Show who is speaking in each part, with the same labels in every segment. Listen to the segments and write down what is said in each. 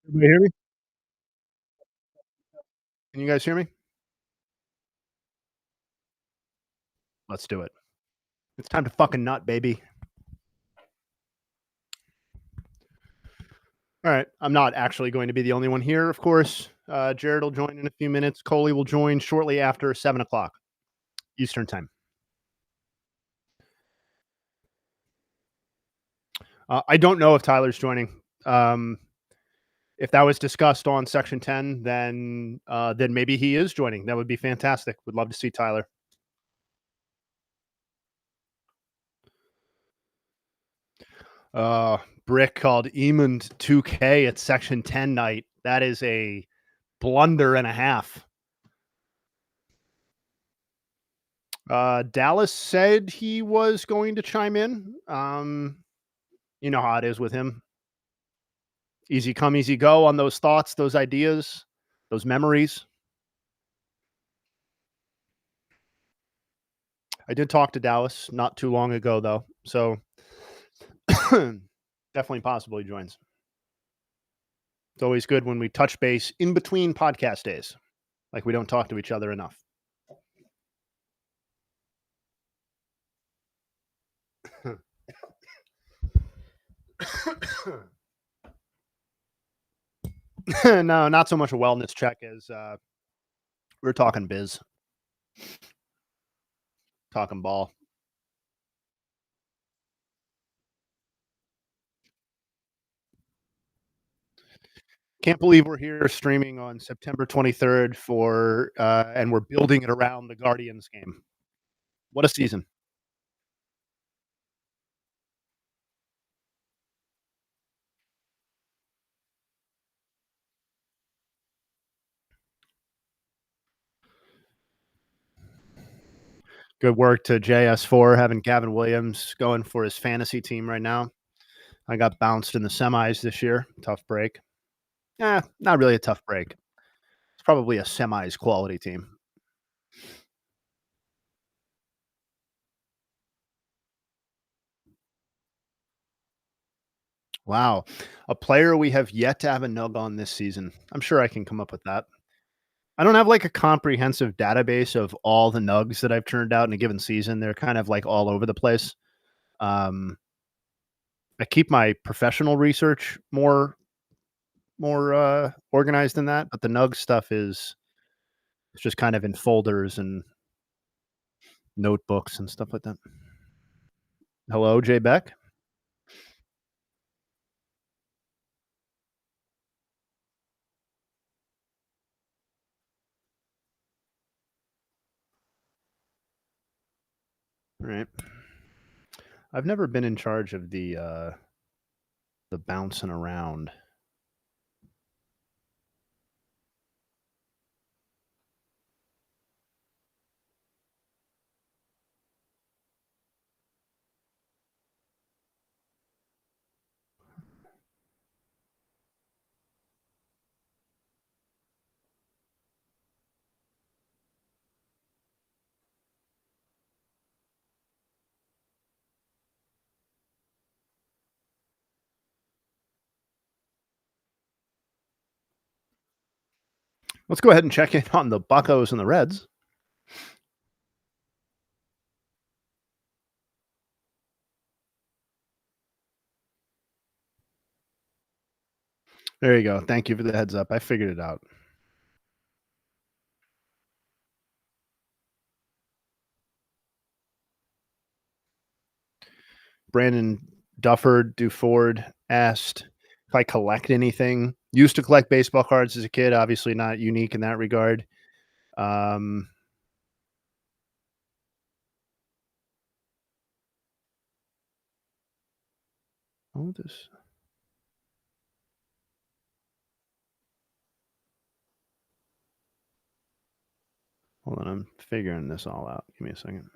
Speaker 1: Everybody hear me? Can you guys hear me? Let's do it. It's time to fucking nut, baby. All right. I'm not actually going to be the only one here, of course. Jared will join in a few minutes. Coley will join shortly after 7 o'clock Eastern time. I don't know if Tyler's joining. If that was discussed on Section 10, then maybe he is joining. That would be fantastic. Would love to see Tyler. Brick called Emond 2K at Section 10 night. That is a blunder and a half. Dallas said he was going to chime in. You know how it is with him. Easy come, easy go on those thoughts, those ideas, those memories. I did talk to Dallas not too long ago, though. So definitely possible he joins. It's always good when we touch base in between podcast days. Like we don't talk to each other enough. No, not so much a wellness check as we're talking biz, talking ball. Can't believe we're here streaming on September 23rd for, and we're building it around the Guardians game. What a season. Good work to JS4 having Gavin Williams going for his fantasy team right now. I got bounced in the semis this year. Tough break. Not really a tough break. It's probably a semis quality team. Wow. A player we have yet to have a nug on this season. I'm sure I can come up with that. I don't have like a comprehensive database of all the nugs that I've turned out in a given season. They're kind of like all over the place. I keep my professional research more organized than that, but the nug stuff is it's just kind of in folders and notebooks and stuff like that. Hello, Jay Beck. All right. I've never been in charge of the bouncing around. Let's go ahead and check in on the Buccos and the Reds. There you go. Thank you for the heads up. I figured it out. Brandon Duford asked if I collect anything. Used to collect baseball cards as a kid. Obviously not unique in that regard. This. Hold on, I'm figuring this all out. Give me a second.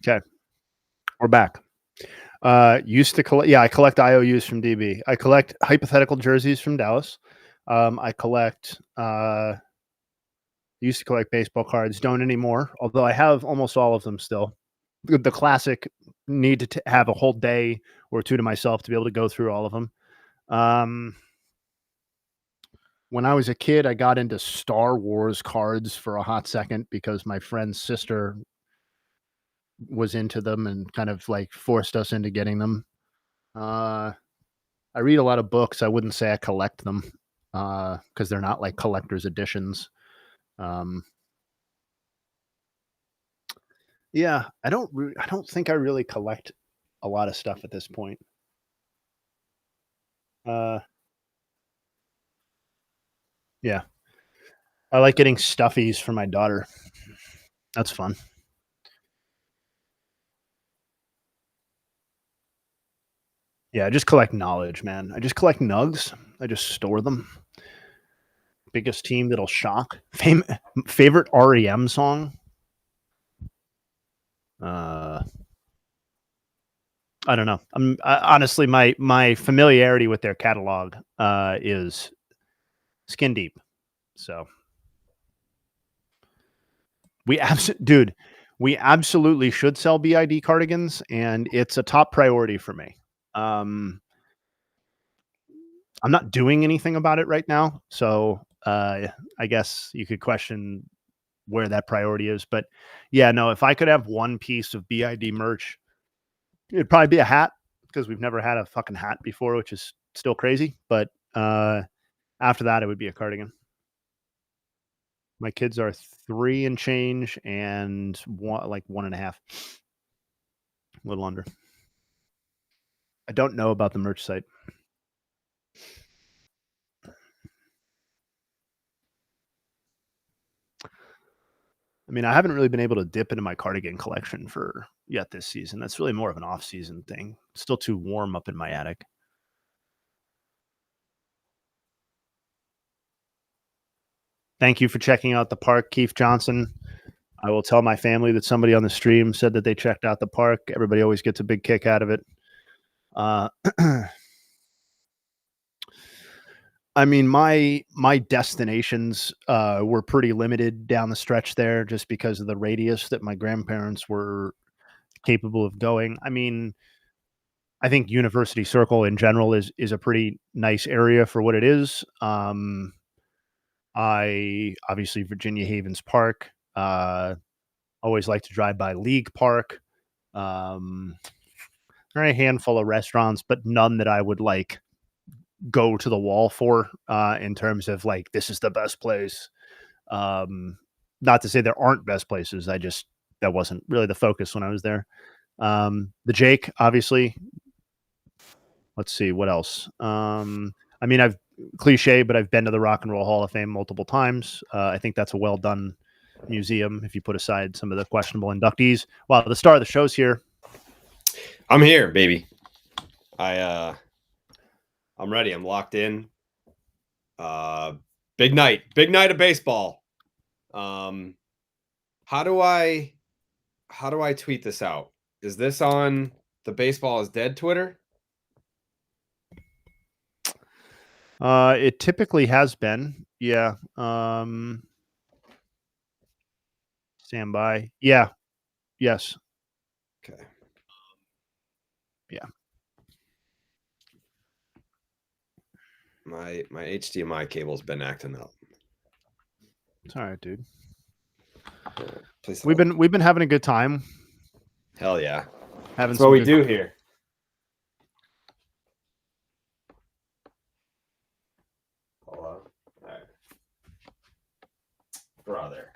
Speaker 1: Okay, we're back. Used to collect. Yeah, I collect IOUs from DB. I collect hypothetical jerseys from Dallas. I collect used to collect baseball cards, don't anymore, although I have almost all of them still. The classic need to have a whole day or two to myself to be able to go through all of them. When I was a kid, I got into Star Wars cards for a hot second because my friend's sister was into them and kind of like forced us into getting them. I read a lot of books. I wouldn't say I collect them because they're not like collector's editions. Um, yeah, I don't think I really collect a lot of stuff at this point. Uh, yeah, I like getting stuffies for my daughter. That's fun. Yeah, I just collect knowledge, man. I just collect nugs. I just store them. Biggest team that'll shock. Favorite REM song? Uh, I don't know. Honestly, my familiarity with their catalog is skin deep. So dude, we absolutely should sell BID cardigans, and it's a top priority for me. Um, I'm not doing anything about it right now, so I guess you could question where that priority is. But yeah, no, if I could have one piece of BID merch, it'd probably be a hat because we've never had a fucking hat before, which is still crazy. But after that, it would be a cardigan. My kids are 3 and change and 1.5, a little under. I don't know about the merch site. I mean, I haven't really been able to dip into my cardigan collection for yet this season. That's really more of an off-season thing. It's still too warm up in my attic. Thank you for checking out the park, Keith Johnson. I will tell my family that somebody on the stream said that they checked out the park. Everybody always gets a big kick out of it. I mean, my destinations were pretty limited down the stretch there just because of the radius that my grandparents were capable of going. I mean, I think University Circle in general is a pretty nice area for what it is. I obviously Virginia Havens Park. Always like to drive by League Park. There are a handful of restaurants, but none that I would like go to the wall for in terms of like this is the best place. Not to say there aren't best places. That wasn't really the focus when I was there. The Jake, obviously. Let's see what else. I mean, I've cliche, but I've been to the Rock and Roll Hall of Fame multiple times. I think that's a well done museum if you put aside some of the questionable inductees. Wow, the star of the show's here.
Speaker 2: I'm here, baby. I'm ready. I'm locked in. Big night of baseball. How do I tweet this out? Is this on the Baseball is Dead Twitter?
Speaker 1: It typically has been. Yeah. Stand by. Yeah. Yes.
Speaker 2: Okay.
Speaker 1: Yeah.
Speaker 2: My HDMI cable's been acting up.
Speaker 1: It's all right, dude.
Speaker 2: Please
Speaker 1: we've been having a good time.
Speaker 2: Hell yeah.
Speaker 1: That's
Speaker 2: what we do here. Hold on. All right. Draw there.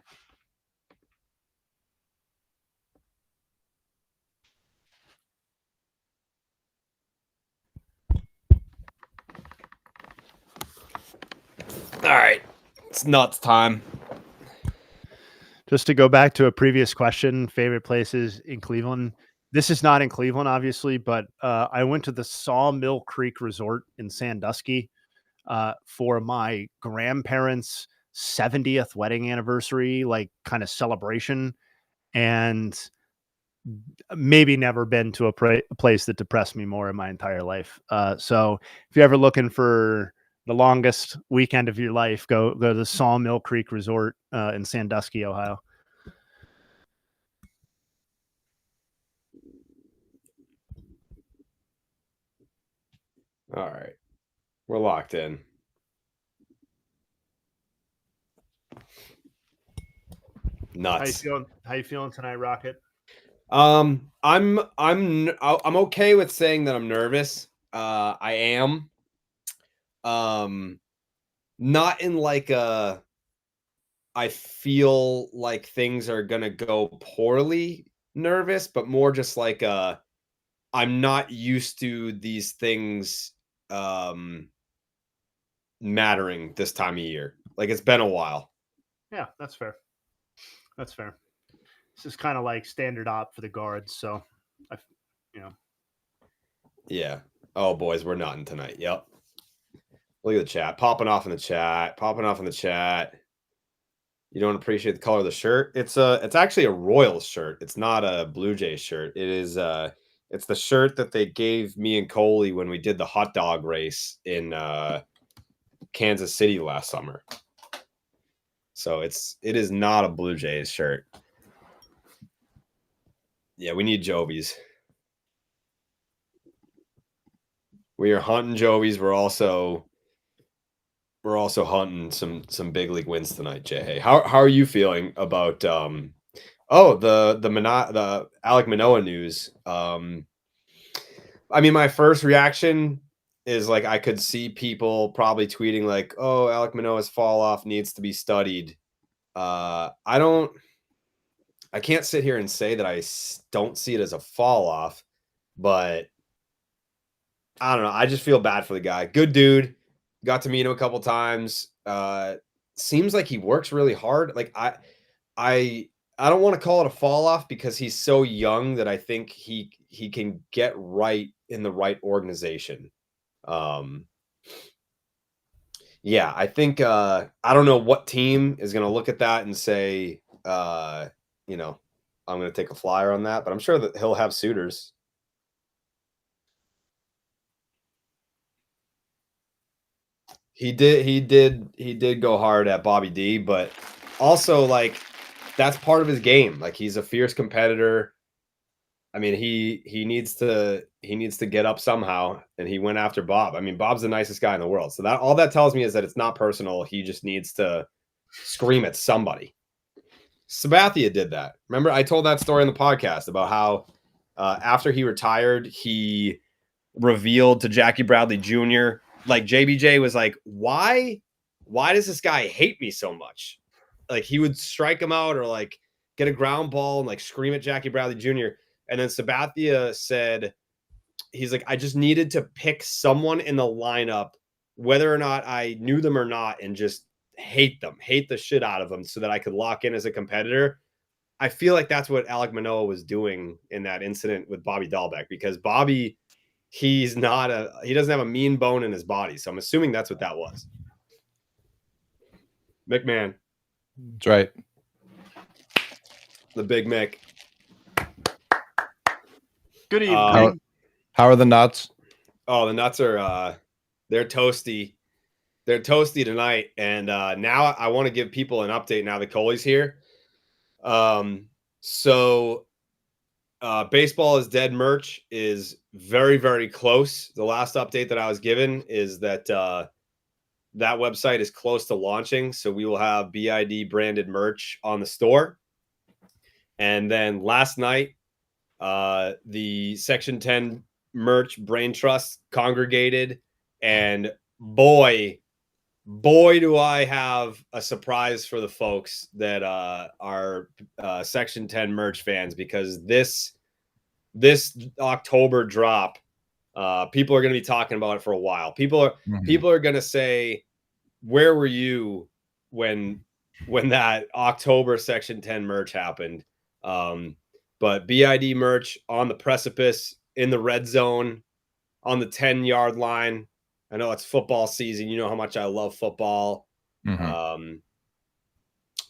Speaker 2: All right. It's nuts time.
Speaker 1: Just to go back to a previous question, favorite places in Cleveland. This is not in Cleveland, obviously, but I went to the Sawmill Creek Resort in Sandusky for my grandparents' 70th wedding anniversary, like kind of celebration, and maybe never been to a place that depressed me more in my entire life. So if you're ever looking for the longest weekend of your life. Go to Sawmill Creek Resort in Sandusky, Ohio.
Speaker 2: All right. We're locked in. Nuts.
Speaker 1: How you feeling tonight, Rocket?
Speaker 2: I'm okay with saying that I'm nervous. I am. Not in like a I feel like things are gonna go poorly nervous, but more just like I'm not used to these things mattering this time of year. Like it's been a while.
Speaker 1: Yeah, that's fair. That's fair. This is kind of like standard op for the guards, so
Speaker 2: Yeah. Oh boys, we're not in tonight. Yep. Look at the chat. Popping off in the chat. You don't appreciate the color of the shirt? It's actually a Royals shirt. It's not a Blue Jays shirt. It is it's the shirt that they gave me and Coley when we did the hot dog race in Kansas City last summer. So it is not a Blue Jays shirt. Yeah, we need Jovies. We are hunting Jovies. We're also hunting some big league wins tonight, Jay. How are you feeling about the Alec Manoah news? I mean, my first reaction is like I could see people probably tweeting like, "Oh, Alec Manoah's fall off needs to be studied." I can't sit here and say that I don't see it as a fall off, but I don't know. I just feel bad for the guy. Good dude. Got to meet him a couple times. Seems like he works really hard. Like I don't want to call it a fall off because he's so young that I think he can get right in the right organization. Yeah, I think I don't know what team is going to look at that and say, I'm going to take a flyer on that, but I'm sure that he'll have suitors. He did go hard at Bobby D, but also like that's part of his game. Like he's a fierce competitor. I mean, he needs to get up somehow, and he went after Bob. I mean, Bob's the nicest guy in the world. So that all that tells me is that it's not personal. He just needs to scream at somebody. Sabathia did that. Remember, I told that story in the podcast about how after he retired, he revealed to Jackie Bradley Jr. like JBJ was like, why does this guy hate me so much? Like he would strike him out or like get a ground ball and like scream at Jackie Bradley Jr. And then Sabathia said, he's like, I just needed to pick someone in the lineup, whether or not I knew them or not, and just hate the shit out of them so that I could lock in as a competitor. I feel like that's what Alec Manoah was doing in that incident with Bobby Dahlbeck, because Bobby, he doesn't have a mean bone in his body. So I'm assuming that's what that was. McMahon.
Speaker 3: That's right.
Speaker 2: The Big Mick.
Speaker 1: Good evening.
Speaker 3: How are the nuts?
Speaker 2: Oh, the nuts are they're toasty. They're toasty tonight. And now I want to give people an update now that Coley's here. So Baseball is Dead merch is very, very close. The last update that I was given is that that website is close to launching. So we will have BID branded merch on the store. And then last night, the Section 10 merch Brain Trust congregated, and boy do I have a surprise for the folks that are Section 10 merch fans, because this October drop, people are going to be talking about it for a while. People are going to say, where were you when that October Section 10 merch happened? But BID merch on the precipice, in the red zone, on the 10-yard line. I know it's football season. You know how much I love football.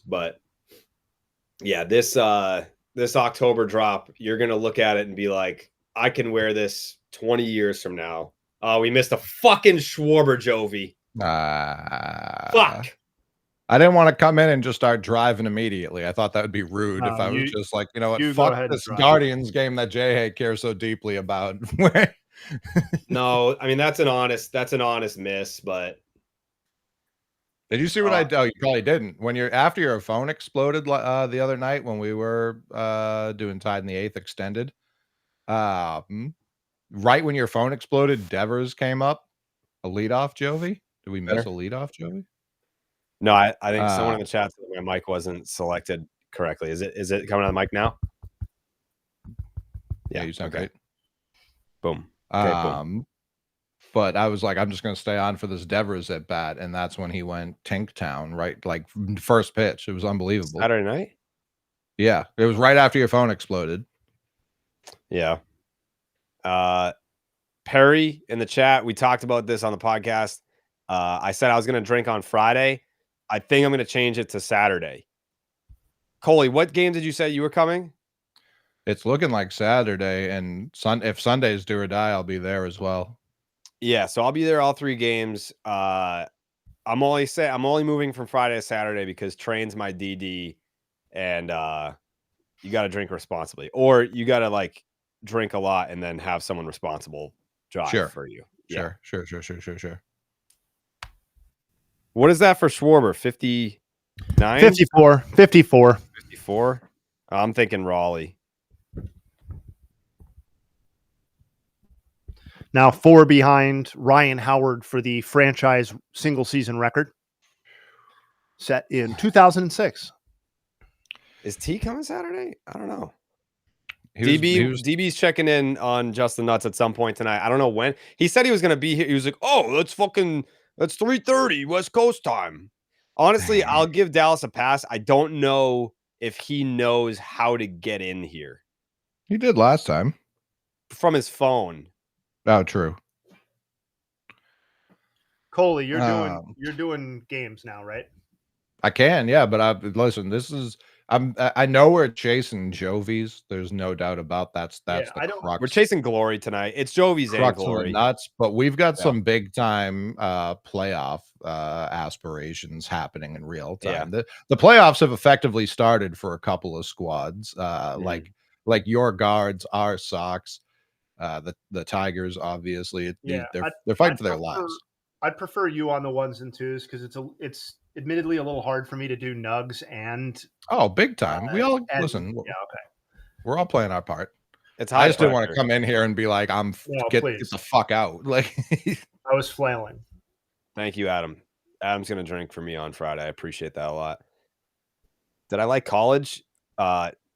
Speaker 2: But yeah, this October drop, you're going to look at it and be like, I can wear this 20 years from now. We missed a fucking Schwarber Jovi. Fuck.
Speaker 3: I didn't want to come in and just start driving immediately. I thought that would be rude if I was just like, you know what,
Speaker 1: you go
Speaker 3: fuck
Speaker 1: ahead and
Speaker 3: this
Speaker 1: drive.
Speaker 3: Guardians game that Jay cares so deeply about.
Speaker 2: No, I mean that's an honest miss, but
Speaker 3: Did you see what I did? Oh, you probably didn't. When after your phone exploded the other night when we were doing Tied in the Eighth extended, right when your phone exploded, Devers came up, a leadoff Jovi. Did we miss a leadoff Jovi?
Speaker 2: No, I think someone in the chat said my mic wasn't selected correctly. Is it coming on the mic now?
Speaker 3: Yeah, you sound great.
Speaker 2: Boom. Okay, boom.
Speaker 3: But I was like, I'm just going to stay on for this Devers at bat, and that's when he went Tink Town, right? Like first pitch. It was unbelievable.
Speaker 2: Saturday night?
Speaker 3: Yeah, it was right after your phone exploded.
Speaker 2: Yeah. Perry in the chat, we talked about this on the podcast. I said I was going to drink on Friday. I think I'm going to change it to Saturday. Coley, what game did you say you were coming?
Speaker 3: It's looking like Saturday, and if Sunday's do or die, I'll be there as well.
Speaker 2: Yeah, so I'll be there all 3 games. I'm only moving from Friday to Saturday because train's my DD, and you got to drink responsibly, or you got to like drink a lot and then have someone responsible drive for you.
Speaker 3: Sure.
Speaker 2: What is that for Schwarber? 59?
Speaker 1: 54.
Speaker 2: 54? I'm thinking Raleigh.
Speaker 1: Now 4 behind Ryan Howard for the franchise single season record set in 2006.
Speaker 2: Is T coming Saturday? I don't know. DB's checking in on Justin Nuts at some point tonight. I don't know when. He said he was going to be here. He was like, oh, that's 3:30 West Coast time. Honestly, I'll give Dallas a pass. I don't know if he knows how to get in here.
Speaker 3: He did last time.
Speaker 2: From his phone.
Speaker 3: Oh, true.
Speaker 1: Coley, you're doing games now, right?
Speaker 3: I can, yeah, but listen, I know we're chasing Jovies. There's no doubt about that's the crux.
Speaker 2: We're chasing glory tonight. It's Jovies and glory.
Speaker 3: Nuts, but we've got some big time playoff aspirations happening in real time.
Speaker 2: Yeah.
Speaker 3: The playoffs have effectively started for a couple of squads. Like your guards, our Sox, the Tigers, obviously. They're fighting for their lives.
Speaker 1: I'd prefer you on the 1s and 2s because it's admittedly a little hard for me to do nugs and
Speaker 3: big time. We all listen.
Speaker 1: Yeah, okay.
Speaker 3: We're all playing our part.
Speaker 2: I
Speaker 3: just didn't want to come in here and be like, get the fuck out. Like
Speaker 1: I was flailing.
Speaker 2: Thank you, Adam. Adam's gonna drink for me on Friday. I appreciate that a lot. Did I like college?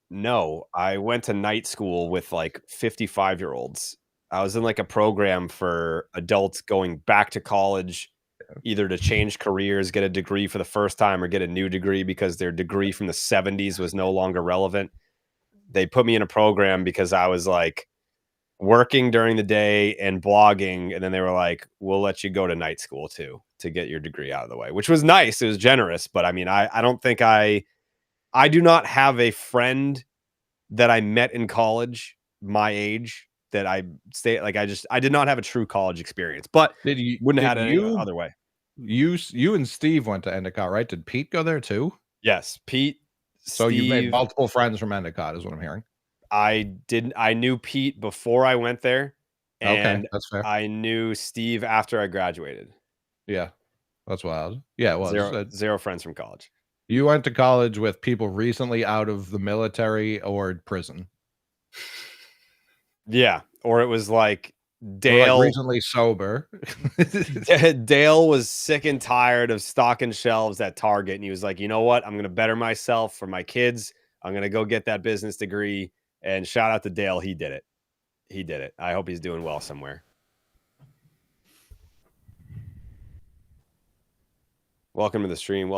Speaker 2: No. I went to night school with like 55-year-olds. I was in like a program for adults going back to college, either to change careers, get a degree for the first time, or get a new degree because their degree from the 70s was no longer relevant. They put me in a program because I was like working during the day and blogging. And then they were like, we'll let you go to night school too, to get your degree out of the way, which was nice. It was generous. But I mean, I don't think I do not have a friend that I met in college, my age, that I did not have a true college experience, but wouldn't have had it any other way.
Speaker 3: You and Steve went to Endicott, right? Did Pete go there too?
Speaker 2: Yes, Pete.
Speaker 3: So you made multiple friends from Endicott, is what I'm hearing.
Speaker 2: I knew Pete before I went there, and
Speaker 3: that's fair.
Speaker 2: I knew Steve after I graduated.
Speaker 3: Yeah, that's wild. Yeah, it was
Speaker 2: zero friends from college.
Speaker 3: You went to college with people recently out of the military or prison.
Speaker 2: Yeah, or it was like Dale,
Speaker 3: like recently sober.
Speaker 2: Dale was sick and tired of stocking shelves at Target, and he was like, you know what? I'm going to better myself for my kids. I'm going to go get that business degree. And shout out to Dale. He did it. I hope he's doing well somewhere. Welcome to the stream.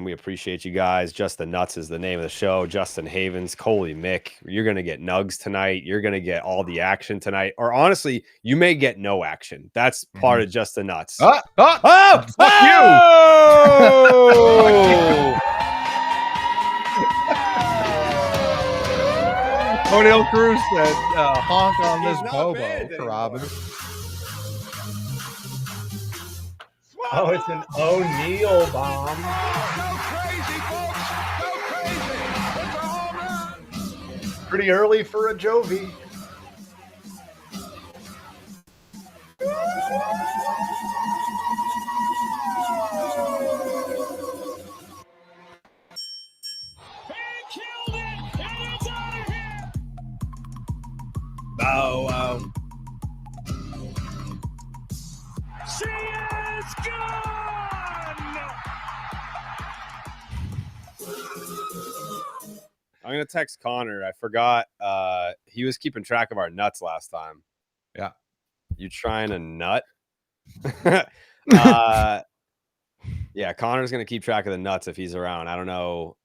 Speaker 2: We appreciate you guys. Just the Nuts is the name of the show. Justin Havens, Coley Mick. You're going to get nugs tonight. You're going to get all the action tonight. Or honestly, you may get no action. That's part of Just the Nuts.
Speaker 3: Fuck
Speaker 2: you!
Speaker 3: O'Neill Cruz said, honk on this Bobo, Carrabis.
Speaker 1: Oh, it's an O'Neal bomb.
Speaker 3: Go crazy, folks. Go crazy. It's a home run.
Speaker 1: Pretty early for a Jovi.
Speaker 2: Oh, wow.
Speaker 4: She is gone!
Speaker 2: I'm going to text Connor. I forgot. He was keeping track of our nuts last time.
Speaker 3: Yeah.
Speaker 2: You trying to nut? Yeah, Connor's going to keep track of the nuts if he's around. I don't know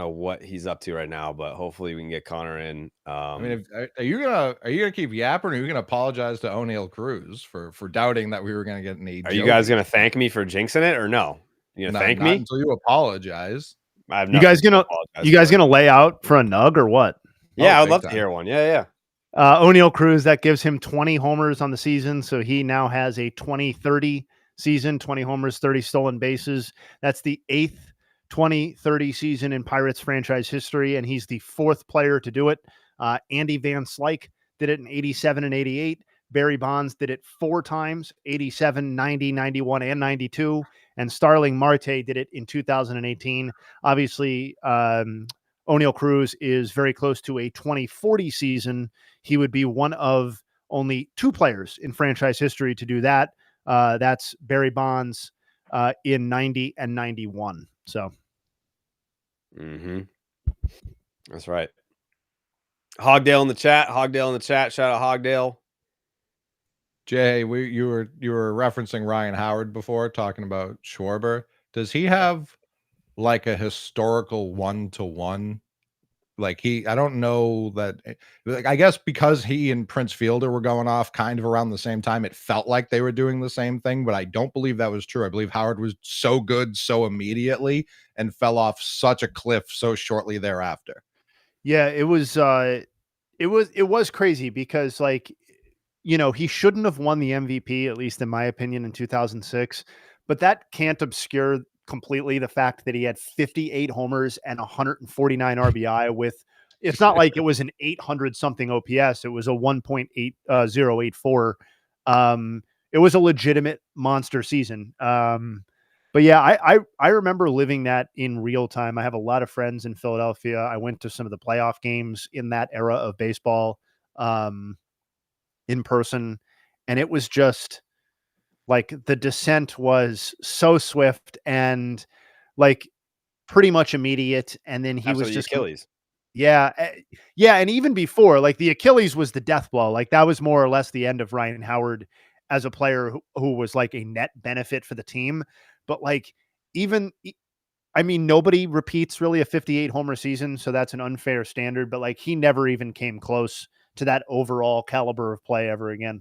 Speaker 2: what he's up to right now, but hopefully we can get Connor in.
Speaker 3: I mean, are you gonna keep yapping, or are you gonna apologize to O'Neal Cruz for doubting that we were gonna get an
Speaker 2: Are you guys gonna thank me for jinxing it, or no? You gonna thank me
Speaker 3: until you apologize?
Speaker 2: I have
Speaker 1: you guys gonna lay out for a nug or what?
Speaker 2: Yeah, I would love to hear one. Yeah.
Speaker 1: O'Neal Cruz, that gives him 20 homers on the season, so he now has a 20-30 season, 20 homers, 30 stolen bases. That's the 8th 20-30 season in Pirates franchise history, and he's the 4th player to do it. Andy Van Slyke did it in 87 and 88. Barry Bonds did it 4 times, 87, 90, 91, and 92. And Starling Marte did it in 2018. Obviously, O'Neal Cruz is very close to a 2040 season. He would be one of only 2 players in franchise history to do that. That's Barry Bonds in 90 and 91. So,
Speaker 2: that's right. Hogdale in the chat. Shout out Hogdale.
Speaker 3: Jay, you were referencing Ryan Howard before, talking about Schwarber. Does he have like a historical 1-to-1? Like I don't know that. Like, I guess because he and Prince Fielder were going off kind of around the same time, it felt like they were doing the same thing. But I don't believe that was true. I believe Howard was so good so immediately and fell off such a cliff so shortly thereafter.
Speaker 1: Yeah, it was crazy because, like, you know, he shouldn't have won the MVP, at least in my opinion, in 2006. But that can't obscure completely the fact that he had 58 homers and 149 RBI with, it's not like it was an 800 something OPS. It was a 1.8084. It was a legitimate monster season. But yeah, I remember living that in real time. I have a lot of friends in Philadelphia. I went to some of the playoff games in that era of baseball, in person. And it was just like the descent was so swift and like pretty much immediate. And then he was just
Speaker 2: Achilles.
Speaker 1: Yeah. Yeah. And even before, like, the Achilles was the death blow. Like, that was more or less the end of Ryan Howard as a player who was like a net benefit for the team. But like, I mean, nobody repeats really a 58 homer season. So that's an unfair standard, but like, he never even came close to that overall caliber of play ever again.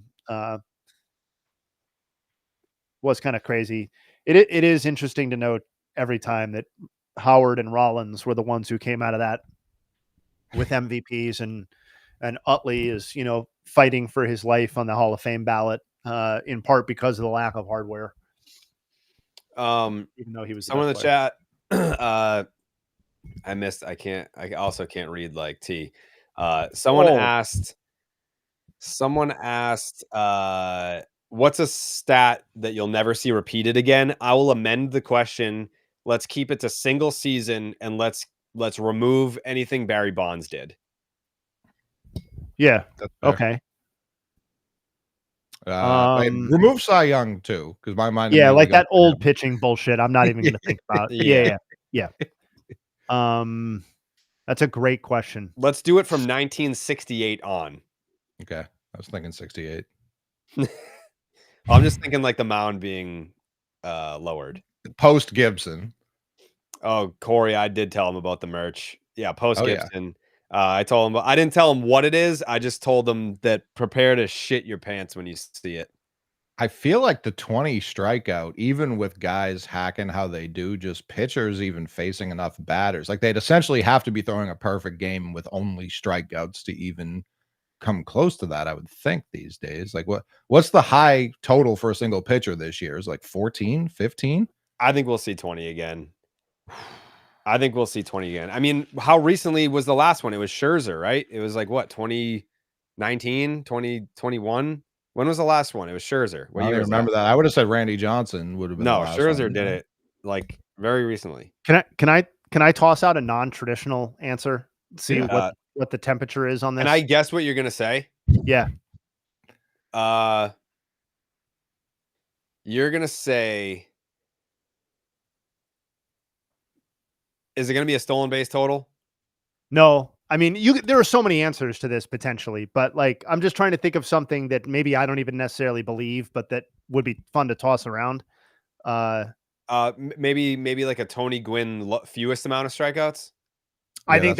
Speaker 1: Was kind of crazy. It is interesting to note every time that Howard and Rollins were the ones who came out of that with MVPs, and Utley is, you know, fighting for his life on the Hall of Fame ballot, in part because of the lack of hardware. Even though he was
Speaker 2: someone in the chat, I also can't read like T. Someone asked, what's a stat that you'll never see repeated again? I will amend the question. Let's keep it to single season, and let's remove anything Barry Bonds did.
Speaker 1: Yeah. Okay.
Speaker 3: Remove Cy Young too, because my mind.
Speaker 1: Yeah, like that old pitching bullshit. I'm not even going to think about. Yeah. That's a great question.
Speaker 2: Let's do it from 1968 on.
Speaker 3: Okay, I was thinking 68.
Speaker 2: I'm just thinking like the mound being lowered.
Speaker 3: Post Gibson.
Speaker 2: Oh, Corey, I did tell him about the merch. Yeah, post Gibson. Yeah. I told him, I didn't tell him what it is. I just told him that prepare to shit your pants when you see it.
Speaker 3: I feel like the 20 strikeout, even with guys hacking how they do, just pitchers even facing enough batters, like they'd essentially have to be throwing a perfect game with only strikeouts to even come close to that, I would think, these days. Like what's the high total for a single pitcher this year? Is like 14, 15?
Speaker 2: I think we'll see 20 again. I think we'll see 20 again. I mean, how recently was the last one? It was Scherzer, right? It was like what, 2019, 2021? When was the last one? It was Scherzer. What
Speaker 3: I
Speaker 2: year
Speaker 3: don't
Speaker 2: was
Speaker 3: remember that. I would have said Randy Johnson would have been.
Speaker 2: No,
Speaker 3: the last
Speaker 2: Scherzer
Speaker 3: one,
Speaker 2: did it like very recently.
Speaker 1: Can I toss out a non-traditional answer? See
Speaker 3: Yeah.
Speaker 1: what the temperature is on this.
Speaker 2: Can I guess what you're gonna say?
Speaker 1: Yeah.
Speaker 2: You're gonna say, is it gonna be a stolen base total?
Speaker 1: No. I mean, there are so many answers to this potentially, but like I'm just trying to think of something that maybe I don't even necessarily believe, but that would be fun to toss around.
Speaker 2: Maybe like a Tony Gwynn fewest amount of strikeouts.
Speaker 1: I think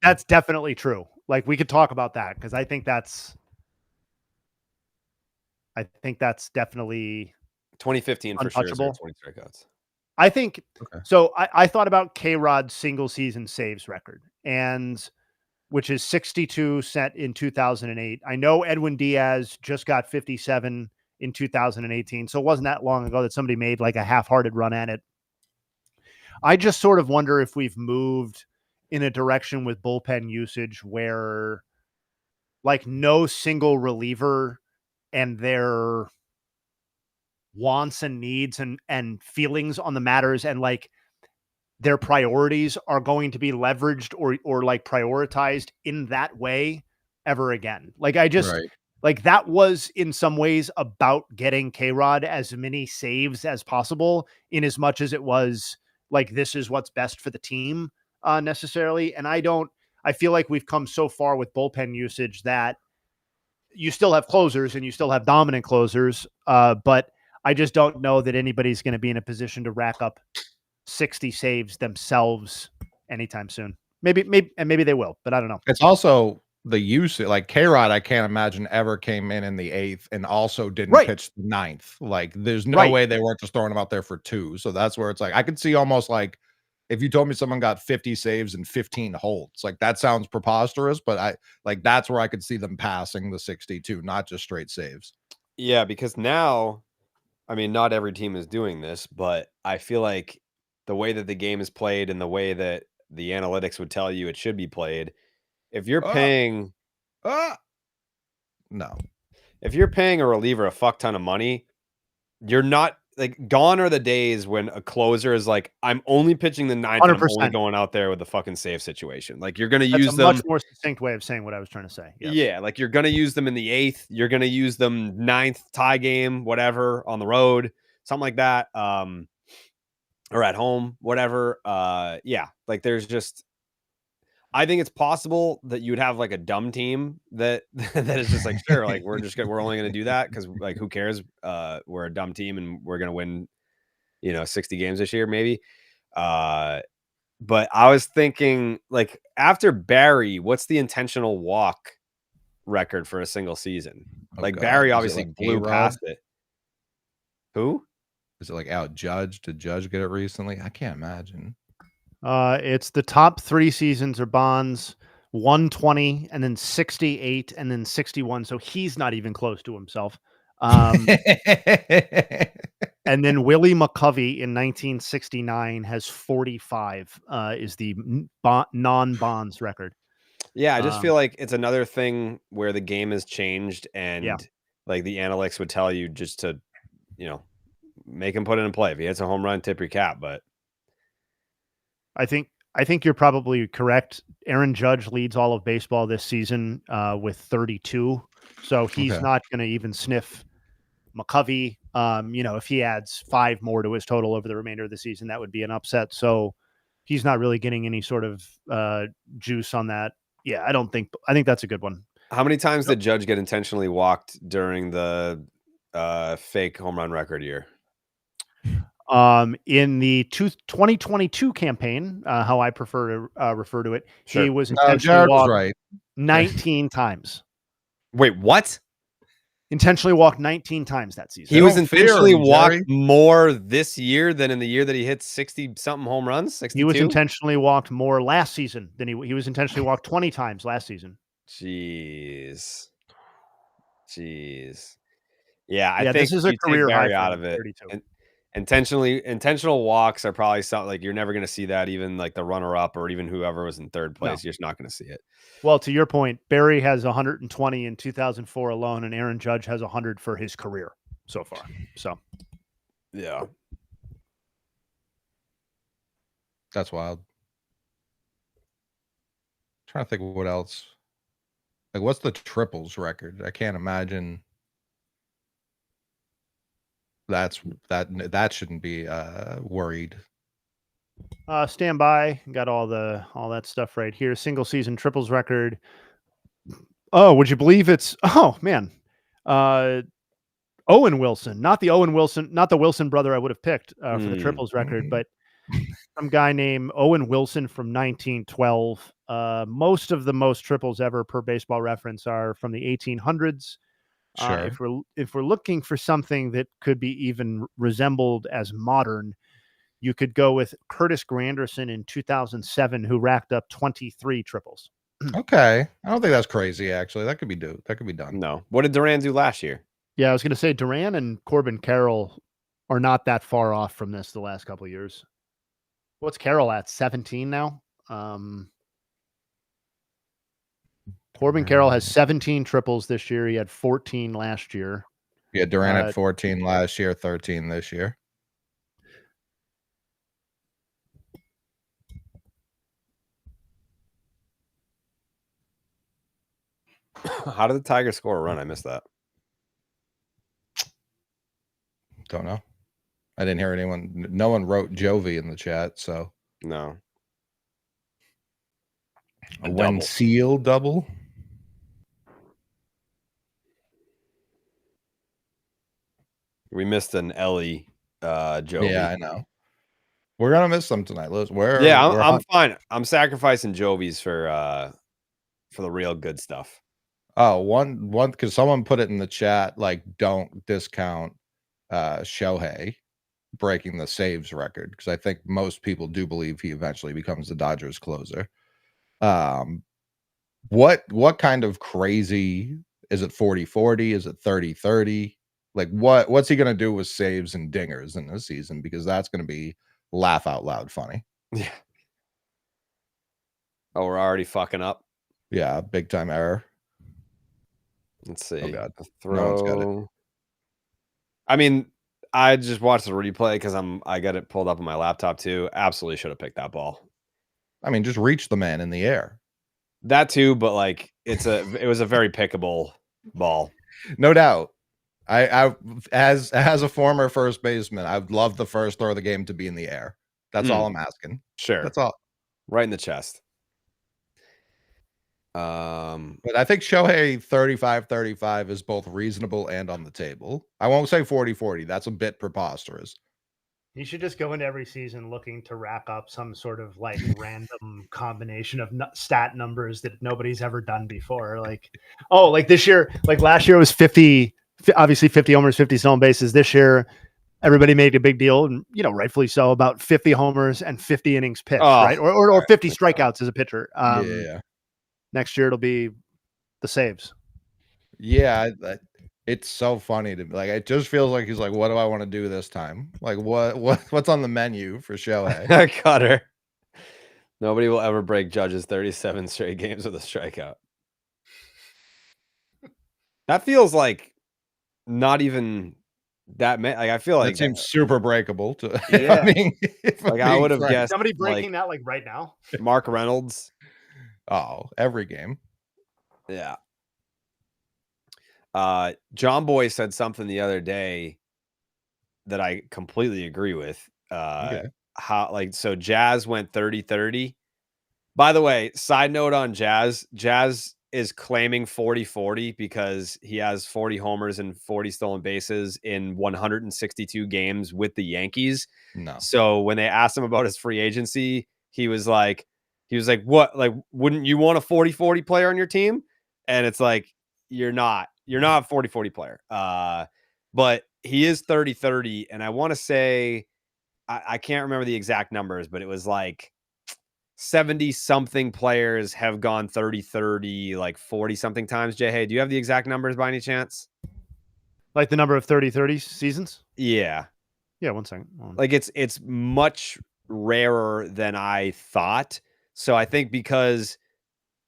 Speaker 1: that's definitely true. Like we could talk about that because I think that's definitely
Speaker 2: 2015 for
Speaker 1: untouchable.
Speaker 2: Scherzer, 20 strikeouts.
Speaker 1: I think
Speaker 3: Okay.
Speaker 1: so. I thought about K-Rod's single season saves record, and which is 62 set in 2008. I know Edwin Diaz just got 57 in 2018, so it wasn't that long ago that somebody made like a half-hearted run at it. I just sort of wonder if we've moved in a direction with bullpen usage where like no single reliever and their wants and needs and feelings on the matters and like their priorities are going to be leveraged or like prioritized in that way ever again. Like I just like that was in some ways about getting K-Rod as many saves as possible in as much as it was like, this is what's best for the team necessarily. And I feel like we've come so far with bullpen usage that you still have closers and you still have dominant closers. But I just don't know that anybody's going to be in a position to rack up 60 saves themselves anytime soon. Maybe they will, but I don't know.
Speaker 3: It's also the use, like K-Rod, I can't imagine ever came in the 8th and also didn't pitch the 9th. Like there's no way they weren't just throwing him out there for 2. So that's where it's like, I could see almost like if you told me someone got 50 saves and 15 holds, like that sounds preposterous, but that's where I could see them passing the 62, not just straight saves.
Speaker 2: Yeah, because now, I mean, not every team is doing this, but I feel like the way that the game is played and the way that the analytics would tell you it should be played, if you're paying if you're paying a reliever a fuck ton of money, you're not like, gone are the days when a closer is like, I'm only pitching the 9th, and I'm only going out there with the fucking save situation. Like you're going to use them.
Speaker 1: Much more succinct way of saying what I was trying to say. Yes.
Speaker 2: Yeah, like you're going to use them in the 8th. You're going to use them 9th tie game, whatever, on the road, something like that, or at home, whatever. Yeah, like there's just, I think it's possible that you'd have like a dumb team that is just like, sure, like we're only going to do that because like who cares? We're a dumb team and we're going to win, 60 games this year maybe. But I was thinking like after Barry, what's the intentional walk record for a single season? Like Barry obviously blew past it. Who?
Speaker 3: Is it like out Judge? Did Judge get it recently? I can't imagine.
Speaker 1: It's the top 3 seasons are Bonds, 120 and then 68 and then 61. So he's not even close to himself. And then Willie McCovey in 1969 has 45 is the non-Bonds record.
Speaker 2: Yeah, I just feel like it's another thing where the game has changed and like the analytics would tell you just to, make him put it in play. If he hits a home run, tip your cap, but
Speaker 1: I think you're probably correct. Aaron Judge leads all of baseball this season with 32. So he's not going to even sniff McCovey. If he adds 5 more to his total over the remainder of the season, that would be an upset. So he's not really getting any sort of juice on that. Yeah, I think that's a good one.
Speaker 2: How many times did Judge get intentionally walked during the fake home run record year?
Speaker 1: In the 2022 campaign, how I prefer to refer to it, he was intentionally walked 19 times.
Speaker 2: Wait, what?
Speaker 1: Intentionally walked 19 times that season.
Speaker 2: He was intentionally walked more this year than in the year that he hit 60-something home runs? 62?
Speaker 1: He was intentionally walked more last season than he was intentionally walked 20 times last season.
Speaker 2: Jeez. Yeah, I
Speaker 1: Yeah,
Speaker 2: think
Speaker 1: this is a
Speaker 2: you take
Speaker 1: career high
Speaker 2: Barry
Speaker 1: for
Speaker 2: out
Speaker 1: him,
Speaker 2: of it.
Speaker 1: 32.
Speaker 2: And intentional walks are probably something like you're never going to see that. Even like the runner up or even whoever was in third place, you're just not going to see it.
Speaker 1: Well, to your point, Barry has 120 in 2004 alone, and Aaron Judge has 100 for his career so far. So,
Speaker 2: Yeah.
Speaker 3: That's wild. Trying to think of what else. Like, what's the triples record? I can't imagine. That shouldn't be worried.
Speaker 1: stand by. Got all that stuff right here. Single season triples record. Oh, would you believe it's? Oh man, Owen Wilson, not the Wilson brother I would have picked for the triples record, but some guy named Owen Wilson from 1912. Most of the most triples ever per Baseball Reference are from the 1800s.
Speaker 3: Sure.
Speaker 1: If we're looking for something that could be even resembled as modern, you could go with Curtis Granderson in 2007, who racked up 23 triples.
Speaker 3: Okay, I don't think that's crazy. Actually, that could be done.
Speaker 2: No. What did Duran do last year?
Speaker 1: Yeah, I was going to say Duran and Corbin Carroll are not that far off from this the last couple of years. What's Carroll at? 17 now? Corbin Carroll has 17 triples this year. He had 14 last year.
Speaker 3: Yeah, Duran had 14 last year, 13 this year.
Speaker 2: How did the Tigers score a run? I missed that.
Speaker 3: Don't know. I didn't hear anyone. No one wrote Jovi in the chat, so
Speaker 2: No.
Speaker 3: A Wenzel double.
Speaker 2: We missed an Ellie Jovi.
Speaker 3: Yeah, I know. We're gonna miss them tonight, Liz.
Speaker 2: I'm fine. I'm sacrificing Jovi's for the real good stuff.
Speaker 3: Oh, one because someone put it in the chat, like, don't discount Shohei breaking the saves record, because I think most people do believe he eventually becomes the Dodgers closer. What kind of crazy is it? 40-40? Is it 30-30? Like, what's he gonna do with saves and dingers in this season? Because that's gonna be laugh out loud funny.
Speaker 2: Yeah. Oh, we're already fucking up.
Speaker 3: Yeah, big time error.
Speaker 2: Let's see.
Speaker 3: Oh God,
Speaker 2: throw.
Speaker 3: No one's got it.
Speaker 2: I mean, I just watched the replay because I got it pulled up on my laptop too. Absolutely should have picked that ball.
Speaker 3: I mean, just reach the man in the air.
Speaker 2: That too, but like it was a very pickable ball.
Speaker 3: No doubt. I as a former first baseman, I'd love the first throw of the game to be in the air. That's all I'm asking.
Speaker 2: Sure.
Speaker 3: That's all.
Speaker 2: Right in the chest.
Speaker 3: But I think Shohei 35-35 is both reasonable and on the table. I won't say 40-40. That's a bit preposterous.
Speaker 1: You should just go into every season looking to rack up some sort of like random combination of stat numbers that nobody's ever done before. Like, oh, like this year, like last year it was 50, obviously 50 homers, 50 stolen bases. This year, everybody made a big deal, and rightfully so, about 50 homers and 50 innings pitched, right? Or 50 strikeouts as a pitcher.
Speaker 3: Yeah.
Speaker 1: Next year it'll be the saves.
Speaker 3: Yeah, it's so funny to me. Like, it just feels like he's like, what do I want to do this time? Like, what's on the menu for Shohei?
Speaker 2: Cutter. Nobody will ever break Judge's 37 straight games with a strikeout. That feels like not even that many. Like, I feel like
Speaker 3: that seems super breakable to.
Speaker 2: Yeah.
Speaker 3: I mean,
Speaker 2: like I would have guessed
Speaker 1: somebody breaking that like right now.
Speaker 2: Mark Reynolds.
Speaker 3: Oh, every game.
Speaker 2: Yeah. John Boy said something the other day that I completely agree with.
Speaker 3: Okay.
Speaker 2: So Jazz went 30-30. By the way, side note on Jazz is claiming 40-40 because he has 40 homers and 40 stolen bases in 162 games with the Yankees.
Speaker 3: No.
Speaker 2: So when they asked him about his free agency, he was like, what? Like, wouldn't you want a 40-40 player on your team? And it's like, you're not a 40-40 player. But he is 30-30. And I want to say, I can't remember the exact numbers, but it was like 70-something players have gone 30-30, like 40-something times. Jay, hey, do you have the exact numbers by any chance?
Speaker 1: Like the number of 30-30 seasons?
Speaker 2: Yeah.
Speaker 1: Yeah, 1 second.
Speaker 2: Like it's much rarer than I thought. So I think because,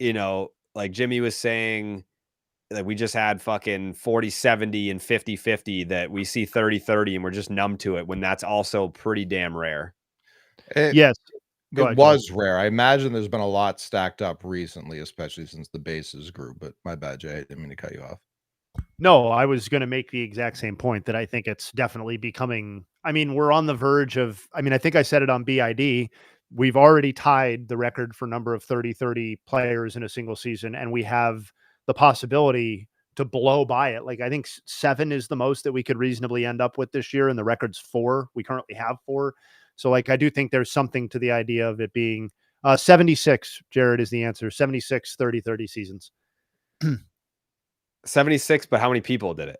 Speaker 2: like Jimmy was saying, like we just had fucking 40-70 and 50-50 that we see 30-30 and we're just numb to it when that's also pretty damn rare.
Speaker 1: Yes.
Speaker 3: It was rare. I imagine there's been a lot stacked up recently, especially since the bases grew. But my bad, Jay. I didn't mean to cut you off.
Speaker 1: No, I was going to make the exact same point that I think it's definitely becoming. I mean, we're on the verge of. I mean, I think I said it on BID. We've already tied the record for number of 30-30 players in a single season, and we have the possibility to blow by it. Like I think 7 is the most that we could reasonably end up with this year, and the record's 4. We currently have 4. So, like, I do think there's something to the idea of it being 76. Jared is the answer. 76 30-30 seasons.
Speaker 2: 76, but how many people did it?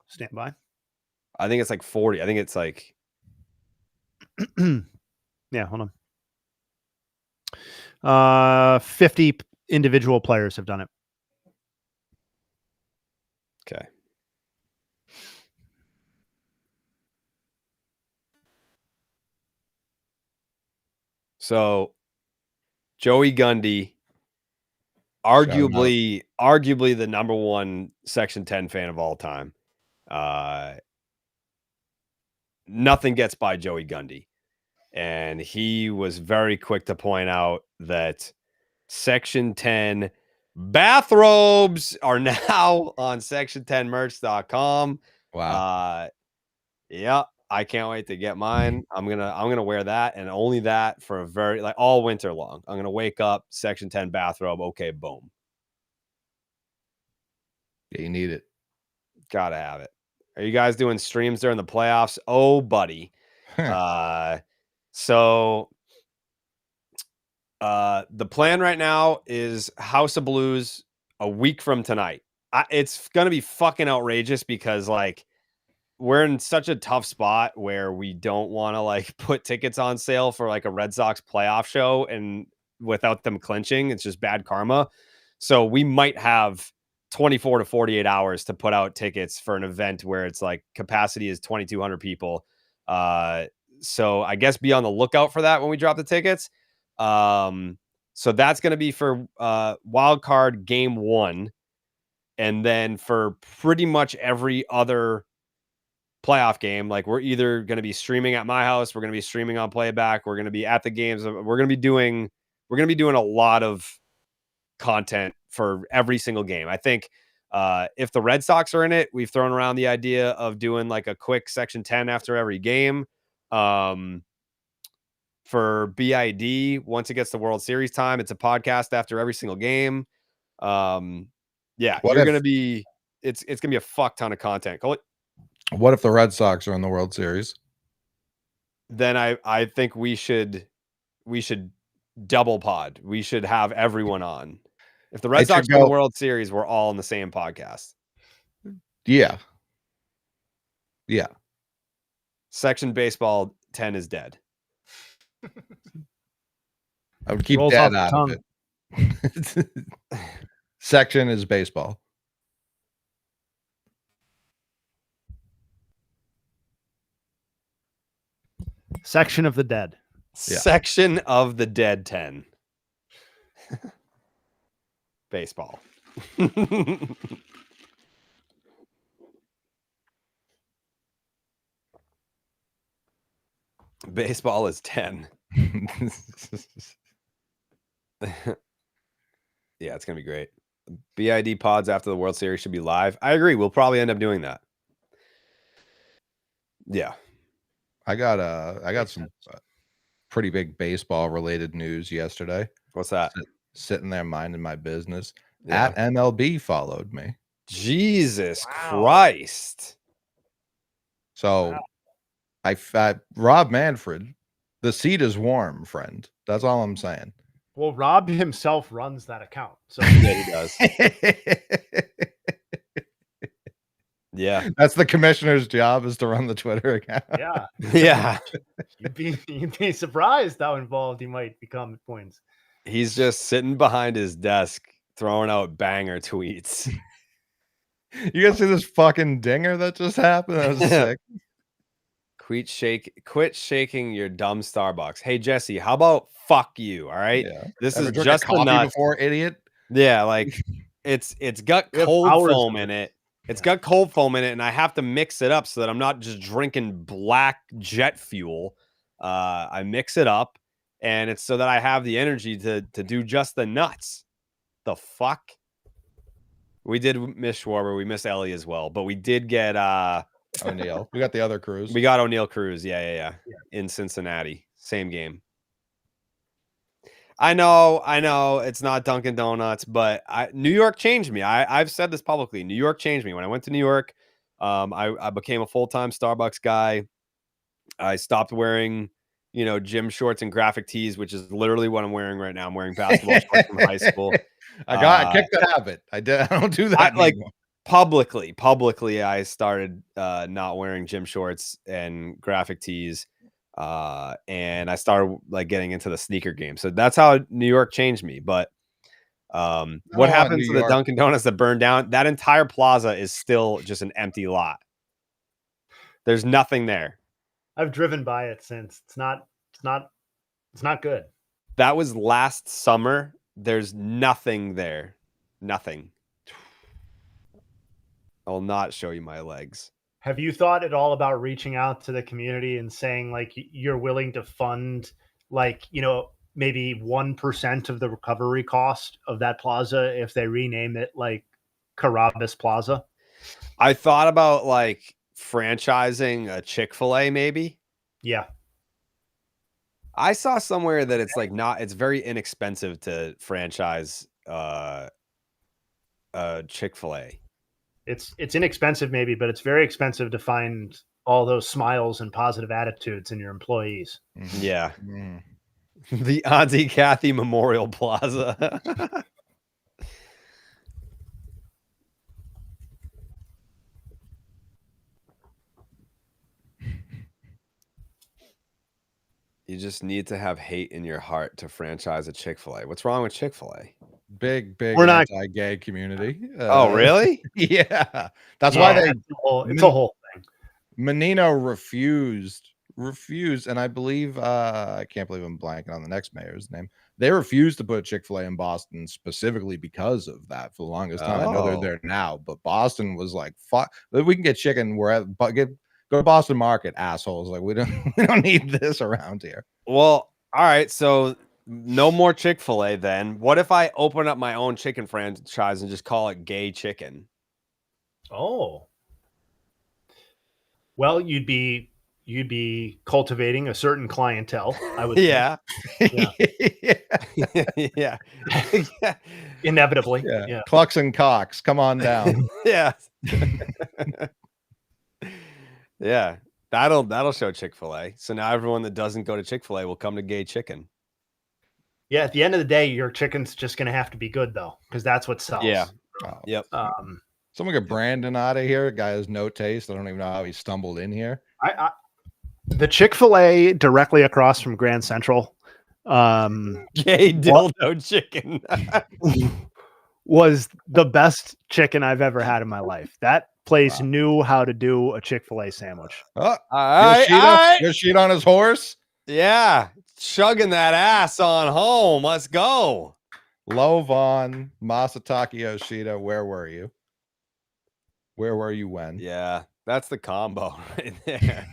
Speaker 1: Stand by.
Speaker 2: I think it's like 40. I think it's like.
Speaker 1: Yeah, hold on. 50 individual players have done it.
Speaker 2: Okay. So, Joey Gundy, arguably the number 1 Section 10 fan of all time. Nothing gets by Joey Gundy. And he was very quick to point out that Section 10 bathrobes are now on section10merch.com.
Speaker 3: Wow.
Speaker 2: Yeah. I can't wait to get mine. I'm gonna wear that and only that for a very all winter long. I'm gonna wake up, Section 10 bathrobe. Okay, boom.
Speaker 3: Yeah, you need it.
Speaker 2: Gotta have it. Are you guys doing streams during the playoffs? Oh, buddy. So the plan right now is House of Blues a week from tonight. It's gonna be fucking outrageous because we're in such a tough spot where we don't want to put tickets on sale for a Red Sox playoff show and without them clinching. It's just bad karma. So we might have 24 to 48 hours to put out tickets for an event where it's capacity is 2,200 people. So I guess be on the lookout for that when we drop the tickets. So that's going to be for wild card game 1. And then for pretty much every other playoff game, we're either going to be streaming at my house, we're going to be streaming on playback, we're going to be at the games, we're going to be doing a lot of content for every single game. I think if the Red Sox are in it, we've thrown around the idea of doing a quick Section 10 after every game. For BID, once it gets to World Series time, it's a podcast after every single game. Yeah, it's going to be a fuck ton of content.
Speaker 3: What if the Red Sox are in the World Series?
Speaker 2: Then I think we should double pod. We should have everyone on. If the Red Sox win the World Series, we're all in the same podcast.
Speaker 3: Yeah. Yeah.
Speaker 2: Section baseball 10 is dead.
Speaker 3: I would keep that out of it. Section is baseball.
Speaker 1: Section of the dead.
Speaker 3: Yeah.
Speaker 2: Section of the dead 10. Baseball. Baseball is 10. Yeah, it's going to be great. BID pods after the World Series should be live. I agree. We'll probably end up doing that. Yeah.
Speaker 3: I got some pretty big baseball related news yesterday.
Speaker 2: What's that?
Speaker 3: Sitting there minding my business.
Speaker 2: Yeah.
Speaker 3: At MLB followed me.
Speaker 2: Jesus Christ.
Speaker 3: So I Rob Manfred, the seat is warm, friend. That's all I'm saying.
Speaker 1: Well, Rob himself runs that account. So
Speaker 2: yeah, he does. Yeah.
Speaker 3: That's the commissioner's job, is to run the Twitter account.
Speaker 1: Yeah.
Speaker 2: Yeah.
Speaker 1: You'd be surprised how involved he might become at points.
Speaker 2: He's just sitting behind his desk throwing out banger tweets.
Speaker 3: You guys see this fucking dinger that just happened? That was sick.
Speaker 2: Quit shaking your dumb Starbucks. Hey Jesse, how about fuck you? All right.
Speaker 3: Yeah.
Speaker 2: This
Speaker 3: Ever
Speaker 2: is
Speaker 3: drink
Speaker 2: just
Speaker 3: a
Speaker 2: the
Speaker 3: coffee
Speaker 2: nuts.
Speaker 3: before, idiot.
Speaker 2: Yeah, like it's got
Speaker 1: We have
Speaker 2: cold
Speaker 1: hours
Speaker 2: foam
Speaker 1: of
Speaker 2: in
Speaker 1: it.
Speaker 2: it. It's got cold foam in it, and I have to mix it up so that I'm not just drinking black jet fuel. I mix it up, and it's so that I have the energy to do just the nuts. The fuck? We did miss Schwarber. We missed Ellie as well, but we did get
Speaker 3: O'Neill. We got the other Cruz.
Speaker 2: we got O'Neill Cruz. Yeah. In Cincinnati. Same game. I know it's not Dunkin' Donuts, but New York changed me. I've said this publicly. New York changed me. When I went to New York, I became a full-time Starbucks guy. I stopped wearing, gym shorts and graphic tees, which is literally what I'm wearing right now. I'm wearing basketball shorts from high school.
Speaker 3: I kicked that habit. I don't do that anymore.
Speaker 2: Publicly, I started not wearing gym shorts and graphic tees. And I started getting into the sneaker game. So that's how New York changed me. But what happened to the Dunkin' Donuts that burned down? That entire plaza is still just an empty lot. There's nothing there.
Speaker 1: I've driven by it since. It's not good.
Speaker 2: That was last summer. There's nothing there. Nothing. I'll not show you my legs.
Speaker 1: Have you thought at all about reaching out to the community and saying you're willing to fund maybe 1% of the recovery cost of that plaza if they rename it Carrabis Plaza?
Speaker 2: I thought about franchising a Chick-fil-A maybe.
Speaker 1: Yeah.
Speaker 2: I saw somewhere that it's it's very inexpensive to franchise Chick-fil-A.
Speaker 1: It's inexpensive maybe, but it's very expensive to find all those smiles and positive attitudes in your employees.
Speaker 2: Yeah. The Auntie Kathy Memorial Plaza. You just need to have hate in your heart to franchise a Chick-fil-A. What's wrong with Chick-fil-A?
Speaker 3: Big
Speaker 1: We're not
Speaker 3: anti-gay community.
Speaker 2: Oh, really?
Speaker 3: Yeah. That's why
Speaker 1: it's a whole thing.
Speaker 3: Menino refused, and I believe I can't believe I'm blanking on the next mayor's name. They refused to put Chick-fil-A in Boston specifically because of that for the longest time. I know they're there now, but Boston was like, fuck, we can get chicken wherever, but go to Boston Market, assholes. We don't need this around here.
Speaker 2: Well, all right, so no more Chick-fil-A then. What if I open up my own chicken franchise and just call it Gay Chicken?
Speaker 1: Oh. Well, you'd be cultivating a certain clientele, I would
Speaker 2: Yeah.
Speaker 1: think.
Speaker 2: Yeah.
Speaker 1: Inevitably.
Speaker 3: Yeah. Clucks and cocks, come on down.
Speaker 2: Yeah. Yeah. That'll show Chick-fil-A. So now everyone that doesn't go to Chick-fil-A will come to Gay Chicken.
Speaker 1: Yeah, at the end of the day, your chicken's just going to have to be good, though, because that's what sells.
Speaker 2: Yeah.
Speaker 3: Oh.
Speaker 2: Yep.
Speaker 3: Someone get Brandon out of here. Guy has no taste. I don't even know how he stumbled in here.
Speaker 1: The Chick-fil-A directly across from Grand Central,
Speaker 2: Gay dildo chicken,
Speaker 1: was the best chicken I've ever had in my life. That place knew how to do a Chick-fil-A sandwich.
Speaker 2: Oh, all right.
Speaker 3: Good sheet on his horse.
Speaker 2: Yeah. Chugging that ass on home. Let's go.
Speaker 3: Lo Vaughn, Masataki Yoshida, where were you? Where were you when?
Speaker 2: Yeah, that's the combo right there.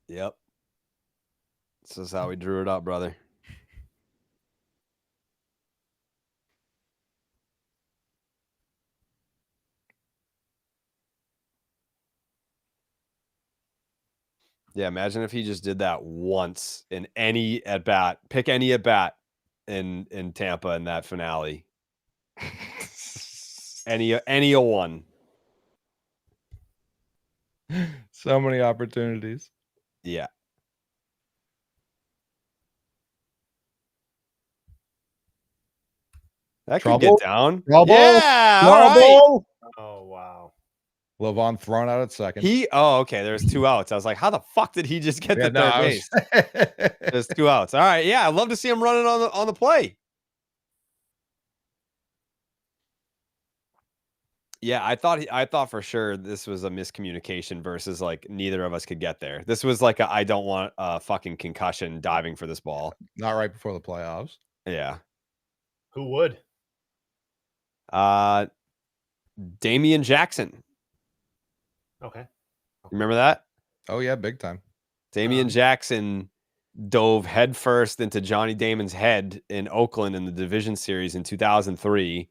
Speaker 2: Yep. This is how we drew it up, brother. Yeah, imagine if he just did that once in any at bat. Pick any at bat in Tampa in that finale. any a one.
Speaker 3: So many opportunities.
Speaker 2: Yeah. That
Speaker 3: Trouble?
Speaker 2: could get down.
Speaker 3: Trouble?
Speaker 2: Yeah, all right.
Speaker 3: Trouble?
Speaker 1: Oh wow.
Speaker 3: Levon thrown out at second.
Speaker 2: Okay. There's 2 outs. I was like, how the fuck did he just get to third base?
Speaker 3: was...
Speaker 2: There's 2 outs. All right. Yeah, I'd love to see him running on the play. Yeah, I thought for sure this was a miscommunication versus like neither of us could get there. This was like I don't want a fucking concussion diving for this ball.
Speaker 3: Not right before the playoffs.
Speaker 2: Yeah.
Speaker 1: Who would?
Speaker 2: Damian Jackson.
Speaker 1: Okay.
Speaker 2: Remember that?
Speaker 3: Oh yeah, big time.
Speaker 2: Damian Jackson dove headfirst into Johnny Damon's head in Oakland in the division series in 2003.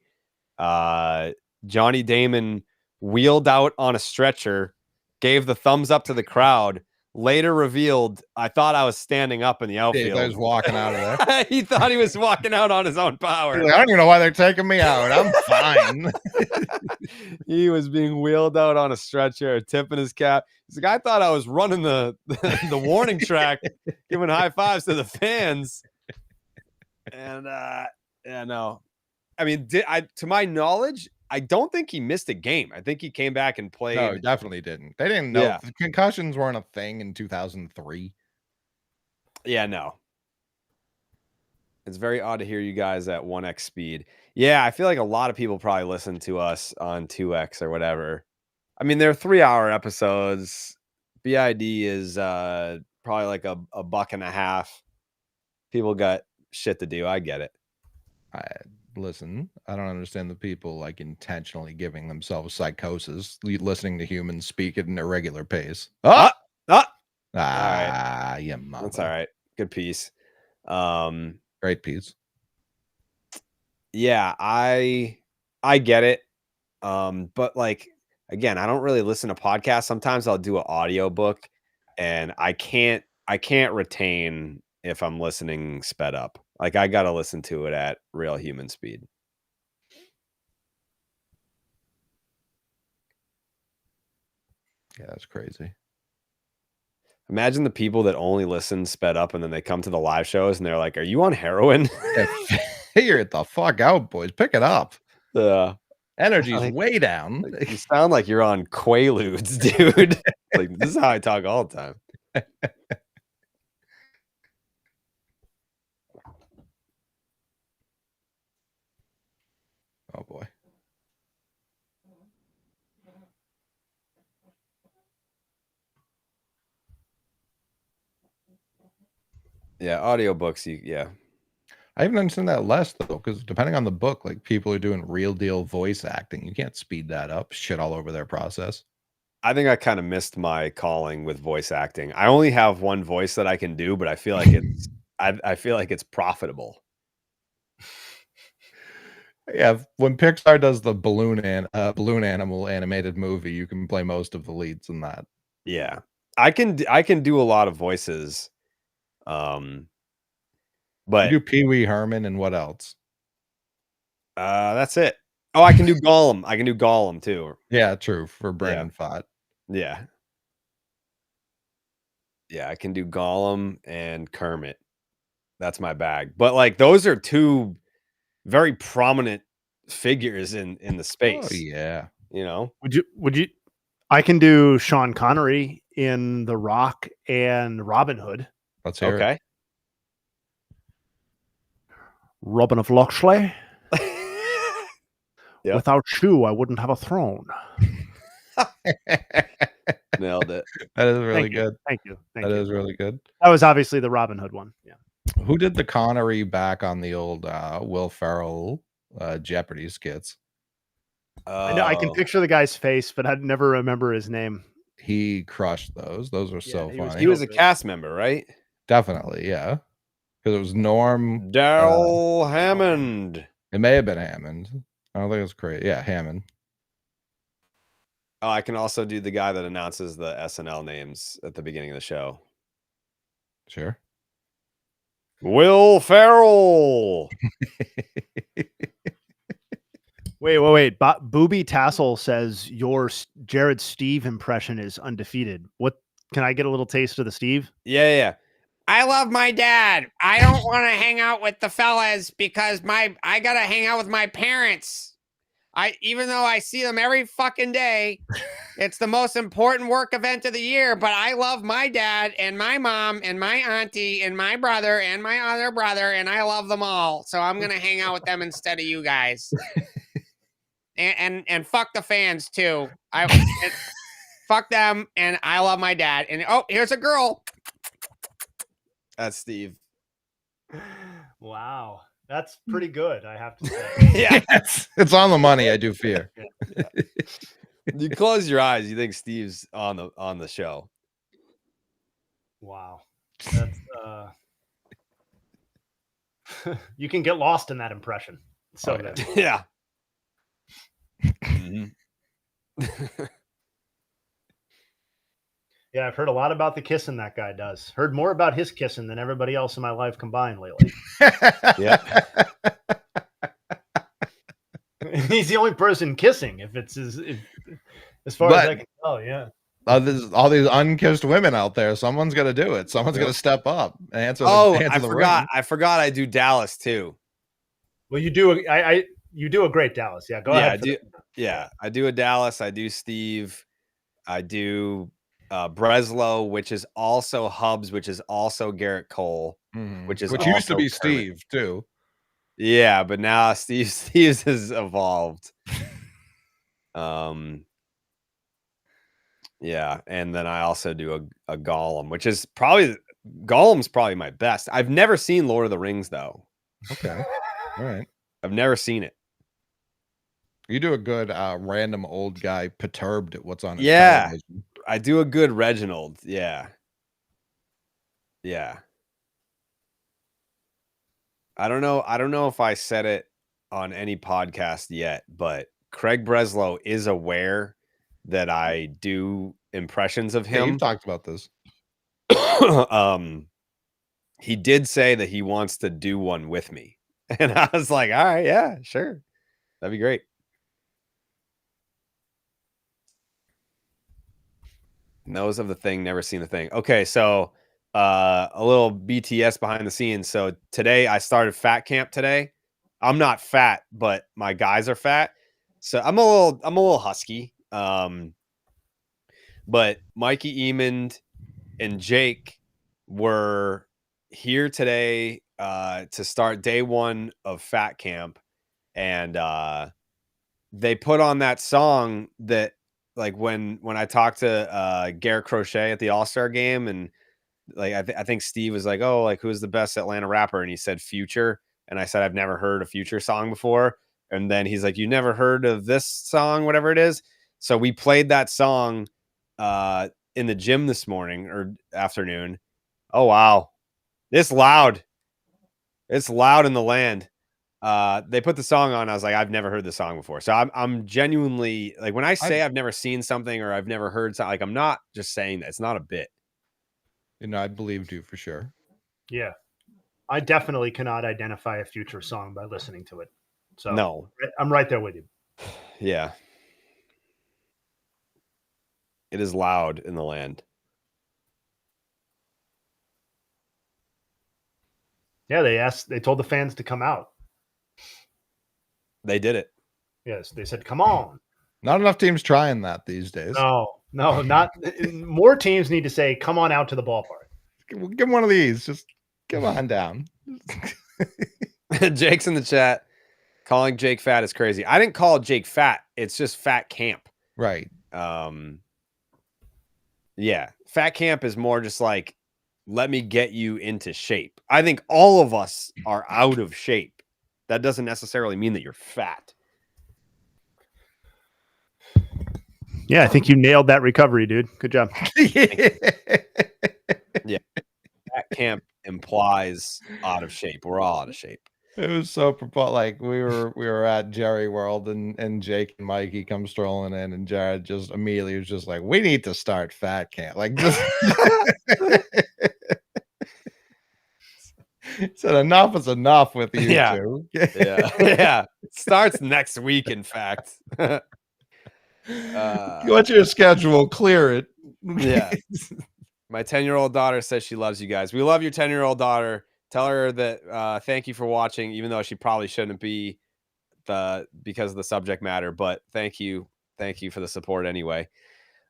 Speaker 2: Johnny Damon wheeled out on a stretcher, gave the thumbs up to the crowd, later revealed, I thought I was standing up in the outfield.
Speaker 3: Yeah, he was walking out of there.
Speaker 2: He thought he was walking out on his own power.
Speaker 3: Like, I don't even know why they're taking me out. I'm fine.
Speaker 2: He was being wheeled out on a stretcher, tipping his cap. He's like, I thought I was running the warning track, giving high fives to the fans. And yeah, no. I mean, to my knowledge, I don't think he missed a game. I think he came back and played.
Speaker 3: No, he definitely didn't. They didn't know.
Speaker 2: Yeah.
Speaker 3: Concussions weren't a thing in 2003.
Speaker 2: Yeah, no. It's very odd to hear you guys at 1x speed. Yeah, I feel like a lot of people probably listen to us on 2x or whatever. I mean, they're 3-hour episodes. BID is probably like a $1.50. People got shit to do. I get it.
Speaker 3: Listen, I don't understand the people like intentionally giving themselves psychosis, listening to humans speak at an irregular pace.
Speaker 2: Right.
Speaker 3: Yeah, mama.
Speaker 2: That's all right. Good piece.
Speaker 3: Great piece.
Speaker 2: Yeah, I get it. But like, again, I don't really listen to podcasts. Sometimes I'll do an audio book and I can't retain if I'm listening sped up. Like I got to listen to it at real human speed.
Speaker 3: Yeah, that's crazy.
Speaker 2: Imagine the people that only listen sped up and then they come to the live shows and they're like, are you on heroin?
Speaker 3: Figure it the fuck out, boys. Pick it up. Energy's
Speaker 2: like,
Speaker 3: way down.
Speaker 2: You sound like you're on Quaaludes, dude. Like, this is how I talk all the time.
Speaker 3: Oh boy.
Speaker 2: Yeah, audiobooks, yeah.
Speaker 3: I even understand that less though, because depending on the book, like people are doing real deal voice acting. You can't speed that up, shit all over their process.
Speaker 2: I think I kind of missed my calling with voice acting. I only have one voice that I can do, but I feel like it's I feel like it's profitable.
Speaker 3: Yeah, when Pixar does the balloon animal animated movie, you can play most of the leads in that.
Speaker 2: Yeah. I can do a lot of voices. But
Speaker 3: you do Pee Wee Herman and what else?
Speaker 2: That's it. Oh, I can do Gollum. I can do Gollum too.
Speaker 3: Yeah, true. For Brandon Fott.
Speaker 2: Yeah. Yeah, I can do Gollum and Kermit. That's my bag. But like those are two very prominent figures in the space.
Speaker 3: Oh yeah.
Speaker 2: You know?
Speaker 1: Would you I can do Sean Connery in The Rock and Robin Hood.
Speaker 3: Let's hear it.
Speaker 1: Robin of Locksley.
Speaker 2: Yep.
Speaker 1: Without you, I wouldn't have a throne.
Speaker 2: Nailed it.
Speaker 3: That is really good.
Speaker 1: Thank you.
Speaker 3: That is really good.
Speaker 1: That was obviously the Robin Hood one. Yeah.
Speaker 3: Who did the Connery back on the old Will Ferrell Jeopardy skits?
Speaker 1: I can picture the guy's face, but I'd never remember his name.
Speaker 3: He crushed those. Those were so funny.
Speaker 2: He was a cast member, right?
Speaker 3: Definitely, yeah. Because it was Norm
Speaker 2: Darrell Hammond.
Speaker 3: It may have been Hammond. I don't think it was crazy. Yeah, Hammond.
Speaker 2: Oh, I can also do the guy that announces the SNL names at the beginning of the show.
Speaker 3: Sure.
Speaker 2: Will Ferrell.
Speaker 1: Wait. Booby Tassel says your Jared Steve impression is undefeated. What can I get a little taste of the Steve?
Speaker 2: Yeah.
Speaker 5: I love my dad. I don't want to hang out with the fellas because I gotta hang out with my parents. Even though I see them every fucking day, it's the most important work event of the year. But I love my dad and my mom and my auntie and my brother and my other brother, and I love them all. So I'm gonna hang out with them instead of you guys. and fuck the fans too. Fuck them, and I love my dad. And here's a girl.
Speaker 2: That's Steve.
Speaker 1: Wow. That's pretty good, I have to say.
Speaker 2: Yeah.
Speaker 3: It's on the money, I do fear.
Speaker 2: Yeah. You close your eyes, you think Steve's on the show.
Speaker 1: Wow. That's you can get lost in that impression. So good.
Speaker 2: Yeah. Mm-hmm.
Speaker 1: Yeah, I've heard a lot about the kissing that guy does. Heard more about his kissing than everybody else in my life combined lately.
Speaker 2: Yeah.
Speaker 1: He's the only person kissing, as far as I can tell, yeah.
Speaker 3: All these unkissed women out there. Someone's got to do it. Someone's got to step up and answer.
Speaker 2: I forgot. I forgot. I do Dallas too.
Speaker 1: Well, you do. You do a great Dallas. Yeah, go ahead.
Speaker 2: I do a Dallas. I do Steve. I do Breslow, which is also Hubs, which is also Garrett Cole, which used to be
Speaker 3: Kermit. Steve too.
Speaker 2: Yeah, but now Steve's has evolved. Yeah, and then I also do a Gollum, which is Gollum's probably my best. I've never seen Lord of the Rings though.
Speaker 3: Okay, all right.
Speaker 2: I've never seen it.
Speaker 3: You do a good random old guy perturbed at what's on his
Speaker 2: television. I do a good Reginald. Yeah. Yeah. I don't know if I said it on any podcast yet, but Craig Breslow is aware that I do impressions of him.
Speaker 3: Yeah, you've talked about this.
Speaker 2: He did say that he wants to do one with me. And I was like, all right, yeah, sure. That'd be great. Knows of the thing, never seen the thing. Okay, so a little BTS behind the scenes. So today I started fat camp today. I'm not fat, but my guys are fat. So I'm a little husky. But Mikey Emond and Jake were here today to start day one of fat camp. And they put on that song that, like, when I talked to Garrett Crochet at the All-Star game, and like I think Steve was like, oh, like, who's the best Atlanta rapper? And he said Future. And I said, I've never heard a Future song before. And then he's like, you never heard of this song, whatever it is. So we played that song in the gym this morning or afternoon. Oh, wow. It's loud. It's loud in the land. They put the song on. I was like, I've never heard the song before. So I'm genuinely, like, when I say I've never seen something or I've never heard something, like, I'm not just saying that. It's not a bit.
Speaker 3: You know, I believed you for sure.
Speaker 1: Yeah. I definitely cannot identify a Future song by listening to it. So
Speaker 2: no,
Speaker 1: I'm right there with you.
Speaker 2: Yeah. It is loud in the land.
Speaker 1: Yeah, they told the fans to come out.
Speaker 2: They did it.
Speaker 1: Yes, they said, come on.
Speaker 3: Not enough teams trying that these days.
Speaker 1: No, not more teams need to say, come on out to the ballpark.
Speaker 3: Give them one of these. Just come on down.
Speaker 2: Jake's in the chat. Calling Jake fat is crazy. I didn't call Jake fat. It's just fat camp.
Speaker 3: Right.
Speaker 2: Yeah. Fat camp is more just like, let me get you into shape. I think all of us are out of shape. That doesn't necessarily mean that you're fat.
Speaker 1: Yeah, I think you nailed that recovery, dude. Good job.
Speaker 2: Yeah. Fat camp implies out of shape. We're all out of shape.
Speaker 3: It was so like we were at Jerry World and Jake and Mikey come strolling in, and Jared just immediately was just like, we need to start fat camp. Like, just said enough is enough with you two.
Speaker 2: Yeah. It starts next week, in fact.
Speaker 3: What's your schedule? Clear it.
Speaker 2: Yeah. My 10-year-old daughter says she loves you guys. We love your 10-year-old daughter. Tell her that thank you for watching, even though she probably shouldn't be because of the subject matter. But thank you for the support anyway.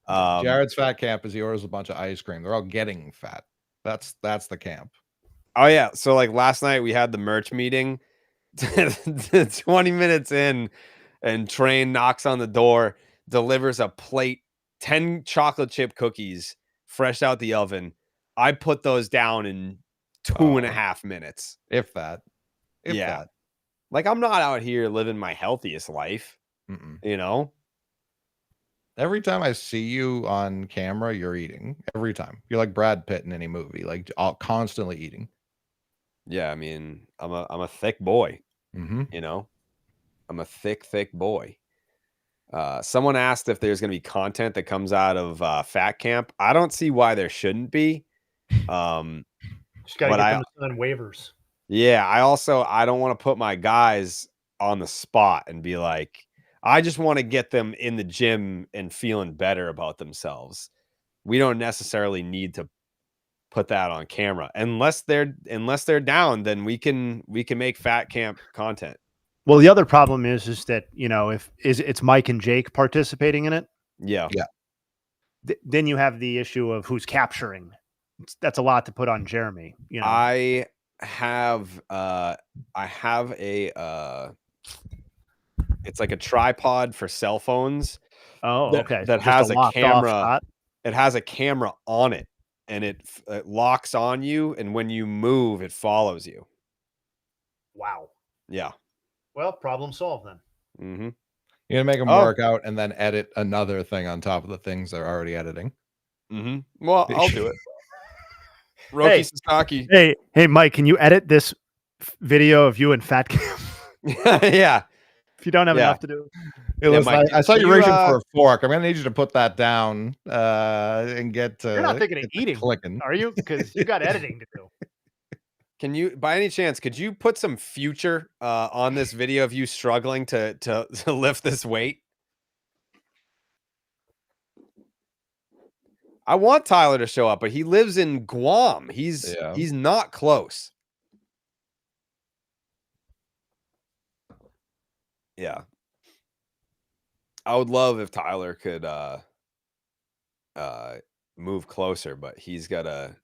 Speaker 3: Jared's fat camp is he orders a bunch of ice cream. They're all getting fat. That's the camp.
Speaker 2: Oh yeah. So like last night we had the merch meeting. 20 minutes in, and Train knocks on the door, delivers a plate, 10 chocolate chip cookies, fresh out the oven. I put those down in 2.5 minutes.
Speaker 3: If that. If that.
Speaker 2: Like, I'm not out here living my healthiest life. You know?
Speaker 3: Every time I see you on camera, you're eating. Every time. You're like Brad Pitt in any movie, like constantly eating.
Speaker 2: Yeah, I mean, I'm a thick boy.
Speaker 3: Mm-hmm.
Speaker 2: You know? I'm a thick boy. Someone asked if there's going to be content that comes out of Fat Camp. I don't see why there shouldn't be.
Speaker 1: Just got to get them to sign waivers.
Speaker 2: Yeah, I don't want to put my guys on the spot and be like, I just want to get them in the gym and feeling better about themselves. We don't necessarily need to put that on camera unless they're down. Then we can make Fat Camp content.
Speaker 1: Well, the other problem is that, you know, if it's Mike and Jake participating in it.
Speaker 2: Yeah.
Speaker 1: Then you have the issue of who's capturing. That's a lot to put on Jeremy. You know,
Speaker 2: I have it's like a tripod for cell phones.
Speaker 1: Oh, okay.
Speaker 2: That has a camera. It has a camera on it, and it locks on you, and when you move, it follows you.
Speaker 1: Wow.
Speaker 2: Yeah.
Speaker 1: Well, problem solved then.
Speaker 2: Mm-hmm.
Speaker 3: You're gonna make them work out and then edit another thing on top of the things they're already editing.
Speaker 2: Mm-hmm. Well, I'll do it. Roki Sasaki.
Speaker 1: Hey, Mike, can you edit this video of you and Fat Camp?
Speaker 2: Yeah.
Speaker 1: If you don't have enough to do.
Speaker 3: Mike, I saw you reaching for a fork. I'm gonna need you to put that down and get.
Speaker 1: You're not thinking of eating,
Speaker 3: clicking,
Speaker 1: are you? Because you got editing to do.
Speaker 2: Can you, by any chance, could you put some future on this video of you struggling to lift this weight? I want Tyler to show up, but he lives in Guam. He's not close. Yeah. I would love if Tyler could move closer, but he's gotta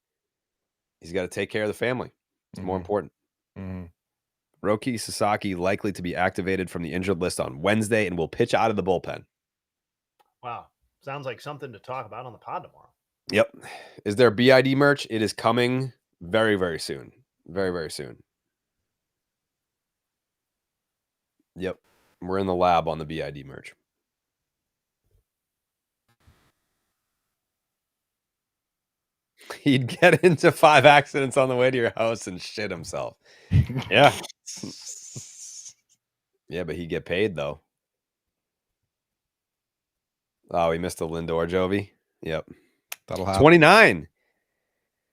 Speaker 2: take care of the family. It's more important. Roki Sasaki likely to be activated from the injured list on Wednesday and will pitch out of the bullpen.
Speaker 1: Wow. Sounds like something to talk about on the pod tomorrow.
Speaker 2: Yep. Is there BID merch? It is coming very, very soon. Very, very soon. Yep. We're in the lab on the BID merch. He'd get into 5 accidents on the way to your house and shit himself. Yeah. Yeah, but he'd get paid, though. Oh, he missed a Lindor Jovi. Yep.
Speaker 3: That'll happen.
Speaker 2: 29.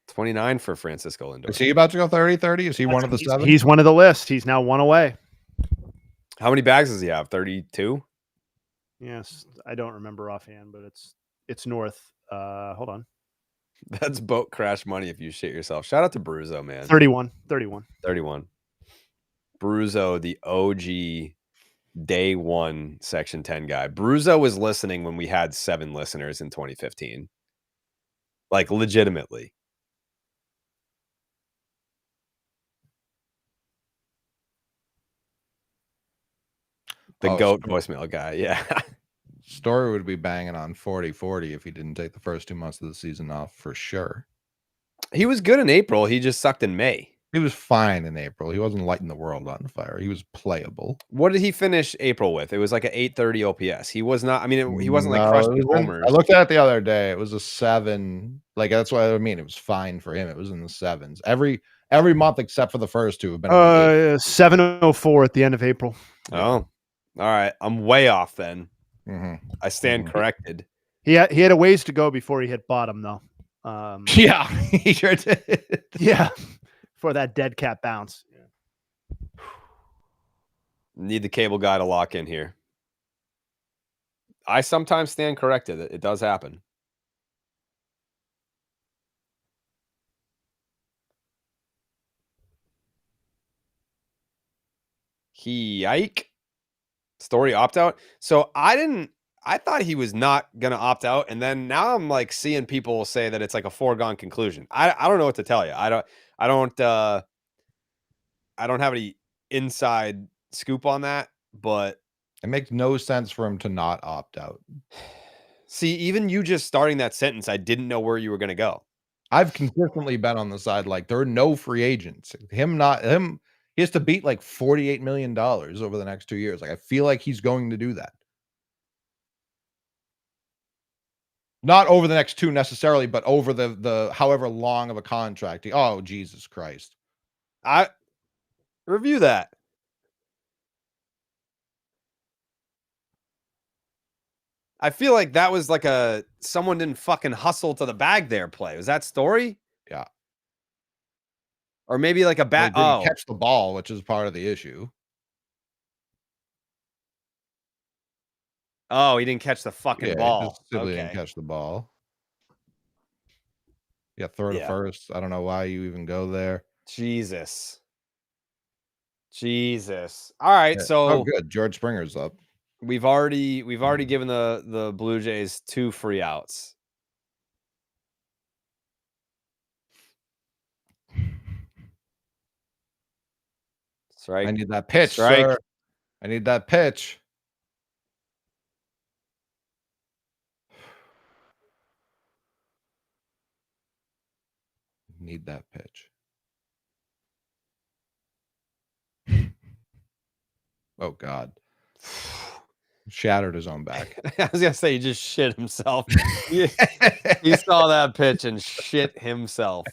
Speaker 2: 29 for Francisco Lindor.
Speaker 3: Is he about to go 30-30? Is he one of the 7?
Speaker 1: He's one of the list. He's now one away.
Speaker 2: How many bags does he have? 32?
Speaker 1: Yes. I don't remember offhand, but it's north. Hold on.
Speaker 2: That's boat crash money if you shit yourself. Shout out to Bruzo, man.
Speaker 1: 31.
Speaker 2: 31. Bruzo, the OG day one Section 10 guy. Bruzo was listening when we had 7 listeners in 2015. Like, legitimately. The GOAT voicemail guy, yeah.
Speaker 3: Story would be banging on 40-40 if he didn't take the first 2 months of the season off for sure.
Speaker 2: He was good in April. He just sucked in May.
Speaker 3: He was fine in April. He wasn't lighting the world on fire. He was playable.
Speaker 2: What did he finish April with? It was like an 830 OPS. He was not. I mean, he wasn't like crushing homers.
Speaker 3: I looked at it the other day. It was a 7. Like, that's what I mean. It was fine for him. It was in the 7s. Every month except for the first 2 have been
Speaker 1: 704 at the end of April.
Speaker 2: Oh, all right. I'm way off then.
Speaker 3: Mm-hmm.
Speaker 2: I stand corrected.
Speaker 1: He had a ways to go before he hit bottom, though.
Speaker 3: Yeah, he sure did.
Speaker 1: Yeah, for that dead cat bounce. Yeah.
Speaker 2: Need the cable guy to lock in here. I sometimes stand corrected. It does happen. Yike. Story opt out. So I thought he was not gonna opt out, and then now I'm like seeing people say that it's like a foregone conclusion. I don't know what to tell you. I don't have any inside scoop on that, but
Speaker 3: it makes no sense for him to not opt out.
Speaker 2: See, even you just starting that sentence, I didn't know where you were gonna go.
Speaker 3: I've consistently been on the side like there are no free agents. He has to beat like $48 million over the next 2 years. Like I feel like he's going to do that. Not over the next 2 necessarily, but over the however long of a contract. Oh, Jesus Christ.
Speaker 2: I review that. I feel like that was like someone didn't fucking hustle to the bag there play. Was that Story?
Speaker 3: Yeah.
Speaker 2: Or maybe like a bat. Oh,
Speaker 3: catch the ball, which is part of the issue.
Speaker 2: Oh, he didn't catch the fucking ball.
Speaker 3: He just simply didn't catch the ball. Yeah, throw to first. I don't know why you even go there.
Speaker 2: Jesus. All right, so
Speaker 3: good. George Springer's up.
Speaker 2: We've already given the Blue Jays 2 free outs. Strike.
Speaker 3: I need that pitch,
Speaker 2: Strike.
Speaker 3: sir. I need that pitch. Need that pitch. Oh God. Shattered his own back.
Speaker 2: I was gonna say he just shit himself. he saw that pitch and shit himself.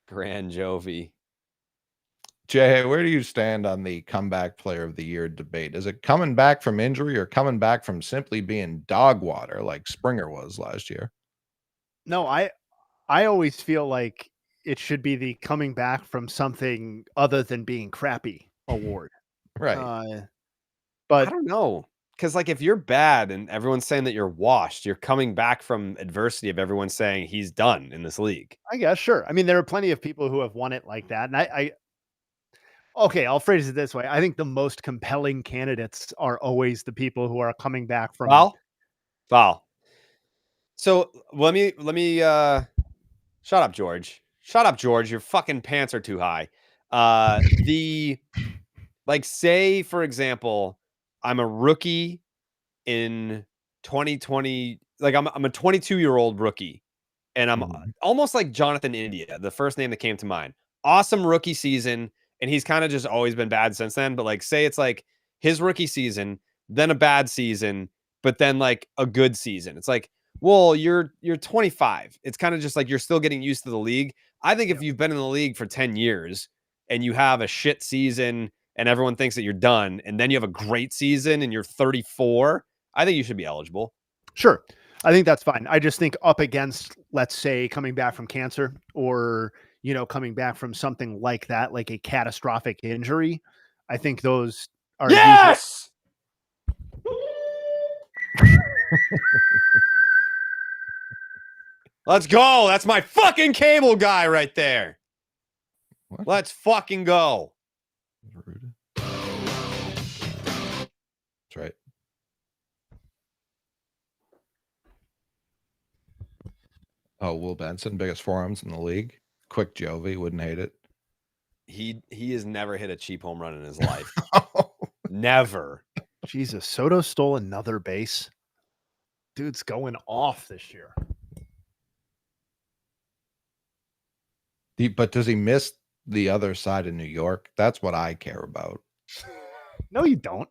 Speaker 2: Grand Jovi.
Speaker 3: Jay, where do you stand on the comeback player of the year debate? Is it coming back from injury or coming back from simply being dog water like Springer was last year?
Speaker 1: No, I always feel like it should be the coming back from something other than being crappy award.
Speaker 3: Right.
Speaker 1: But
Speaker 2: I don't know. Because like if you're bad and everyone's saying that you're washed, you're coming back from adversity of everyone saying he's done in this league.
Speaker 1: I guess, sure. I mean, there are plenty of people who have won it like that. And okay, I'll phrase it this way. I think the most compelling candidates are always the people who are coming back from
Speaker 2: foul. So let me shut up, George. Shut up, George. Your fucking pants are too high. Like say, for example, I'm a rookie in 2020. Like I'm a 22-year-old rookie, and I'm almost like Jonathan India, the first name that came to mind. Awesome rookie season, and he's kind of just always been bad since then. But like, say it's like his rookie season, then a bad season, but then like a good season. It's like, well, you're 25. It's kind of just like you're still getting used to the league. I think if you've been in the league for 10 years and you have a shit season and everyone thinks that you're done, and then you have a great season and you're 34, I think you should be eligible.
Speaker 1: Sure. I think that's fine. I just think up against, let's say, coming back from cancer or, coming back from something like that, like a catastrophic injury, I think those are.
Speaker 2: Yes! Let's go. That's my fucking cable guy right there.
Speaker 3: What?
Speaker 2: Let's fucking go.
Speaker 3: That's right. Oh, Will Benson, biggest forearms in the league. Quick Jovi, wouldn't hate it.
Speaker 2: He has never hit a cheap home run in his life. Never.
Speaker 1: Jesus, Soto stole another base. Dude's going off this year.
Speaker 3: But does he miss the other side of New York? That's what I care about.
Speaker 1: No, you don't.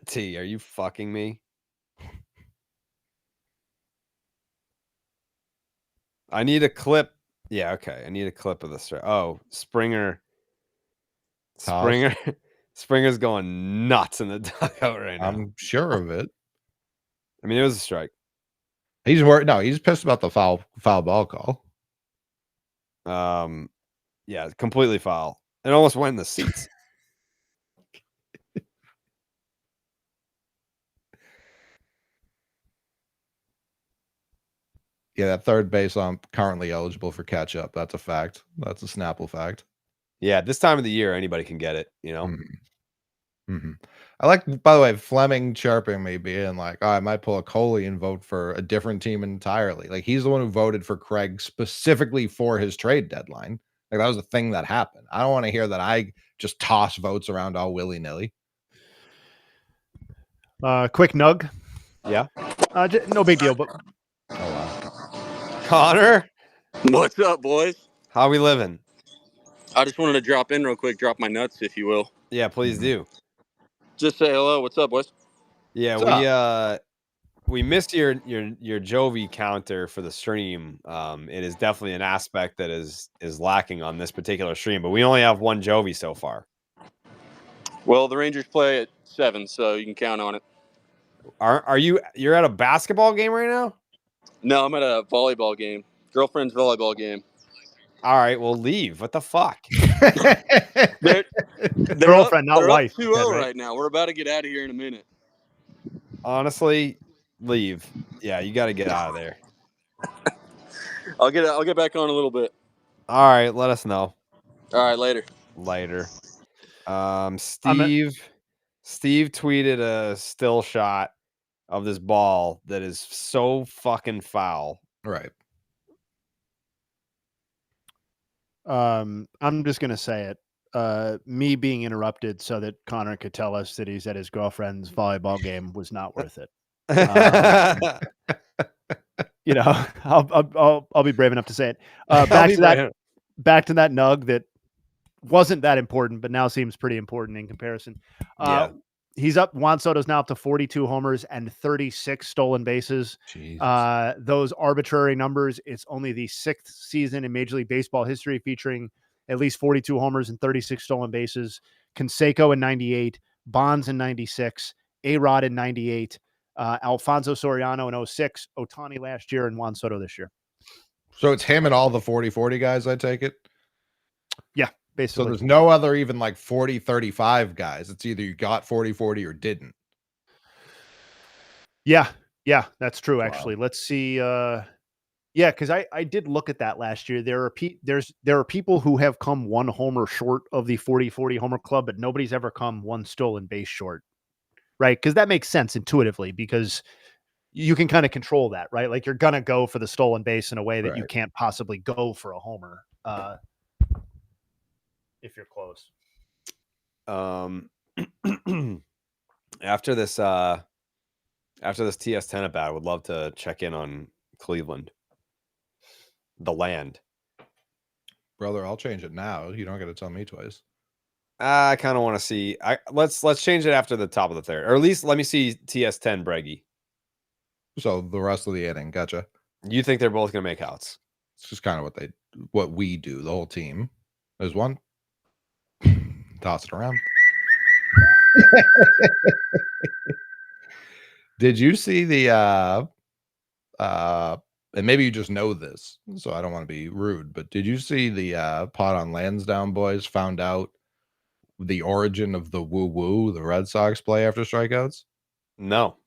Speaker 2: T, are you fucking me? I need a clip. Yeah, okay. I need a clip of this. Oh, Springer's going nuts in the dugout right now.
Speaker 3: I'm sure of it.
Speaker 2: I mean, it was a strike.
Speaker 3: He's worried. No, he's pissed about the foul ball call.
Speaker 2: Yeah, completely foul. It almost went in the seats.
Speaker 3: Yeah, that third base I'm currently eligible for catch up. That's a fact. That's a Snapple fact.
Speaker 2: Yeah, this time of the year, anybody can get it, you know?
Speaker 3: Mm-hmm. I like, by the way, Fleming chirping me being like, oh, I might pull a Coley and vote for a different team entirely. Like, he's the one who voted for Craig specifically for his trade deadline. Like, that was the thing that happened. I don't want to hear that I just toss votes around all willy-nilly.
Speaker 1: Quick nug.
Speaker 2: Yeah.
Speaker 1: No big deal, but
Speaker 3: Oh, wow.
Speaker 2: Connor,
Speaker 6: What's up, boys?
Speaker 2: how we living?
Speaker 6: I just wanted to drop in real quick, drop my nuts, if you will.
Speaker 2: Yeah, please do.
Speaker 6: Just say hello. What's up, boys?
Speaker 2: Yeah, we missed your Jovi counter for the stream. It is definitely an aspect that is lacking on this particular stream, but we only have one Jovi so far.
Speaker 6: Well, the Rangers play at 7, so you can count on it.
Speaker 2: You're at a basketball game right now?
Speaker 6: No, I'm at a volleyball game. Girlfriend's volleyball game.
Speaker 2: All right, well, leave. What the fuck?
Speaker 6: They're
Speaker 1: Girlfriend, not
Speaker 6: they're
Speaker 1: wife,
Speaker 6: up 2-0
Speaker 1: right?
Speaker 6: right now. We're about to get out of here in a minute.
Speaker 2: Honestly, leave. Yeah, you got to get out of there.
Speaker 6: I'll get back on a little bit.
Speaker 2: All right, let us know.
Speaker 6: All right, later.
Speaker 2: Steve tweeted a still shot of this ball that is so fucking foul.
Speaker 3: Right.
Speaker 1: I'm just gonna say it. Me being interrupted so that Connor could tell us that he's at his girlfriend's volleyball game was not worth it. You know, I'll be brave enough to say it. Back to that nug that wasn't that important, but now seems pretty important in comparison.
Speaker 2: Yeah.
Speaker 1: He's up. Juan Soto's now up to 42 homers and 36 stolen bases. Those arbitrary numbers. It's only the 6th season in Major League Baseball history featuring at least 42 homers and 36 stolen bases. Canseco in 98, Bonds in 96, A-Rod in 98, Alfonso Soriano in 06, Ohtani last year, and Juan Soto this year.
Speaker 3: So it's him and all the 40-40 guys, I take it?
Speaker 1: Yeah, basically.
Speaker 3: So there's no other even like 40-35 guys. It's either you got 40-40 or didn't.
Speaker 1: Yeah, that's true, actually. Wow. Let's see. Yeah, because I did look at that last year. There are people who have come one homer short of the 40-40 homer club, but nobody's ever come one stolen base short, right? Because that makes sense intuitively because you can kind of control that, right? Like you're going to go for the stolen base in a way that you can't possibly go for a homer if you're close.
Speaker 2: After this TS10 at bat, I would love to check in on Cleveland. The land.
Speaker 3: Brother, I'll change it now. You don't got to tell me twice.
Speaker 2: I kind of want to see. Let's change it after the top of the third, or at least let me see TS10 Breggy.
Speaker 3: So the rest of the inning, gotcha.
Speaker 2: You think they're both gonna make outs?
Speaker 3: It's just kind of what we do. The whole team. There's one. Toss it around. Did you see the and maybe you just know this, so I don't want to be rude, but did you see the Pot on Lansdowne boys found out the origin of the woo-woo the Red Sox play after strikeouts?
Speaker 2: No.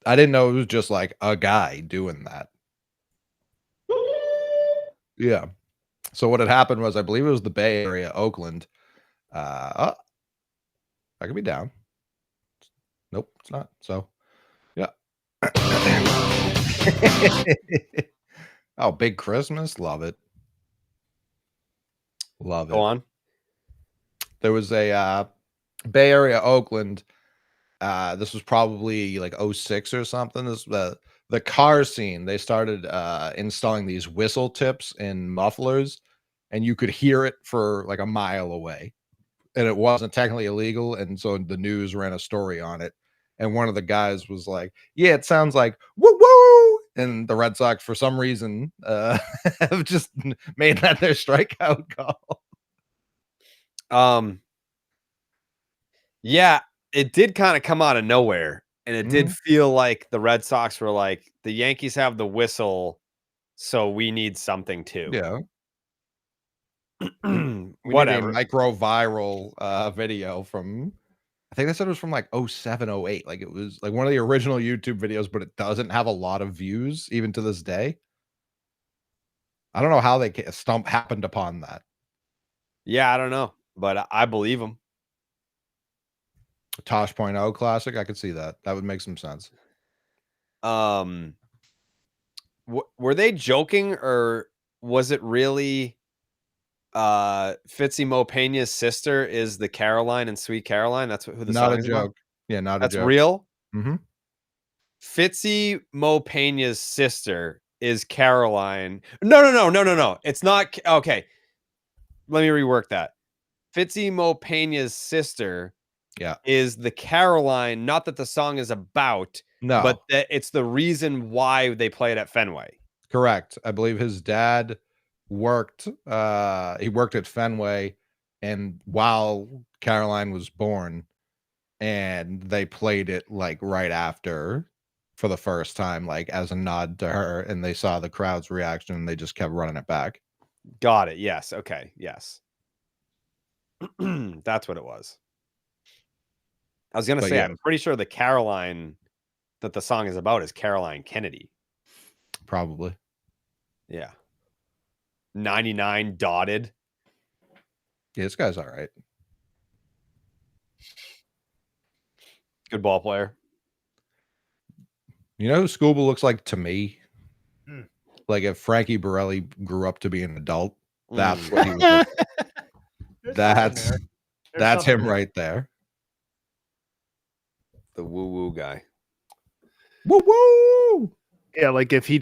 Speaker 3: I didn't know it was just like a guy doing that. Yeah. So what had happened was, I believe it was the Bay Area, Oakland. I could be down. Nope, it's not. So, yeah. Oh, Big Christmas. Love it. Love it.
Speaker 2: Go on.
Speaker 3: There was a Bay Area, Oakland. This was probably like 06 or something. This the car scene. They started installing these whistle tips in mufflers, and you could hear it for like a mile away. And it wasn't technically illegal. And so the news ran a story on it. And one of the guys was like, yeah, it sounds like woo woo. And the Red Sox, for some reason, have just made that their strikeout call.
Speaker 2: Yeah, it did kind of come out of nowhere. And it did feel like the Red Sox were like, the Yankees have the whistle. So we need something too.
Speaker 3: Yeah.
Speaker 2: Whatever.
Speaker 3: We need a micro viral video from, I think they said it was from like 07, 08. Like it was like one of the original YouTube videos, but it doesn't have a lot of views even to this day. I don't know how they happened upon that.
Speaker 2: Yeah, I don't know, but I believe them.
Speaker 3: Tosh.0 classic. I could see that. That would make some sense.
Speaker 2: Were they joking, or was it really Fitzy Mo Pena's sister is the Caroline and Sweet Caroline? That's who the
Speaker 3: Not
Speaker 2: song
Speaker 3: a
Speaker 2: is
Speaker 3: joke.
Speaker 2: about?
Speaker 3: Yeah, not a
Speaker 2: That's
Speaker 3: joke.
Speaker 2: real.
Speaker 3: Mm-hmm.
Speaker 2: Fitzy Mo Pena's sister is Caroline. No. It's not. Okay. Let me rework that. Fitzy Mo Pena's sister is the Caroline, not that the song is about, but that it's the reason why they play it at Fenway.
Speaker 3: Correct. I believe his dad worked at Fenway, and while Caroline was born, and they played it like right after for the first time, like as a nod to her, and they saw the crowd's reaction and they just kept running it back.
Speaker 2: Got it. Yes. Okay. Yes. That's what it was. I was going to say, yeah. I'm pretty sure the Caroline that the song is about is Caroline Kennedy.
Speaker 3: Probably.
Speaker 2: Yeah. 99 dotted.
Speaker 3: Yeah, this guy's all right.
Speaker 2: Good ball player.
Speaker 3: You know who Scuba looks like to me? Like if Frankie Borelli grew up to be an adult, that's what he was like. That's him right there.
Speaker 2: The woo-woo guy.
Speaker 3: Woo-woo!
Speaker 1: Yeah, like if he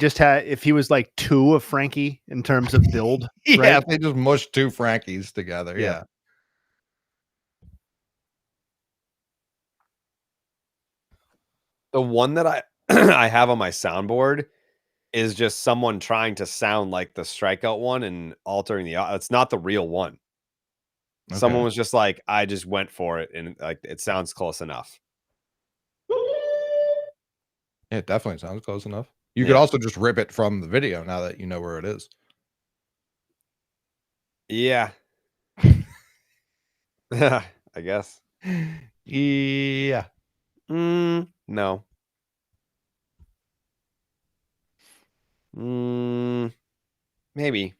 Speaker 1: was like two of Frankie in terms of build.
Speaker 3: Yeah,
Speaker 1: right?
Speaker 3: if they just mushed two Frankies together. Yeah.
Speaker 2: The one that I have on my soundboard is just someone trying to sound like the strikeout one and altering it's not the real one. Okay. Someone was just like, I just went for it, and like it sounds close enough.
Speaker 3: It definitely sounds close enough. You could also just rip it from the video now that you know where it is.
Speaker 2: Yeah. I guess.
Speaker 3: Yeah.
Speaker 2: No. Maybe.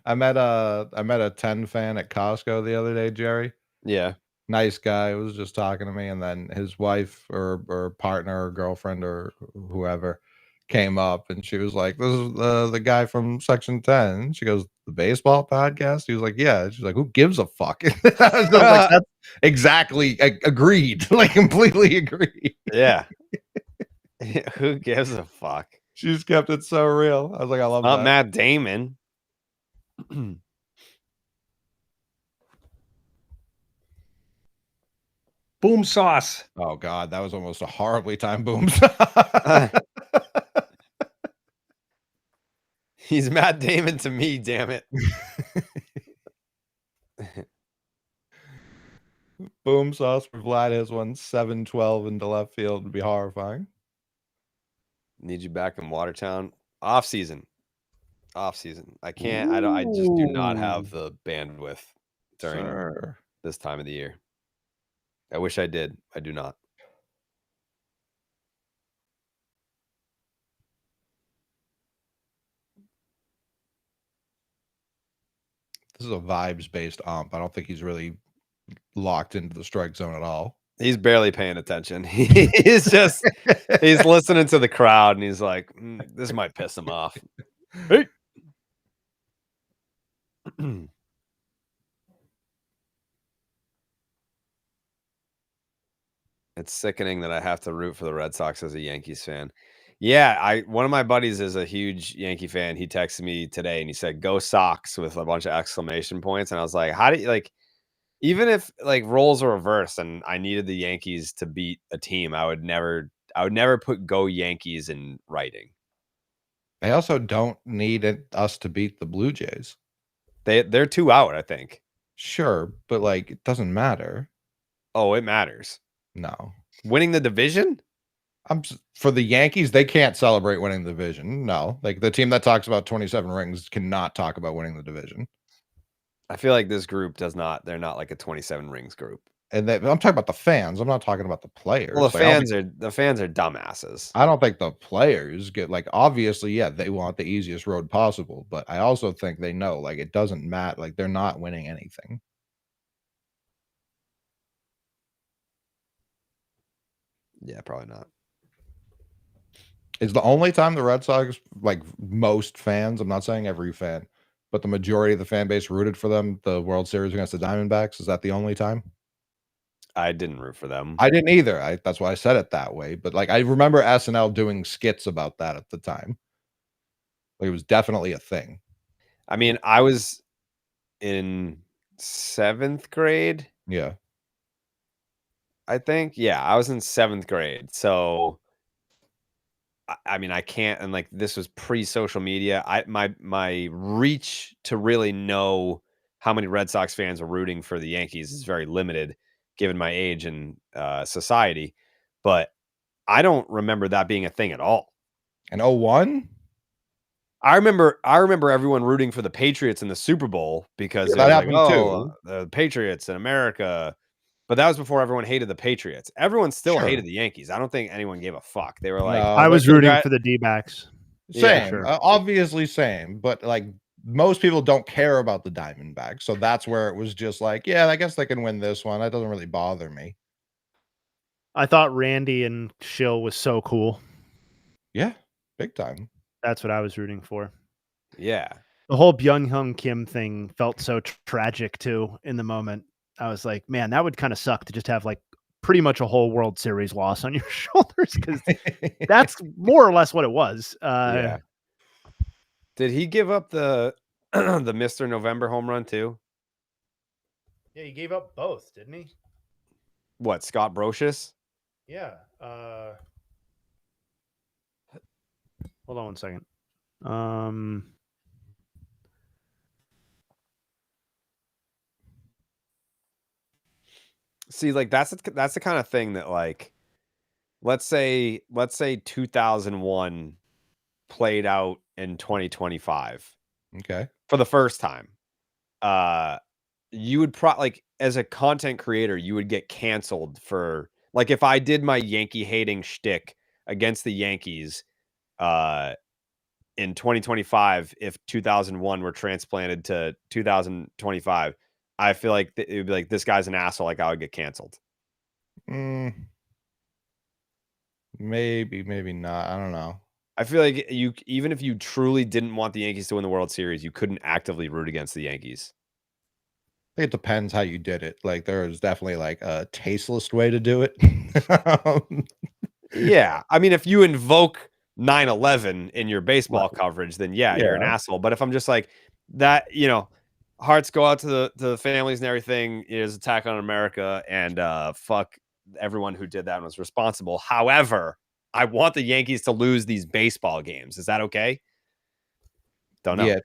Speaker 3: I met a 10 fan at Costco the other day, Jerry.
Speaker 2: Yeah.
Speaker 3: Nice guy. Was just talking to me, and then his wife or partner or girlfriend or whoever came up, and she was like, "This is the guy from Section 10." She goes, "The baseball podcast?" He was like, "Yeah." She's like, "Who gives a fuck?" I was like, "That's exactly agreed." Like completely agreed.
Speaker 2: Yeah. Who gives a fuck?
Speaker 3: She just kept it so real. I was like, I love that.
Speaker 2: Not Matt Damon.
Speaker 7: Boom sauce.
Speaker 3: Oh God, that was almost a horribly timed boom sauce.
Speaker 2: He's Matt Damon to me, damn it.
Speaker 3: Boom sauce for Vlad has one 7-12 into left field would be horrifying.
Speaker 2: Need you back in Watertown. Off season. I can't. I just do not have the bandwidth during this time of the year. I wish I did. I do not.
Speaker 3: This is a vibes-based ump. I don't think he's really locked into the strike zone at all.
Speaker 2: He's barely paying attention. He's just he's listening to the crowd, and he's like, "This might piss him off." Hey. It's sickening that I have to root for the Red Sox as a Yankees fan. Yeah, one of my buddies is a huge Yankee fan. He texted me today and he said, "Go Sox," with a bunch of exclamation points. And I was like, how do you like, even if like roles are reversed and I needed the Yankees to beat a team, I would never put "Go Yankees" in writing.
Speaker 3: They also don't need us to beat the Blue Jays.
Speaker 2: They're 2 out, I think.
Speaker 3: Sure, but like it doesn't matter.
Speaker 2: Oh, it matters.
Speaker 3: No.
Speaker 2: Winning the division?
Speaker 3: For the Yankees, they can't celebrate winning the division. No. Like the team that talks about 27 rings cannot talk about winning the division.
Speaker 2: I feel like this group does not. They're not like a 27 rings group.
Speaker 3: And I'm talking about the fans. I'm not talking about the players.
Speaker 2: Well, the
Speaker 3: Like,
Speaker 2: fans are dumbasses.
Speaker 3: I don't think the players get like obviously, yeah, they want the easiest road possible, but I also think they know like it doesn't matter. Like they're not winning anything.
Speaker 2: Yeah, probably not.
Speaker 3: It's the only time the Red Sox, like most fans, I'm not saying every fan, but the majority of the fan base rooted for them, the World Series against the Diamondbacks. Is that the only time?
Speaker 2: I didn't root for them.
Speaker 3: I didn't either. That's why I said it that way. But like I remember SNL doing skits about that at the time. Like, it was definitely a thing.
Speaker 2: I mean, I was in 7th grade.
Speaker 3: Yeah.
Speaker 2: I think. Yeah, I was in 7th grade. So I mean, I can't, and like this was pre-social media. My reach to really know how many Red Sox fans are rooting for the Yankees is very limited, given my age and society. But I don't remember that being a thing at all.
Speaker 3: And 01?
Speaker 2: I remember everyone rooting for the Patriots in the Super Bowl because
Speaker 3: that happened too.
Speaker 2: The Patriots in America. But that was before everyone hated the Patriots. Everyone still hated the Yankees. I don't think anyone gave a fuck. They were like,
Speaker 1: I was rooting for the D-backs.
Speaker 3: Same,
Speaker 1: Yeah, sure.
Speaker 3: Obviously same, but like most people don't care about the Diamondbacks, so that's where it was just like, yeah, I guess they can win this one. That doesn't really bother me.
Speaker 1: I thought Randy and Shill was so cool.
Speaker 3: Yeah, big time.
Speaker 1: That's what I was rooting for.
Speaker 2: Yeah.
Speaker 1: The whole Byung-Hyun Kim thing felt so tragic too in the moment. I was like, man, that would kind of suck to just have like pretty much a whole World Series loss on your shoulders, because that's more or less what it was.
Speaker 2: Yeah. Did he give up the the Mr. November home run too?
Speaker 1: Yeah, he gave up both, didn't he?
Speaker 2: What, Scott Brocious?
Speaker 1: Yeah. Hold on one second.
Speaker 2: See, like that's the kind of thing that, like, let's say 2001 played out in 2025.
Speaker 3: Okay.
Speaker 2: For the first time. You would like, as a content creator, you would get canceled for, like, if I did my Yankee hating shtick against the Yankees in 2025, if 2001 were transplanted to 2025, I feel like it would be like, this guy's an asshole. Like, I would get canceled.
Speaker 3: Maybe not. I don't know.
Speaker 2: I feel like even if you truly didn't want the Yankees to win the World Series, you couldn't actively root against the Yankees.
Speaker 3: I think it depends how you did it. Like, there's definitely like a tasteless way to do it.
Speaker 2: Yeah. I mean, if you invoke 9/11 in your baseball coverage, then you're an asshole. But if I'm just like that, hearts go out to the families and everything, is attack on America, and fuck everyone who did that and was responsible. However, I want the Yankees to lose these baseball games. Is that okay? Don't know.
Speaker 3: Yeah,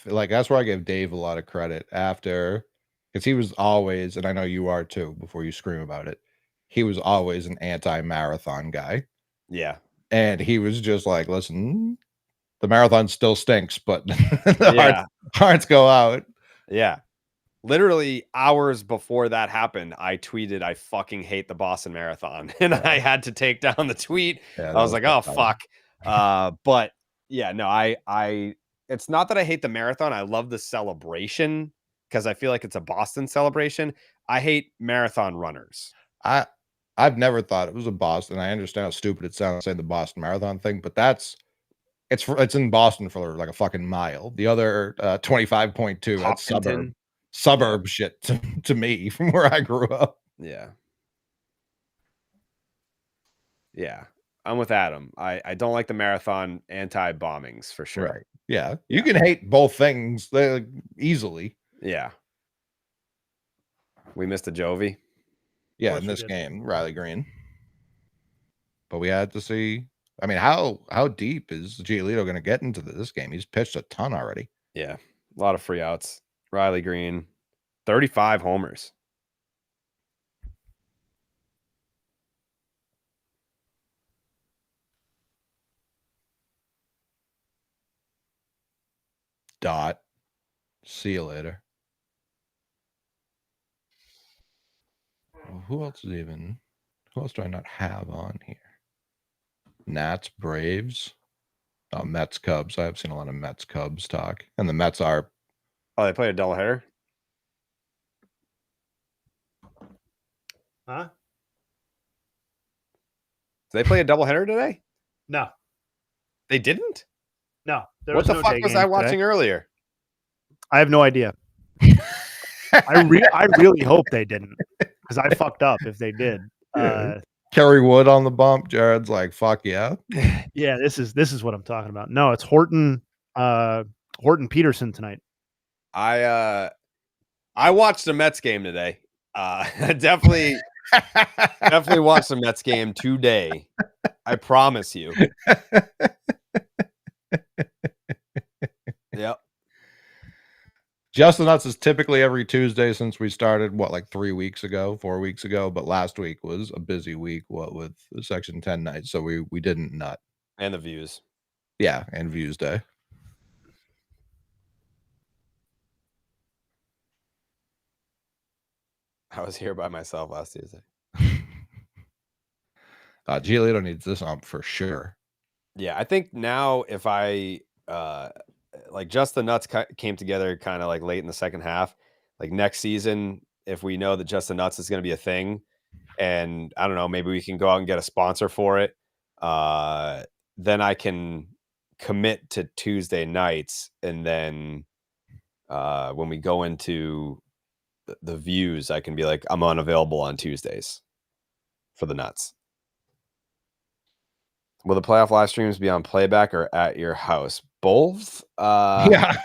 Speaker 3: like that's where I give Dave a lot of credit after, because he was always, and I know you are too, before you scream about it, he was always an anti-marathon guy.
Speaker 2: Yeah.
Speaker 3: And he was just like, listen, the marathon still stinks, but the hearts go out.
Speaker 2: Yeah. Literally hours before that happened, I tweeted, I fucking hate the Boston Marathon. And I had to take down the tweet.
Speaker 3: Yeah,
Speaker 2: I was like, oh, fuck. But yeah, no, I it's not that I hate the marathon. I love the celebration because I feel like it's a Boston celebration. I hate marathon runners.
Speaker 3: I've never thought it was a Boston. I understand how stupid it sounds saying the Boston Marathon thing, but it's in Boston for like a fucking mile. The other 25.2, that's suburb shit to me from where I grew up.
Speaker 2: Yeah. Yeah. I'm with Adam. I don't like the marathon anti-bombings for sure.
Speaker 3: Right. Yeah. You can hate both things easily.
Speaker 2: Yeah. We missed a Jovi.
Speaker 3: Yeah, in this game, Riley Green. But we had to see. I mean, how deep is Giolito going to get into this game? He's pitched a ton already.
Speaker 2: Yeah, a lot of free outs. Riley Green, 35 homers.
Speaker 3: Dot. See you later. Well, who else do I not have on here? Nats, Braves. Oh, Mets, Cubs. I have seen a lot of Mets, Cubs talk. And the Mets are.
Speaker 2: Oh, they played a doubleheader?
Speaker 1: Huh?
Speaker 2: Did they play a doubleheader today?
Speaker 1: No.
Speaker 2: They didn't?
Speaker 1: No.
Speaker 2: What the fuck was I watching earlier?
Speaker 1: I have no idea. I really hope they didn't, because I fucked up if they did.
Speaker 3: Yeah. Kerry Wood on the bump. Jared's like, fuck yeah.
Speaker 1: Yeah, this is what I'm talking about. No, it's Horton Peterson tonight.
Speaker 2: I watched the Mets game today. Definitely watched the Mets game today. I promise you. Yep.
Speaker 3: Just the Nuts is typically every Tuesday since we started, like 4 weeks ago. But last week was a busy week, with the Section 10 night. So we didn't nut.
Speaker 2: And the Views.
Speaker 3: Yeah, and Views Day.
Speaker 2: I was here by myself last Tuesday.
Speaker 3: Giolito needs this ump for sure.
Speaker 2: Yeah, I think now if I like Just the Nuts came together kind of like late in the second half, like next season, if we know that Just the Nuts is going to be a thing, and I don't know, maybe we can go out and get a sponsor for it, then I can commit to Tuesday nights, and then when we go into the Views, I can be like, I'm unavailable on Tuesdays for the Nuts. Will the playoff live streams be on playback or at your house? Both?
Speaker 3: Yeah.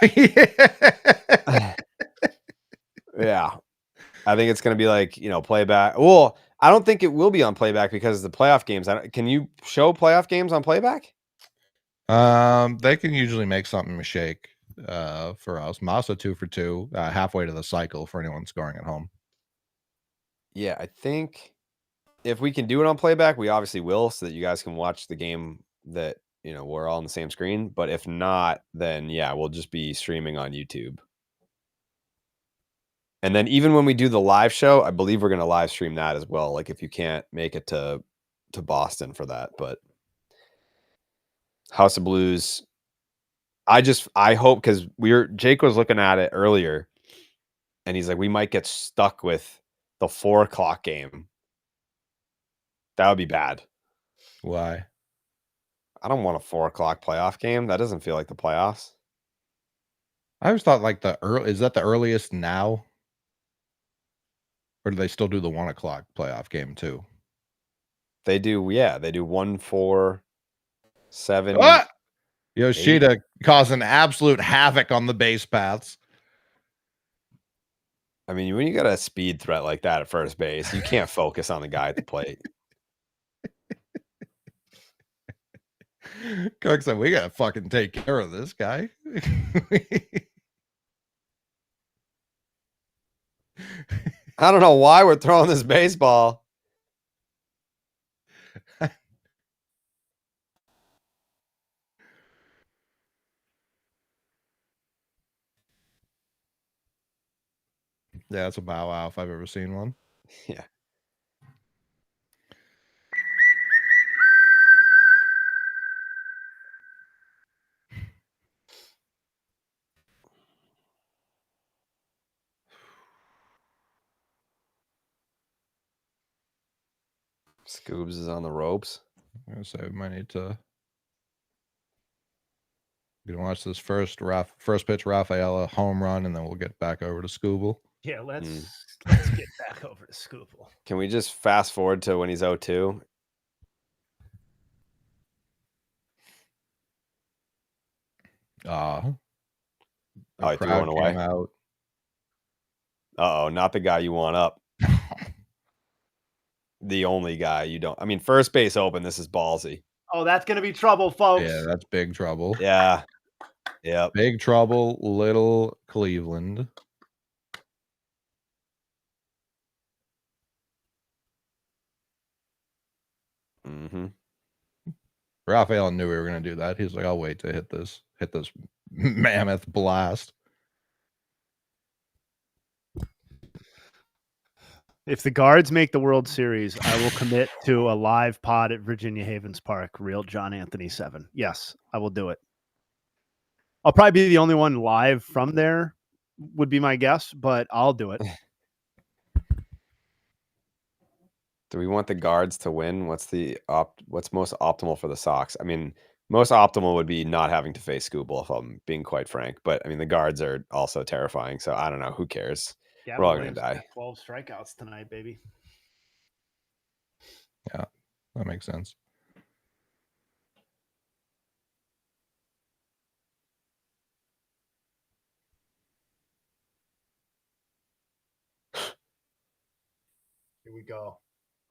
Speaker 2: Yeah. I think it's going to be like, playback. Well, I don't think it will be on playback because the playoff games. Can you show playoff games on playback?
Speaker 3: They can usually make something shake for us. Massa 2 for 2, halfway to the cycle for anyone scoring at home.
Speaker 2: Yeah, I think if we can do it on playback, we obviously will, so that you guys can watch the game that, we're all on the same screen. But if not, then yeah, we'll just be streaming on YouTube. And then even when we do the live show, I believe we're going to live stream that as well. Like if you can't make it to Boston for that, but House of Blues, I hope, because Jake was looking at it earlier and he's like, we might get stuck with the 4:00 game. That would be bad.
Speaker 3: Why?
Speaker 2: I don't want a 4:00 playoff game. That doesn't feel like the playoffs.
Speaker 3: I always thought like is that the earliest now? Or do they still do the 1:00 playoff game too?
Speaker 2: They do, yeah. They do 1, 4, 7.
Speaker 3: Yoshida 8. Causing absolute havoc on the base paths.
Speaker 2: I mean, when you got a speed threat like that at first base, you can't focus on the guy at the plate.
Speaker 3: Kirk said, we got to fucking take care of this guy.
Speaker 2: I don't know why we're throwing this baseball.
Speaker 3: Yeah, it's a bow wow if I've ever seen one.
Speaker 2: Yeah. Scoobs is on the ropes.
Speaker 3: I'm gonna say we might need to. We're gonna watch this first pitch Rafaela home run, and then we'll get back over to Scooble.
Speaker 1: Yeah, let's get back over to Scooble.
Speaker 2: Can we just fast forward to when he's 0-2?
Speaker 3: Oh,
Speaker 2: he threw one away.
Speaker 3: Out.
Speaker 2: Uh-oh, not the guy you want up. The only guy you don't. I mean, first base open, this is ballsy.
Speaker 1: Oh, that's going to be trouble, folks.
Speaker 3: Yeah, that's big trouble.
Speaker 2: Yeah. Yep.
Speaker 3: Big trouble, little Cleveland.
Speaker 2: Mm-hmm.
Speaker 3: Raphael knew we were going to do that. He's like, I'll wait to hit this mammoth blast.
Speaker 1: If the Guards make the World Series, I will commit to a live pod at Virginia Havens Park, real John Anthony 7. Yes, I will do it. I'll probably be the only one live from there, would be my guess, but I'll do it.
Speaker 2: Do we want the Guards to win? What's most optimal for the Sox? I mean, most optimal would be not having to face Skubal, if I'm being quite frank. But I mean, the Guards are also terrifying, so I don't know. Who cares?
Speaker 1: Yeah,
Speaker 2: we're all gonna die.
Speaker 1: 12 strikeouts tonight, baby.
Speaker 3: Yeah, that makes sense.
Speaker 1: Here we go.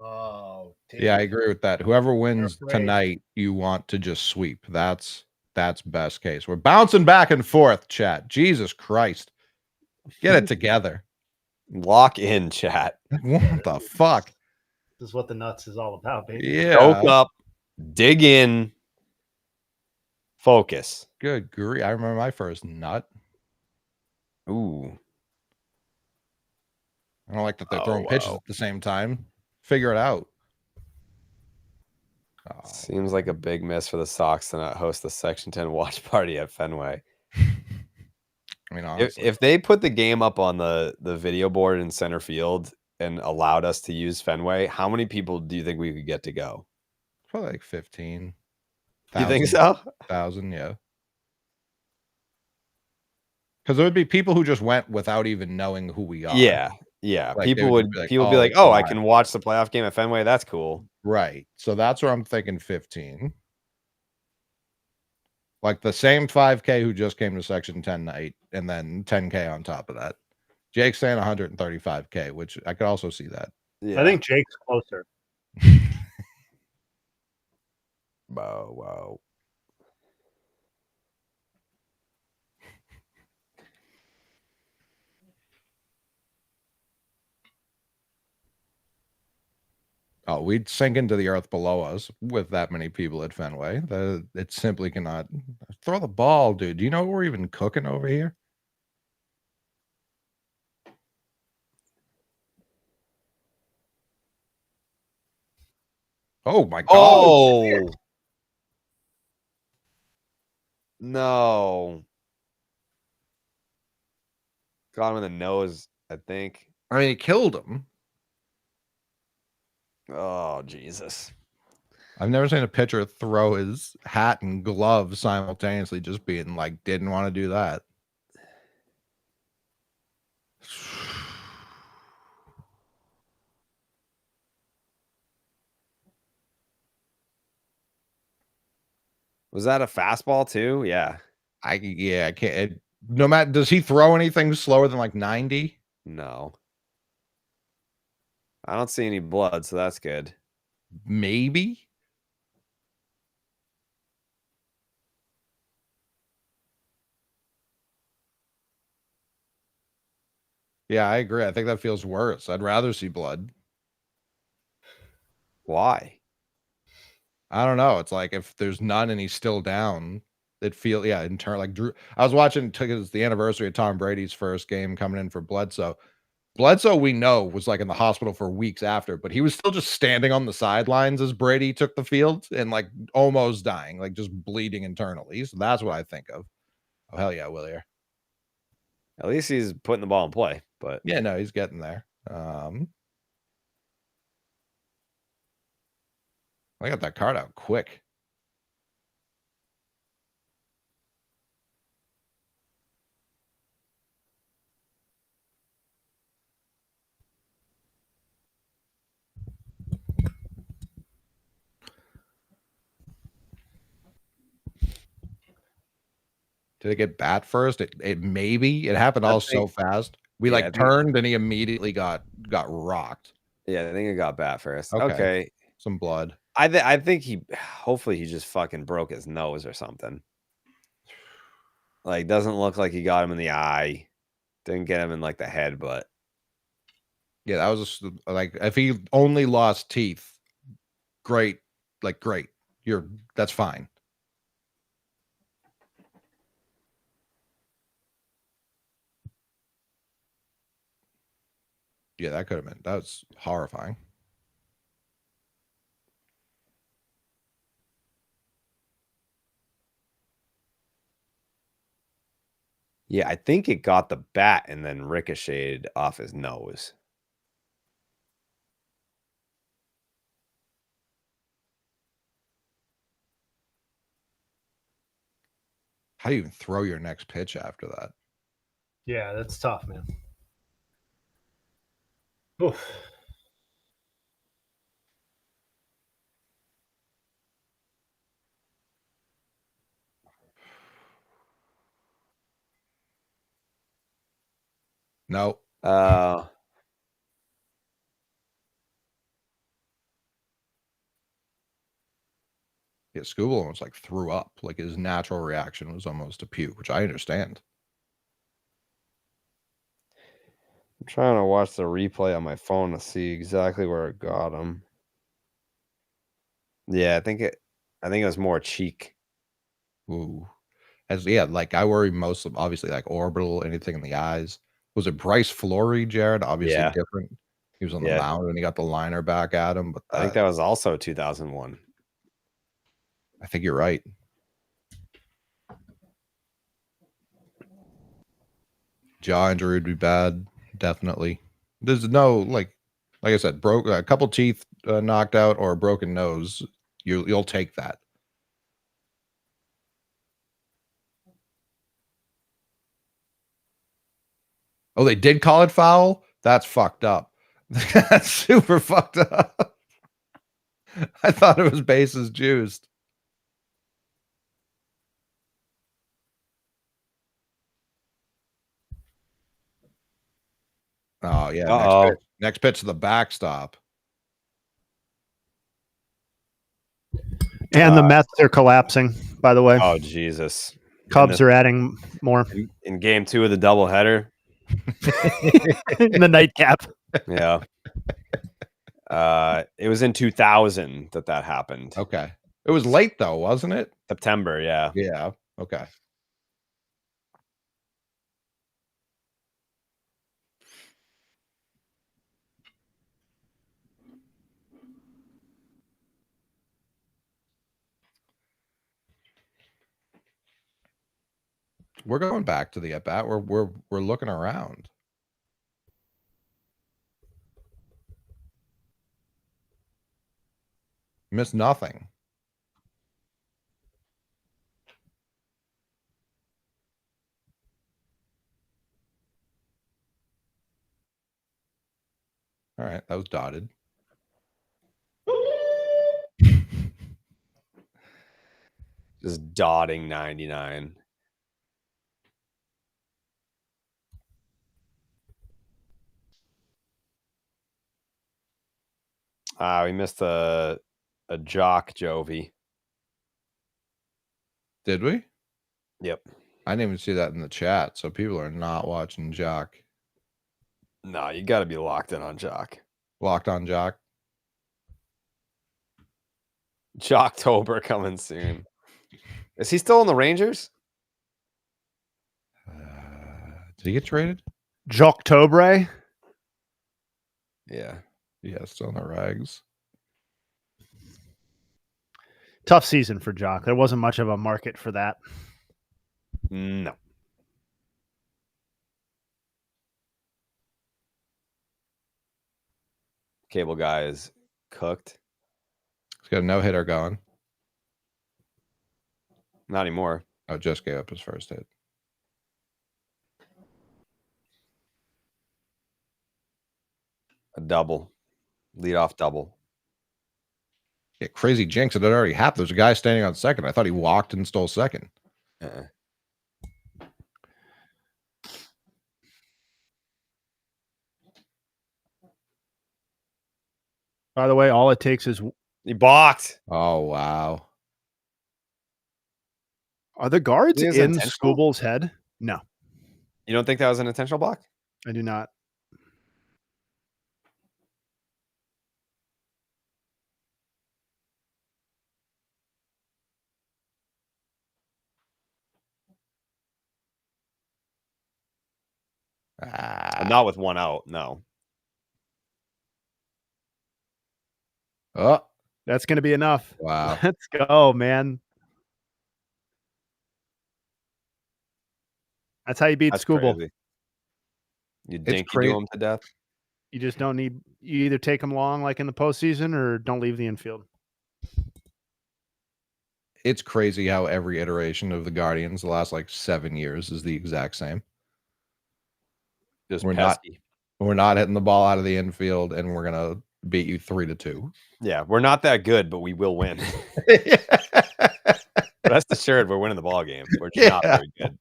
Speaker 1: Oh,
Speaker 3: yeah, I agree with that. Whoever wins tonight, you want to just sweep. That's best case. We're bouncing back and forth, chat. Jesus Christ. Get it together.
Speaker 2: Lock in, chat.
Speaker 3: What the fuck?
Speaker 1: This is what the nuts is all about, baby.
Speaker 3: Yeah.
Speaker 2: Choke up, dig in, focus.
Speaker 3: Good grief. I remember my first nut.
Speaker 2: Ooh.
Speaker 3: I don't like that they're throwing pitches at the same time. Figure it out. Oh.
Speaker 2: Seems like a big miss for the Sox to not host the Section 10 watch party at Fenway.
Speaker 3: I mean, honestly,
Speaker 2: if they put the game up on the video board in center field and allowed us to use Fenway, how many people do you think we could get to go?
Speaker 3: probably like 15.
Speaker 2: You think so?
Speaker 3: 1,000, yeah. Because there would be people who just went without even knowing who we are.
Speaker 2: Yeah. Like people would be like, oh, I can watch the playoff game at Fenway. That's cool.
Speaker 3: Right. So that's where I'm thinking 15. Like the same 5K who just came to Section 10 night, and then 10K on top of that. Jake's saying 135K, which I could also see that.
Speaker 1: Yeah. I think Jake's closer.
Speaker 2: Wow.
Speaker 3: Oh, we'd sink into the earth below us with that many people at Fenway. It simply cannot. Throw the ball, dude. Do you know what we're even cooking over here? Oh, my God.
Speaker 2: Oh. No. Got him in the nose, I think.
Speaker 3: I mean, he killed him.
Speaker 2: Oh, Jesus.
Speaker 3: I've never seen a pitcher throw his hat and glove simultaneously, just being like, didn't want to do that.
Speaker 2: Was that a fastball too? Yeah.
Speaker 3: I can't. No matter, does he throw anything slower than like 90?
Speaker 2: No. I don't see any blood, so that's good.
Speaker 3: Maybe. Yeah, I agree. I think that feels worse. I'd rather see blood.
Speaker 2: Why?
Speaker 3: I don't know. It's like if there's none and he's still down, it feels, yeah, in turn, like Drew. I was watching, it's the anniversary of Tom Brady's first game coming in for Bledsoe. Bledsoe, we know, was like in the hospital for weeks after, but he was still just standing on the sidelines as Brady took the field and like almost dying, like just bleeding internally. So that's what I think of. Oh, hell yeah, Willier.
Speaker 2: At least he's putting the ball in play, but
Speaker 3: yeah, no, he's getting there. I got that card out quick. Did it get bat first? It maybe. It happened all so fast. We like turned and he immediately got rocked.
Speaker 2: Yeah, I think it got bat first. Okay.
Speaker 3: Some blood.
Speaker 2: I think hopefully he just fucking broke his nose or something. Like, doesn't look like he got him in the eye. Didn't get him in like the head, but
Speaker 3: yeah, that was like if he only lost teeth, great like great. That's fine. Yeah, that was horrifying.
Speaker 2: Yeah, I think it got the bat and then ricocheted off his nose.
Speaker 3: How do you even throw your next pitch after that?
Speaker 1: Yeah, that's tough, man. Oof.
Speaker 3: No.
Speaker 2: Uh,
Speaker 3: Yeah, Scooble almost like threw up. Like his natural reaction was almost to puke, which I understand.
Speaker 2: I'm trying to watch the replay on my phone to see exactly where it got him. Yeah, I think it was more cheek.
Speaker 3: Ooh. Like I worry most of obviously like orbital, anything in the eyes. Was it Bryce Flory, Jared? Obviously
Speaker 2: Yeah.
Speaker 3: different. He was on the
Speaker 2: Yeah.
Speaker 3: mound and he got the liner back at him. But
Speaker 2: I think that was also 2001.
Speaker 3: I think you're right. Jaw injury would be bad, definitely. There's no like I said, broke a couple teeth knocked out or a broken nose. You'll take that. Oh, they did call it foul? That's fucked up. That's super fucked up. I thought it was bases juiced. Oh, yeah. Next pitch to the backstop.
Speaker 1: And the Mets are collapsing, by the way.
Speaker 2: Oh, Jesus.
Speaker 1: Cubs are adding more.
Speaker 2: In game 2 of the doubleheader.
Speaker 1: In the nightcap.
Speaker 2: Yeah. It was in 2000 that happened.
Speaker 3: Okay. It was late though, wasn't it?
Speaker 2: September, yeah.
Speaker 3: Yeah. Okay. We're going back to the at bat. We're looking around. Missed nothing. All right, that was dotted.
Speaker 2: Just dotting 99. We missed a jock Jovi.
Speaker 3: Did we?
Speaker 2: Yep.
Speaker 3: I didn't even see that in the chat, so people are not watching Jock.
Speaker 2: No, you got to be locked in on Jock.
Speaker 3: Locked on Jock.
Speaker 2: Jocktober coming soon. Is he still in the Rangers?
Speaker 3: Did he get traded?
Speaker 1: Jocktober.
Speaker 2: Yeah.
Speaker 3: Yeah, still in the Rags.
Speaker 1: Tough season for Jock. There wasn't much of a market for that.
Speaker 2: No. Cable guy is cooked.
Speaker 3: He's got a no-hitter going.
Speaker 2: Not anymore.
Speaker 3: Oh, just gave up his first hit.
Speaker 2: A double. Leadoff double.
Speaker 3: Yeah, crazy jinx. It had already happened. There's a guy standing on second. I thought he walked and stole second.
Speaker 1: By the way, all it takes is
Speaker 2: he balked.
Speaker 3: Oh, wow.
Speaker 1: Are the guards
Speaker 2: Is
Speaker 1: in
Speaker 2: intentional?
Speaker 1: Scooble's head? No,
Speaker 2: You don't think that was an intentional block?
Speaker 1: I do not.
Speaker 2: Not with one out. No.
Speaker 3: Oh,
Speaker 1: That's going to be enough.
Speaker 3: wow.
Speaker 1: Let's go, man. That's how you beat
Speaker 2: That's
Speaker 1: Scooble.
Speaker 2: crazy. You
Speaker 3: It's
Speaker 2: dinky
Speaker 3: crazy.
Speaker 2: do him to death.
Speaker 1: You just don't need. You either take them long, like in the postseason, or don't leave the infield.
Speaker 3: It's crazy how every iteration of the Guardians the last like 7 years is the exact same.
Speaker 2: Just
Speaker 3: We're
Speaker 2: pesky.
Speaker 3: not hitting the ball out of the infield, and we're gonna beat you 3-2.
Speaker 2: Yeah, we're not that good, but we will win. Rest assured, we're winning the ball game. We're just not very good.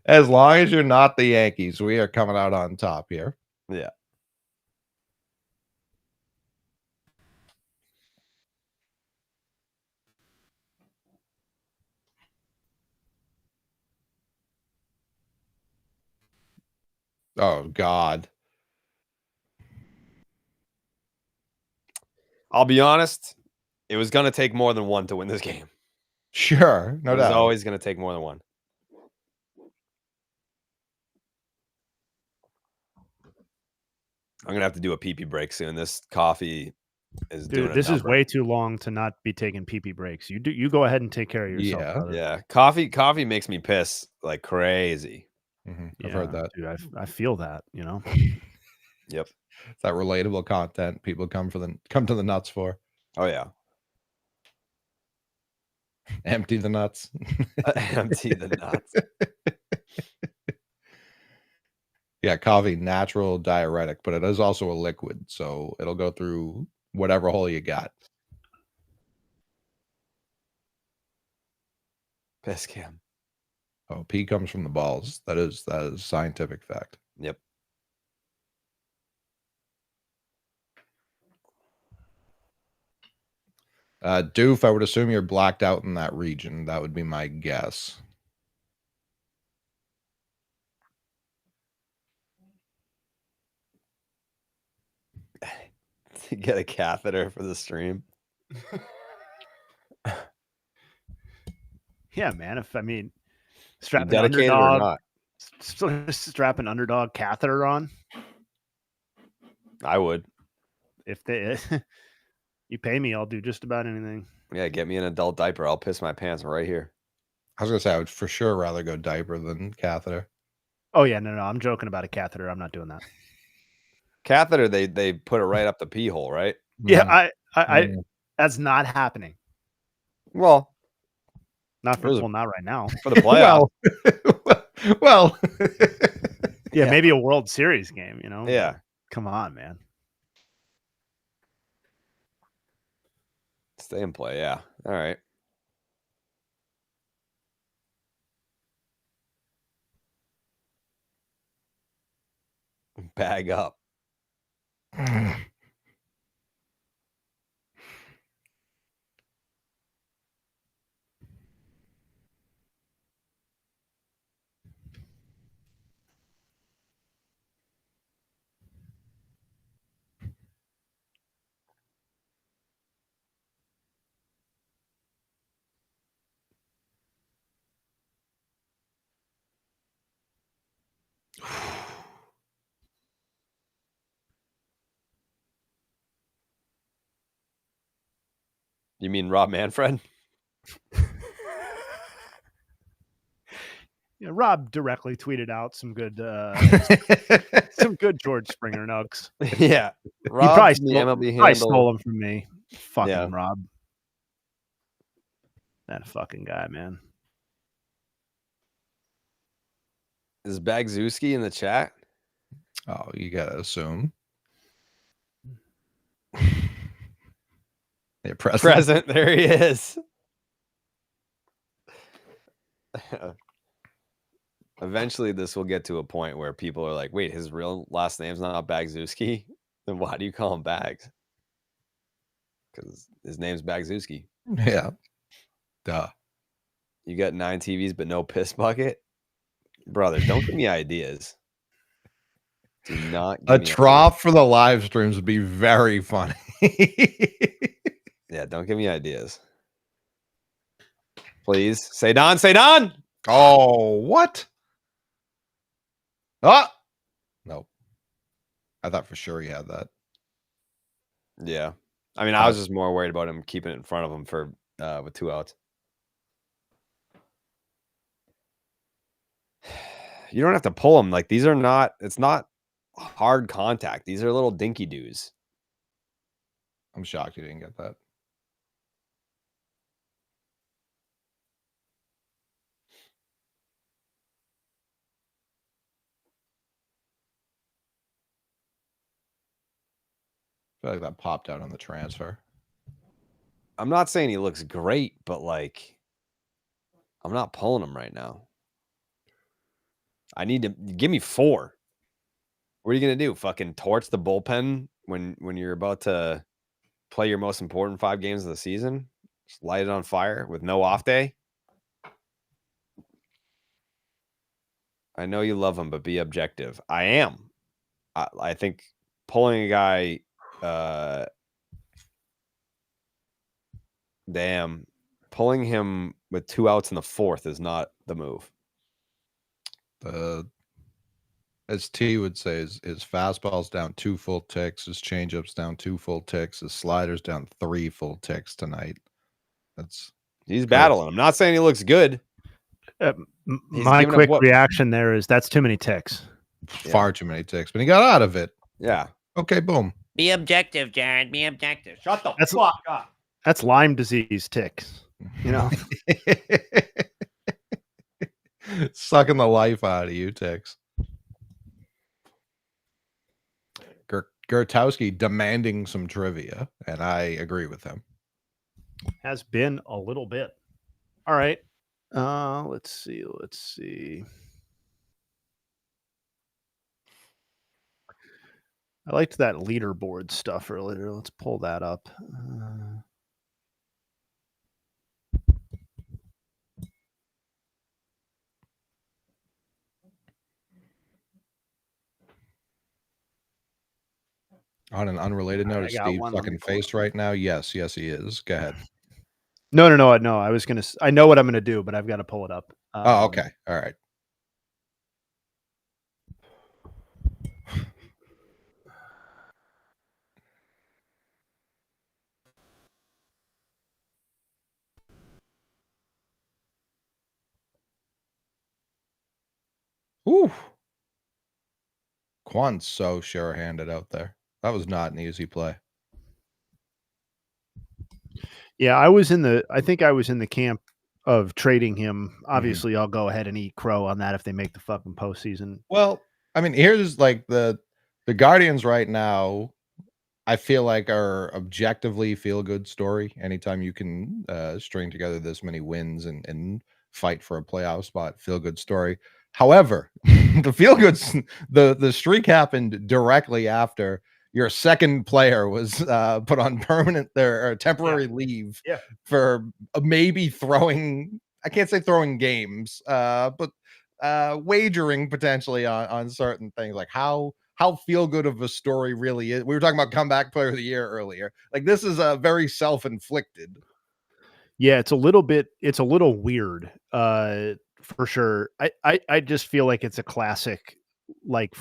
Speaker 3: As long as you're not the Yankees, we are coming out on top here.
Speaker 2: Yeah.
Speaker 3: Oh God.
Speaker 2: I'll be honest. It was going to take more than one to win this game.
Speaker 3: Sure, no
Speaker 2: It was
Speaker 3: doubt.
Speaker 2: always going to take more than one. I'm going to have to do a pee-pee break soon. This coffee is doing
Speaker 1: Dude,
Speaker 2: a
Speaker 1: this is
Speaker 2: number.
Speaker 1: way too long to not be taking pee breaks. You go ahead and take care of yourself.
Speaker 3: Yeah.
Speaker 1: brother.
Speaker 2: Yeah, coffee makes me piss like crazy.
Speaker 3: I've heard that.
Speaker 1: Dude, I feel that.
Speaker 2: Yep.
Speaker 3: It's that relatable content people come to the nuts for.
Speaker 2: Oh yeah.
Speaker 3: Empty the nuts.
Speaker 2: Empty the nuts.
Speaker 3: Yeah, coffee, natural diuretic, but it is also a liquid, so it'll go through whatever hole you got.
Speaker 2: Piss cam.
Speaker 3: Oh, pee comes from the balls. That is scientific fact.
Speaker 2: Yep.
Speaker 3: Doof, I would assume you're blacked out in that region. That would be my guess.
Speaker 2: To get a catheter for the stream.
Speaker 1: Yeah, man. Strap an
Speaker 2: Dedicated or
Speaker 1: underdog,
Speaker 2: not?
Speaker 1: strap an underdog catheter on.
Speaker 2: I would.
Speaker 1: If you pay me, I'll do just about anything.
Speaker 2: Yeah, get me an adult diaper. I'll piss my pants right here.
Speaker 3: I was gonna say I would for sure rather go diaper than catheter.
Speaker 1: Oh yeah, no, I'm joking about a catheter. I'm not doing that.
Speaker 2: Catheter, they put it right up the pee hole, right?
Speaker 1: Yeah, I that's not happening.
Speaker 2: Well,
Speaker 1: not right now.
Speaker 2: For the playoff.
Speaker 3: well,
Speaker 1: yeah, maybe a World Series game.
Speaker 2: Yeah.
Speaker 1: Come on, man.
Speaker 2: Stay in play. Yeah. All right. Bag up. You mean Rob Manfred?
Speaker 1: Yeah, Rob directly tweeted out some good George Springer nugs.
Speaker 2: Yeah.
Speaker 1: Rob, he probably
Speaker 2: MLB
Speaker 1: stole them from me. Fucking
Speaker 2: Yeah.
Speaker 1: Rob. That fucking guy, man.
Speaker 2: Is Bagzewski in the chat?
Speaker 3: Oh, you gotta assume. Yeah,
Speaker 2: Present. There he is. Eventually, this will get to a point where people are like, wait, his real last name's not Bagzewski? Then why do you call him Bags? Because his name's Bagzewski.
Speaker 3: Yeah. Duh.
Speaker 2: You got 9 TVs, but no piss bucket? Brother, don't give me ideas. Do not give
Speaker 3: A
Speaker 2: me
Speaker 3: trough for the live streams would be very funny.
Speaker 2: Yeah, don't give me ideas. Please. Say Don, say Don!
Speaker 3: Oh, what? Oh, nope. I thought for sure he had that.
Speaker 2: Yeah. I mean, I was just more worried about him keeping it in front of him for with 2 outs. You don't have to pull them. Like, these are not, it's not hard contact. These are little dinky doos.
Speaker 3: I'm shocked you didn't get that. I feel like that popped out on the transfer.
Speaker 2: I'm not saying he looks great, but like, I'm not pulling him right now. I need to give me 4. What are you gonna do? Fucking torch the bullpen when you're about to play your most important 5 games of the season? Just light it on fire with no off day? I know you love him, but be objective. I am. I think pulling a guy, pulling him with 2 outs in the 4th is not the move.
Speaker 3: As T would say, his fastball's down 2 full ticks, his changeup's down 2 full ticks, his slider's down 3 full ticks tonight.
Speaker 2: He's battling. I'm not saying he looks good.
Speaker 1: My quick reaction there is that's too many ticks.
Speaker 3: Far too many ticks, but he got out of it.
Speaker 2: Yeah.
Speaker 3: Okay, boom.
Speaker 5: Be objective, Jared. Be objective.
Speaker 2: Shut the fuck up.
Speaker 1: That's Lyme disease ticks. You know,
Speaker 3: sucking the life out of you, ticks. Gurtowski demanding some trivia, and I agree with him.
Speaker 1: Has been a little bit. All right. Let's see. I liked that leaderboard stuff earlier. Let's pull that up.
Speaker 3: On an unrelated note, is Steve fucking face right now? Yes, he is. Go ahead.
Speaker 1: No. I know what I'm gonna do, but I've got to pull it up.
Speaker 3: Oh, okay. All right. Ooh. Quan's so sure-handed out there. That was not an easy play.
Speaker 1: Yeah, I think I was in the camp of trading him. Obviously, I'll go ahead and eat crow on that if they make the fucking postseason.
Speaker 3: Well, I mean, here's like the Guardians right now, I feel like are objectively feel-good story. Anytime you can string together this many wins and fight for a playoff spot, feel-good story. However, the feel-goods, the streak happened directly after your second player was put on permanent or temporary leave for maybe throwing, I can't say throwing games, but wagering potentially on certain things. Like how feel good of a story really is. We were talking about comeback player of the year earlier. Like this is a very self-inflicted.
Speaker 1: Yeah, it's a little weird. For sure. I just feel like it's a classic like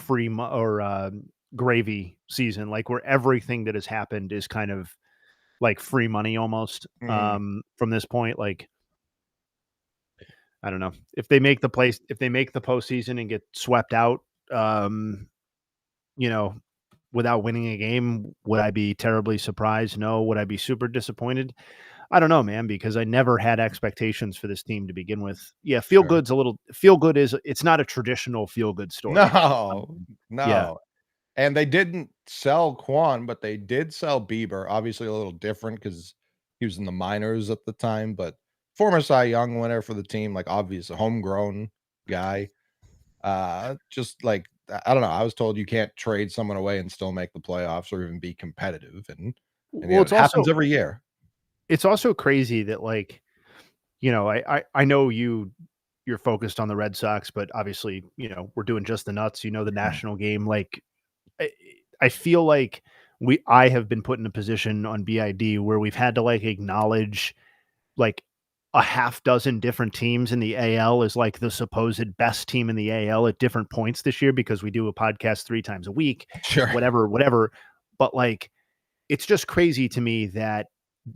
Speaker 1: gravy season, like where everything that has happened is kind of like free money almost. From this point, like I don't know if they make the postseason and get swept out, without winning a game, would I be terribly surprised? No. Would I be super disappointed? I don't know, man, because I never had expectations for this team to begin with. Yeah, feel good it's not a traditional feel good story.
Speaker 3: No.
Speaker 1: Yeah.
Speaker 3: And they didn't sell Quan, but they did sell Bieber. Obviously a little different because he was in the minors at the time, but former Cy Young winner for the team, like obviously a homegrown guy. Just like, I don't know. I was told you can't trade someone away and still make the playoffs or even be competitive. And it happens every year.
Speaker 1: It's also crazy that like, I know you're focused on the Red Sox, but obviously, we're doing just the nuts, the national game. Like I feel like I have been put in a position on BID where we've had to like acknowledge like a half dozen different teams in the AL as like the supposed best team in the AL at different points this year, because we do a podcast 3 times a week,
Speaker 3: Sure.
Speaker 1: whatever. But like, it's just crazy to me that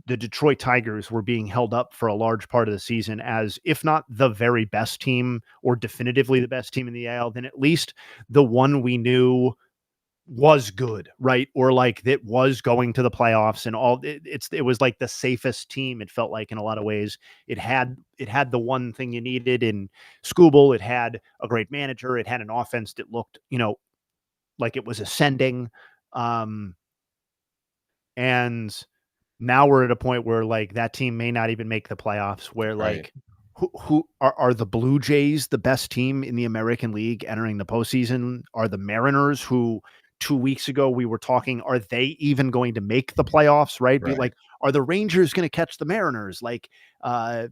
Speaker 1: the Detroit Tigers were being held up for a large part of the season as, if not the very best team or definitively the best team in the AL, then at least the one we knew was good, right? Or like that was going to the playoffs and all. It was like the safest team. It felt like in a lot of ways. It had the one thing you needed in Skubal. It had a great manager. It had an offense that looked, like it was ascending. And now we're at a point where like that team may not even make the playoffs, where like who are the Blue Jays the best team in the American League entering the postseason? Are the Mariners, who 2 weeks ago we were talking, are they even going to make the playoffs? Right. Be like, are the Rangers going to catch the Mariners? Like, are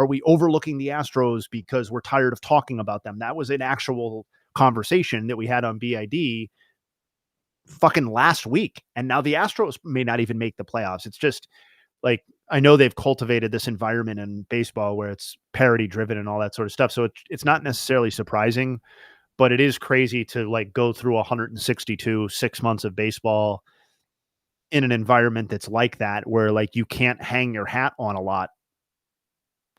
Speaker 1: we overlooking the Astros because we're tired of talking about them? That was an actual conversation that we had on BID fucking last week. And now the Astros may not even make the playoffs. It's just like, I know they've cultivated this environment in baseball where it's parity driven and all that sort of stuff. So it's not necessarily surprising, but it is crazy to like go through 162 6 months of baseball in an environment that's like that, where like you can't hang your hat on a lot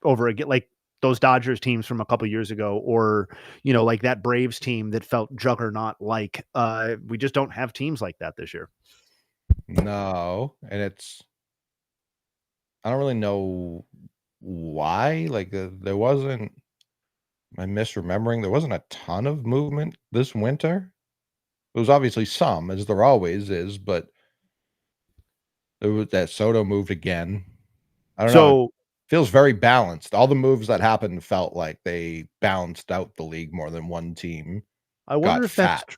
Speaker 1: over again, like those Dodgers teams from a couple of years ago, or, like that Braves team that felt juggernaut. Like, we just don't have teams like that this year.
Speaker 3: No. And I don't really know why. Like, there wasn't, I'm misremembering, there wasn't a ton of movement this winter. There was obviously some, as there always is, but there was that Soto moved again. I don't know. It feels very balanced. All the moves that happened felt like they balanced out the league more than one team.
Speaker 1: I wonder if that's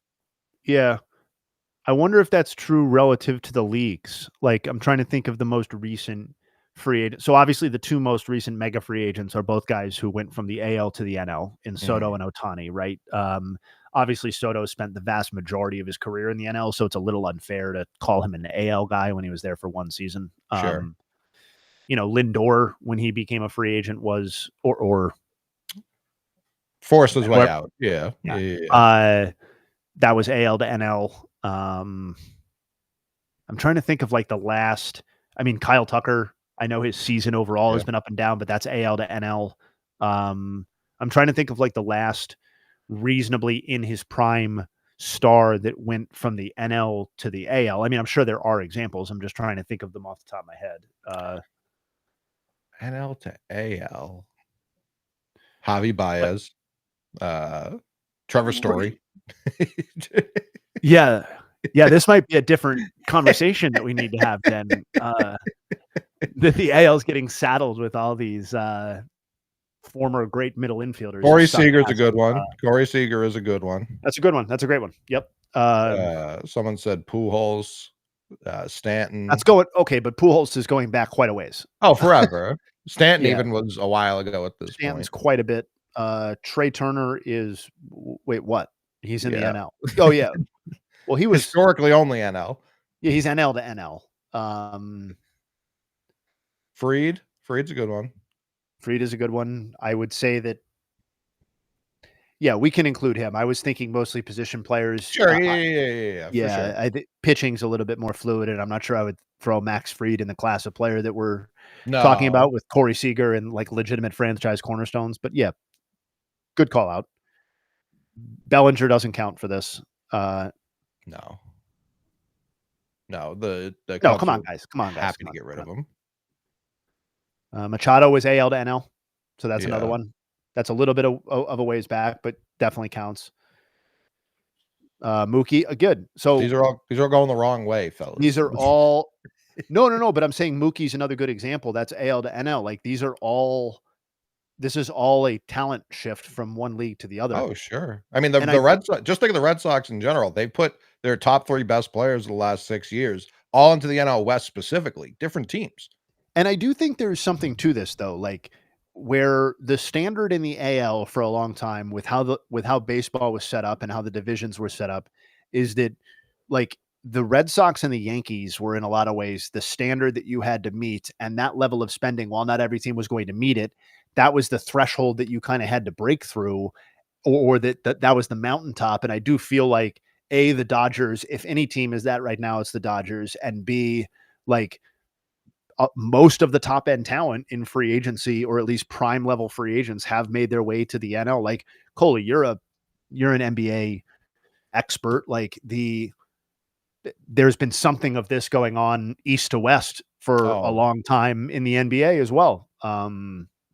Speaker 1: I wonder if that's true relative to the leagues. Like, I'm trying to think of the most recent free agent. So obviously the 2 most recent mega free agents are both guys who went from the AL to the NL in Soto and Ohtani, right? Obviously Soto spent the vast majority of his career in the NL, so it's a little unfair to call him an AL guy when he was there for one season.
Speaker 3: Sure.
Speaker 1: Lindor, when he became a free agent, was or
Speaker 3: forced his way out. Yeah.
Speaker 1: That was AL to NL. I'm trying to think of like the last. I mean, Kyle Tucker, I know his season overall has been up and down, but that's AL to NL. I'm trying to think of like the last reasonably in his prime star that went from the NL to the AL. I mean, I'm sure there are examples. I'm just trying to think of them off the top of my head.
Speaker 3: NL to AL. Javi Baez. Trevor Story.
Speaker 1: Yeah, this might be a different conversation that we need to have then. The AL is getting saddled with all these former great middle infielders.
Speaker 3: Corey Seager's a good one. Corey Seager is a good one.
Speaker 1: That's a good one. That's a great one. Yep.
Speaker 3: Someone said Pujols, Stanton.
Speaker 1: That's going okay, but Pujols is going back quite a ways.
Speaker 3: Oh, forever. Stanton even was a while ago at this
Speaker 1: Stanton's
Speaker 3: point.
Speaker 1: Quite a bit. Trey Turner is what? He's in the NL. Oh yeah. Well, he was
Speaker 3: historically only NL.
Speaker 1: Yeah, he's NL to NL.
Speaker 3: Fried's a good one.
Speaker 1: Fried is a good one. I would say that. Yeah, we can include him. I was thinking mostly position players.
Speaker 3: Sure. Yeah.
Speaker 1: Yeah, I think pitching's a little bit more fluid, and I'm not sure I would throw Max Fried in the class of player that we're talking about with Corey Seager and like legitimate franchise cornerstones. But yeah, good call out. Bellinger doesn't count for this.
Speaker 3: No. The
Speaker 1: come on, guys.
Speaker 3: Happy to get rid of him.
Speaker 1: Machado was AL to NL, so that's another one. That's a little bit of a ways back, but definitely counts. Mookie, good. So
Speaker 3: these are all going the wrong way, fellas.
Speaker 1: These are all no. But I'm saying Mookie's another good example. That's AL to NL. Like this is all a talent shift from one league to the other.
Speaker 3: Oh, sure. I mean, the Red Sox, just think of the Red Sox in general. They put their top 3 best players of the last 6 years all into the NL West specifically, different teams.
Speaker 1: And I do think there's something to this, though, like where the standard in the AL for a long time with how baseball was set up and how the divisions were set up is that like the Red Sox and the Yankees were in a lot of ways the standard that you had to meet, and that level of spending, while not every team was going to meet it, that was the threshold that you kind of had to break through, or that was the mountaintop. And I do feel like A, the Dodgers, if any team is that right now, it's the Dodgers, and B, like most of the top end talent in free agency, or at least prime level free agents, have made their way to the NL. Like Coley, you're an NBA expert. Like there's been something of this going on east to west for a long time in the NBA as well.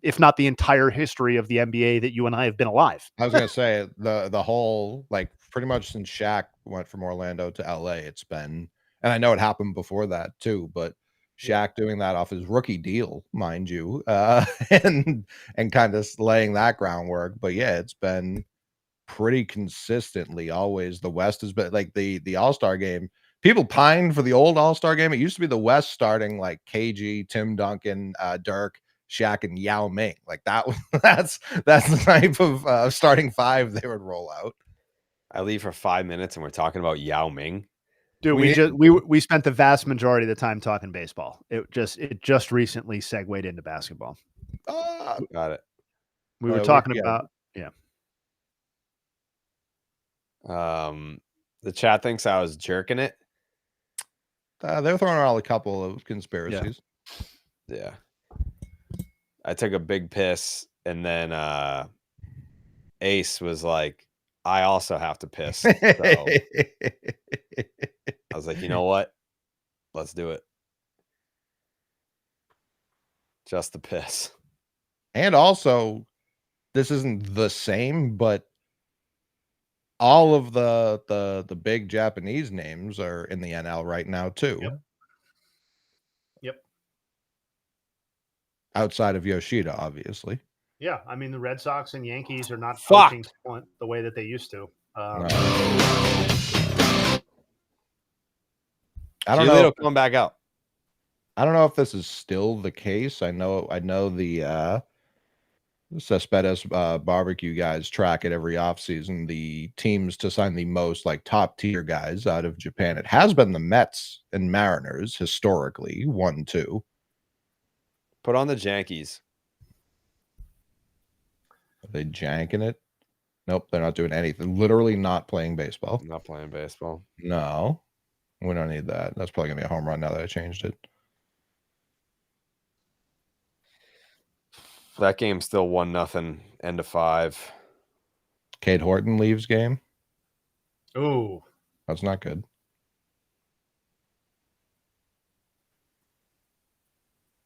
Speaker 1: If not the entire history of the NBA that you and I have been alive.
Speaker 3: I was going to say the whole, like pretty much since Shaq went from Orlando to LA, it's been, and I know it happened before that too, but Shaq doing that off his rookie deal, mind you, and kind of laying that groundwork. But yeah, it's been pretty consistently always the West has been like the All-Star game. People pined for the old All-Star game. It used to be the West starting like KG, Tim Duncan, Dirk, Shaq, and Yao Ming. Like that's the type of starting five they would roll out.
Speaker 2: I leave for 5 minutes and we're talking about Yao Ming.
Speaker 1: Dude, we spent the vast majority of the time talking baseball. It just recently segued into basketball.
Speaker 2: Got it.
Speaker 1: We were talking about
Speaker 2: the chat thinks I was jerking it.
Speaker 3: They're throwing around a couple of conspiracies.
Speaker 2: Yeah. I took a big piss, and then Ace was like, I also have to piss. So I was like, you know what? Let's do it. Just the piss.
Speaker 3: And also, this isn't the same, but all of the big Japanese names are in the NL right now too.
Speaker 1: Yep.
Speaker 3: Outside of Yoshida, obviously.
Speaker 1: Yeah, I mean the Red Sox and Yankees are not
Speaker 2: poaching
Speaker 1: talent the way that they used to.
Speaker 3: I don't know.
Speaker 2: Come back out.
Speaker 3: I don't know if this is still the case. I know the Cespedes barbecue guys track it every offseason, the teams to sign the most like top tier guys out of Japan. It has been the Mets and Mariners historically, 1-2.
Speaker 2: Put on the Yankees.
Speaker 3: Are they janking it? Nope, they're not doing anything. Literally not playing baseball.
Speaker 2: Not playing baseball.
Speaker 3: No, we don't need that. That's probably gonna be a home run now that I changed it.
Speaker 2: That game's still 1-0, end of 5.
Speaker 3: Cade Horton leaves game.
Speaker 1: Ooh,
Speaker 3: that's not good.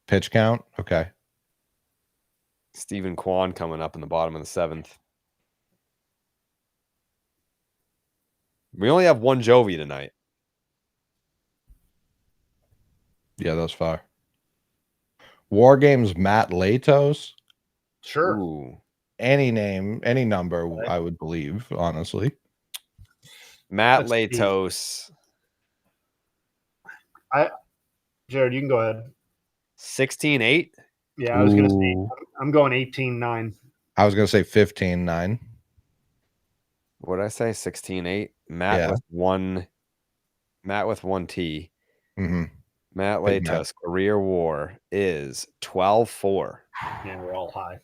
Speaker 3: Pitch count, okay.
Speaker 2: Stephen Kwan coming up in the bottom of the 7th. We only have one Jovi tonight.
Speaker 3: Yeah, that's far. War Games Matt Latos.
Speaker 1: Sure.
Speaker 2: Ooh.
Speaker 3: Any name, any number, I would believe, honestly.
Speaker 2: Matt Latos.
Speaker 1: Jared, you can go ahead.
Speaker 2: 16-8?
Speaker 1: Yeah, I was going to say, I'm going 18-9.
Speaker 3: I was going to say 15-9.
Speaker 2: What did I say? 16-8? Matt with one T.
Speaker 3: Mm-hmm.
Speaker 2: Matt Latos career WAR is 12-4.
Speaker 1: Yeah, we're all high.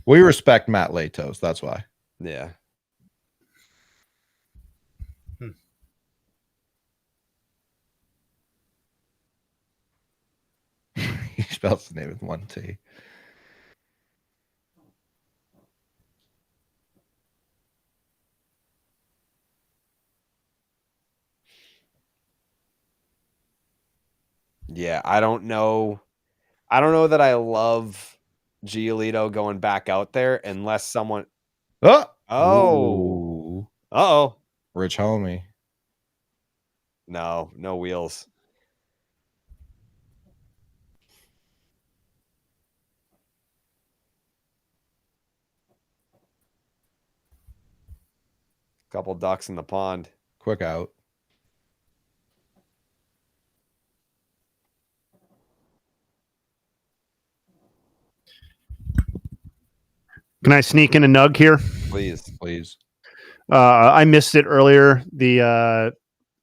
Speaker 3: We respect Matt Latos. That's why.
Speaker 2: Yeah.
Speaker 3: He spells the name with one T.
Speaker 2: Yeah, I don't know. I don't know that I love Giolito going back out there unless someone. Oh.
Speaker 3: Rich homie.
Speaker 2: No wheels. Couple ducks in the pond.
Speaker 3: Quick out.
Speaker 1: Can I sneak in a nug here?
Speaker 2: Please.
Speaker 3: Please.
Speaker 1: I missed it earlier. The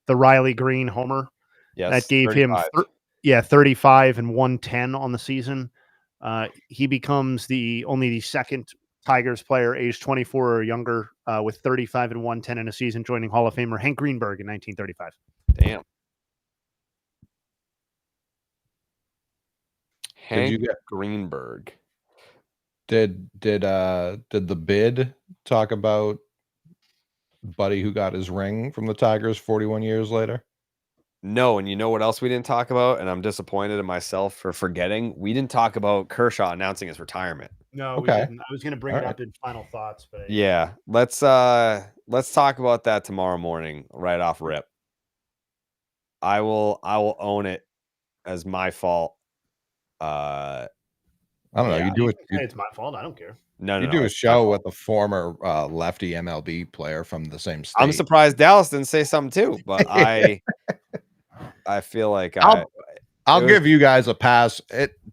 Speaker 1: the Riley Green homer.
Speaker 2: Yes,
Speaker 1: That gave
Speaker 2: 35.
Speaker 1: him 35 and 110 on the season. He becomes only the second Tigers player aged 24 or younger with 35 and 110 in a season, joining Hall of Famer Hank Greenberg in 1935.
Speaker 2: Damn.
Speaker 3: Did you
Speaker 2: Hank
Speaker 3: get
Speaker 2: Greenberg?
Speaker 3: Did the bid talk about Buddy who got his ring from the Tigers 41 years later?
Speaker 2: No, and you know what else we didn't talk about? And I'm disappointed in myself for forgetting. We didn't talk about Kershaw announcing his retirement.
Speaker 1: No,
Speaker 3: Okay.
Speaker 1: we didn't. I was going to bring
Speaker 3: All
Speaker 1: it
Speaker 3: right.
Speaker 1: up in final thoughts, but
Speaker 2: Yeah, let's talk about that tomorrow morning, right off rip. I will own it as my fault.
Speaker 3: I don't know.
Speaker 2: Yeah.
Speaker 3: You do it.
Speaker 1: it's my fault. I don't care.
Speaker 2: No,
Speaker 3: You
Speaker 2: no,
Speaker 3: do
Speaker 2: no,
Speaker 3: a
Speaker 2: it's my
Speaker 3: show
Speaker 2: fault.
Speaker 3: with a former lefty MLB player from the same state.
Speaker 2: I'm surprised Dallas didn't say something too, but I feel like
Speaker 3: I'll
Speaker 2: it was-
Speaker 3: give you guys a pass.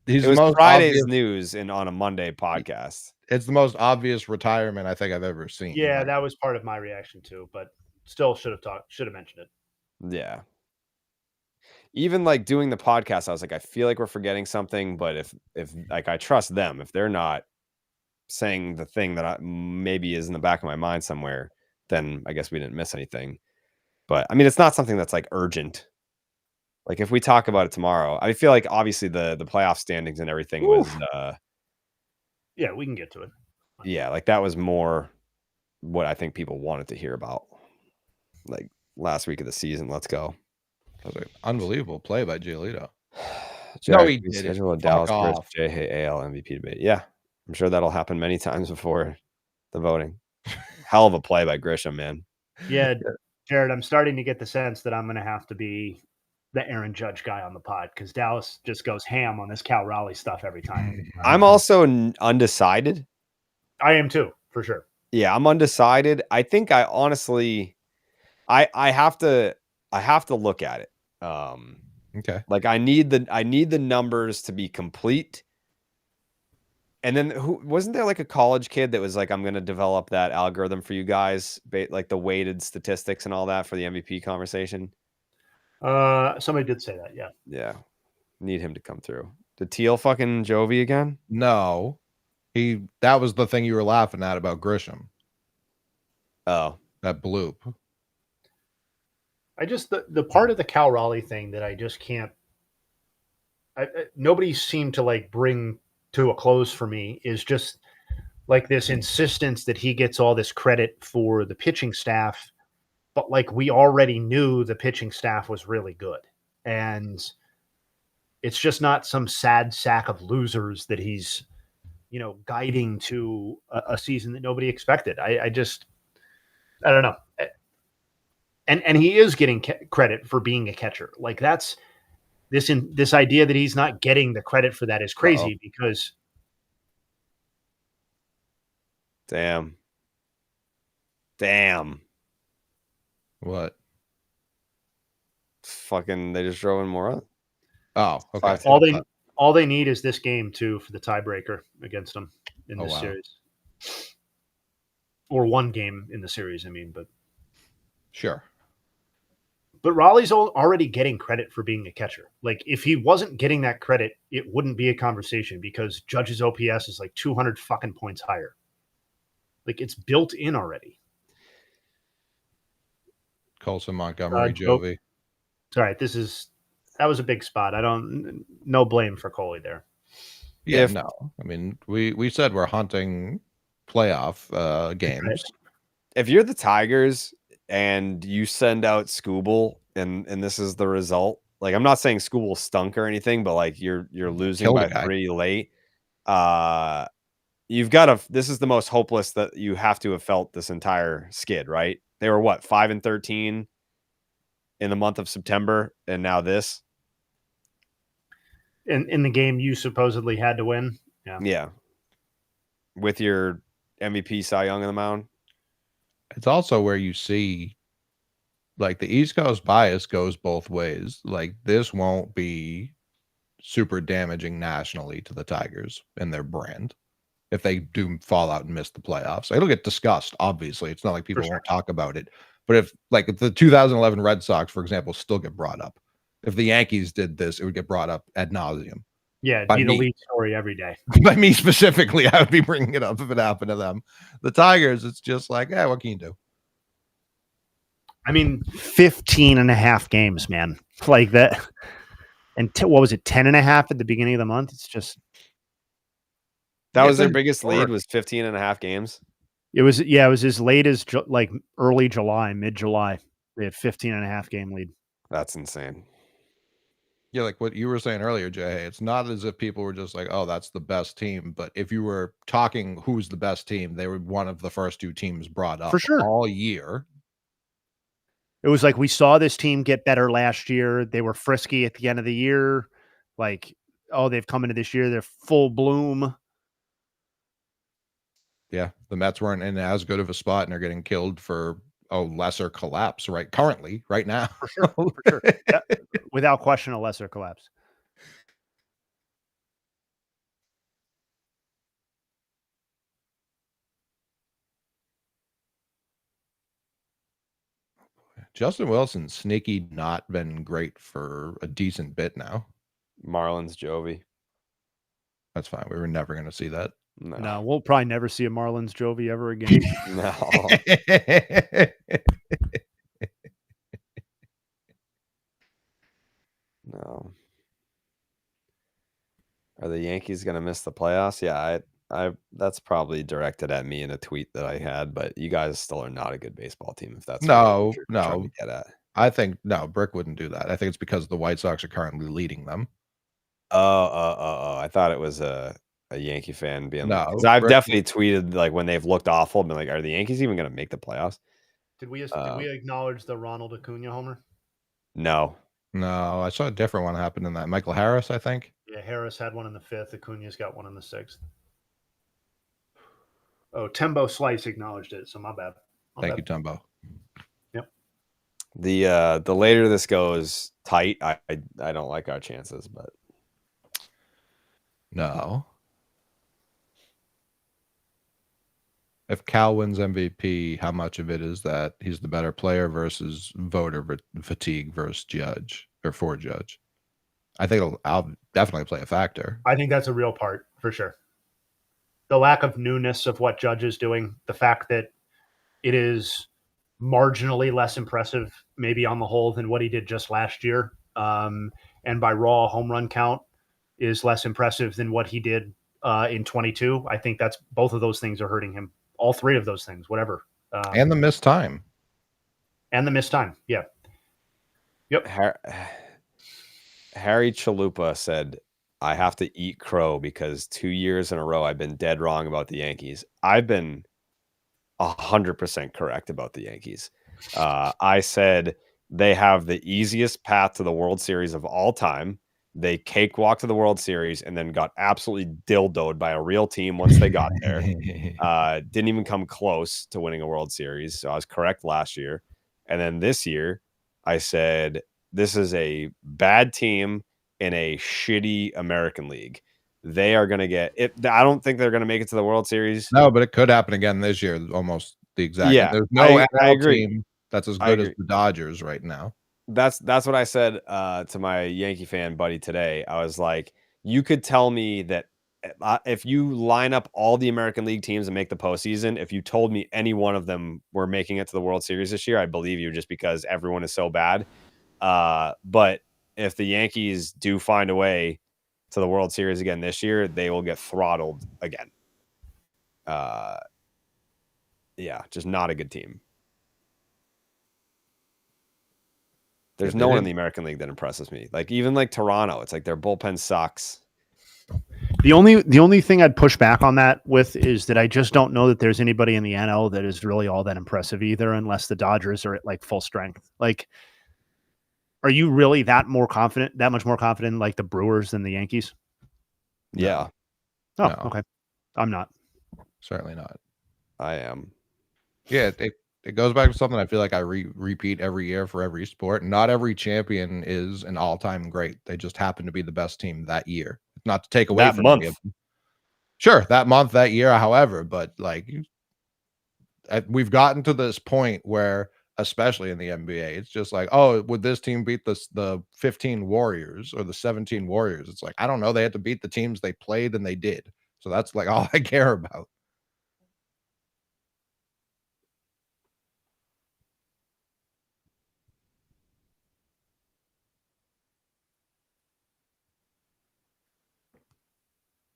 Speaker 3: He's
Speaker 2: it
Speaker 3: the
Speaker 2: was
Speaker 3: most
Speaker 2: Friday's
Speaker 3: obvious,
Speaker 2: news on a Monday podcast.
Speaker 3: it's the most obvious retirement I think I've ever seen.
Speaker 1: Yeah,
Speaker 3: Like,
Speaker 1: that was part of my reaction too, but still should have mentioned it.
Speaker 2: Yeah. Even like doing the podcast, I was like, I feel like we're forgetting something, but if like I trust them, if they're not saying the thing that maybe is in the back of my mind somewhere, then I guess we didn't miss anything. But I mean, it's not something that's like urgent. Like if we talk about it tomorrow, I feel like obviously the playoff standings and everything was
Speaker 1: Yeah, we can get to it.
Speaker 2: yeah, like that was more what I think people wanted to hear about. Like last week of the season, let's go.
Speaker 3: that was an unbelievable play by Giolito.
Speaker 2: Jack,
Speaker 3: he
Speaker 2: we
Speaker 3: didn't.
Speaker 2: schedule a
Speaker 3: Fuck
Speaker 2: Dallas
Speaker 3: off.
Speaker 2: AL MVP debate. Yeah, I'm sure that'll happen many times before the voting. Hell of a play by Grisham, man.
Speaker 1: Yeah, Jared, I'm starting to get the sense that I'm going to have to be the Aaron Judge guy on the pod because Dallas just goes ham on this Cal Raleigh stuff every time.
Speaker 2: I'm also undecided.
Speaker 1: I am too, for sure.
Speaker 2: Yeah, I'm undecided. I think I honestly, I have to look at it.
Speaker 3: Okay.
Speaker 2: Like I need the numbers to be complete. And then wasn't there like a college kid that was like, I'm going to develop that algorithm for you guys, like the weighted statistics and all that for the MVP conversation?
Speaker 1: Somebody did say that. Yeah.
Speaker 2: Yeah. Need him to come through. Did Teal fucking Jovi again?
Speaker 3: No, that was the thing you were laughing at about Grisham.
Speaker 2: Oh,
Speaker 3: That bloop.
Speaker 1: I just the part of the Cal Raleigh thing that I just can't. Nobody seemed to like bring to a close for me is just like this insistence that he gets all this credit for the pitching staff, but like we already knew the pitching staff was really good, and it's just not some sad sack of losers that he's guiding to a season that nobody expected. I don't know. And he is getting credit for being a catcher. Like that's this idea that he's not getting the credit for that is crazy because
Speaker 2: damn.
Speaker 3: What?
Speaker 2: Fucking, they just drove in more.
Speaker 3: Oh, okay.
Speaker 1: all they need is this game too for the tiebreaker against them in this series, or one game in the series. I mean, but
Speaker 3: Sure.
Speaker 1: But Raleigh's already getting credit for being a catcher. Like, if he wasn't getting that credit, it wouldn't be a conversation because Judge's OPS is like 200 fucking points higher. Like, it's built in already.
Speaker 3: Colson, Montgomery, Jovi.
Speaker 1: It's all right. That was a big spot. No blame for Coley there.
Speaker 3: Yeah, no. I mean, we said we're hunting playoff games.
Speaker 1: Right.
Speaker 2: If you're the Tigers and you send out Skubal and this is the result, like I'm not saying Skubal stunk or anything, but like you're losing by 3 late. This is the most hopeless that you have to have felt this entire skid, right? They were 5-13 in the month of September, and now this.
Speaker 1: In the game you supposedly had to win.
Speaker 2: Yeah. With your MVP Cy Young on the mound.
Speaker 3: It's also where you see like the East Coast bias goes both ways. Like this won't be super damaging nationally to the Tigers and their brand if they do fall out and miss the playoffs. It'll get discussed, obviously. It's not like people won't talk about it, But if the 2011 Red Sox, for example, still get brought up. If the Yankees did this, it would get brought up ad nauseum.
Speaker 1: Yeah, it'd be the lead story every day.
Speaker 3: By me specifically, I would be bringing it up if it happened to them. The Tigers, it's just like, what can you do?
Speaker 1: I mean, 15 and a half games, man. Like that. And what was it, 10 and a half at the beginning of the month? It's just.
Speaker 2: That was their biggest lead, was 15 and a half games.
Speaker 1: It was as late as early July, mid-July. They had 15 and a half game lead.
Speaker 2: That's insane.
Speaker 3: Yeah, like what you were saying earlier, Jay. It's not as if people were just like, oh, that's the best team. But if you were talking who's the best team, they were one of the first two teams brought up
Speaker 1: for sure
Speaker 3: all year.
Speaker 1: It was like we saw this team get better last year. They were frisky at the end of the year. Like, oh, they've come into this year. They're full bloom.
Speaker 3: Yeah, the Mets weren't in as good of a spot, and they're getting killed for a lesser collapse currently, right now.
Speaker 1: For sure. Yeah. Without question, a lesser collapse.
Speaker 3: Justin Wilson, sneaky, not been great for a decent bit now.
Speaker 2: Marlins Jovi.
Speaker 3: That's fine. We were never going to see that.
Speaker 1: No, we'll probably never see a Marlins Jovi ever again.
Speaker 2: No. No. Are the Yankees going to miss the playoffs? Yeah, I that's probably directed at me in a tweet that I had, but you guys still are not a good baseball team if that's
Speaker 3: no.
Speaker 2: To get at.
Speaker 3: I think Brick wouldn't do that. I think it's because the White Sox are currently leading them.
Speaker 2: Oh. I thought it was a Yankee fan being
Speaker 3: no.
Speaker 2: Because I've definitely tweeted like when they've looked awful, been like, are the Yankees even going to make the playoffs?
Speaker 1: Did we acknowledge the Ronald Acuna homer?
Speaker 2: No,
Speaker 3: I saw a different one happen in that. Michael Harris, I think.
Speaker 1: Yeah, Harris had one in the 5th. Acuna's got one in the 6th. Oh, Tembo Slice acknowledged it, so my bad.
Speaker 3: Thank you, Tembo.
Speaker 2: Yep. The later this goes tight, I don't like our chances, but
Speaker 3: no. If Cal wins MVP, how much of it is that he's the better player versus voter fatigue versus Judge or for Judge? I think I'll definitely play a factor.
Speaker 1: I think that's a real part for sure. The lack of newness of what Judge is doing, the fact that it is marginally less impressive, maybe on the whole, than what he did just last year, and by raw home run count is less impressive than what he did in 22. I think that's both of those things are hurting him. All three of those things, whatever.
Speaker 3: And the missed time. Yeah.
Speaker 1: Yep.
Speaker 2: Harry Chalupa said, I have to eat crow because 2 years in a row I've been dead wrong about the Yankees. I've been 100% correct about the Yankees. I said they have the easiest path to the World Series of all time. They cakewalked to the World Series and then got absolutely dildoed by a real team once they got there. Didn't even come close to winning a World Series. So I was correct last year. And then this year, I said, this is a bad team in a shitty American League. They are going to get it. I don't think they're going to make it to the World Series.
Speaker 3: No, but it could happen again this year. Almost the exact.
Speaker 2: Yeah,
Speaker 3: there's no
Speaker 2: I agree.
Speaker 3: Team that's as good as the Dodgers right now.
Speaker 2: That's what I said to my Yankee fan buddy today. I was like, you could tell me that if you line up all the American League teams and make the postseason, if you told me any one of them were making it to the World Series this year, I believe you just because everyone is so bad. But if the Yankees do find a way to the World Series again this year, they will get throttled again. Yeah, just not a good team. There's no one in the American League that impresses me. Like even like Toronto, it's like their bullpen sucks.
Speaker 1: The only thing I'd push back on that with is that I just don't know that there's anybody in the NL that is really all that impressive either, unless the Dodgers are at like full strength. Like, are you really that much more confident in like the Brewers than the Yankees?
Speaker 2: Yeah.
Speaker 1: Oh, no. Okay. I'm not.
Speaker 3: Certainly not.
Speaker 2: I am.
Speaker 3: Yeah, it goes back to something I feel like I repeat every year for every sport. Not every champion is an all-time great. They just happen to be the best team that year. Not to take away
Speaker 2: that
Speaker 3: from
Speaker 2: month.
Speaker 3: Sure, that month, that year, however, but like we've gotten to this point where especially in the NBA. It's just like, oh, would this team beat the 15 Warriors or the 17 Warriors? It's like, I don't know. They had to beat the teams they played, and they did. So that's like all I care about.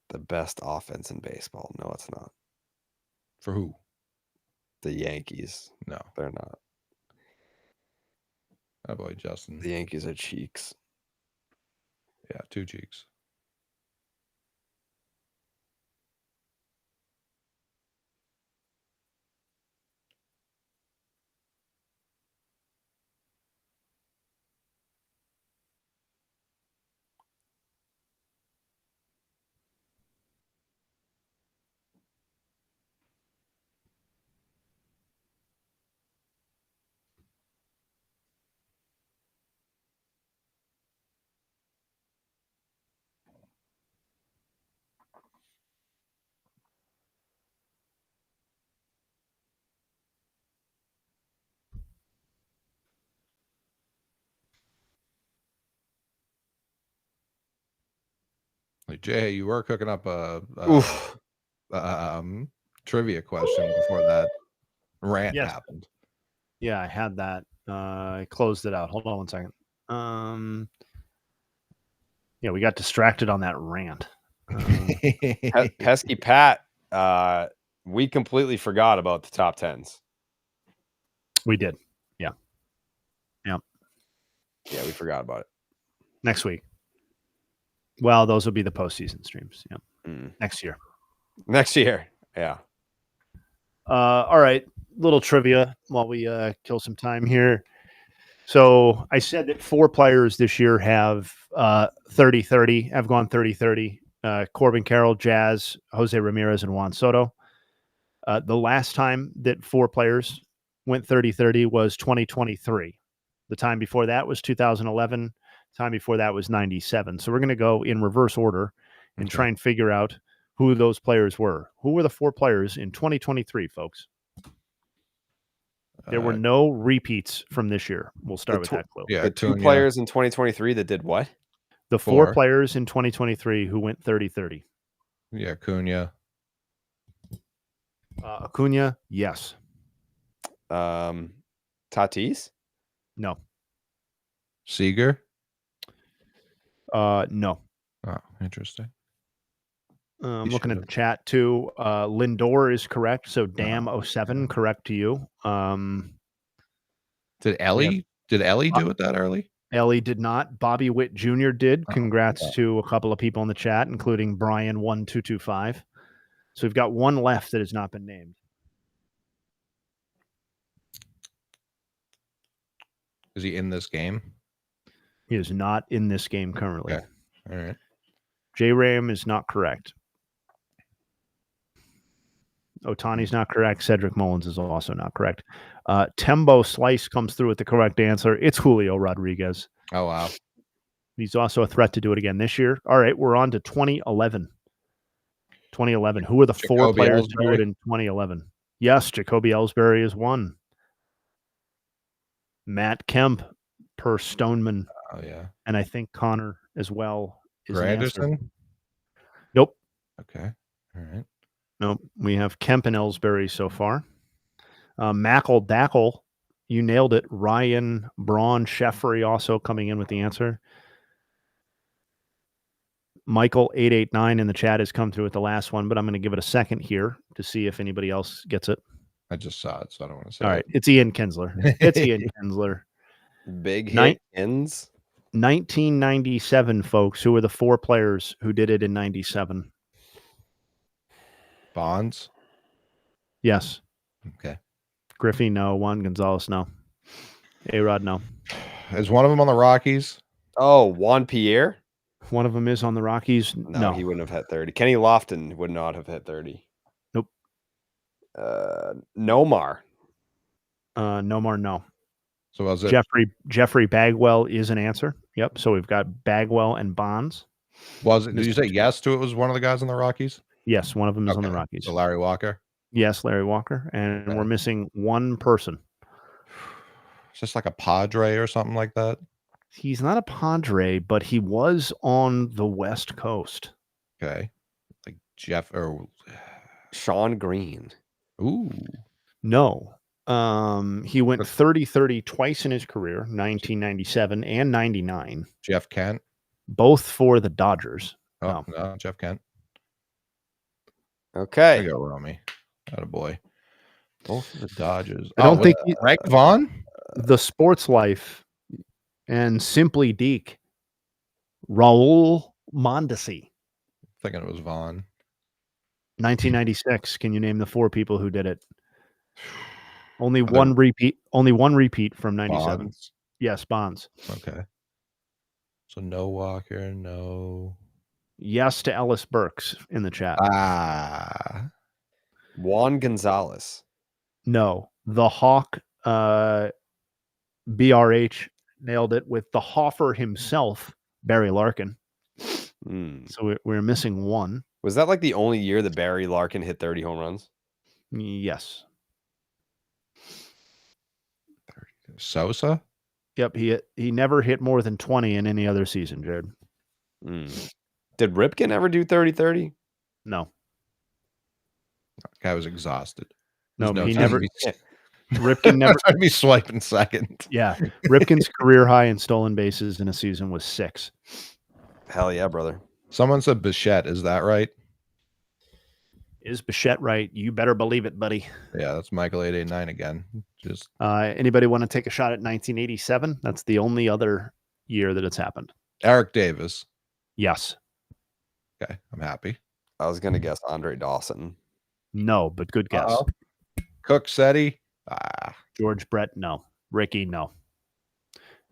Speaker 2: The best offense in baseball. No, it's not.
Speaker 3: For who?
Speaker 2: The Yankees.
Speaker 3: No,
Speaker 2: They're not.
Speaker 3: oh boy, Justin.
Speaker 2: The Yankees are cheeks.
Speaker 3: Yeah, 2 cheeks. Like, Jay, you were cooking up a trivia question before that rant happened.
Speaker 1: Yeah, I had that. I closed it out. Hold on one second. Yeah, we got distracted on that rant.
Speaker 2: Pesky Pat. We completely forgot about the top 10s.
Speaker 1: We did. Yeah.
Speaker 2: Yeah, we forgot about it.
Speaker 1: Next week. Well, those will be the postseason streams. Yeah. Next year.
Speaker 2: Next year. Yeah.
Speaker 1: All right. Little trivia while we kill some time here. So I said that 4 players this year have 30-30, have gone 30-30. Corbin Carroll, Jazz, Jose Ramirez, and Juan Soto. The last time that 4 players went 30-30 was 2023. The time before that was 2011. Time before that was 97. So we're going to go in reverse order and try and figure out who those players were. Who were the 4 players in 2023, folks? There were no repeats from this year. We'll start with that clue.
Speaker 2: Yeah, the 2 players in 2023 that did what?
Speaker 1: The 4 players in 2023 who went 30-30.
Speaker 3: Yeah, Acuna.
Speaker 1: Acuna, yes.
Speaker 2: Tatis?
Speaker 1: No.
Speaker 3: Seager?
Speaker 1: No.
Speaker 3: Oh, interesting.
Speaker 1: I'm looking at the chat too. Lindor is correct. So Dam07, correct to you.
Speaker 3: Did Ellie do it that early?
Speaker 1: Ellie did not. Bobby Witt Jr. did. Congrats to a couple of people in the chat, including Brian1225. So we've got 1 left that has not been named.
Speaker 3: Is he in this game?
Speaker 1: He is not in this game currently.
Speaker 3: Okay. All right.
Speaker 1: J-Ram is not correct. Otani's not correct. Cedric Mullins is also not correct. Tembo Slice comes through with the correct answer. It's Julio Rodriguez.
Speaker 3: Oh, wow.
Speaker 1: He's also a threat to do it again this year. All right, we're on to 2011. 2011. Who are the
Speaker 3: Jacoby
Speaker 1: 4 players to do
Speaker 3: Ellsbury?
Speaker 1: it in 2011? Yes, Jacoby Ellsbury is 1. Matt Kemp per Stoneman.
Speaker 3: Oh, yeah.
Speaker 1: And I think Connor as well is an answer.
Speaker 3: Granderson?
Speaker 1: Nope.
Speaker 3: Okay. All right.
Speaker 1: Nope. We have Kemp and Ellsbury so far. Mackle Dackle, you nailed it. Ryan Braun Sheffrey also coming in with the answer. Michael 889 in the chat has come through with the last one, but I'm going to give it a second here to see if anybody else gets it.
Speaker 3: I just saw it, so I don't want to say
Speaker 1: All right. It's Ian Kinsler. It's Ian Kinsler.
Speaker 2: Big hit ends.
Speaker 1: 1997, folks. Who were the 4 players who did it in 97?
Speaker 3: Bonds?
Speaker 1: Yes.
Speaker 3: Okay.
Speaker 1: Griffey, no. Juan Gonzalez, no. A-Rod, no.
Speaker 3: Is one of them on the Rockies?
Speaker 2: Oh, Juan Pierre?
Speaker 1: One of them is on the Rockies. No.
Speaker 2: He wouldn't have hit 30. Kenny Lofton would not have hit 30.
Speaker 1: Nope.
Speaker 2: Nomar.
Speaker 1: Nomar, no.
Speaker 3: So was it
Speaker 1: Jeffrey Bagwell is an answer. Yep. So we've got Bagwell and Bonds.
Speaker 3: Was it? Did you say yes to it? Was one of the guys on the Rockies?
Speaker 1: Yes, one of them is on the Rockies.
Speaker 3: So Larry Walker.
Speaker 1: Yes, Larry Walker, and we're missing 1 person.
Speaker 3: It's just like a Padre or something like that.
Speaker 1: He's not a Padre, but he was on the West Coast.
Speaker 3: Okay. Like Jeff or
Speaker 2: Sean Green.
Speaker 3: ooh.
Speaker 1: No. He went 30-30 twice in his career, 1997 and 99,
Speaker 3: Jeff Kent.
Speaker 1: both for the Dodgers.
Speaker 3: Oh, no, Jeff Kent. There
Speaker 2: Okay.
Speaker 3: you go, Romy. Attaboy. Both of the Dodgers.
Speaker 1: I don't think
Speaker 3: Greg Vaughn?
Speaker 1: the Sports Life and Simply Deke, Raul Mondesi,
Speaker 3: Thinking it was Vaughn.
Speaker 1: 1996. Can you name the 4 people who did it? Only one repeat from 97.
Speaker 3: Bonds.
Speaker 1: Yes, Bonds.
Speaker 3: Okay. So no Walker, no.
Speaker 1: Yes to Ellis Burks in the chat.
Speaker 3: Ah.
Speaker 2: Juan Gonzalez.
Speaker 1: No. The Hawk BRH nailed it with the Hoffer himself, Barry Larkin. So we're missing one.
Speaker 2: Was that like the only year that Barry Larkin hit 30 home runs?
Speaker 1: Yes.
Speaker 3: Sosa?
Speaker 1: Yep. He never hit more than 20 in any other season, Jared.
Speaker 2: Did Ripken ever do 30-30?
Speaker 1: No.
Speaker 3: Guy was exhausted.
Speaker 1: No,
Speaker 3: There's
Speaker 1: he
Speaker 3: time
Speaker 1: never.
Speaker 3: to be-
Speaker 1: Ripken never.
Speaker 3: I'd be swiping second.
Speaker 1: Yeah. Ripken's career high in stolen bases in a season was 6.
Speaker 2: Hell yeah, brother.
Speaker 3: Someone said Bichette. Is that right?
Speaker 1: Is Bichette right? You better believe it, buddy.
Speaker 3: Yeah, that's Michael 889 again. Just
Speaker 1: Anybody want to take a shot at 1987? That's the only other year that it's happened.
Speaker 3: Eric Davis.
Speaker 1: Yes.
Speaker 3: Okay, I'm happy.
Speaker 2: I was gonna guess Andre Dawson.
Speaker 1: No, but good guess.
Speaker 3: Uh-oh. Cook Seti.
Speaker 1: George Brett, no. Ricky, no.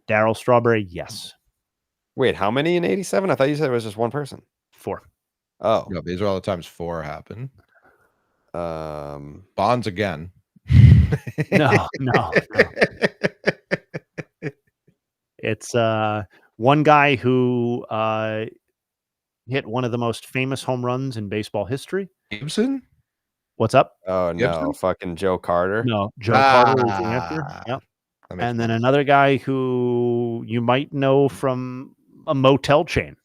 Speaker 1: Darryl Strawberry, yes.
Speaker 2: Wait, how many in 87? I thought you said it was just one person.
Speaker 1: 4.
Speaker 2: Oh.
Speaker 3: No, these are all the times 4 happen.
Speaker 2: Um,
Speaker 3: Bonds again.
Speaker 1: No. It's one guy who hit one of the most famous home runs in baseball history.
Speaker 3: Gibson?
Speaker 1: What's up?
Speaker 2: Oh no,
Speaker 3: Gibson?
Speaker 2: fucking Joe Carter.
Speaker 1: No, Joe Carter is the answer. Yep. And then another guy who you might know from a motel chain.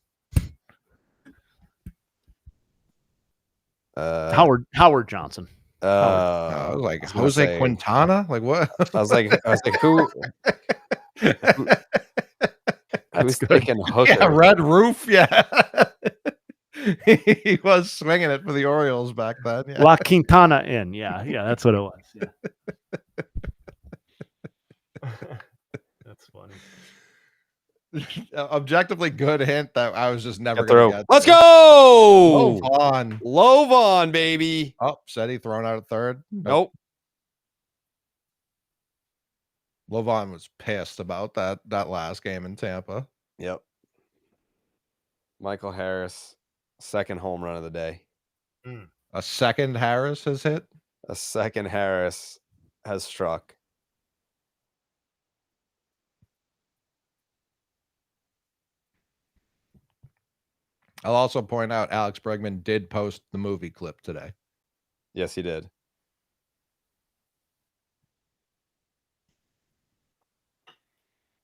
Speaker 1: Howard Johnson.
Speaker 3: I was like Jose Quintana. Like what?
Speaker 2: I was like who? Who's taking Hooker?
Speaker 3: Yeah, Red Roof. Yeah. He was swinging it for the Orioles back then. Yeah.
Speaker 1: La Quintana in. Yeah, that's what it was. Yeah. That's funny.
Speaker 3: Objectively good hint that I was just never
Speaker 2: Throw.
Speaker 3: going to get.
Speaker 2: Let's go!
Speaker 3: Lovon,
Speaker 2: baby.
Speaker 3: Oh, Seti thrown out at third.
Speaker 2: Nope.
Speaker 3: Lovon was pissed about that last game in Tampa.
Speaker 2: Yep. Michael Harris, second home run of the day.
Speaker 3: A second Harris has hit.
Speaker 2: A second Harris has struck.
Speaker 3: I'll also point out Alex Bregman did post the movie clip today.
Speaker 2: Yes, he did.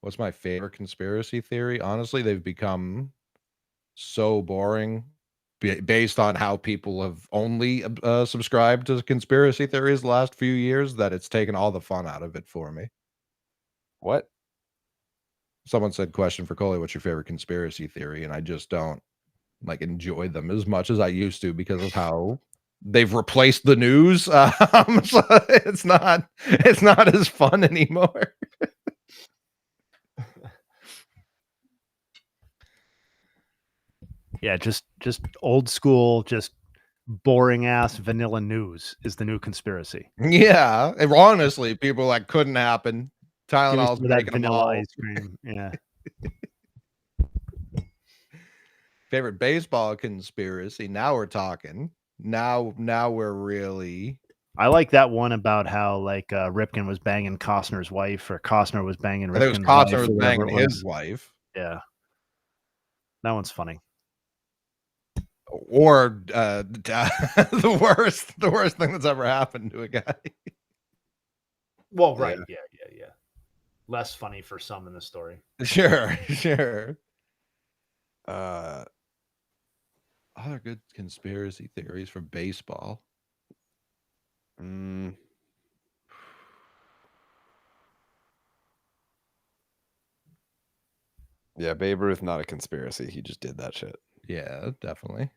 Speaker 3: What's my favorite conspiracy theory? Honestly, they've become so boring based on how people have only subscribed to conspiracy theories the last few years that it's taken all the fun out of it for me.
Speaker 2: What?
Speaker 3: Someone said, question for Coley, what's your favorite conspiracy theory? And I just don't like enjoy them as much as I used to because of how they've replaced the news. So it's not as fun anymore.
Speaker 1: Yeah, just old school, just boring ass vanilla news is the new conspiracy.
Speaker 3: Yeah, and honestly, people like couldn't happen. Tylenol's
Speaker 1: that vanilla ice cream. Yeah.
Speaker 3: Favorite baseball conspiracy. Now we're talking. Now we're really.
Speaker 1: I like that one about how like Ripken was banging Costner's wife, or Costner was banging Ripken's wife.
Speaker 3: Costner was banging his wife.
Speaker 1: Yeah, that one's funny.
Speaker 3: Or the worst thing that's ever happened to a guy.
Speaker 1: Well, right. Yeah. less funny for some in the story.
Speaker 3: Sure. Other good conspiracy theories from baseball.
Speaker 2: Yeah, Babe Ruth, not a conspiracy. He just did that shit.
Speaker 3: Yeah, definitely.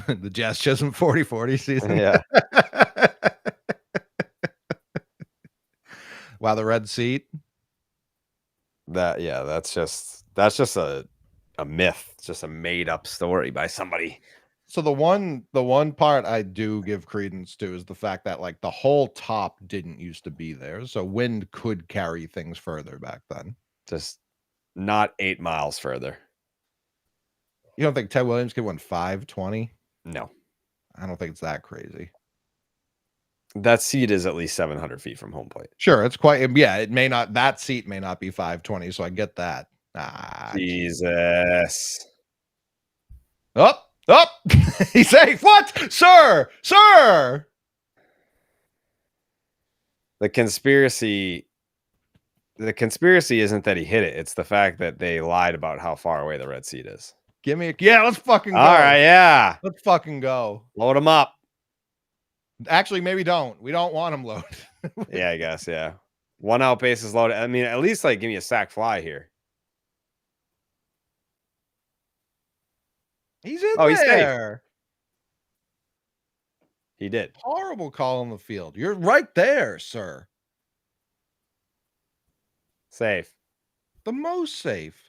Speaker 3: The Jazz Chisholm 40-40 season.
Speaker 2: Yeah.
Speaker 3: Wow, the red seat.
Speaker 2: That's just a myth. It's just a made up story by somebody.
Speaker 3: So the one part I do give credence to is the fact that like the whole top didn't used to be there. So wind could carry things further back then.
Speaker 2: Just not 8 miles further.
Speaker 3: You don't think Ted Williams could win 520?
Speaker 2: No.
Speaker 3: I don't think it's that crazy.
Speaker 2: That seat is at least 700 feet from home plate.
Speaker 3: Sure, it's quite. Yeah, it may not. That seat may not be 520, so I get that.
Speaker 2: Jesus.
Speaker 3: Up. He's safe. What, sir?
Speaker 2: The conspiracy isn't that he hit it. It's the fact that they lied about how far away the red seat is.
Speaker 3: Give me let's fucking go.
Speaker 2: All right, yeah.
Speaker 3: Let's fucking go.
Speaker 2: Load him up.
Speaker 3: Actually, maybe don't. We don't want him loaded.
Speaker 2: Yeah, I guess, yeah. 1 out, bases loaded. I mean, at least like give me a sack fly here.
Speaker 3: He's in
Speaker 2: He's
Speaker 3: there.
Speaker 2: safe. He did.
Speaker 3: Horrible call on the field. You're right there, sir.
Speaker 2: Safe.
Speaker 3: The most safe.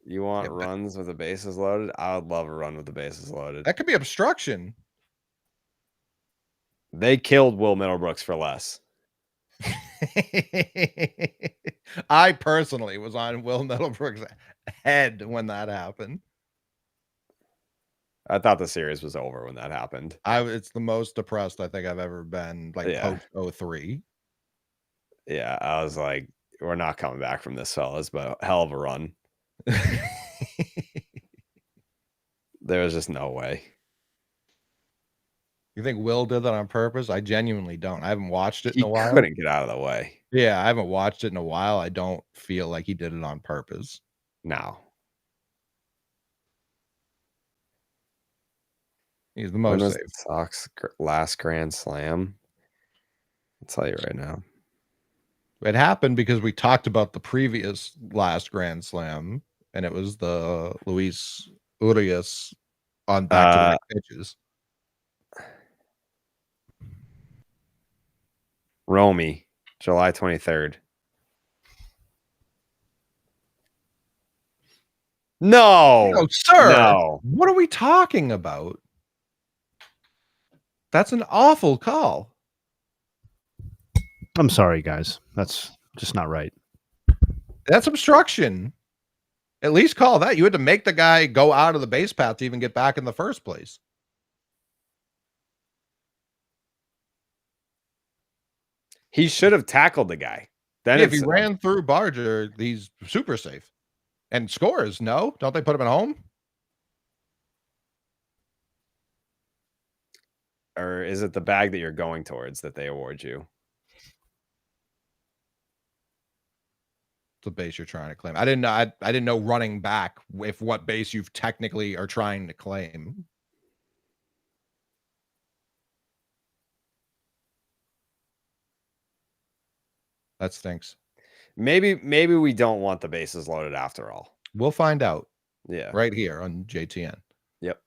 Speaker 2: You want runs with the bases loaded? I would love a run with the bases loaded.
Speaker 3: That could be obstruction.
Speaker 2: They killed Will Middlebrooks for less.
Speaker 3: I personally was on Will Middlebrooks' head when that happened.
Speaker 2: I thought the series was over when that happened.
Speaker 3: It's the most depressed I think I've ever been, like post 03.
Speaker 2: Yeah, I was like, we're not coming back from this, fellas, but hell of a run. There was just no way.
Speaker 3: You think Will did that on purpose? I genuinely don't. I haven't watched it in a while.
Speaker 2: He couldn't get out of the way.
Speaker 3: Yeah, I haven't watched it in a while. I don't feel like he did it on purpose.
Speaker 2: No.
Speaker 3: He's the most safe.
Speaker 2: Sox last Grand Slam. I'll tell you right now.
Speaker 3: It happened because we talked about the previous last Grand Slam, and it was the Luis Urias on back-to-back pitches.
Speaker 2: Romy, July 23rd. No,
Speaker 3: sir.
Speaker 2: No.
Speaker 3: What are we talking about? That's an awful call.
Speaker 1: I'm sorry, guys. That's just not right.
Speaker 3: That's obstruction. At least call that. You had to make the guy go out of the base path to even get back in the first place.
Speaker 2: He should have tackled the guy. Then
Speaker 3: if he ran through Barger, he's super safe. And scores, no? Don't they put him at home?
Speaker 2: Or is it the bag that you're going towards that they award you?
Speaker 3: The base you're trying to claim. I didn't know. I didn't know running back if what base you've technically are trying to claim. That stinks.
Speaker 2: Maybe we don't want the bases loaded after all.
Speaker 3: We'll find out.
Speaker 2: Yeah.
Speaker 3: Right here on JTN.
Speaker 2: Yep.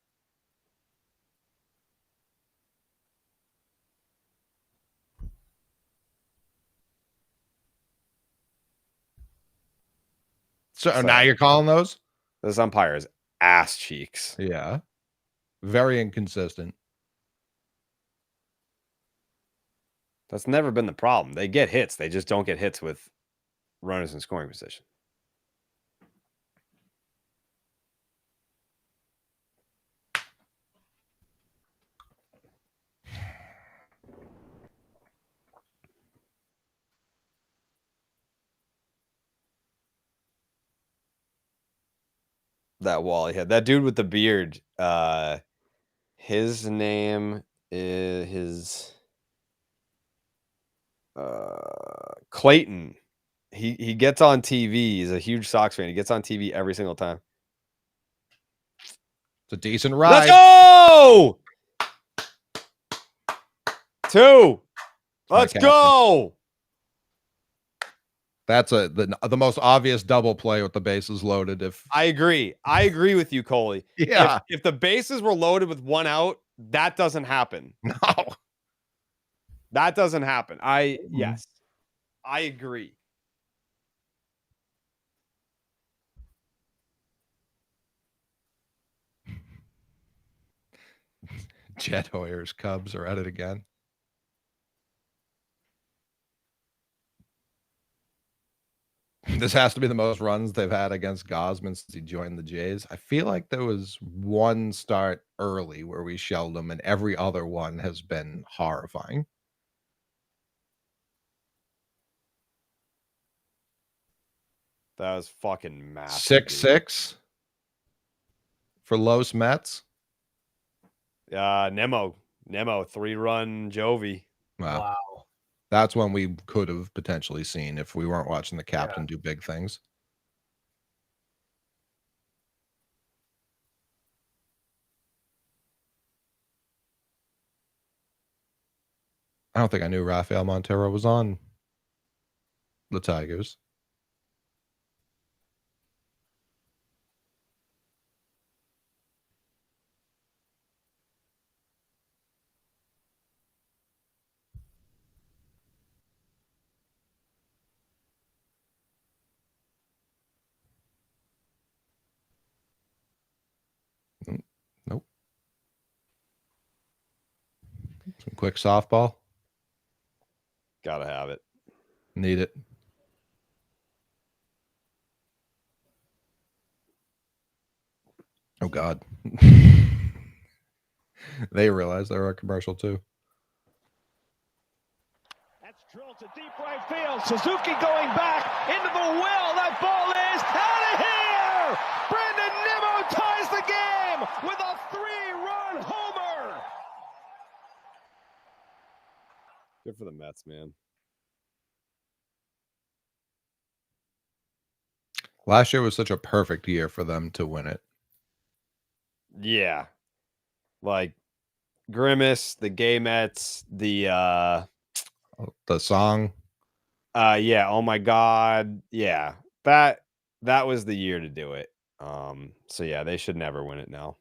Speaker 3: So now you're calling those?
Speaker 2: This umpire is ass cheeks.
Speaker 3: Yeah. Very inconsistent.
Speaker 2: That's never been the problem. They get hits. They just don't get hits with runners in scoring position. That wall he had. That dude with the beard, His name is Clayton. He gets on TV. He's a huge Sox fan. He gets on TV every single time.
Speaker 3: It's a decent ride.
Speaker 2: Let's go! 2. Let's go.
Speaker 3: That's the most obvious double play with the bases loaded. If
Speaker 2: I agree with you, Coley.
Speaker 3: Yeah.
Speaker 2: If the bases were loaded with 1 out, that doesn't happen.
Speaker 3: No.
Speaker 2: That doesn't happen. Yes. I agree.
Speaker 3: Jed Hoyer's Cubs are at it again. This has to be the most runs they've had against Gosman since he joined the Jays. I feel like there was one start early where we shelled him, and every other one has been horrifying.
Speaker 2: That was fucking massive.
Speaker 3: 6-6 for Los Mets.
Speaker 2: Nemo 3-run Jovi.
Speaker 3: Wow. That's one we could have potentially seen if we weren't watching the captain do big things. I don't think I knew Rafael Montero was on the Tigers. Nope. Some quick softball.
Speaker 2: Gotta have it.
Speaker 3: Need it. Oh, God. They realize they're a commercial, too.
Speaker 4: That's drilled to deep right field. Suzuki going back into the well. That ball is out of here. Brandon Nimmo ties the game with a 3-run homer.
Speaker 2: Good for the Mets, man.
Speaker 3: Last year was such a perfect year for them to win it.
Speaker 2: Yeah. Like Grimace, the Gay Mets, the
Speaker 3: song.
Speaker 2: Yeah, oh my God. Yeah. That was the year to do it. So yeah, they should never win it now.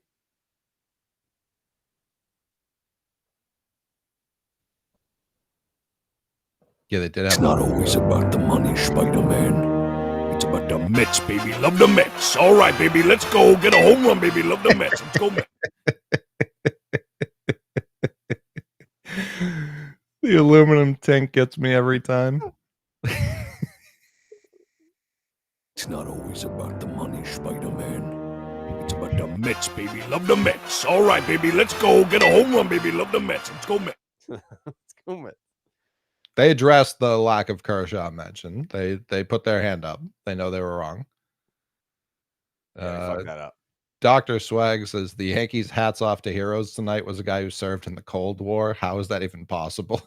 Speaker 3: Yeah, they did have.
Speaker 8: It's not always about the money, Spider-Man. It's about the Mets, baby. Love the Mets. All right, baby. Let's go. Get a home run, baby. Love the Mets. Let's go, Mets.
Speaker 3: The aluminum tank gets me every time.
Speaker 8: It's not always about the money, Spider-Man. It's about the Mets, baby. Love the Mets. All right, baby. Let's go. Get a home run, baby. Love the Mets. Let's go, Mets.
Speaker 2: Let's go, Mets.
Speaker 3: They addressed the lack of Kershaw mention. They put their hand up. They know they were wrong.
Speaker 2: Fuck that up.
Speaker 3: Dr. Swag says the Yankees' hats off to heroes tonight was a guy who served in the Cold War. How is that even possible?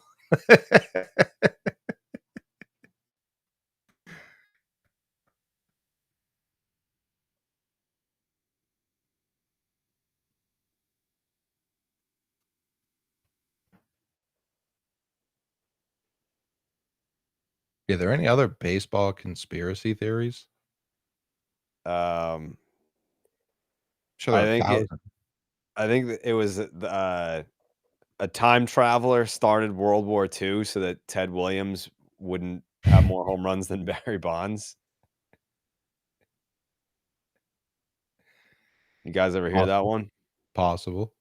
Speaker 3: Are there any other baseball conspiracy theories? Sure,
Speaker 2: I think it was a time traveler started World War II so that Ted Williams wouldn't have more home runs than Barry Bonds. You guys ever hear that one?
Speaker 3: Possible.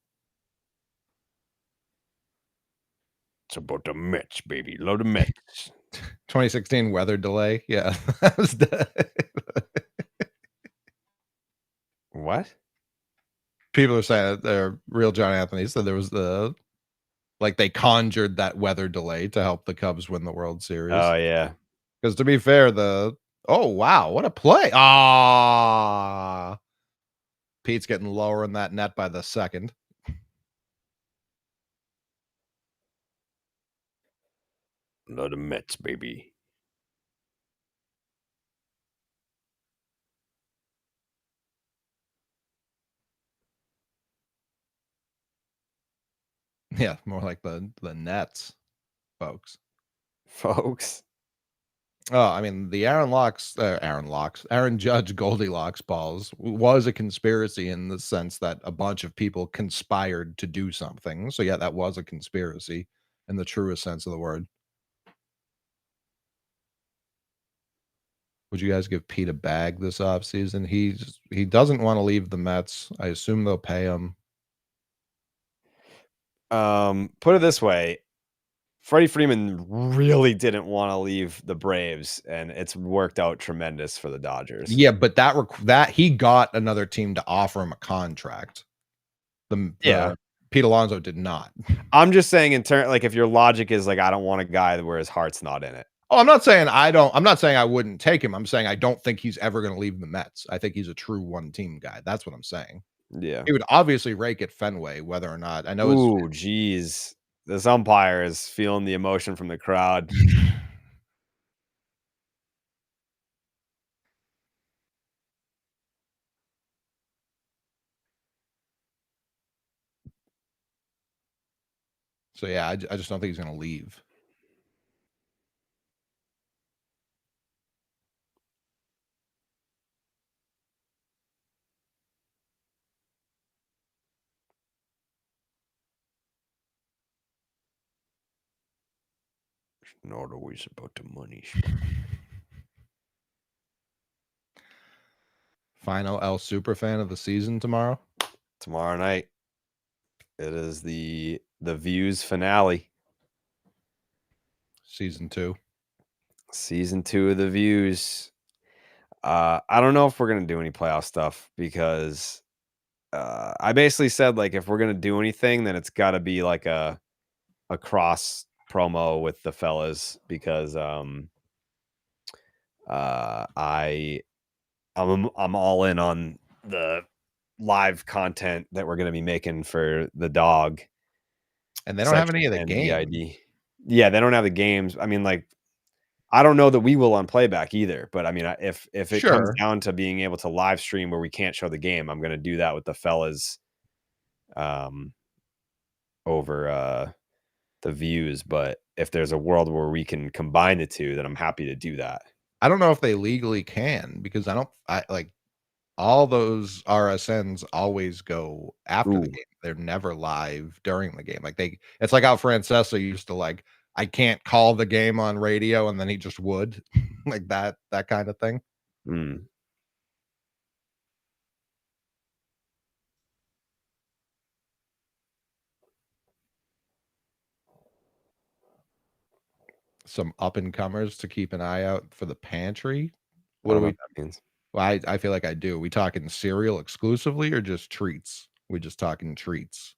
Speaker 8: It's about the Mets, baby. Love the Mets.
Speaker 3: 2016 weather delay. Yeah.
Speaker 2: What?
Speaker 3: People are saying that they're real. John Anthony said there was they conjured that weather delay to help the Cubs win the World Series.
Speaker 2: Oh, yeah.
Speaker 3: Because to be fair, oh, wow, what a play. Pete's getting lower in that net by the second.
Speaker 2: Love the Mets, baby.
Speaker 3: Yeah, more like the Nets, folks. Oh, I mean, the Aaron Judge Goldilocks balls was a conspiracy in the sense that a bunch of people conspired to do something. So yeah, that was a conspiracy in the truest sense of the word. Would you guys give Pete a bag this offseason? He doesn't want to leave the Mets. I assume they'll pay him.
Speaker 2: Put it this way. Freddie Freeman really didn't want to leave the Braves, and it's worked out tremendous for the Dodgers.
Speaker 3: Yeah, but that he got another team to offer him a contract. Pete Alonso did not.
Speaker 2: I'm just saying in turn, like if your logic is like I don't want a guy where his heart's not in it.
Speaker 3: Oh, I'm not saying I wouldn't take him. I'm saying I don't think he's ever going to leave the Mets. I think he's a true one-team guy. That's what I'm saying.
Speaker 2: Yeah.
Speaker 3: He would obviously rake at Fenway, whether or not. I know.
Speaker 2: Ooh, geez. This umpire is feeling the emotion from the crowd.
Speaker 3: So yeah, I just don't think he's going to leave.
Speaker 2: Not always about the money.
Speaker 3: Final El Superfan of the season tomorrow
Speaker 2: night. It is the Views finale.
Speaker 3: Season 2
Speaker 2: of the Views. I don't know if we're gonna do any playoff stuff because I basically said like if we're gonna do anything, then it's got to be like a cross promo with the fellas because I'm all in on the live content that we're going to be making for the dog.
Speaker 3: And they don't have any of the games.
Speaker 2: Yeah, they don't have the games. I mean, like, I don't know that we will on playback either. But I mean, if it comes down to being able to live stream where we can't show the game, I'm going to do that with the fellas over the Views. But if there's a world where we can combine the two, then I'm happy to do that.
Speaker 3: I don't know if they legally can because all those RSNs always go after the game. They're never live during the game. Like it's like how Francesa used to like, I can't call the game on radio, and then he just would like that kind of thing. Some up and comers to keep an eye out for the pantry.
Speaker 2: What do that means?
Speaker 3: Well, I feel like I do. We talking cereal exclusively or just treats? We just talking treats.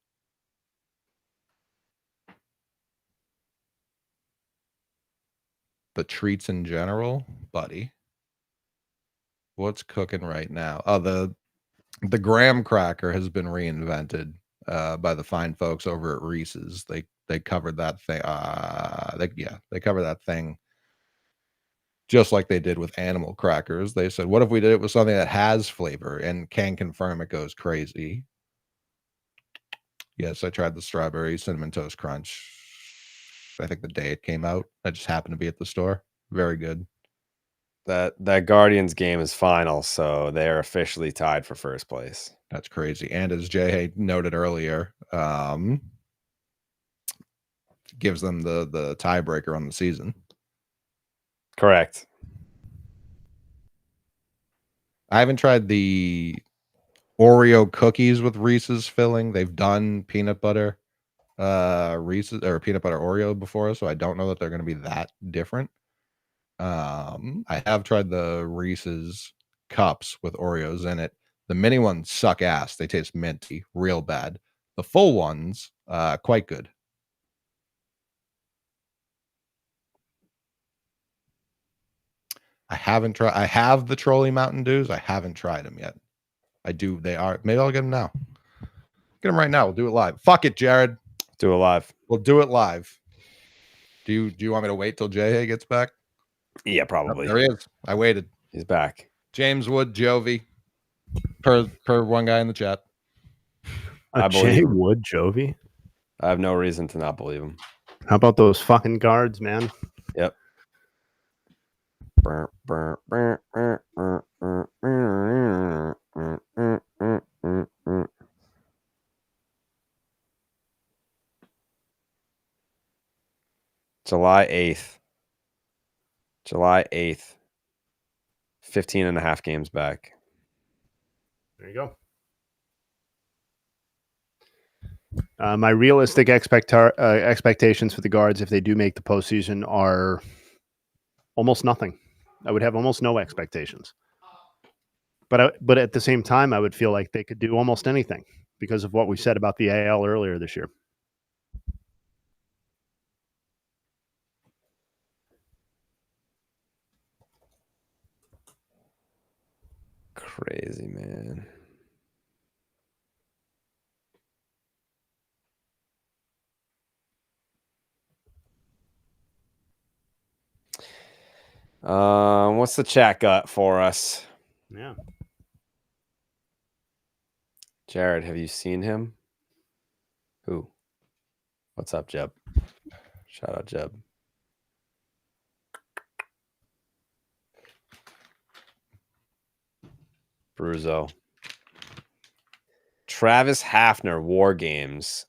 Speaker 3: The treats in general, buddy. What's cooking right now? Oh, the graham cracker has been reinvented by the fine folks over at Reese's. They covered that thing. They covered that thing just like they did with animal crackers. They said, what if we did it with something that has flavor and can confirm it goes crazy? Yes, I tried the strawberry cinnamon toast crunch. I think the day it came out. I just happened to be at the store. Very good.
Speaker 2: That Guardians game is final, so they are officially tied for first place.
Speaker 3: That's crazy. And as Jay noted earlier, gives them the tiebreaker on the season.
Speaker 2: Correct.
Speaker 3: I haven't tried the Oreo cookies with Reese's filling. They've done peanut butter Reese's or peanut butter Oreo before, so I don't know that they're going to be that different. I have tried the Reese's cups with Oreos in it. The mini ones suck ass. They taste minty, real bad. The full ones, quite good. I haven't tried. I have the Trolley Mountain Dews. I haven't tried them yet. I do. They are. Maybe I'll get them now. Get them right now. We'll do it live. Fuck it, Jared.
Speaker 2: Do it live.
Speaker 3: We'll do it live. Do you want me to wait till J.A. gets back?
Speaker 5: Yeah,
Speaker 3: Oh,
Speaker 5: probably.
Speaker 3: there he is. I waited.
Speaker 5: He's back.
Speaker 3: James Wood, Jovi, per one guy in the chat.
Speaker 5: I believe him.
Speaker 1: Wood, Jovi.
Speaker 5: I have no reason to not believe him.
Speaker 1: How about those fucking guards, man?
Speaker 5: Yep. July 8th. July 8th. 15 and a half games back.
Speaker 1: There you go. My realistic expectations for the guards, if they do make the postseason, are almost nothing. I would have almost no expectations. But at the same time, I would feel like they could do almost anything because of what we said about the AL earlier this year.
Speaker 5: Crazy, man. What's the chat got for us?
Speaker 1: Yeah.
Speaker 5: Jared, have you seen him? Who? What's up, Jeb? Shout out, Jeb. Bruzo. Travis Hafner, War Games.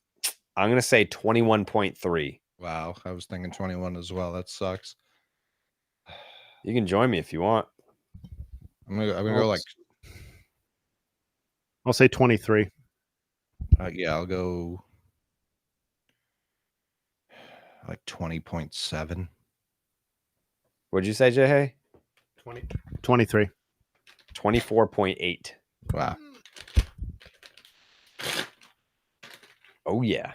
Speaker 5: I'm going to say 21.3.
Speaker 3: Wow. I was thinking 21 as well. That sucks.
Speaker 5: You can join me if you want.
Speaker 3: I'm gonna go like.
Speaker 1: I'll say 23.
Speaker 3: Yeah, I'll go like 20.7.
Speaker 5: What'd you say, Jay?
Speaker 1: 23.
Speaker 5: 24.8.
Speaker 3: Wow.
Speaker 5: Oh, yeah.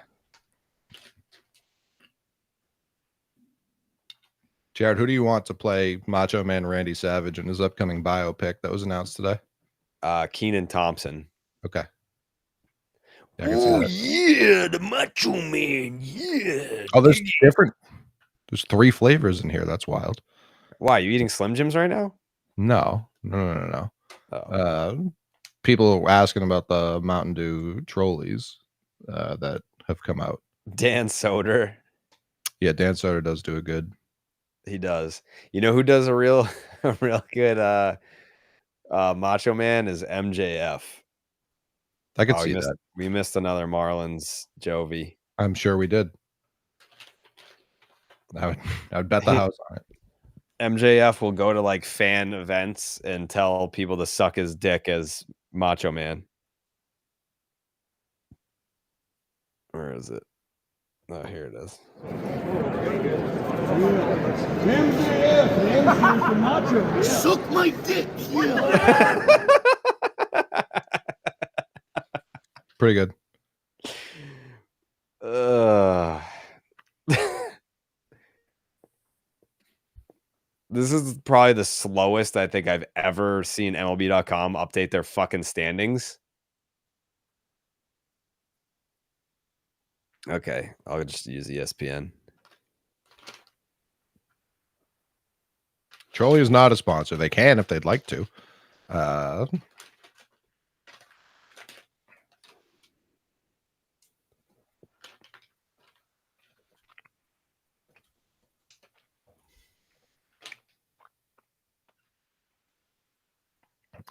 Speaker 3: Jared, who do you want to play Macho Man Randy Savage in his upcoming biopic that was announced today?
Speaker 5: Keenan Thompson.
Speaker 3: Okay. Yeah, I can see that.
Speaker 8: Yeah, the Macho Man. Yeah.
Speaker 3: Oh, there's different. There's 3 flavors in here. That's wild.
Speaker 5: Why, you eating Slim Jims right now?
Speaker 3: No.
Speaker 5: Oh.
Speaker 3: People were asking about the Mountain Dew Trolleys that have come out.
Speaker 5: Dan Soder.
Speaker 3: Yeah, Dan Soder does do a good.
Speaker 5: He does. You know who does a real good Macho Man is MJF.
Speaker 3: I could see that.
Speaker 5: We missed another Marlins Jovi.
Speaker 3: I'm sure we did. I would bet the house on it.
Speaker 5: MJF will go to like fan events and tell people to suck his dick as Macho Man. Where is it? Oh, here it is.
Speaker 8: Suck my dick. Yeah.
Speaker 3: Pretty good.
Speaker 5: This is probably the slowest I think I've ever seen MLB.com update their fucking standings. Okay, I'll just use ESPN.
Speaker 3: Trolley is not a sponsor. They can if they'd like to.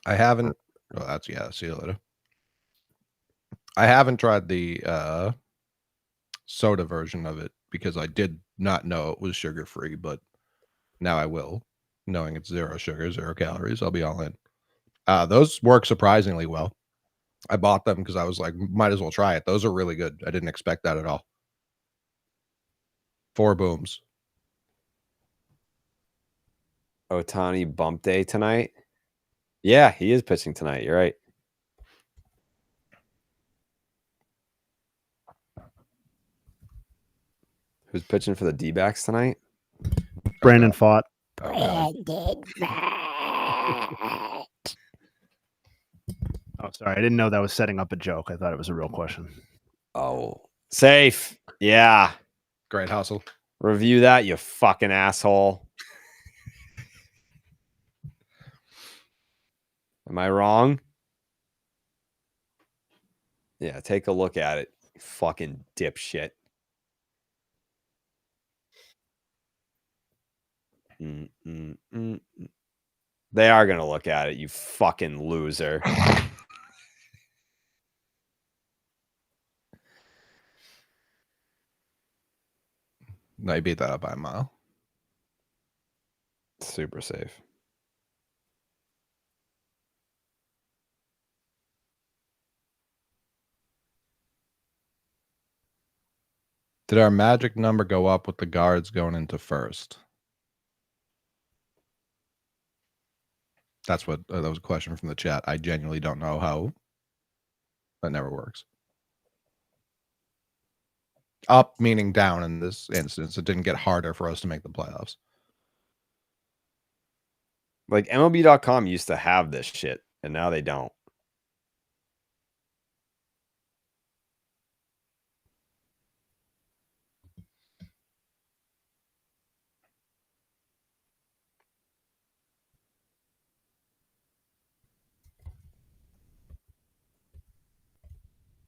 Speaker 3: I haven't. Oh, that's yeah. See you later. I haven't tried the soda version of it because I did not know it was sugar free, but now I will, knowing it's 0 sugar, 0 calories. I'll be all in. Those work surprisingly well. I bought them because I was like, might as well try it. Those are really good. I didn't expect that at all. 4 booms.
Speaker 5: Ohtani bump day tonight. Yeah, he is pitching tonight. You're right. Who's pitching for the D-backs tonight?
Speaker 1: Brandon Fott.
Speaker 8: Brandon Fott.
Speaker 1: Oh, sorry. I didn't know that was setting up a joke. I thought it was a real question.
Speaker 5: Oh, safe. Yeah.
Speaker 3: Great hustle.
Speaker 2: Review that, you fucking asshole. Am I wrong? Yeah, take a look at it. You fucking dipshit. They are going to look at it, you fucking loser.
Speaker 3: No, you beat that up by a mile.
Speaker 2: Super safe.
Speaker 3: Did our magic number go up with the guards going into first? That's what that was a question from the chat. I genuinely don't know how that never works. Up meaning down in this instance. It didn't get harder for us to make the playoffs.
Speaker 2: Like MLB.com used to have this shit, and now they don't.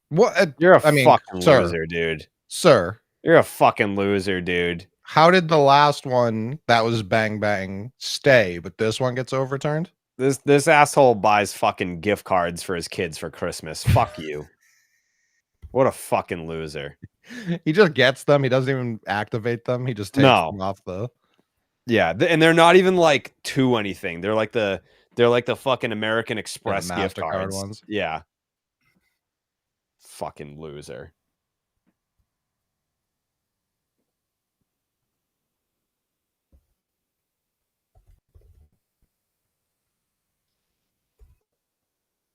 Speaker 3: What?
Speaker 2: You're a
Speaker 3: I mean,
Speaker 2: fucking
Speaker 3: sir,
Speaker 2: loser, dude.
Speaker 3: Sir,
Speaker 2: You're a fucking loser, dude.
Speaker 3: how did the last one that was bang bang stay, but this one gets overturned?
Speaker 2: This asshole buys fucking gift cards for his kids for Christmas. Fuck you. What a fucking loser.
Speaker 3: He just gets them. He doesn't even activate them. He just takes them off the.
Speaker 2: Yeah, and they're not even like to anything. They're like the fucking American Express gift
Speaker 3: MasterCard
Speaker 2: cards.
Speaker 3: ones.
Speaker 2: Yeah. Fucking loser.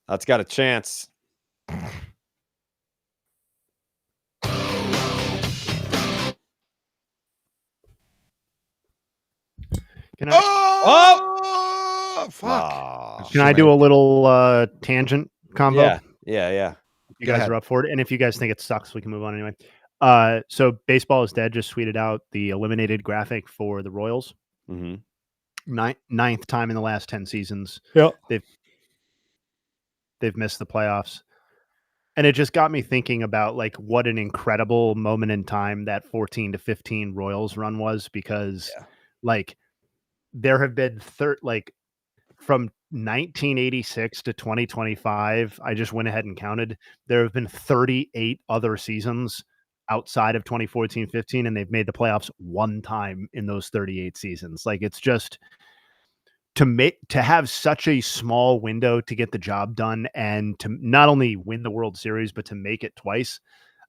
Speaker 2: That's got a chance.
Speaker 1: Can I,
Speaker 3: Oh, fuck.
Speaker 2: Oh,
Speaker 1: can I do a little tangent combo?
Speaker 2: Yeah.
Speaker 1: You
Speaker 3: Go
Speaker 1: guys
Speaker 3: ahead.
Speaker 1: are up for it. And if you guys think it sucks, we can move on anyway. So Baseball is Dead just tweeted out the eliminated graphic for the Royals.
Speaker 2: Mm-hmm.
Speaker 1: Ninth time in the last 10 seasons.
Speaker 2: Yep.
Speaker 1: They've missed the playoffs. And it just got me thinking about like what an incredible moment in time that 14 to 15 Royals run was, because like there have been from 1986 to 2025, I just went ahead and counted. There have been 38 other seasons outside of 2014-15, and they've made the playoffs one time in those 38 seasons. Like, it's just to have such a small window to get the job done and to not only win the World Series, but to make it twice.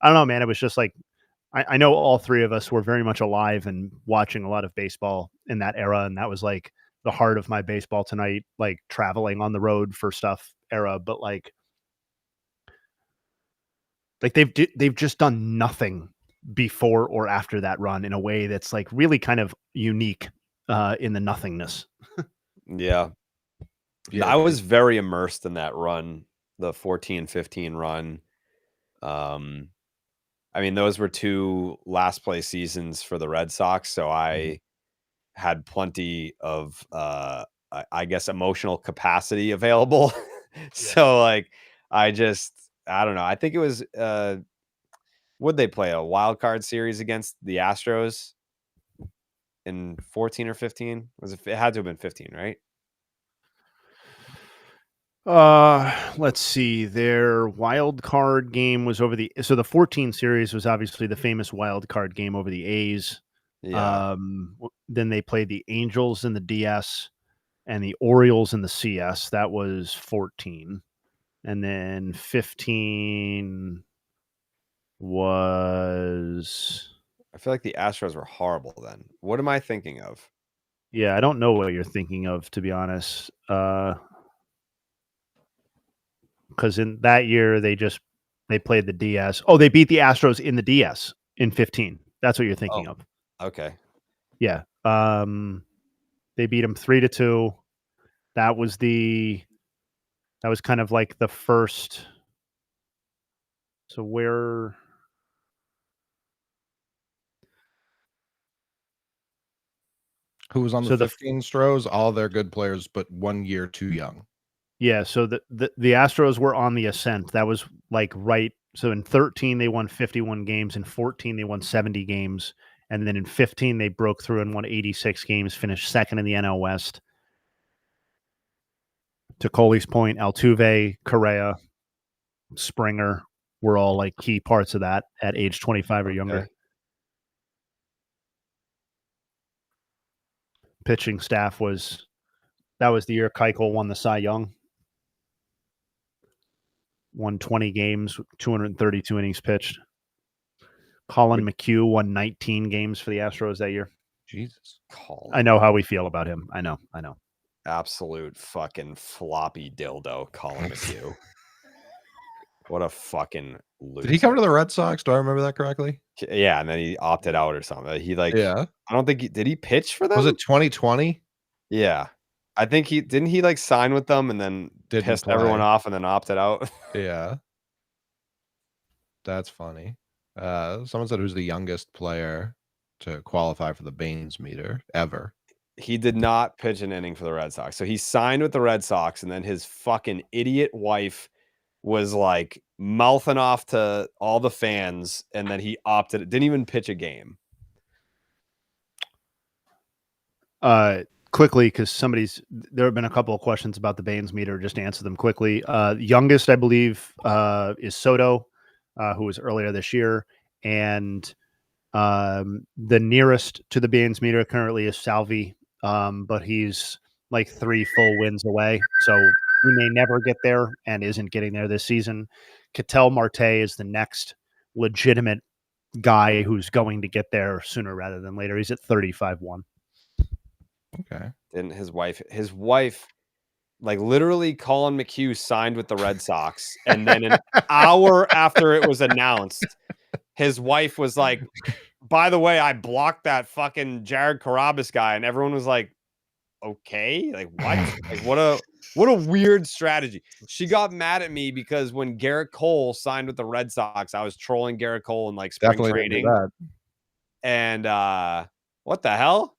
Speaker 1: I don't know, man. It was just like, I know all three of us were very much alive and watching a lot of baseball in that era. And that was like the heart of my baseball tonight, like traveling on the road for stuff era. But like they've just done nothing before or after that run in a way that's like really kind of unique in the nothingness.
Speaker 2: Yeah. I was very immersed in that run, the 14-15 run. I mean, those were two last place seasons for the Red Sox, so I had plenty of I guess emotional capacity available. So like I don't know. I think it was would they play a wild card series against the Astros in 14 or 15? It had to have been 15, right?
Speaker 1: Let's see. Their wild card game was over the 14 series was obviously the famous wild card game over the A's.
Speaker 2: Yeah.
Speaker 1: Then they played the Angels in the DS and the Orioles in the CS. That was 14. And then 15 was,
Speaker 2: I feel like the Astros were horrible then. What am I thinking of?
Speaker 1: yeah, I don't know what you're thinking of, to be honest. Because in that year they played the DS. Oh, they beat the Astros in the DS in 15. That's what you're thinking of.
Speaker 2: Okay.
Speaker 1: Yeah. They beat them 3-2. That was kind of like the first. So
Speaker 3: Who was on
Speaker 1: So
Speaker 3: the
Speaker 1: the
Speaker 3: 15 Stros? All their good players, but 1 year too young.
Speaker 1: Yeah, so the Astros were on the ascent. That was like right. So in 13 they won 51 games. In 14 they won 70 games, and then in 15 they broke through and won 86 games. Finished second in the NL West. To Coley's point, Altuve, Correa, Springer were all like key parts of that at age 25 or younger.
Speaker 2: Okay.
Speaker 1: Pitching staff that was the year Keuchel won the Cy Young. Won 20 games, 232 innings pitched. Colin McHugh won 19 games for the Astros that year.
Speaker 3: Jesus.
Speaker 1: I know how we feel about him. I know.
Speaker 2: Absolute fucking floppy dildo, Colin McHugh. What a fucking loser.
Speaker 3: Did he come to the Red Sox? Do I remember that correctly?
Speaker 2: Yeah, and then he opted out or something. He
Speaker 3: Yeah.
Speaker 2: I don't think did he pitch for them?
Speaker 3: Was it 2020?
Speaker 2: Yeah. I think didn't he like sign with them and then
Speaker 3: Didn't
Speaker 2: pissed
Speaker 3: play.
Speaker 2: everyone off and then opted out?
Speaker 3: Yeah. That's funny. Someone said who's the youngest player to qualify for the Baines meter ever.
Speaker 2: He did not pitch an inning for the Red Sox. So he signed with the Red Sox, and then his fucking idiot wife was like mouthing off to all the fans, and then he opted. Didn't even pitch a game.
Speaker 1: Quickly, because there have been a couple of questions about the Baines meter. Just answer them quickly. Youngest, I believe, is Soto, who was earlier this year, and the nearest to the Baines meter currently is Salvi, but he's like 3 full wins away, so he may never get there and isn't getting there this season. Ketel Marte is the next legitimate guy who's going to get there sooner rather than later. He's at 35-1.
Speaker 3: Okay.
Speaker 2: And his wife, like literally Colin McHugh signed with the Red Sox. And then an hour after it was announced, his wife was like, by the way, I blocked that fucking Jared Carrabis guy. And everyone was like, okay, like what? Like what a weird strategy. She got mad at me because when Garrett Cole signed with the Red Sox, I was trolling Garrett Cole in like spring
Speaker 3: Definitely didn't do
Speaker 2: training.
Speaker 3: that.
Speaker 2: And what the hell?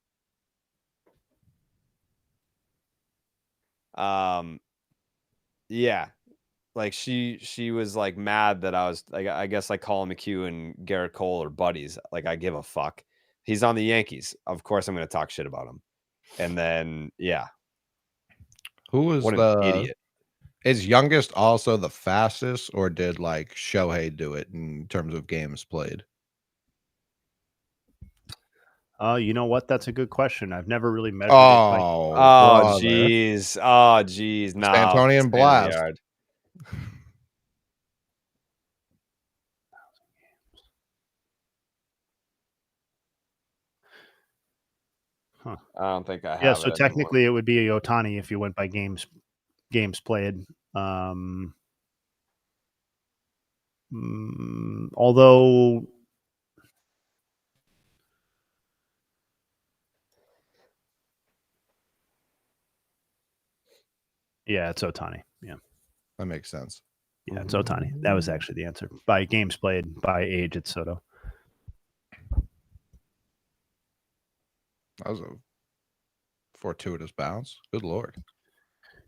Speaker 2: Yeah, like she was like mad that I was like, I guess like Colin McHugh and Garrett Cole are buddies. Like I give a fuck. He's on the Yankees. Of course I'm going to talk shit about him. And then yeah,
Speaker 3: Who was
Speaker 2: what
Speaker 3: the
Speaker 2: an idiot?
Speaker 3: Is youngest also the fastest, or did like Shohei do it in terms of games played?
Speaker 1: You know what? That's a good question. I've never really measured it.
Speaker 3: Oh,
Speaker 2: Oh jeez. Oh jeez. No.
Speaker 3: Antonian Blast.
Speaker 1: Huh.
Speaker 2: I don't think I have.
Speaker 1: Yeah, so technically it would be a Ohtani if you went by games played. Although yeah, it's Ohtani. Yeah.
Speaker 3: That makes sense.
Speaker 1: Yeah, it's Ohtani. That was actually the answer. By games played, by age, it's Soto.
Speaker 3: That was a fortuitous bounce. Good Lord.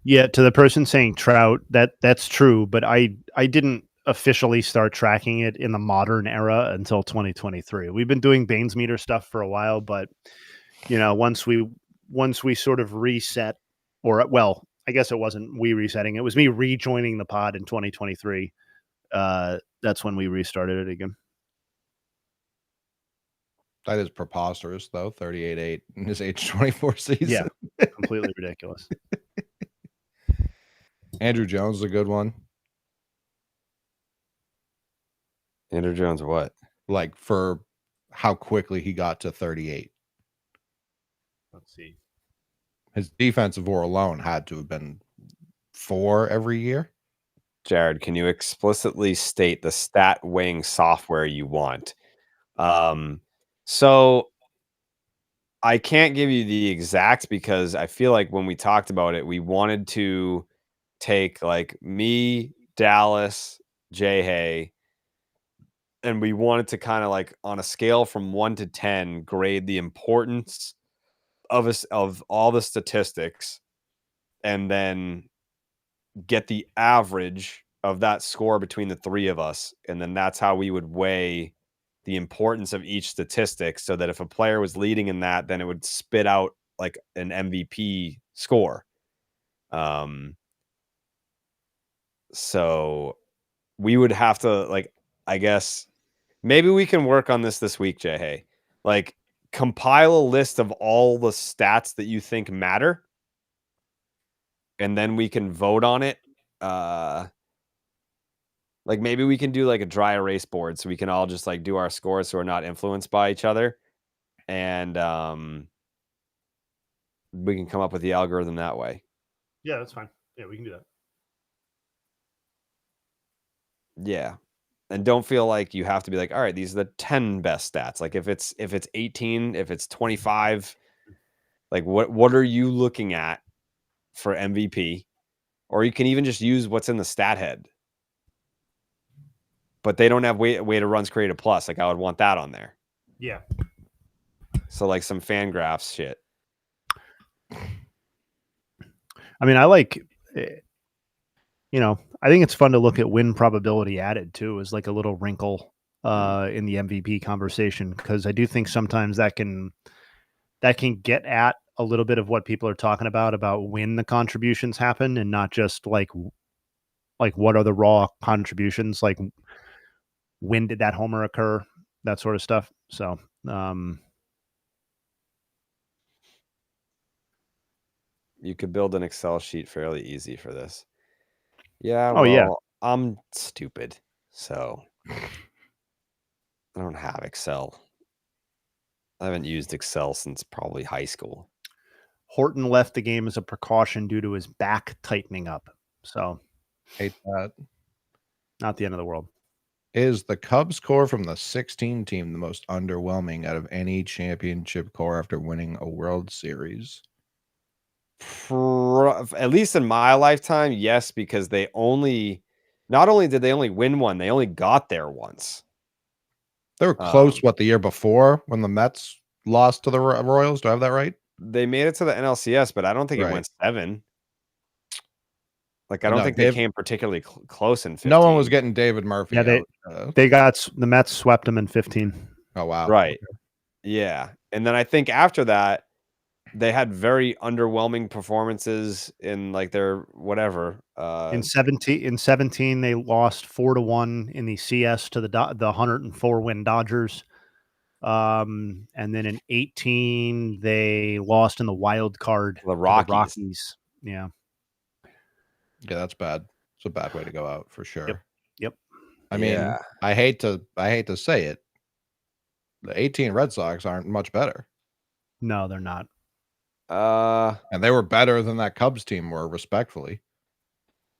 Speaker 1: Yeah, to the person saying Trout, that's true, but I didn't officially start tracking it in the modern era until 2023. We've been doing Baines meter stuff for a while, but you know, once we sort of reset, or well, I guess it wasn't we resetting, it was me rejoining the pod in 2023. That's when we restarted it again.
Speaker 3: That is preposterous, though. 38-8 in his age 24 season.
Speaker 1: Yeah, completely ridiculous.
Speaker 3: Andrew Jones is a good one.
Speaker 2: Andrew Jones, what?
Speaker 3: Like for how quickly he got to 38.
Speaker 1: Let's see.
Speaker 3: His defensive WAR alone had to have been 4 every year.
Speaker 2: Jared, can you explicitly state the stat weighing software you want? So I can't give you the exact because I feel like when we talked about it, we wanted to take like me, Dallas, Jay Hay, and we wanted to kind of like on a scale from 1 to 10 grade the importance of all the statistics and then get the average of that score between the three of us. And then that's how we would weigh the importance of each statistic, so that if a player was leading in that, then it would spit out like an MVP score. So we would have to, like, I guess maybe we can work on this week, Jay. Hey, like, compile a list of all the stats that you think matter, and then we can vote on it. Like, maybe we can do like a dry erase board, so we can all just like do our scores, so we're not influenced by each other, and we can come up with the algorithm that way.
Speaker 1: Yeah, that's fine. Yeah, we can do that.
Speaker 2: Yeah. And don't feel like you have to be like, all right, these are the 10 best stats. Like, if it's 18, if it's 25, like what are you looking at for MVP? Or you can even just use what's in the stat head. But they don't have weighted runs created plus. Like, I would want that on there.
Speaker 1: Yeah.
Speaker 2: So like some fan graphs shit.
Speaker 1: I mean, I like, I think it's fun to look at win probability added too, as like a little wrinkle in the MVP conversation, because I do think sometimes that can get at a little bit of what people are talking about when the contributions happen, and not just like what are the raw contributions, like when did that homer occur, that sort of stuff. So
Speaker 2: you could build an Excel sheet fairly easy for this. Yeah,
Speaker 1: well, yeah.
Speaker 2: I'm stupid, so I don't have Excel. I haven't used Excel since probably high school.
Speaker 1: Horton left the game as a precaution due to his back tightening up. So,
Speaker 3: hate that.
Speaker 1: Not the end of the world.
Speaker 3: Is the Cubs core from the 16 team the most underwhelming out of any championship core after winning a World Series?
Speaker 2: At least in my lifetime, yes, because not only did they only win one, they only got there once.
Speaker 3: They were close, the year before when the Mets lost to the Royals? Do I have that right?
Speaker 2: They made it to the NLCS, but I don't think it went 7. Like, I don't think they came particularly close in 15.
Speaker 3: No one was getting David Murphy.
Speaker 1: Yeah, they got the Mets swept them in 15.
Speaker 3: Oh, wow.
Speaker 2: Right. Okay. Yeah. And then I think after that, they had very underwhelming performances in like their whatever.
Speaker 1: In 17, they lost 4-1 in the CS to the 104 win Dodgers. And then in 18, they lost in the wild card
Speaker 2: the Rockies.
Speaker 1: Yeah.
Speaker 3: Yeah, that's bad. It's a bad way to go out for sure.
Speaker 1: Yep.
Speaker 3: I mean, I hate to say it. The 18 Red Sox aren't much better.
Speaker 1: No, they're not.
Speaker 3: And they were better than that Cubs team were, respectfully.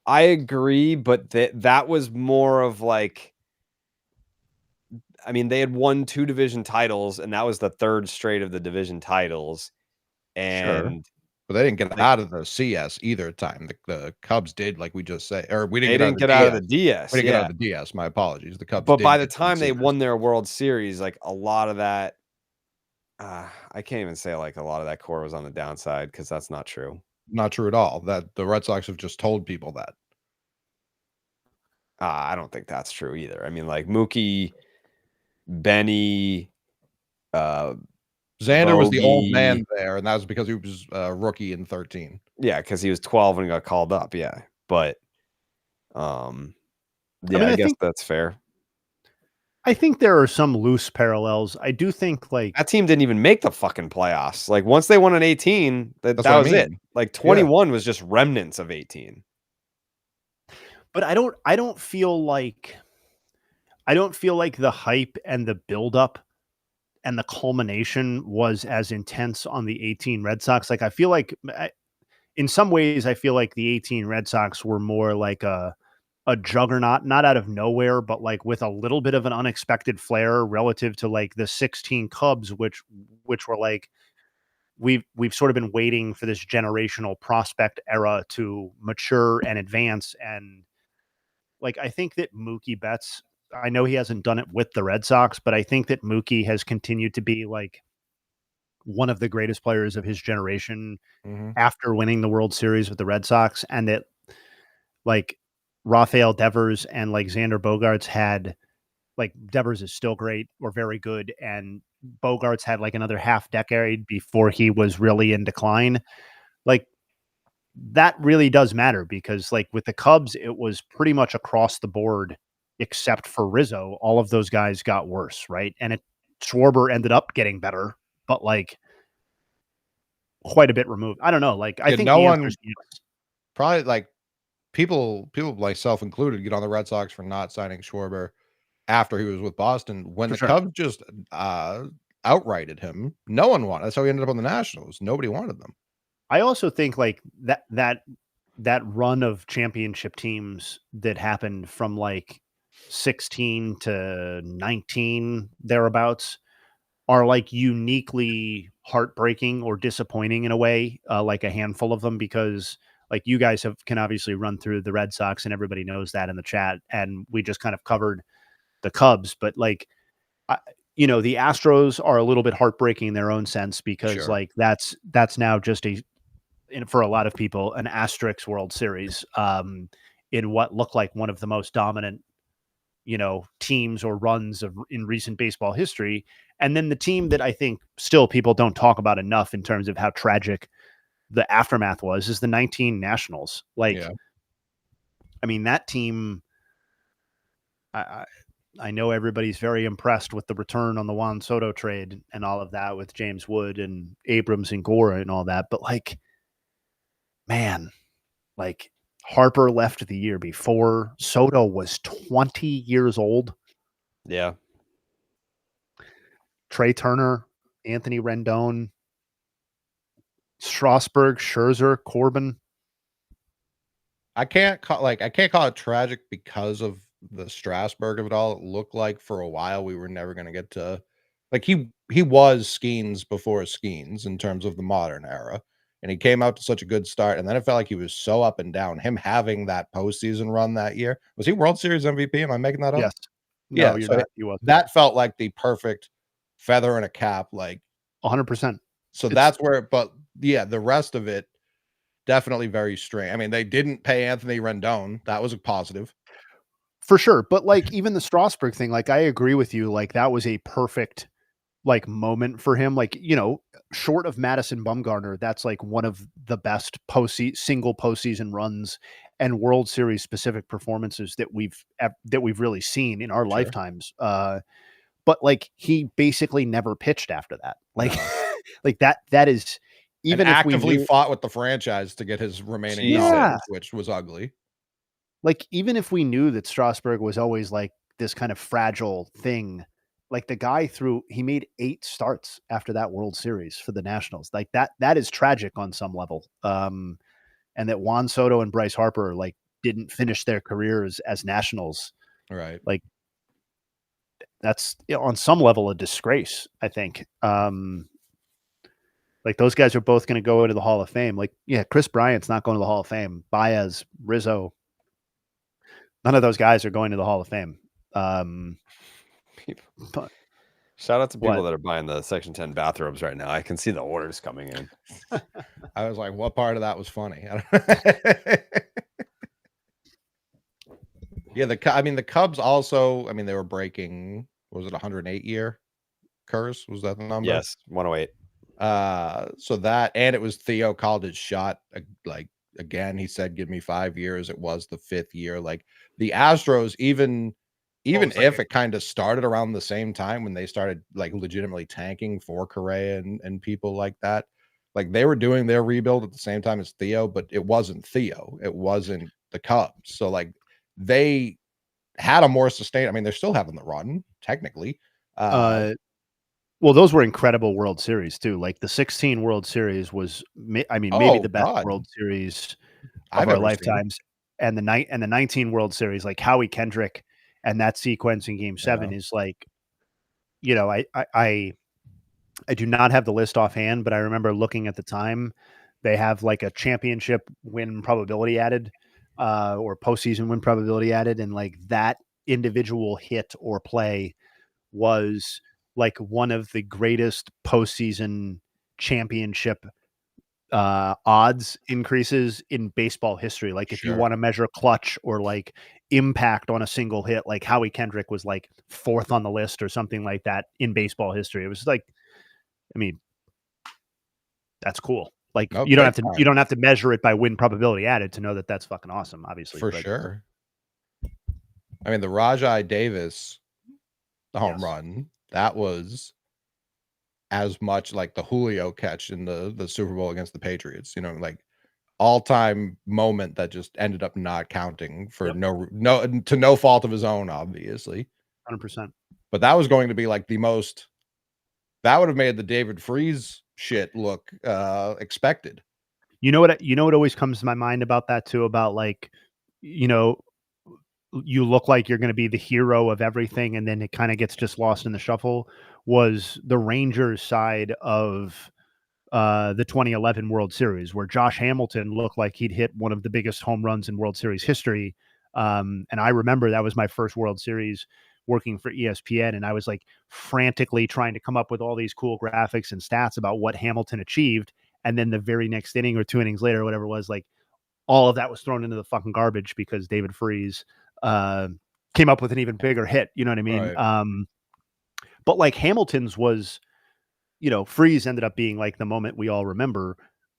Speaker 2: I agree, but that was more of like, I mean, they had won 2 division titles, and that was the 3rd straight of the division titles. And
Speaker 3: but they didn't get out of the CS either time. The Cubs did, like we just say, or we
Speaker 2: didn't
Speaker 3: get out of the DS.
Speaker 2: We
Speaker 3: didn't get out of the DS. My apologies. The Cubs.
Speaker 2: But by the time they won their World Series, like a lot of that, I can't even say like a lot of that core was on the downside, because that's not true.
Speaker 3: Not true at all. That the Red Sox have just told people that.
Speaker 2: I don't think that's true either. I mean, like Mookie, Benny,
Speaker 3: Xander
Speaker 2: Bogey
Speaker 3: was the old man there, and that was because he was a rookie in 13.
Speaker 2: Yeah, because he was 12 when he got called up. Yeah, but I guess that's fair.
Speaker 1: I think there are some loose parallels. I do think like
Speaker 2: that team didn't even make the fucking playoffs. Like, once they won an 18, that was it. Like 21 was just remnants of 18.
Speaker 1: But I don't feel like the hype and the buildup and the culmination was as intense on the 18 Red Sox. Like, I feel like in some ways, I feel like the 18 Red Sox were more like a juggernaut, not out of nowhere, but like with a little bit of an unexpected flair relative to like the 16 Cubs, which were like, we've sort of been waiting for this generational prospect era to mature and advance. And like, I think that Mookie Betts, I know he hasn't done it with the Red Sox, but I think that Mookie has continued to be like one of the greatest players of his generation
Speaker 3: Mm-hmm.
Speaker 1: after winning the World Series with the Red Sox, and that like Rafael Devers and like Xander Bogaerts had, like Devers is still great or very good, and Bogaerts had like another half decade before he was really in decline. Like that really does matter, because like with the Cubs, it was pretty much across the board except for Rizzo. All of those guys got worse, right? And Schwarber ended up getting better, but like quite a bit removed. I don't know. Like I think
Speaker 3: no
Speaker 1: the
Speaker 3: one
Speaker 1: answer is yes.
Speaker 3: probably like people myself included get on the Red Sox for not signing Schwarber after he was with Boston. When
Speaker 1: For
Speaker 3: the
Speaker 1: sure.
Speaker 3: Cubs just outrighted him, no one wanted. That's how he ended up on the Nationals. Nobody wanted them.
Speaker 1: I also think like that run of championship teams that happened from like 16 to 19 thereabouts are like uniquely heartbreaking or disappointing in a way, like a handful of them, because like you guys can obviously run through the Red Sox and everybody knows that in the chat, and we just kind of covered the Cubs, but like the Astros are a little bit heartbreaking in their own sense, because
Speaker 3: Sure.
Speaker 1: like that's now just for a lot of people an asterisk World Series in what looked like one of the most dominant teams or runs in recent baseball history. And then the team that I think still people don't talk about enough in terms of how tragic the aftermath was is the 19 Nationals. Like,
Speaker 3: Yeah.
Speaker 1: I mean, that team, I know everybody's very impressed with the return on the Juan Soto trade and all of that with James Wood and Abrams and Gore and all that. But like, man, like Harper left the year before. Soto was 20 years old.
Speaker 2: Yeah.
Speaker 1: Trey Turner, Anthony Rendon, Strasburg, Scherzer, Corbin.
Speaker 3: I can't call it tragic because of the Strasburg of it all. It looked like for a while we were never going to get to, like, he was Skeens before Skeens in terms of the modern era, and he came out to such a good start, and then it felt like he was so up and down. Him having that postseason run that year, was he World Series MVP? Am I making that up?
Speaker 1: Yes. No,
Speaker 3: Yeah,
Speaker 1: you're
Speaker 3: so
Speaker 1: not. You wasn't.
Speaker 3: that felt like the perfect feather in a cap, like
Speaker 1: 100%.
Speaker 3: so that's where. But yeah, the rest of it definitely very strange. I mean, they didn't pay Anthony Rendon. That was a positive.
Speaker 1: For sure. But like even the Strasburg thing, like I agree with you. Like that was a perfect like moment for him. Like, short of Madison Bumgarner, that's like one of the best single postseason runs and World Series specific performances that we've really seen in our lifetimes. But like he basically never pitched after that. Like, like that is even
Speaker 3: and
Speaker 1: if
Speaker 3: actively
Speaker 1: we
Speaker 3: fought with the franchise to get his remaining
Speaker 1: Yeah.
Speaker 3: dollars, which was ugly.
Speaker 1: Like even if we knew that Strasburg was always like this kind of fragile thing, like the guy he made 8 starts after that World Series for the Nationals. Like that is tragic on some level. And that Juan Soto and Bryce Harper like didn't finish their careers as Nationals.
Speaker 3: Right.
Speaker 1: Like that's on some level a disgrace, I think. Like those guys are both going to go into the Hall of Fame. Like, yeah, Chris Bryant's not going to the Hall of Fame. Baez, Rizzo, none of those guys are going to the Hall of Fame. But
Speaker 2: shout out to people that are buying the Section 10 bathrobes right now. I can see the orders coming in.
Speaker 3: I was like, what part of that was funny? Yeah, the Cubs also, they were breaking, was it 108-year curse? Was that the number?
Speaker 2: Yes, 108.
Speaker 3: So that, and it was Theo called his shot. Like, again, he said, give me 5 years. It was the 5th year. Like the Astros, even if it kind of started around the same time when they started like legitimately tanking for Correa and people like that, like they were doing their rebuild at the same time as Theo, but it wasn't Theo. It wasn't the Cubs. So like they had a more sustained, they're still having the run technically.
Speaker 1: Well, those were incredible World Series too. Like the 16 World Series was, maybe the best World Series of our lifetimes. And the 19 World Series, like Howie Kendrick and that sequence in Game 7 is like, I do not have the list offhand, but I remember looking at the time, they have like a championship win probability added, or postseason win probability added, and like that individual hit or play was like one of the greatest postseason championship odds increases in baseball history. Like if you
Speaker 3: Sure.
Speaker 1: want to measure clutch or like impact on a single hit, like Howie Kendrick was like 4th on the list or something like that in baseball history. It was like, I mean, that's cool. Like
Speaker 3: No,
Speaker 1: you don't
Speaker 3: big
Speaker 1: have to
Speaker 3: time.
Speaker 1: you don't have to measure it by win probability added to know that that's fucking awesome, obviously.
Speaker 3: For
Speaker 1: but
Speaker 3: sure. I mean, the Rajai Davis home
Speaker 1: Yes.
Speaker 3: run, that was as much like the Julio catch in the Super Bowl against the Patriots, you know, like all-time moment that just ended up not counting for
Speaker 1: Yep.
Speaker 3: no fault of his own, obviously.
Speaker 1: 100%.
Speaker 3: But that was going to be like that would have made the David Freese shit look expected.
Speaker 1: You know what always comes to my mind about that too, about like, you know, you look like you're going to be the hero of everything and then it kind of gets just lost in the shuffle, was the Rangers side of the 2011 World Series, where Josh Hamilton looked like he'd hit one of the biggest home runs in World Series history. And I remember that was my first World Series working for ESPN. And I was like frantically trying to come up with all these cool graphics and stats about what Hamilton achieved. And then the very next inning or 2 innings later, or whatever it was, like all of that was thrown into the fucking garbage because David Freese came up with an even bigger hit. You know what I mean?
Speaker 3: Right.
Speaker 1: But like Hamilton's was, you know, Freese ended up being like the moment we all remember.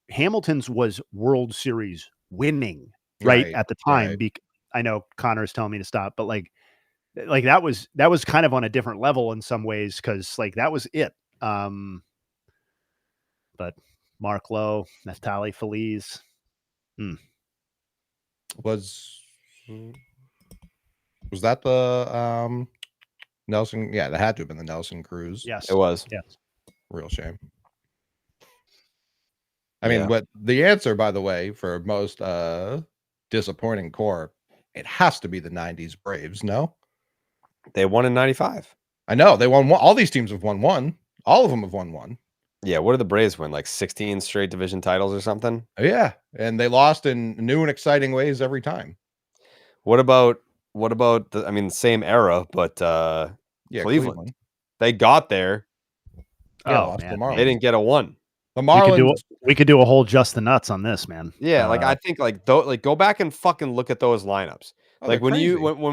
Speaker 1: Hamilton's was World Series winning right at the time.
Speaker 3: Right.
Speaker 1: I know Connor's telling me to stop, but like that was kind of on a different level in some ways, because like that was it. But Mark Lowe, Neftali Feliz.
Speaker 3: Was that the Nelson? Yeah, that had to have been the Nelson Cruz.
Speaker 1: Yes,
Speaker 2: It was.
Speaker 1: Yes.
Speaker 3: Real shame. I mean, what the answer, by the way, for most disappointing core, it has to be the 90s Braves, no?
Speaker 2: They won in 95.
Speaker 3: I know. They won one. All these teams have won one. All of them have won one.
Speaker 2: Yeah, what did the Braves win? Like 16 straight division titles or something?
Speaker 3: Yeah, and they lost in new and exciting ways every time.
Speaker 2: What about the, I mean, same era, but Cleveland. They got there.
Speaker 3: Yeah,
Speaker 1: Oh
Speaker 3: lost to
Speaker 1: man,
Speaker 3: the Marlins.
Speaker 2: They didn't get a 1.
Speaker 3: The Marlins.
Speaker 1: We could do a whole just the nuts on this, man.
Speaker 2: Yeah, like I think like go back and fucking look at those lineups. Like when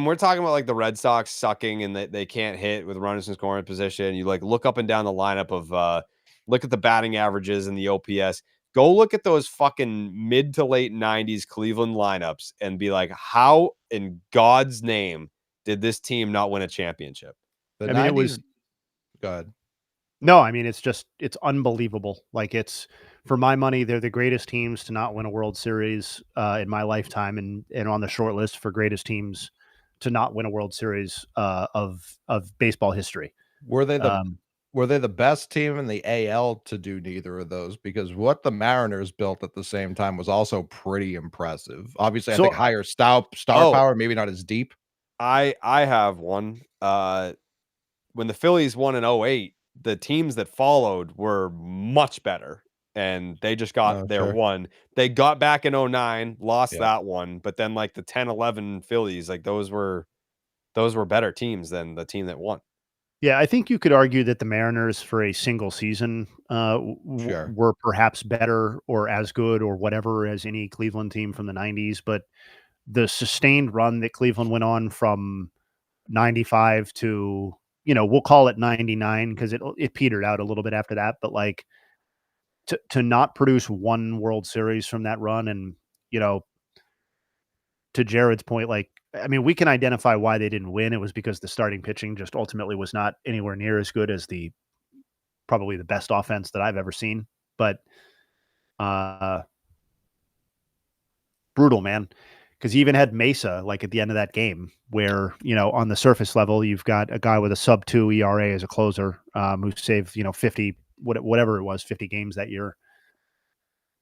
Speaker 2: we're talking about like the Red Sox sucking and they can't hit with runners in scoring position, you like look up and down the lineup of look at the batting averages and the OPS. Go look at those fucking mid to late 90s Cleveland lineups and be like, how in God's name did this team not win a championship?
Speaker 3: The
Speaker 1: I
Speaker 3: 90s,
Speaker 1: mean, it was
Speaker 3: good.
Speaker 1: No, I mean, it's unbelievable. Like for my money, they're the greatest teams to not win a World Series in my lifetime, and on the short list for greatest teams to not win a World Series of baseball history.
Speaker 3: Were they the best team in the AL to do neither of those? Because what the Mariners built at the same time was also pretty impressive. Obviously, I think higher star power, maybe not as deep.
Speaker 2: I have one. When the Phillies won in 2008, the teams that followed were much better, and they just got their one. They got back in 2009, lost that one, but then like the 10-11 Phillies, like those were better teams than the team that won.
Speaker 1: Yeah, I think you could argue that the Mariners for a single season were perhaps better or as good or whatever as any Cleveland team from the 90s, but the sustained run that Cleveland went on from 95 to, you know, we'll call it 99 because it petered out a little bit after that, but like to not produce one World Series from that run, and, you know, to Jared's point, like, I mean, we can identify why they didn't win. It was because the starting pitching just ultimately was not anywhere near as good as probably the best offense that I've ever seen. But brutal, man. Because you even had Mesa, like at the end of that game, where, you know, on the surface level, you've got a guy with a sub-2 ERA as a closer who saved, you know, 50, whatever it was, 50 games that year.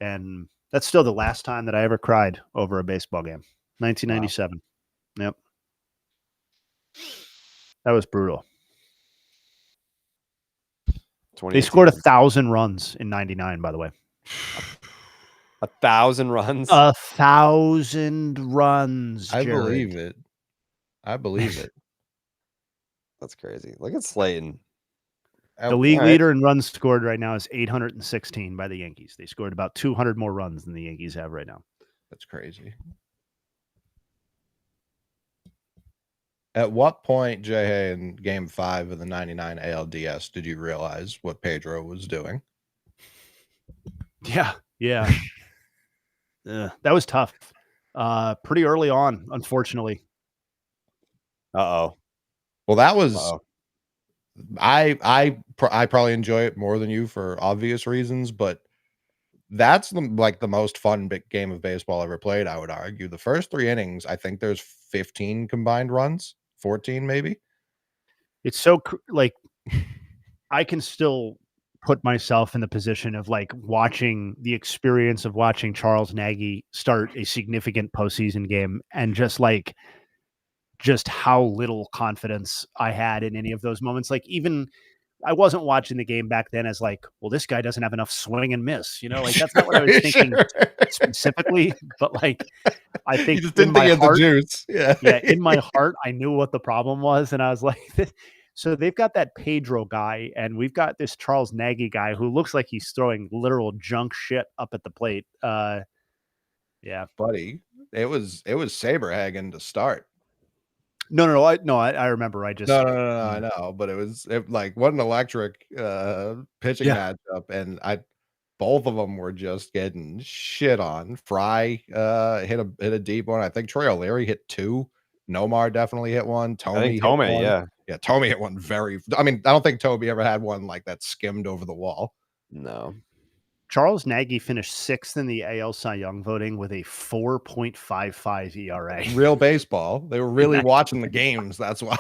Speaker 1: And that's still the last time that I ever cried over a baseball game. 1997. Wow. Yep. That was brutal. They scored 1,000 runs in 99, by the way.
Speaker 2: 1,000 runs?
Speaker 1: 1,000 runs, Jared.
Speaker 3: I believe it.
Speaker 2: That's crazy. Look at Slayton.
Speaker 1: The league leader in runs scored right now is 816 by the Yankees. They scored about 200 more runs than the Yankees have right now.
Speaker 3: That's crazy. At what point, Jay, in Game 5 of the 99 ALDS, did you realize what Pedro was doing?
Speaker 1: Yeah. That was tough. Pretty early on, unfortunately.
Speaker 2: Uh-oh.
Speaker 3: Well, that was I probably enjoy it more than you for obvious reasons, but that's the most fun game of baseball ever played, I would argue. The first 3 innings, I think there's 15 combined runs, 14 maybe.
Speaker 1: It's so like I can still put myself in the position of like watching the experience of watching Charles Nagy start a significant postseason game and just how little confidence I had in any of those moments. Like even I wasn't watching the game back then as like, well, this guy doesn't have enough swing and miss, like that's not what I was thinking specifically, but like, I think
Speaker 3: you just didn't think of the juice.
Speaker 1: Yeah. In my heart, I knew what the problem was. And I was like, so they've got that Pedro guy and we've got this Charles Nagy guy who looks like he's throwing literal junk shit up at the plate. Yeah,
Speaker 3: buddy. It was Saberhagen to start.
Speaker 1: No. I remember. I just
Speaker 3: no. I know, but it like what an electric pitching matchup, and both of them were just getting shit on. Fry hit a deep one. I think Troy O'Leary hit 2. Nomar definitely hit one. Tommy hit one. Yeah, Tommy hit one I don't think Toby ever had one like that skimmed over the wall.
Speaker 2: No.
Speaker 1: Charles Nagy finished 6th in the AL Cy Young voting with a 4.55 ERA.
Speaker 3: Real baseball. They were really watching the games. That's why.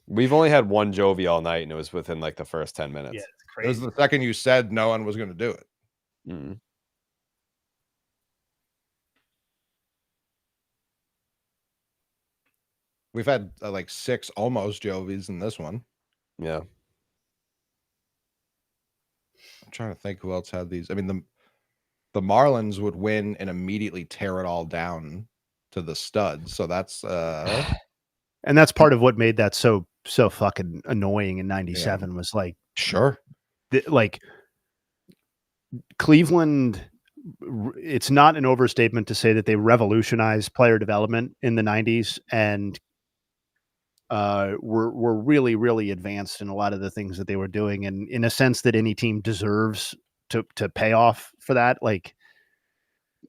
Speaker 2: We've only had one Jovi all night, and it was within like the first 10 minutes.
Speaker 1: Yeah, it's crazy.
Speaker 3: It was the second you said no one was going to do it.
Speaker 2: Mm-hmm.
Speaker 3: We've had like 6 almost Jovies in this one.
Speaker 2: Yeah.
Speaker 3: I'm trying to think who else had these. I mean, the Marlins would win and immediately tear it all down to the studs. So that's
Speaker 1: and that's part of what made that so fucking annoying in 97 was like,
Speaker 3: sure.
Speaker 1: Like Cleveland, it's not an overstatement to say that they revolutionized player development in the 90s and were really, really advanced in a lot of the things that they were doing. And in a sense that any team deserves to pay off for that. Like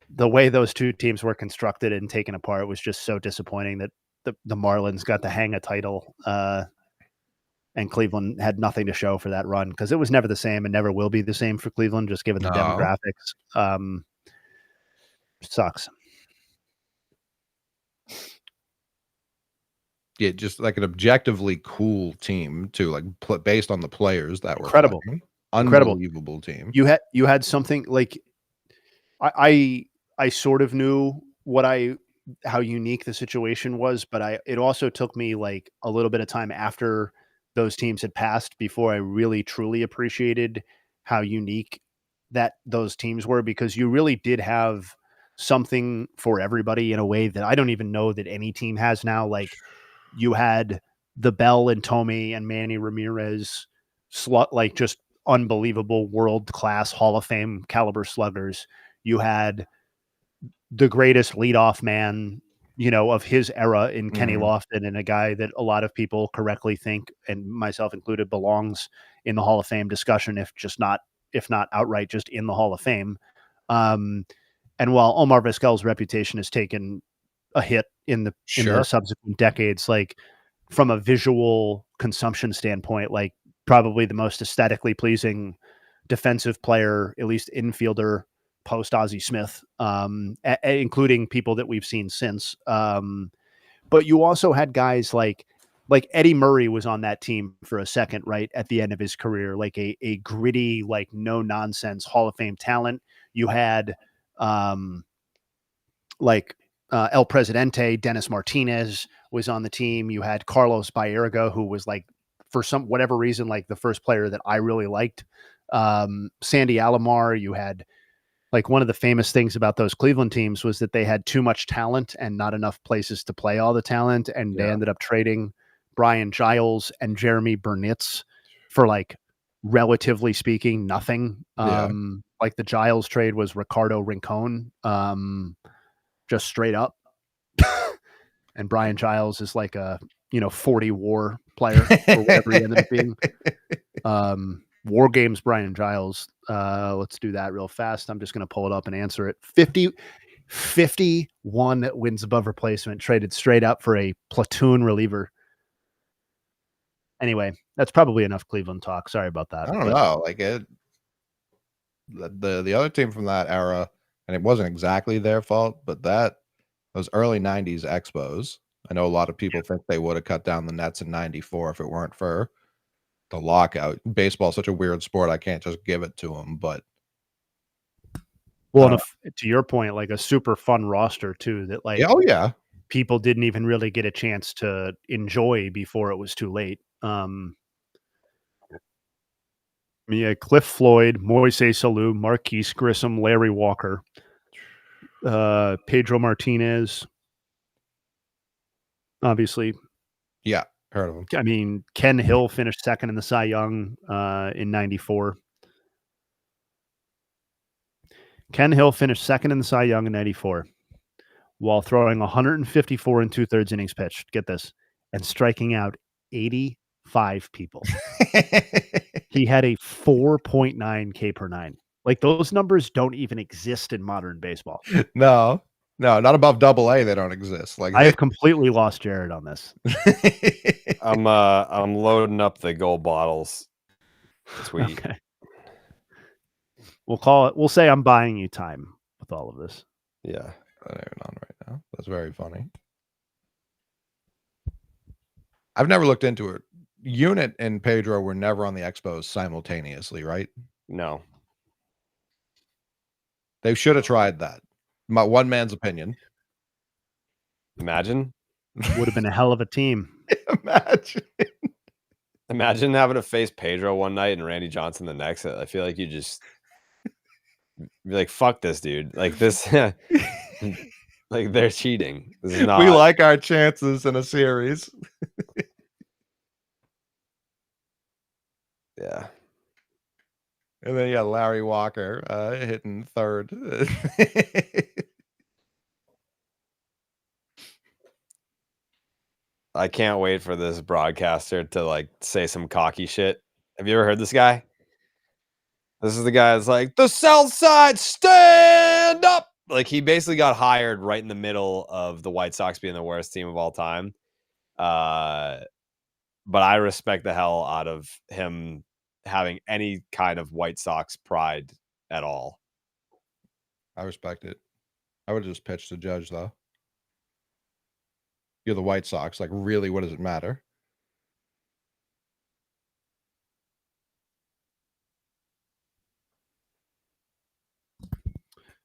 Speaker 1: the way those two teams were constructed and taken apart was just so disappointing that the Marlins got to hang a title and Cleveland had nothing to show for that run because it was never the same and never will be the same for Cleveland, just given the demographics. Sucks.
Speaker 3: Yeah, just like an objectively cool team too, like based on the players that were
Speaker 1: incredible,
Speaker 3: unbelievable team.
Speaker 1: You had something like I sort of knew how unique the situation was, but it also took me like a little bit of time after those teams had passed before I really truly appreciated how unique that those teams were, because you really did have something for everybody in a way that I don't even know that any team has now. Like you had the Bell and Tomei and Manny Ramirez like just unbelievable world-class Hall of Fame caliber sluggers. You had the greatest leadoff man, of his era in Kenny Lofton, and a guy that a lot of people correctly think, and myself included, belongs in the Hall of Fame discussion, if not outright just in the Hall of Fame. And while Omar Vizquel's reputation has taken a hit in the subsequent decades, like from a visual consumption standpoint, like probably the most aesthetically pleasing defensive player, at least infielder, post Ozzie Smith, including people that we've seen since. But you also had guys like Eddie Murray was on that team for a second, right at the end of his career, like a gritty, like no nonsense Hall of Fame talent. You had El Presidente, Dennis Martinez was on the team. You had Carlos Baerga, who was like, for whatever reason, like the first player that I really liked. Sandy Alomar. You had, like, one of the famous things about those Cleveland teams was that they had too much talent and not enough places to play all the talent. And they ended up trading Brian Giles and Jeremy Burnitz for like, relatively speaking, nothing.
Speaker 3: Yeah.
Speaker 1: Like the Giles trade was Ricardo Rincon, just straight up. And Brian Giles is like a 40 war player or whatever he ended up being. War Games Brian Giles. Let's do that real fast. I'm just going to pull it up and answer it. 51 wins above replacement, traded straight up for a platoon reliever. Anyway, that's probably enough Cleveland talk. Sorry about that.
Speaker 3: I don't know. Like the other team from that era, and it wasn't exactly their fault, but those early 90s Expos, I know a lot of people think they would have cut down the Nets in 94 if it weren't for the lockout. Baseball's such a weird sport. I can't just give it to them, but
Speaker 1: well, to your point, like a super fun roster too, that like,
Speaker 3: oh yeah,
Speaker 1: people didn't even really get a chance to enjoy before it was too late. Cliff Floyd, Moises Alou, Marquise Grissom, Larry Walker, Pedro Martinez, obviously.
Speaker 3: Yeah, heard of him.
Speaker 1: I mean, Ken Hill finished second in the Cy Young in 94. Ken Hill finished second in the Cy Young in 94 while throwing 154 and 2/3 innings pitched. Get this. And striking out 85 people. He had a 4.9 K per nine. Like those numbers don't even exist in modern baseball.
Speaker 3: No, not above AA. They don't exist. Like
Speaker 1: I have completely lost Jared on this.
Speaker 2: I'm loading up the gold bottles. Sweet.
Speaker 1: Okay. We'll say I'm buying you time with all of this.
Speaker 2: Yeah.
Speaker 3: I'm not even on right now. That's very funny. I've never looked into it. Unit and Pedro were never on the Expos simultaneously, right?
Speaker 2: No.
Speaker 3: They should have tried that. My one man's opinion.
Speaker 2: Imagine.
Speaker 1: Would have been a hell of a team.
Speaker 2: Imagine having to face Pedro one night and Randy Johnson the next. I feel like you just be like, fuck this dude. Like this, like they're cheating. This is not.
Speaker 3: We like our chances in a series.
Speaker 2: Yeah.
Speaker 3: And then Larry Walker hitting third.
Speaker 2: I can't wait for this broadcaster to like say some cocky shit. Have you ever heard this guy? This is the guy that's like, the South Side stand up. Like he basically got hired right in the middle of the White Sox being the worst team of all time. But I respect the hell out of him having any kind of White Sox pride at all.
Speaker 3: I respect it. I would just pitch to Judge though. You're the White Sox. Like, really, what does it matter?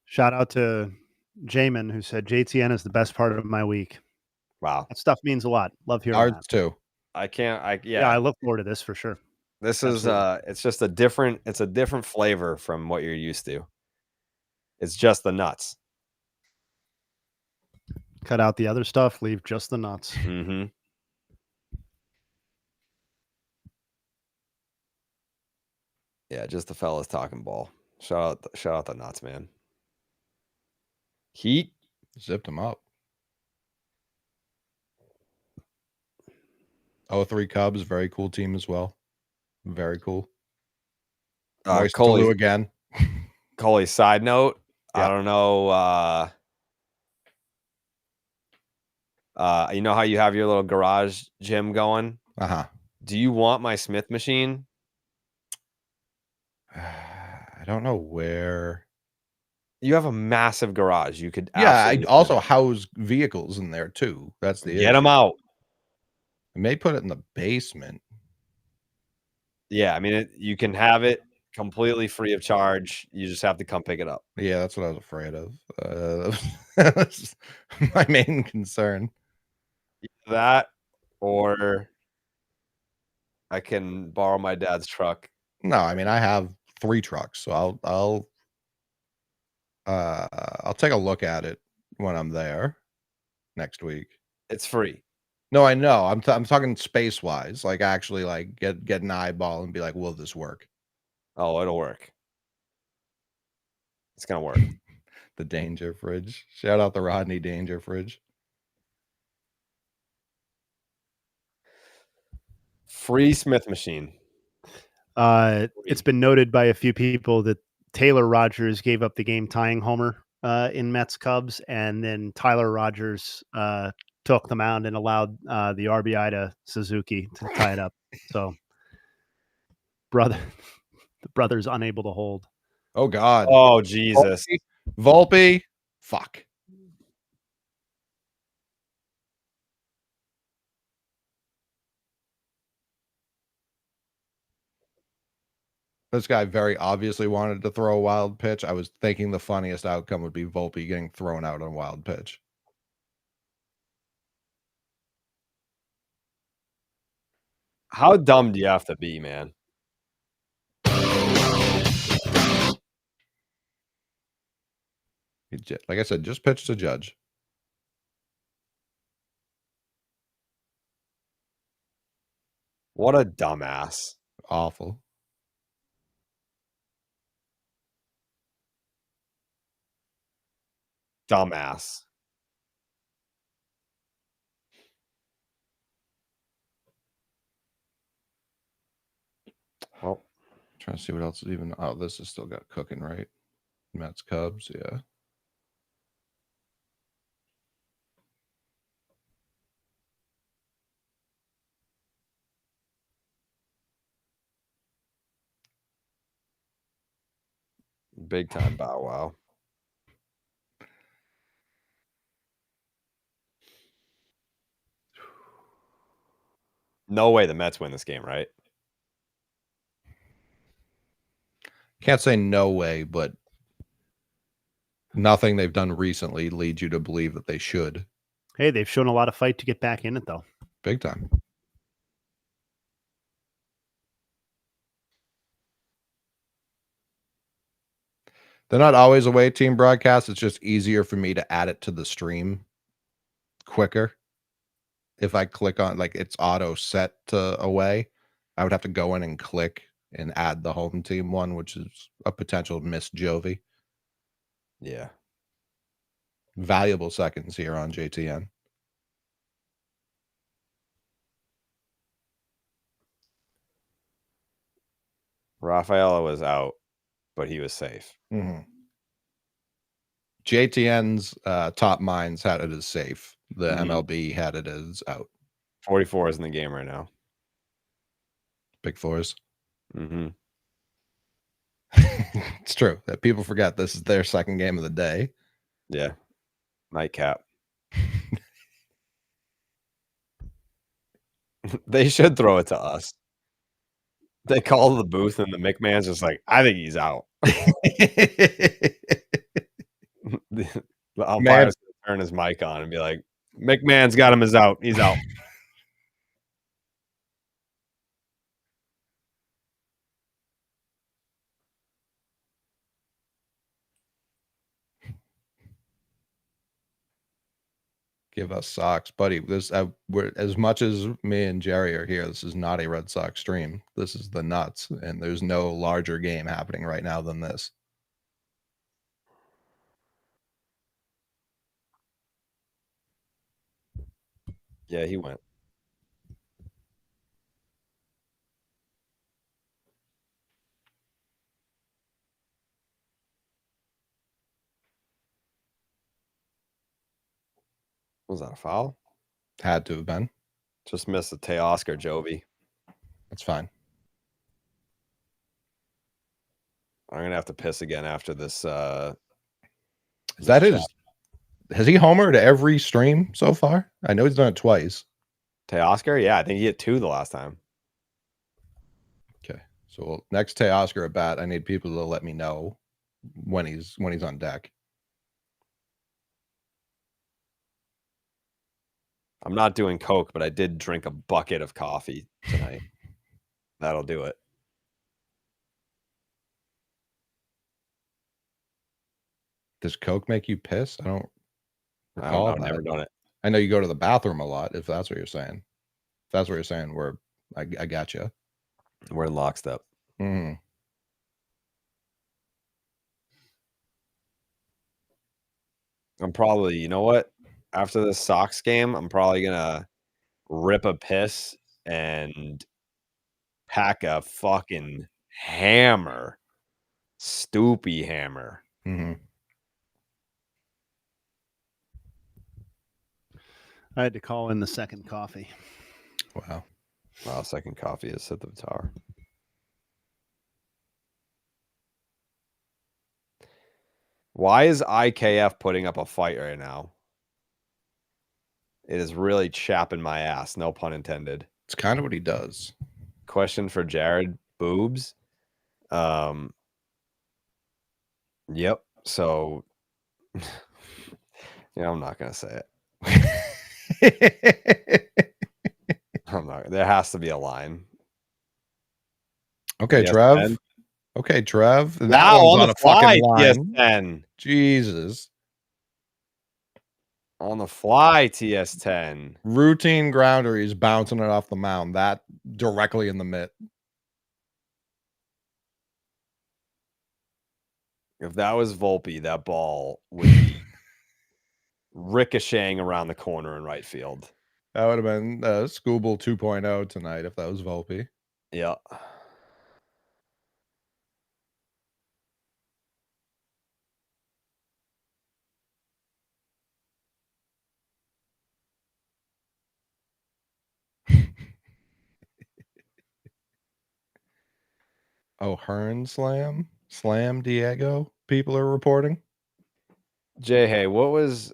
Speaker 1: Shout out to Jamin, who said JTN is the best part of my week.
Speaker 2: Wow.
Speaker 1: That stuff means a lot. Love hearing
Speaker 3: Ours
Speaker 1: that.
Speaker 3: too.
Speaker 1: Yeah, I look forward to this for sure.
Speaker 2: This is it's just a different flavor from what you're used to. It's just the nuts.
Speaker 1: Cut out the other stuff, leave just the nuts.
Speaker 2: Mm-hmm. Yeah, just the fellas talking ball. Shout out the nuts, man. Heat
Speaker 3: zipped them up. 03 Cubs, very cool team as well. Very cool.
Speaker 2: Coley
Speaker 3: again.
Speaker 2: Coley, side note,
Speaker 3: yeah.
Speaker 2: I don't know. You know how you have your little garage gym going?
Speaker 3: Uh-huh.
Speaker 2: Do you want my Smith machine?
Speaker 3: I don't know where.
Speaker 2: You have a massive garage. You could.
Speaker 3: Yeah, I also house vehicles in there too. That's the
Speaker 2: Get them out.
Speaker 3: I may put it in the basement.
Speaker 2: Yeah, I mean, you can have it completely free of charge. You just have to come pick it up.
Speaker 3: Yeah, that's what I was afraid of. That's my main concern.
Speaker 2: That, or I can borrow my dad's truck.
Speaker 3: No, I mean, I have 3 trucks, so I'll take a look at it when I'm there next week.
Speaker 2: It's free.
Speaker 3: No, I know. I'm talking space wise, like actually like get an eyeball and be like, will this work?
Speaker 2: Oh, it'll work. It's gonna work.
Speaker 3: The Danger Fridge. Shout out the Rodney Danger Fridge.
Speaker 2: Free Smith machine.
Speaker 1: It's been noted by a few people that Taylor Rogers gave up the game-tying homer in Mets Cubs, and then Tyler Rogers took the mound and allowed the RBI to Suzuki to tie it up. So, the brother's unable to hold.
Speaker 3: Oh God.
Speaker 2: Oh Jesus.
Speaker 3: Volpe. Fuck. This guy very obviously wanted to throw a wild pitch. I was thinking the funniest outcome would be Volpe getting thrown out on a wild pitch.
Speaker 2: How dumb do you have to be, man?
Speaker 3: Like I said, just pitch to Judge.
Speaker 2: What a dumbass.
Speaker 3: Awful.
Speaker 2: Dumbass. Well,
Speaker 3: Trying to see what else is even. Oh, this has still got cooking, right? Mets Cubs, yeah.
Speaker 2: big time Bow Wow. No way the Mets win this game, right?
Speaker 3: Can't say no way, but nothing they've done recently leads you to believe that they should.
Speaker 1: Hey, they've shown a lot of fight to get back in it, though.
Speaker 3: Big time. They're not always away team broadcasts. It's just easier for me to add it to the stream quicker. If I click on, like, it's auto set to away, I would have to go in and click and add the home team one, which is a potential miss Jovi.
Speaker 2: Yeah.
Speaker 3: Valuable seconds here on JTN.
Speaker 2: Rafaela was out, but he was safe.
Speaker 3: Mm-hmm. JTN's top minds had it as safe. The MLB had it as out.
Speaker 2: 44 is in the game right now.
Speaker 3: Big fours.
Speaker 2: Mm-hmm.
Speaker 3: It's true that people forget this is their second game of the day.
Speaker 2: Yeah. Nightcap. They should throw it to us. They call the booth and the McMahon's just like, I think he's out. The umpire's gonna turn his mic on and be like, McMahon's got him as out. He's out.
Speaker 3: Give us Sox, buddy. This we're, as much as me and Jerry are here, this is not a Red Sox stream. This is the nuts, and there's no larger game happening right now than this.
Speaker 2: Yeah, he went. Was that a foul?
Speaker 3: Had to have been.
Speaker 2: Just missed the Teoscar Jovi.
Speaker 3: That's fine.
Speaker 2: I'm gonna have to piss again after this.
Speaker 3: Is that his? Has he homered every stream so far? I know he's done it twice.
Speaker 2: Teoscar? Yeah, I think he hit 2 the last time.
Speaker 3: Okay, so next Teoscar at bat, I need people to let me know when he's on deck.
Speaker 2: I'm not doing Coke, but I did drink a bucket of coffee tonight. That'll do it.
Speaker 3: Does Coke make you piss? I don't
Speaker 2: I don't know. I've never done it.
Speaker 3: I know you go to the bathroom a lot, if that's what you're saying. If that's what you're saying, I got you.
Speaker 2: We're in lockstep.
Speaker 3: Mm-hmm.
Speaker 2: I'm probably, you know what? After the Sox game, I'm probably gonna rip a piss and pack a fucking hammer. Stoopy hammer.
Speaker 3: Mm-hmm.
Speaker 1: I had to call in the second coffee.
Speaker 3: Wow.
Speaker 2: Wow, second coffee is at the tower. Why is IKF putting up a fight right now? It is really chapping my ass. No pun intended.
Speaker 3: It's kind of what he does.
Speaker 2: Question for Jared. Boobs. Yep. So, yeah, I'm not gonna say it. I'm not. There has to be a line.
Speaker 3: Okay,
Speaker 2: Yes,
Speaker 3: Trev.
Speaker 2: Ben.
Speaker 3: Okay, Trev. That
Speaker 2: Now
Speaker 3: one's
Speaker 2: on the fly, TS10.
Speaker 3: Jesus.
Speaker 2: On the fly, TS10.
Speaker 3: Routine grounder. He's bouncing it off the mound. That directly in the mitt.
Speaker 2: If that was Volpe, that ball would be ricocheting around the corner in right field.
Speaker 3: That would have been Scooble 2.0 tonight if that was Volpe.
Speaker 2: Yeah.
Speaker 3: Oh, Hearn slam Diego. People are reporting.
Speaker 2: Jay, hey, what was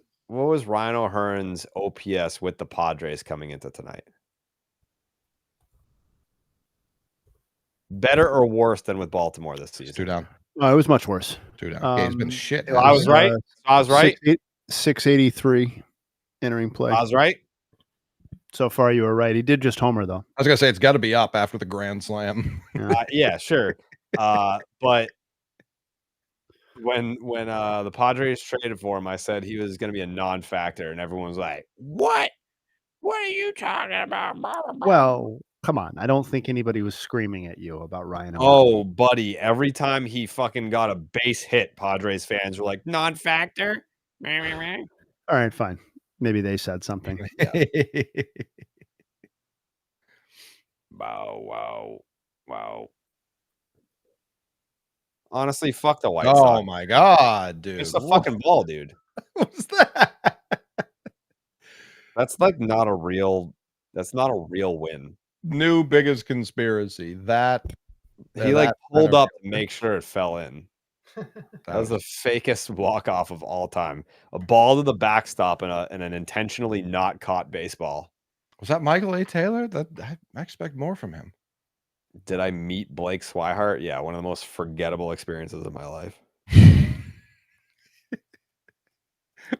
Speaker 2: Ryan O'Hearn's OPS with the Padres coming into tonight? Better or worse than with Baltimore this season?
Speaker 3: It's 2 down.
Speaker 1: Oh, it was much worse.
Speaker 3: 2 down. Yeah, he's been shit.
Speaker 2: I was right. I was right.
Speaker 1: 683 entering play.
Speaker 2: I was right.
Speaker 1: So far, you were right. He did just homer, though.
Speaker 3: I was gonna say it's got to be up after the grand slam.
Speaker 2: Yeah, sure. But when the Padres traded for him, I said he was going to be a non-factor, and everyone was like, "What? What are you talking about?"
Speaker 1: Well, come on. I don't think anybody was screaming at you about Ryan.
Speaker 2: Oh, buddy! Every time he fucking got a base hit, Padres fans were like, "Non-factor."
Speaker 1: All right, fine. Maybe they said something.
Speaker 2: Wow. Honestly, fuck the White
Speaker 3: Oh
Speaker 2: Sox.
Speaker 3: my god, dude!
Speaker 2: It's a fucking ball, dude.
Speaker 3: What's that?
Speaker 2: That's like not a real. That's not a real win.
Speaker 3: New biggest conspiracy. That
Speaker 2: He like pulled up to make sure it fell in. That was the fakest walk-off of all time. A ball to the backstop and an intentionally not caught baseball.
Speaker 3: Was that Michael A. Taylor? I expect more from him.
Speaker 2: Did I meet Blake Swihart? Yeah, one of the most forgettable experiences of my life.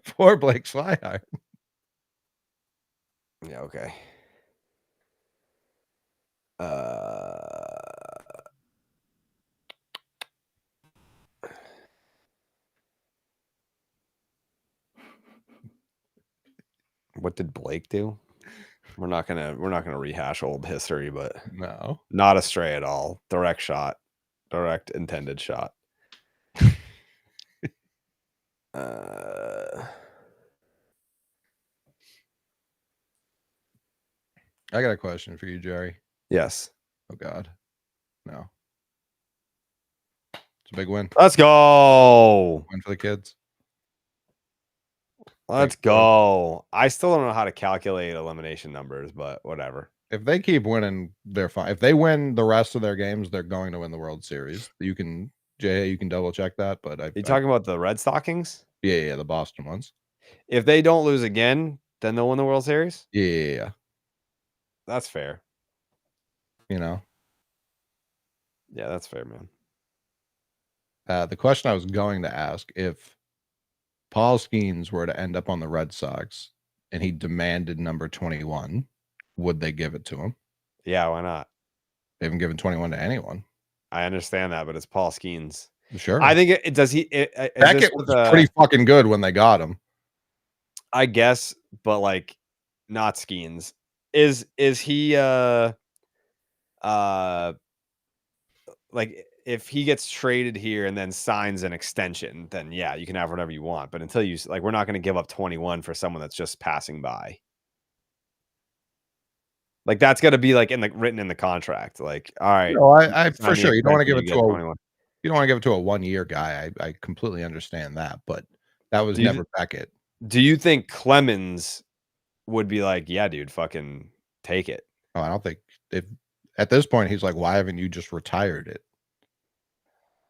Speaker 3: Poor Blake Swihart.
Speaker 2: Yeah, okay. What did Blake do? We're not gonna rehash old history, but
Speaker 3: No.
Speaker 2: not a stray at all. Direct shot. Direct intended shot.
Speaker 3: I got a question for you, Jerry.
Speaker 2: Yes.
Speaker 3: Oh God. No. It's a big win.
Speaker 2: Let's go.
Speaker 3: Win for the kids.
Speaker 2: Let's go. I still don't know how to calculate elimination numbers, but whatever.
Speaker 3: If they keep winning, they're fine. If they win the rest of their games, they're going to win the World Series. You can double check that. But
Speaker 2: you talking about the Red Stockings?
Speaker 3: Yeah, the Boston ones.
Speaker 2: If they don't lose again, then they'll win the World Series?
Speaker 3: Yeah.
Speaker 2: That's fair.
Speaker 3: You know?
Speaker 2: Yeah, that's fair, man.
Speaker 3: The question I was going to ask, if Paul Skeens were to end up on the Red Sox and he demanded number 21, would they give it to him?
Speaker 2: Yeah, why not?
Speaker 3: They haven't given 21 to anyone.
Speaker 2: I understand that, but it's Paul Skeens.
Speaker 3: Sure.
Speaker 2: I think does he...
Speaker 3: Beckett was pretty fucking good when they got him.
Speaker 2: I guess but like not Skeens. Is he like if he gets traded here and then signs an extension, then yeah, you can have whatever you want. But until you like, we're not going to give up 21 for someone that's just passing by. Like that's got to be like written in the contract. Like, all right,
Speaker 3: No, I for
Speaker 2: sign the
Speaker 3: sure you don't want to give
Speaker 2: extension,
Speaker 3: it to
Speaker 2: you get 21.
Speaker 3: you don't want to give it to a 1-year guy. I completely understand that, but that was never Beckett.
Speaker 2: Do you think Clemens would be like, yeah, dude, fucking take it?
Speaker 3: Oh, I don't think if at this point he's like, why haven't you just retired it?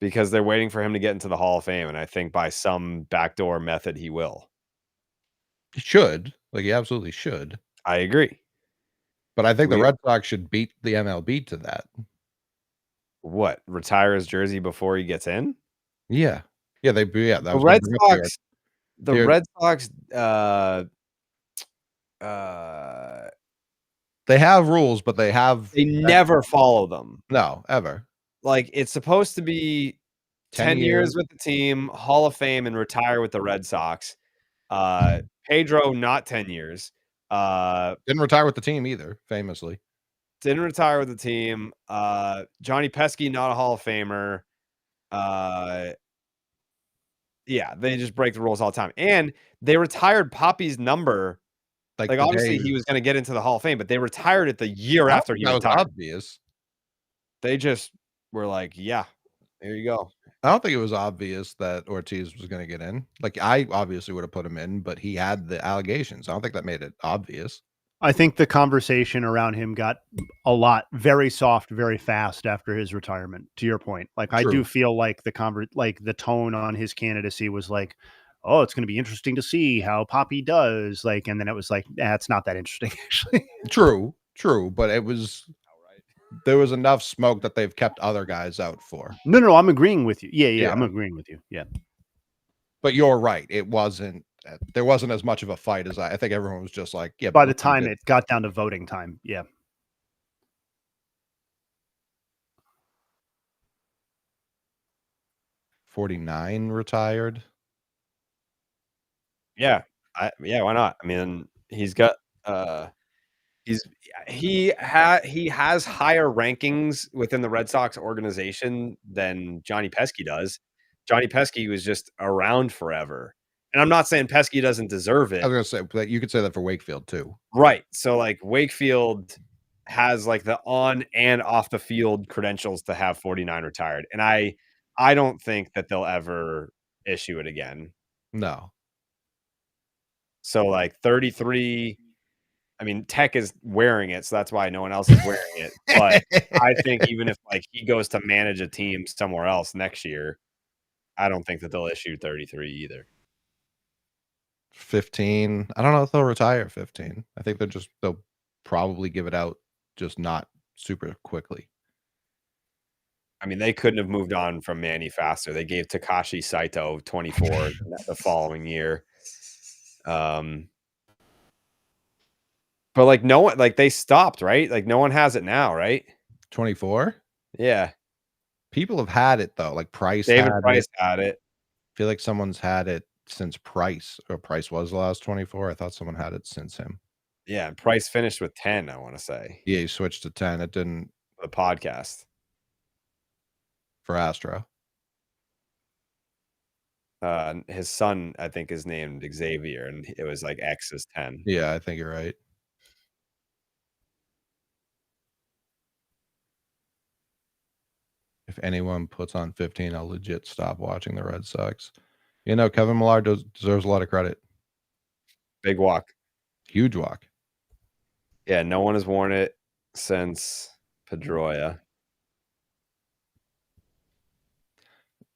Speaker 2: Because they're waiting for him to get into the Hall of Fame, and I think by some backdoor method he will.
Speaker 3: He should. Like he absolutely should.
Speaker 2: I agree.
Speaker 3: But I think the Red Sox should beat the MLB to that.
Speaker 2: What? Retire his jersey before he gets in?
Speaker 3: Yeah. Yeah, that
Speaker 2: the Red Sox. The Red Sox
Speaker 3: they have rules, but they
Speaker 2: never follow them.
Speaker 3: No, ever.
Speaker 2: Like it's supposed to be 10 years with the team, Hall of Fame, and retire with the Red Sox. Pedro, not 10 years.
Speaker 3: Didn't retire with the team either, famously.
Speaker 2: Didn't retire with the team. Johnny Pesky, not a Hall of Famer. Yeah, they just break the rules all the time. And they retired Poppy's number. Like obviously he was going to get into the Hall of Fame, but they retired it the year after he retired.
Speaker 3: Obvious.
Speaker 2: They just were like, yeah, there you go.
Speaker 3: I don't think it was obvious that Ortiz was going to get in. Like I obviously would have put him in, but he had the allegations. I don't think that made it obvious.
Speaker 1: I think the conversation around him got very soft, very fast after his retirement. To your point, like True. I do feel like the tone on his candidacy was like, "Oh, it's going to be interesting to see how Poppy does." Like, and then it was like, it's not that interesting, actually.
Speaker 3: True, but it was. There was enough smoke that they've kept other guys out for.
Speaker 1: No, I'm agreeing with you. Yeah, I'm agreeing with you. Yeah,
Speaker 3: but you're right. It wasn't. There wasn't as much of a fight as I think everyone was just like, yeah.
Speaker 1: By the time it got down to voting time, yeah.
Speaker 3: 49 retired.
Speaker 2: Yeah, why not? I mean, he's got he has higher rankings within the Red Sox organization than Johnny Pesky does. Johnny Pesky was just around forever. And I'm not saying Pesky doesn't deserve it.
Speaker 3: I was going to say, but you could say that for Wakefield too.
Speaker 2: Right. So like Wakefield has like the on and off the field credentials to have 49 retired. And I don't think that they'll ever issue it again.
Speaker 3: No.
Speaker 2: So like 33, I mean, Tech is wearing it, so that's why no one else is wearing it. But I think even if like he goes to manage a team somewhere else next year, I don't think that they'll issue 33 either.
Speaker 3: 15. I don't know if they'll retire 15. I think they'll probably give it out, just not super quickly.
Speaker 2: I mean, they couldn't have moved on from Manny faster. They gave Takashi Saito 24 the following year. But like no one, like they stopped, right? Like no one has it now, right?
Speaker 3: 24?
Speaker 2: Yeah.
Speaker 3: People have had it though. Like Price
Speaker 2: had it.
Speaker 3: I feel like someone's had it since Price, or Price was the last 24. I thought someone had it since him.
Speaker 2: Yeah, and Price finished with 10, I want to say.
Speaker 3: Yeah, he switched to 10. It didn't.
Speaker 2: The podcast.
Speaker 3: For Astro.
Speaker 2: His son, I think, is named Xavier, and it was like X is 10.
Speaker 3: Yeah, I think you're right. If anyone puts on 15, I'll legit stop watching the Red Sox. You know, Kevin Millar deserves a lot of credit.
Speaker 2: Big walk.
Speaker 3: Huge walk.
Speaker 2: Yeah, no one has worn it since Pedroia.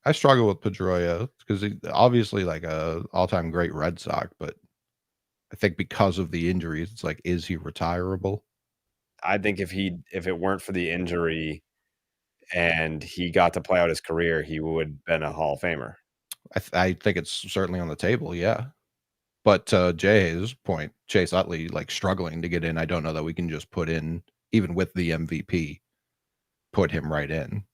Speaker 3: I struggle with Pedroia because he's obviously like a all-time great Red Sox, but I think because of the injuries, it's like, is he retirable?
Speaker 2: I think if it weren't for the injury and he got to play out his career, he would have been a Hall of Famer.
Speaker 3: I think it's certainly on the table, yeah. But to Jay's point, Chase Utley like struggling to get in. I don't know that we can just put in, even with the MVP, put him right in.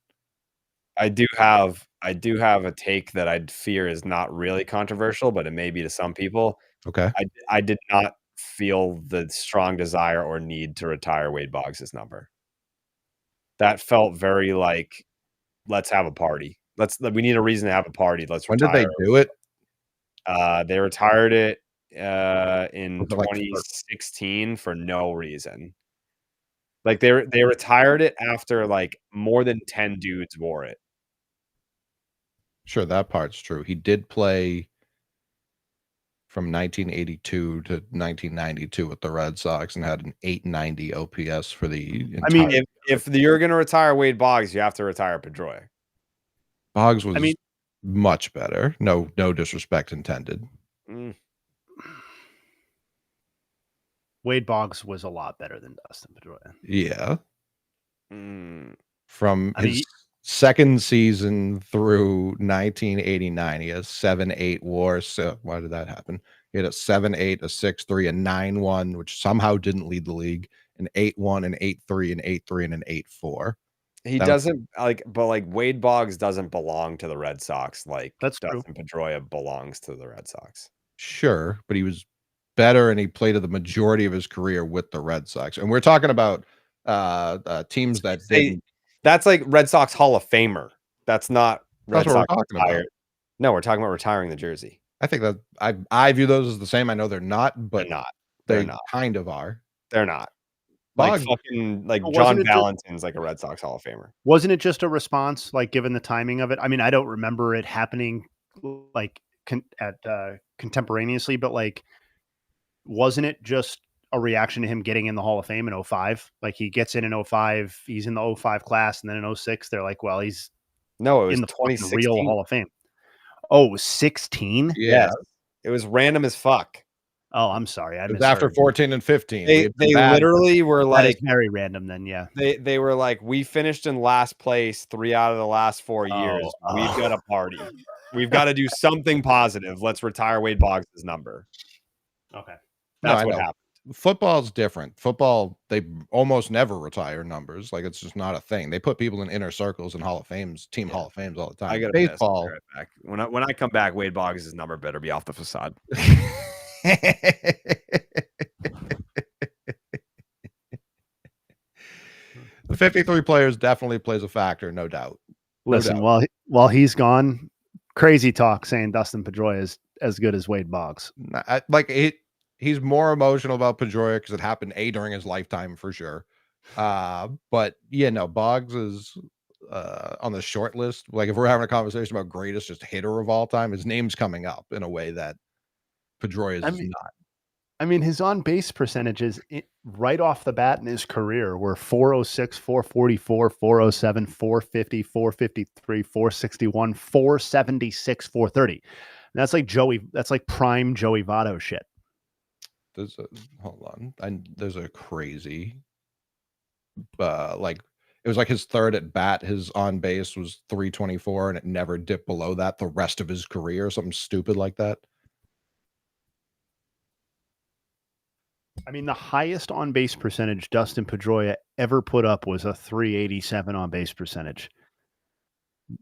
Speaker 2: I do have a take that I'd fear is not really controversial, but it may be to some people.
Speaker 3: Okay.
Speaker 2: I did not feel the strong desire or need to retire Wade Boggs' number. That felt very like, let's have a party. We need a reason to have a party. Let's
Speaker 3: When
Speaker 2: retire.
Speaker 3: did they do it?
Speaker 2: They retired it in
Speaker 3: Was it like
Speaker 2: 2016 for no reason. Like they retired it after like more than 10 dudes wore it.
Speaker 3: Sure, that part's true. He did play from 1982 to 1992 with the Red Sox and had an 890 OPS for the entire.
Speaker 2: I mean, if you're going to retire Wade Boggs, you have to retire Pedroia.
Speaker 3: Boggs was much better. No disrespect intended.
Speaker 1: Wade Boggs was a lot better than Dustin Pedroia.
Speaker 3: Yeah. From his second season through 1989, he has 7.8 WAR. So why did that happen? He had a 7.8, a 6.3, a 9.1, which somehow didn't lead the league, an 8.1, an 8.3, an 8.3, and an 8.4.
Speaker 2: He doesn't but Wade Boggs doesn't belong to the Red Sox like Dustin Pedroia belongs to the Red Sox.
Speaker 3: Sure, but he was better and he played the majority of his career with the Red Sox. And we're talking about teams that
Speaker 2: that's like Red Sox Hall of Famer. That's not Red Sox
Speaker 3: retired.
Speaker 2: No, we're talking about retiring the jersey.
Speaker 3: I think that I view those as the same. I know they're not, but
Speaker 2: they're not.
Speaker 3: Kind of are.
Speaker 2: They're not.
Speaker 3: Boggs,
Speaker 2: John Valentin's like a Red Sox Hall of Famer.
Speaker 1: Wasn't it just a response, like given the timing of it? I mean, I don't remember it happening like contemporaneously, but like, wasn't it just a reaction to him getting in the Hall of Fame in 05? Like he gets in 05, he's in the 05 class, and then in 06, they're like, well, he's
Speaker 2: it was
Speaker 1: in the
Speaker 2: 2016
Speaker 1: real Hall of Fame. Oh, it was 16?
Speaker 2: Yeah. It was random as fuck.
Speaker 1: Oh, I'm sorry.
Speaker 3: It was after 14 and 15.
Speaker 2: They literally were like,
Speaker 1: that is very random then, yeah.
Speaker 2: They were like, we finished in last place 3 out of the last 4 years. We've got a party. We've got to do something positive. Let's retire Wade Boggs' number.
Speaker 1: Okay.
Speaker 2: That's what happened.
Speaker 3: Football's different. Football, they almost never retire numbers. Like it's just not a thing. They put people in inner circles and Hall of Fames, team Hall of Fames all the time.
Speaker 2: I got
Speaker 3: baseball.
Speaker 2: Right back. When I come back, Wade Boggs' number better be off the facade.
Speaker 3: The 53 players definitely plays a factor, no doubt.
Speaker 1: Listen, while he's gone, crazy talk saying Dustin Pedroia is as good as Wade Boggs.
Speaker 3: He's more emotional about Pedroia because it happened during his lifetime for sure. But yeah, no, Boggs is on the short list. Like if we're having a conversation about greatest just hitter of all time, his name's coming up in a way that Pedroia is not.
Speaker 1: I mean, his on-base percentages right off the bat in his career were 406, 444, 407, 450, 453, 461, 476, 430. And that's like prime Joey Votto shit.
Speaker 3: Hold on. There's a crazy, it was like his third at bat. His on base was 324, and it never dipped below that the rest of his career. Something stupid like that.
Speaker 1: I mean, the highest on base percentage Dustin Pedroia ever put up was a 387 on base percentage.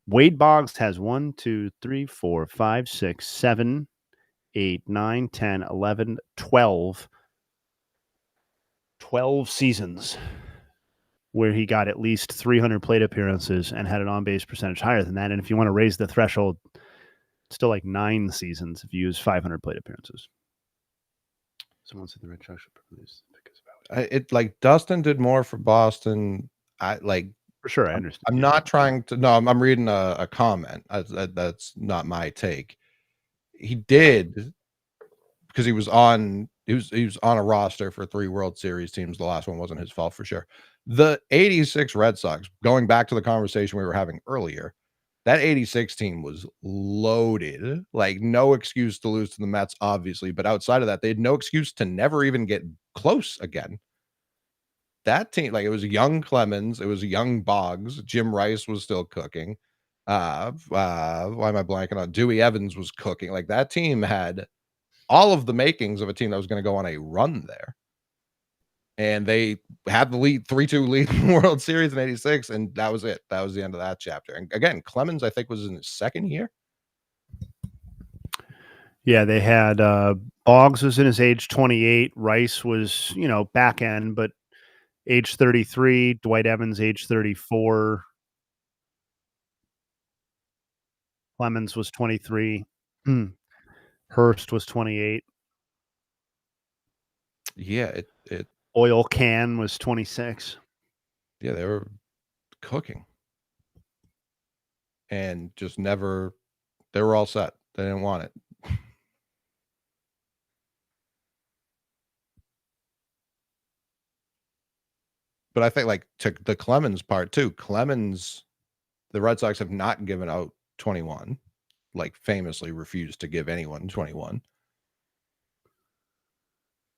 Speaker 1: Wade Boggs has 1, 2, 3, 4, 5, 6, 7, 8, 9, 10, 11, 12 seasons where he got at least 300 plate appearances and had an on-base percentage higher than that. And if you want to raise the threshold, it's still like 9 seasons if you use 500 plate appearances. Someone said the Red Sox should produce
Speaker 3: about it. Dustin did more for Boston.
Speaker 1: For sure, I understand.
Speaker 3: I'm not trying to. No, I'm reading a comment. That's not my take. He did because he was on a roster for 3 World Series teams. The last one wasn't his fault for sure. The 86 Red Sox, going back to the conversation we were having earlier, that 86 team was loaded. Like no excuse to lose to the Mets, obviously, but outside of that, they had no excuse to never even get close again. That team, it was a young Clemens, it was a young Boggs, Jim Rice was still cooking. Why am I blanking on? Dewey Evans was cooking. Like that team had all of the makings of a team that was going to go on a run there. And they had the 3-2 lead in the World Series in 86, and that was it. That was the end of that chapter. And again, Clemens, I think, was in his second year.
Speaker 1: Yeah, they had Boggs was in his age 28. Rice was, back end, but age 33. Dwight Evans, age 34. Clemens was 23. Hurst was 28.
Speaker 3: Yeah, it
Speaker 1: Oil Can was 26.
Speaker 3: yeah, they were cooking. And just never, they were all set. They didn't want it. But I think like to the Clemens part too, Clemens, the Red Sox have not given out 21, like famously refused to give anyone 21.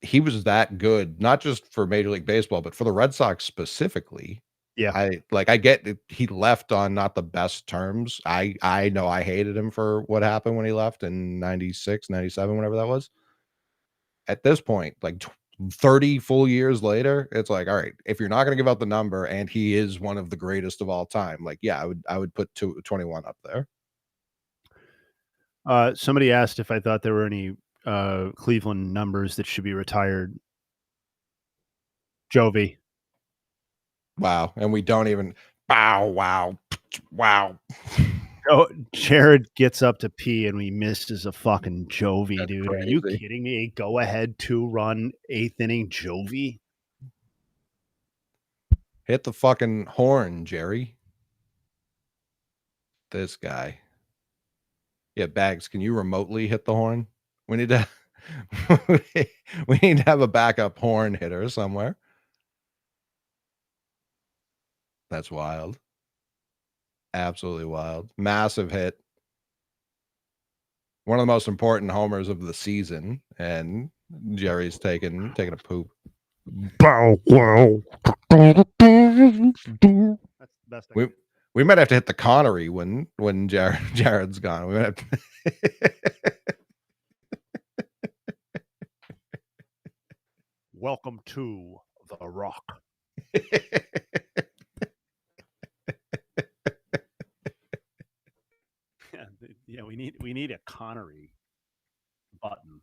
Speaker 3: He was that good, not just for Major League Baseball, but for the Red Sox specifically.
Speaker 1: Yeah.
Speaker 3: I get it. He left on not the best terms. I know I hated him for what happened when he left in 96, 97, whatever that was. At this point, like 30 full years later, it's like, all right, if you're not going to give out the number and he is one of the greatest of all time, like, yeah, I would put 21 up there.
Speaker 1: Somebody asked if I thought there were any Cleveland numbers that should be retired. Jovi.
Speaker 3: Wow. And we don't even wow.
Speaker 1: Oh, Jared gets up to pee and we misses a fucking Jovi,
Speaker 3: That's
Speaker 1: dude.
Speaker 3: crazy.
Speaker 1: Are you kidding me? A go-ahead 2-run 8th inning Jovi?
Speaker 3: Hit the fucking horn, Jerry. This guy. Yeah, Bags, can you remotely hit the horn? We need to we need to have a backup horn hitter somewhere. That's wild. Absolutely wild. Massive hit. One of the most important homers of the season, and Jerry's taking a poop.
Speaker 1: Bow wow. That's the best.
Speaker 3: We might have to hit the Connery when Jared's gone. We might have to
Speaker 1: Welcome to The Rock. Yeah, we need a Connery button.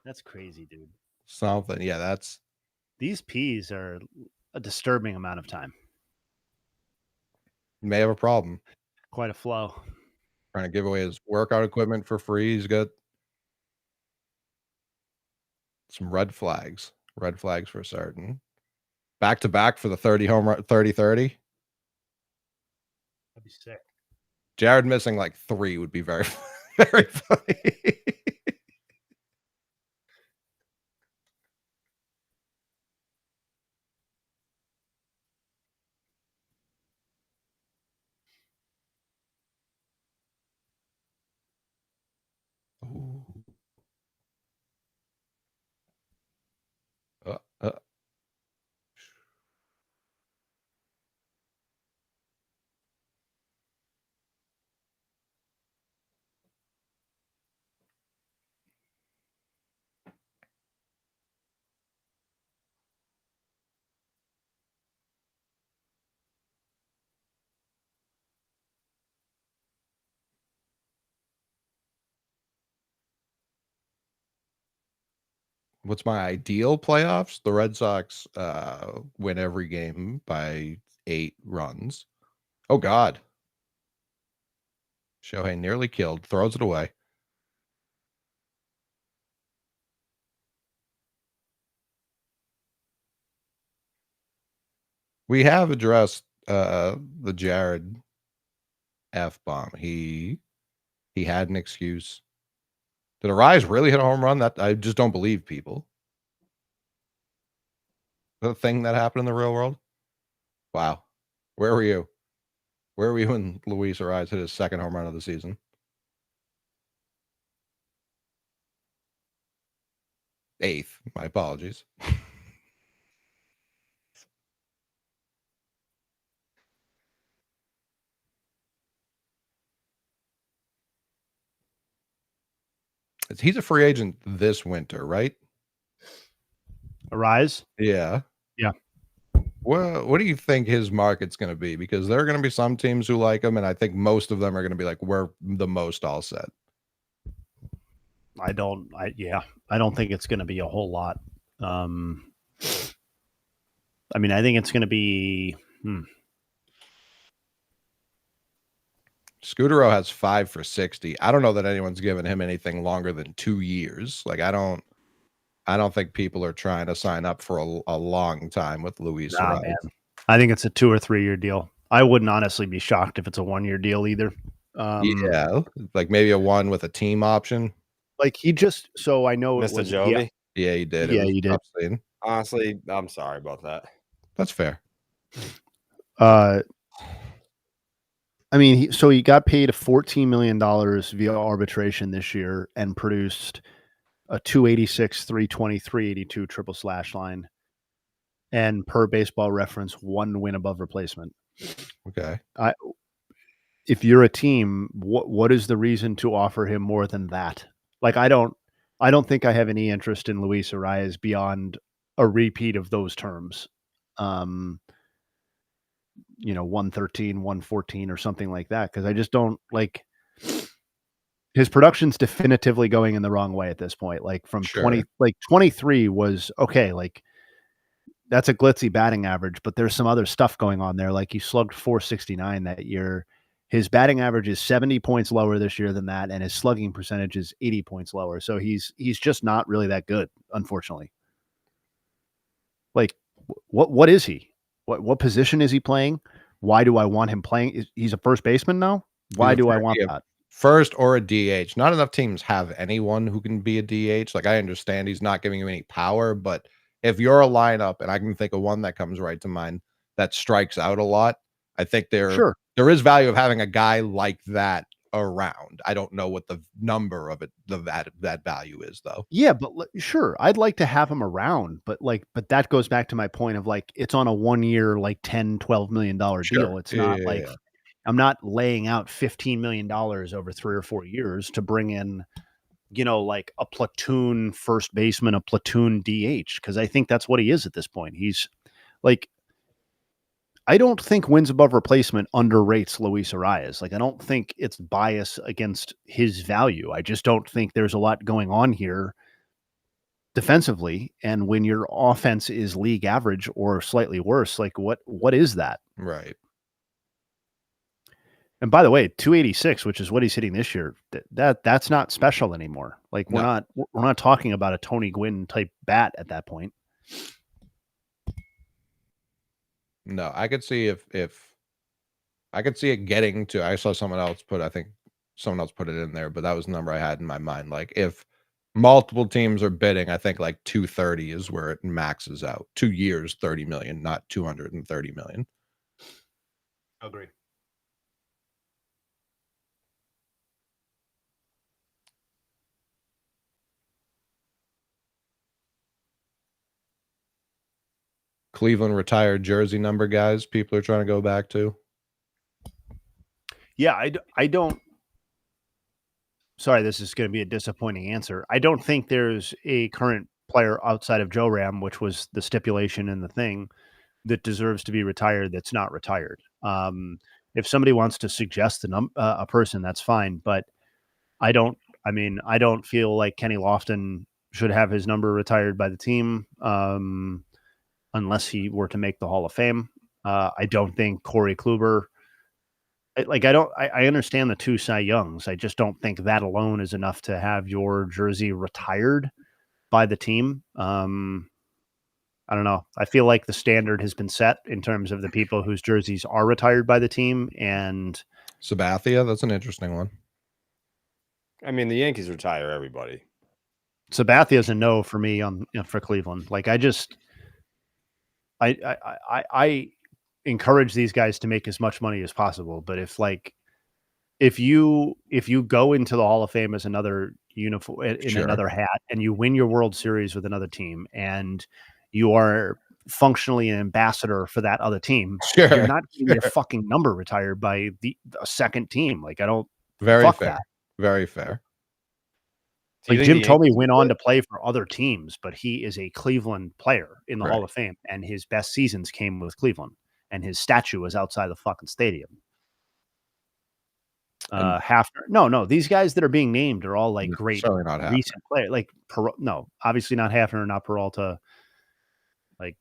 Speaker 1: That's crazy, dude.
Speaker 3: Something. Yeah,
Speaker 1: these peas are a disturbing amount of time.
Speaker 3: May have a problem.
Speaker 1: Quite a flow.
Speaker 3: Trying to give away his workout equipment for free. He's got some red flags. Red flags for certain. Back to back for the 30 home run, 30-30.
Speaker 1: That'd be sick.
Speaker 3: Jared missing like 3 would be very, very funny. What's my ideal playoffs? The Red Sox win every game by 8 runs. Oh, God. Shohei nearly killed. Throws it away. We have addressed the Jared F-bomb. He had an excuse. Did Arise really hit a home run? That I just don't believe people. The thing that happened in the real world? Wow. Where were you? Where were you when Luis Arise hit his second home run of the season? 8th. My apologies. He's a free agent this winter, right?
Speaker 1: Arise?
Speaker 3: Yeah.
Speaker 1: Yeah.
Speaker 3: What do you think his market's going to be? Because there are going to be some teams who like him, and I think most of them are going to be like, we're the most all set.
Speaker 1: I don't think it's going to be a whole lot. I mean, I think it's going to be.
Speaker 3: Scudero has 5 for 60. I don't know that anyone's given him anything longer than 2 years. Like I don't think people are trying to sign up for a long time with Luis Arias.
Speaker 1: Man. I think it's a 2 or 3 year deal. I wouldn't honestly be shocked if it's a 1 year deal either.
Speaker 3: Yeah, like maybe a 1 with a team option.
Speaker 1: Like he just so I know
Speaker 2: Mr.
Speaker 1: it was
Speaker 2: Jovi.
Speaker 3: Yeah, he did.
Speaker 1: Yeah, he did.
Speaker 2: Honestly, I'm sorry about that.
Speaker 3: That's fair.
Speaker 1: I mean, he got paid $14 million via arbitration this year and produced a 286, 320, 382 triple slash line. And per Baseball Reference, 1 win above replacement.
Speaker 3: Okay.
Speaker 1: If you're a team, what is the reason to offer him more than that? Like, I don't think I have any interest in Luis Arias beyond a repeat of those terms. 113, 114 or something like that. Cause I just don't like his production's definitively going in the wrong way at this point. Like from 23 was okay. Like that's a glitzy batting average, but there's some other stuff going on there. Like he slugged 469 that year. His batting average is 70 points lower this year than that. And his slugging percentage is 80 points lower. So he's just not really that good, unfortunately. Like what is he? What position is he playing? Why do I want him playing? He's a first baseman now. Why do I want that?
Speaker 3: First or a DH. Not enough teams have anyone who can be a DH. Like I understand he's not giving you any power, but if you're a lineup, and I can think of one that comes right to mind that strikes out a lot, I think there is value of having a guy like that around. I don't know what the number of it, that value is though.
Speaker 1: Yeah, but sure, I'd like to have him around, but that goes back to my point of like, it's on a 1 year, like $10-12 million deal. It's not I'm not laying out $15 million over 3 or 4 years to bring in, like a platoon first baseman, a platoon DH. Cause I think that's what he is at this point. He's like, I don't think wins above replacement underrates Luis Arias. Like, I don't think it's bias against his value. I just don't think there's a lot going on here defensively. And when your offense is league average or slightly worse, like what is that?
Speaker 3: Right.
Speaker 1: And by the way, 286, which is what he's hitting this year, that's not special anymore. Like we're not talking about a Tony Gwynn type bat at that point.
Speaker 3: No, I could see if I could see it getting to, I saw someone else put it in there, but that was the number I had in my mind. Like if multiple teams are bidding, I think like 230 is where it maxes out. 2 years, 30 million, not 230 million.
Speaker 1: Agree.
Speaker 3: Cleveland retired jersey number guys people are trying to go back to.
Speaker 1: Yeah, I don't. Sorry, this is going to be a disappointing answer. I don't think there's a current player outside of Joe Ram, which was the stipulation in the thing, that deserves to be retired that's not retired. If somebody wants to suggest a person, that's fine. But I don't feel like Kenny Lofton should have his number retired by the team. Unless he were to make the Hall of Fame. I don't think Corey Kluber, I understand the 2 Cy Youngs. I just don't think that alone is enough to have your jersey retired by the team. I don't know. I feel like the standard has been set in terms of the people whose jerseys are retired by the team. And
Speaker 3: Sabathia, that's an interesting one.
Speaker 2: I mean, the Yankees retire everybody.
Speaker 1: Sabathia's a no for me for Cleveland. Like I encourage these guys to make as much money as possible. But if you go into the Hall of Fame as another uniform in another hat and you win your World Series with another team and you are functionally an ambassador for that other team, you're not getting your fucking number retired by a second team. Like I don't.
Speaker 3: Very fair. Very fair.
Speaker 1: Like Jim Thome went on to play for other teams, but he is a Cleveland player in the Hall of Fame, and his best seasons came with Cleveland, and his statue was outside the fucking stadium. Hafner. No, these guys that are being named are all like great
Speaker 3: certainly not Hafner.
Speaker 1: recent players. Like no, obviously not Hafner, not Peralta. Like,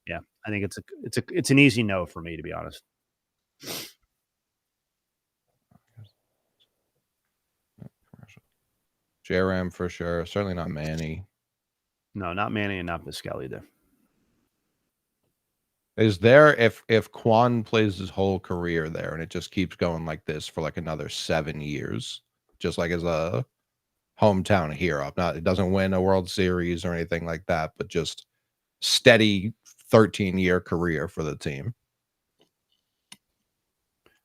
Speaker 1: yeah, I think it's an easy no for me, to be honest.
Speaker 3: JRM for sure. Certainly not Manny.
Speaker 1: No, not Manny and not Vizquel either.
Speaker 3: Is there, if Quan plays his whole career there and it just keeps going like this for like another 7 years, just like as a hometown hero, it doesn't win a World Series or anything like that, but just steady 13-year career for the team.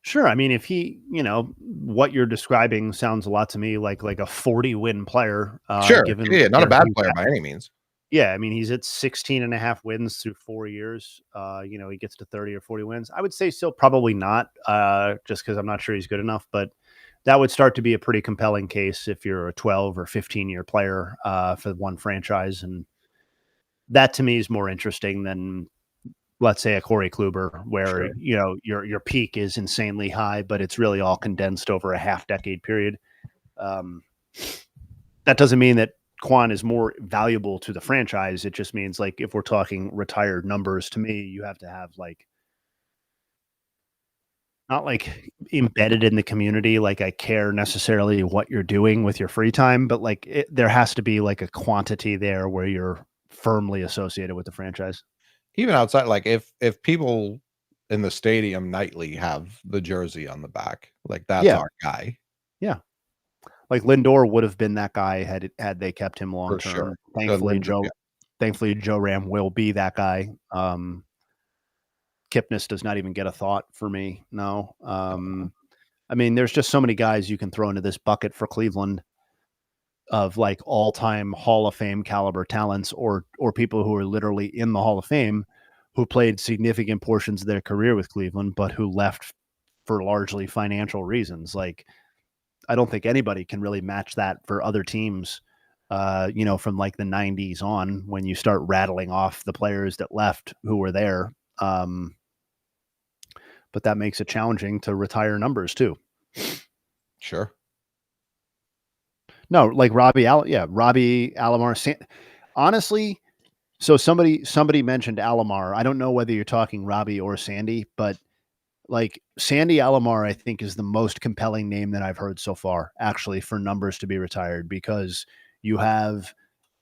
Speaker 1: Sure. I mean, if he, what you're describing sounds a lot to me like a 40-win player.
Speaker 3: Sure.
Speaker 1: Given
Speaker 3: Not a bad player by any means.
Speaker 1: Yeah, I mean, he's at 16.5 wins through 4 years. He gets to 30 or 40 wins. I would say still probably not, just because I'm not sure he's good enough. But that would start to be a pretty compelling case if you're a 12 or 15-year player for one franchise. And that to me is more interesting than, let's say, a Corey Kluber, where, your peak is insanely high, but it's really all condensed over a half-decade period. That doesn't mean that Quan is more valuable to the franchise. It just means, like, if we're talking retired numbers, to me, you have to have not like embedded in the community. Like, I care necessarily what you're doing with your free time, but there has to be like a quantity there where you're firmly associated with the franchise.
Speaker 3: Even outside, like if people in the stadium nightly have the jersey on the back, like that's our guy.
Speaker 1: Yeah. Like Lindor would have been that guy had they kept him long term.
Speaker 3: Sure.
Speaker 1: Thankfully, Joe Ram will be that guy. Kipnis does not even get a thought for me. No. I mean, there's just so many guys you can throw into this bucket for Cleveland of like all-time Hall of Fame caliber talents, or people who are literally in the Hall of Fame who played significant portions of their career with Cleveland, but who left for largely financial reasons. Like, I don't think anybody can really match that for other teams, from like the 90s on, when you start rattling off the players that left who were there. But that makes it challenging to retire numbers too.
Speaker 3: Sure.
Speaker 1: No, like Robbie Alomar. Honestly, so somebody mentioned Alomar. I don't know whether you're talking Robbie or Sandy, but like Sandy Alomar, I think, is the most compelling name that I've heard so far, actually, for numbers to be retired, because you have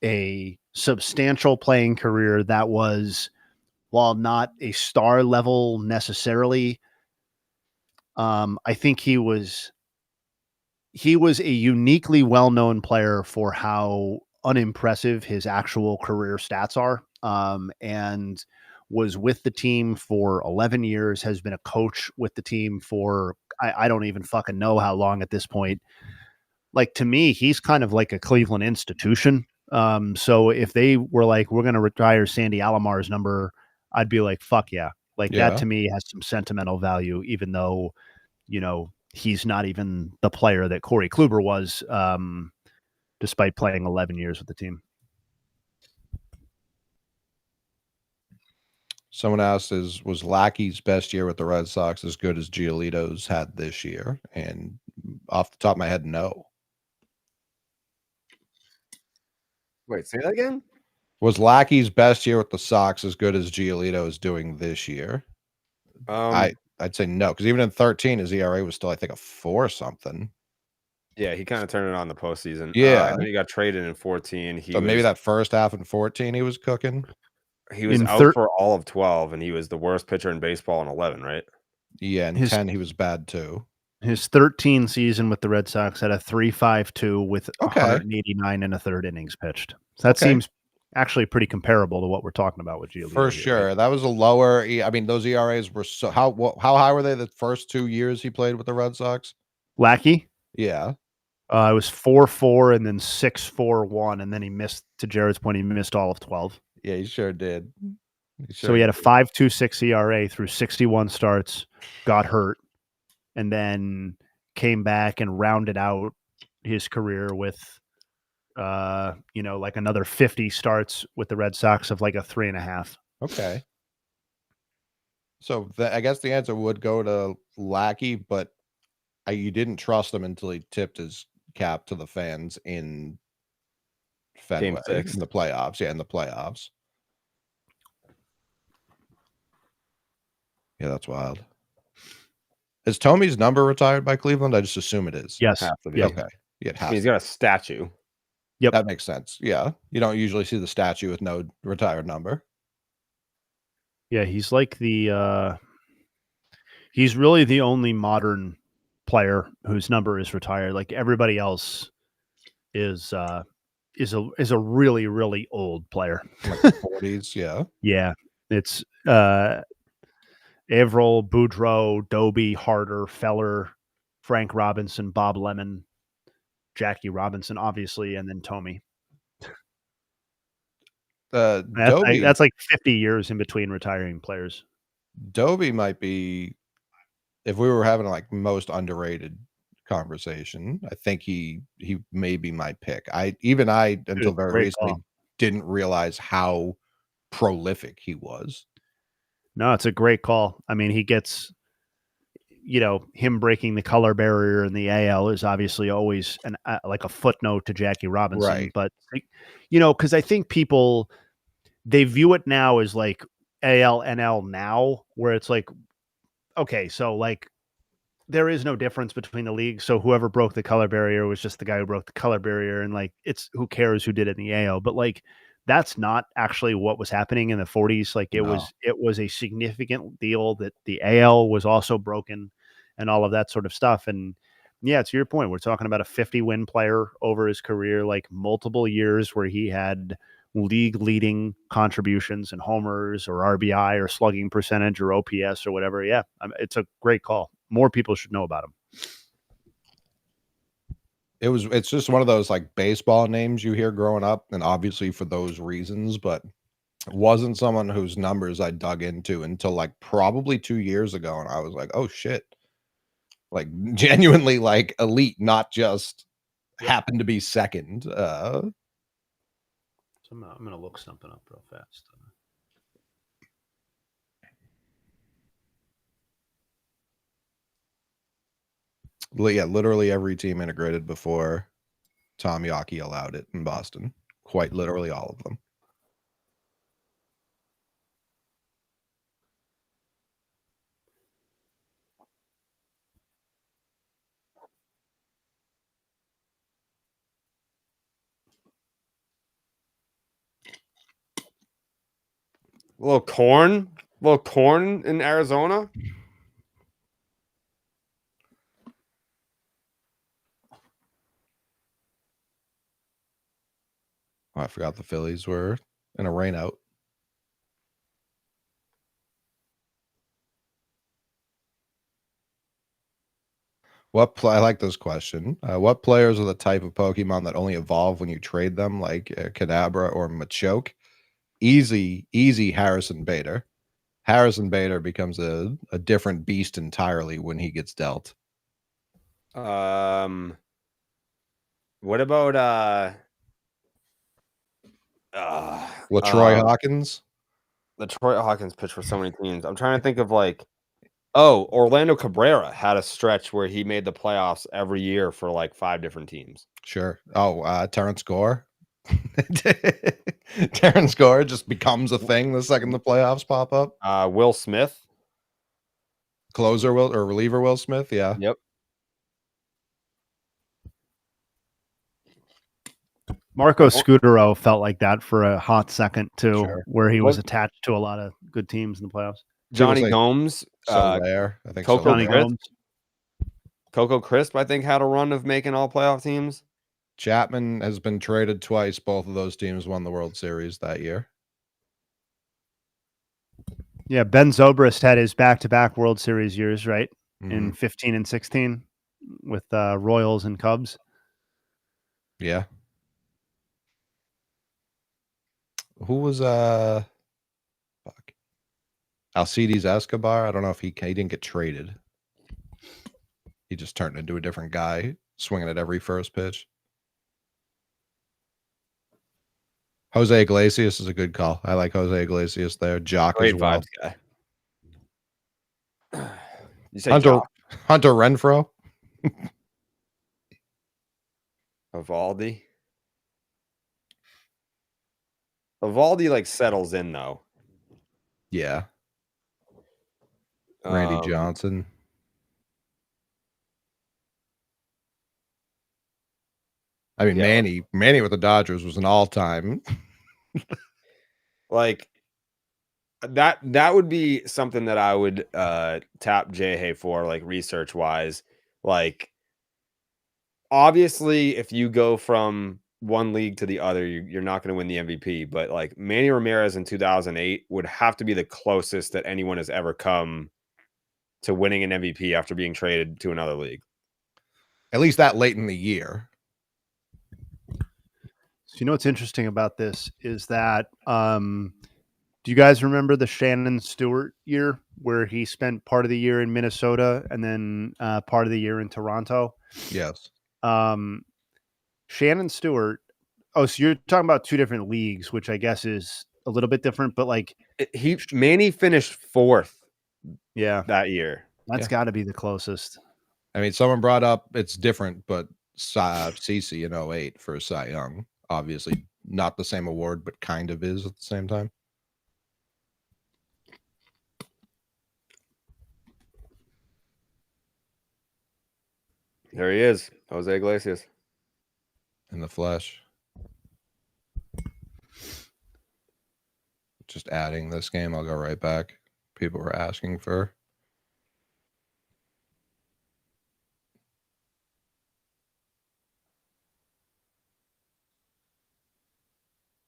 Speaker 1: a substantial playing career that was, while not a star level necessarily, I think he was a uniquely well-known player for how unimpressive his actual career stats are, and was with the team for 11 years, has been a coach with the team for, I don't even fucking know how long at this point. Like, to me, he's kind of like a Cleveland institution. So if they were like, we're going to retire Sandy Alomar's number, I'd be like, fuck yeah. Like, that to me has some sentimental value, even though, he's not even the player that Corey Kluber was, despite playing 11 years with the team.
Speaker 3: Someone asked, was Lackey's best year with the Red Sox as good as Giolito's had this year? And off the top of my head, no.
Speaker 2: Wait, say that again?
Speaker 3: Was Lackey's best year with the Sox as good as Giolito is doing this year? I'd say no, because even in 13, his ERA was still, I think, a 4 something.
Speaker 2: Yeah, he kind of turned it on the postseason.
Speaker 3: Yeah.
Speaker 2: He got traded in 14.
Speaker 3: Maybe that first half in 14 he was cooking.
Speaker 2: He was out for all of 12, and he was the worst pitcher in baseball in 11, right?
Speaker 3: Yeah, in 10 he was bad too.
Speaker 1: His 13 season with the Red Sox had a 3.52 with 189 and a third innings pitched. So that seems actually pretty comparable to what we're talking about with Giolito.
Speaker 3: For sure. Right? That was a lower. I mean, those ERAs were so how high were they the first 2 years he played with the Red Sox?
Speaker 1: Lackey?
Speaker 3: Yeah.
Speaker 1: It was 4.4 and then 6.41, and then he missed, to Jared's point, he missed all of 12.
Speaker 3: Yeah, he sure did.
Speaker 1: So he had a 5.26 ERA through 61 starts, got hurt, and then came back and rounded out his career with, like another 50 starts with the Red Sox of like a 3.5.
Speaker 3: Okay. So I guess the answer would go to Lackey, but You didn't trust him until he tipped his cap to the fans in Fenway in the playoffs. Yeah, in the playoffs. Yeah, that's wild. Is Tomey's number retired by Cleveland? I just assume it is.
Speaker 1: Yes.
Speaker 2: Have to be.
Speaker 3: Okay. Yeah,
Speaker 2: He's got a statue.
Speaker 1: Yep.
Speaker 3: That makes sense. Yeah. You don't usually see the statue with no retired number.
Speaker 1: Yeah, he's like he's really the only modern player whose number is retired. Like everybody else is a really, really old player.
Speaker 3: Like the 40s, yeah.
Speaker 1: Yeah. It's Averill, Boudreaux, Doby, Harder, Feller, Frank Robinson, Bob Lemon, Jackie Robinson, obviously, and then Tomey. That's like 50 years in between retiring players.
Speaker 3: Doby might be, if we were having like most underrated conversation, I think he may be my pick. Until very recently didn't realize how prolific he was.
Speaker 1: No, it's a great call. I mean, he gets, him breaking the color barrier in the AL is obviously always like a footnote to Jackie Robinson.
Speaker 3: Right.
Speaker 1: But, because I think people, they view it now as like AL, NL now, where it's like, okay, so like there is no difference between the leagues. So whoever broke the color barrier was just the guy who broke the color barrier. And like, it's who cares who did it in the AL. But like, that's not actually what was happening in the 40s. Like it was a significant deal that the AL was also broken and all of that sort of stuff. And yeah, to your point, we're talking about a 50-win player over his career, like multiple years where he had league leading contributions and homers or RBI or slugging percentage or OPS or whatever. Yeah, it's a great call. More people should know about him.
Speaker 3: It's just one of those like baseball names you hear growing up, and obviously for those reasons, but it wasn't someone whose numbers I dug into until like probably 2 years ago. And I was like, oh shit, like genuinely like elite, not just happened to be second.
Speaker 1: So I'm going to look something up real fast.
Speaker 3: Yeah, literally every team integrated before Tom Yawkey allowed it in Boston. Quite literally all of them.
Speaker 2: A little corn in Arizona.
Speaker 3: Oh, I forgot the Phillies were in a rainout. I like this question. What players are the type of Pokemon that only evolve when you trade them, like Kadabra or Machoke? Easy Harrison Bader. Harrison Bader becomes a different beast entirely when he gets dealt.
Speaker 2: What about
Speaker 3: LaTroy Hawkins?
Speaker 2: LaTroy Hawkins pitched for so many teams. I'm trying to think of like, Orlando Cabrera had a stretch where he made the playoffs every year for like 5 different teams.
Speaker 3: Sure. Terrence Gore. Terrence Gore just becomes a thing the second the playoffs pop up.
Speaker 2: Will Smith.
Speaker 3: Closer Will or reliever Will Smith, yeah.
Speaker 2: Yep.
Speaker 1: Marco Scutaro felt like that for a hot second too,
Speaker 3: Sure.
Speaker 1: where he was attached to a lot of good teams in the playoffs.
Speaker 2: Johnny Gomes.
Speaker 3: There, I think
Speaker 2: Coco
Speaker 1: Johnny
Speaker 2: Crisp.
Speaker 1: Gomes.
Speaker 2: Coco Crisp, I think, had a run of making all playoff teams.
Speaker 3: Chapman has been traded twice. Both of those teams won the World Series that year.
Speaker 1: Yeah, Ben Zobrist had his back-to-back World Series years, right?
Speaker 3: Mm-hmm.
Speaker 1: In 15 and 16 with Royals and Cubs.
Speaker 3: Yeah. Who was Alcides Escobar? I don't know if he didn't get traded. He just turned into a different guy, swinging at every first pitch. Jose Iglesias is a good call. I like Jose Iglesias there. Jock
Speaker 2: Great
Speaker 3: as well.
Speaker 2: vibes guy. You say
Speaker 3: Hunter Renfroe?
Speaker 2: Evaldi. Evaldi like settles in though.
Speaker 3: Yeah. Randy
Speaker 2: Um,
Speaker 3: Johnson. I mean,
Speaker 2: yeah.
Speaker 3: Manny with the Dodgers was an all-time.
Speaker 2: Like that would be something that I would tap J-Hay for, like research wise. Like obviously if you go from one league to the other, you're not going to win the MVP, but like Manny Ramirez in 2008 would have to be the closest that anyone has ever come to winning an MVP after being traded to another league.
Speaker 3: At least that late in the year.
Speaker 1: So you know what's interesting about this is that do you guys remember the Shannon Stewart year where he spent part of the year in Minnesota and then part of the year in Toronto?
Speaker 3: Yes.
Speaker 1: Shannon Stewart. Oh, so you're talking about two different leagues, which I guess is a little bit different, but like
Speaker 2: Manny finished 4th
Speaker 1: yeah,
Speaker 2: that year.
Speaker 1: that's got to be the closest.
Speaker 3: I mean, someone brought up it's different, but CeCe in 08 for Cy Young. Obviously not the same award, but kind of is at the same time.
Speaker 2: There he is, Jose Iglesias.
Speaker 3: In the flesh. Just adding this game. I'll go right back. People were asking for.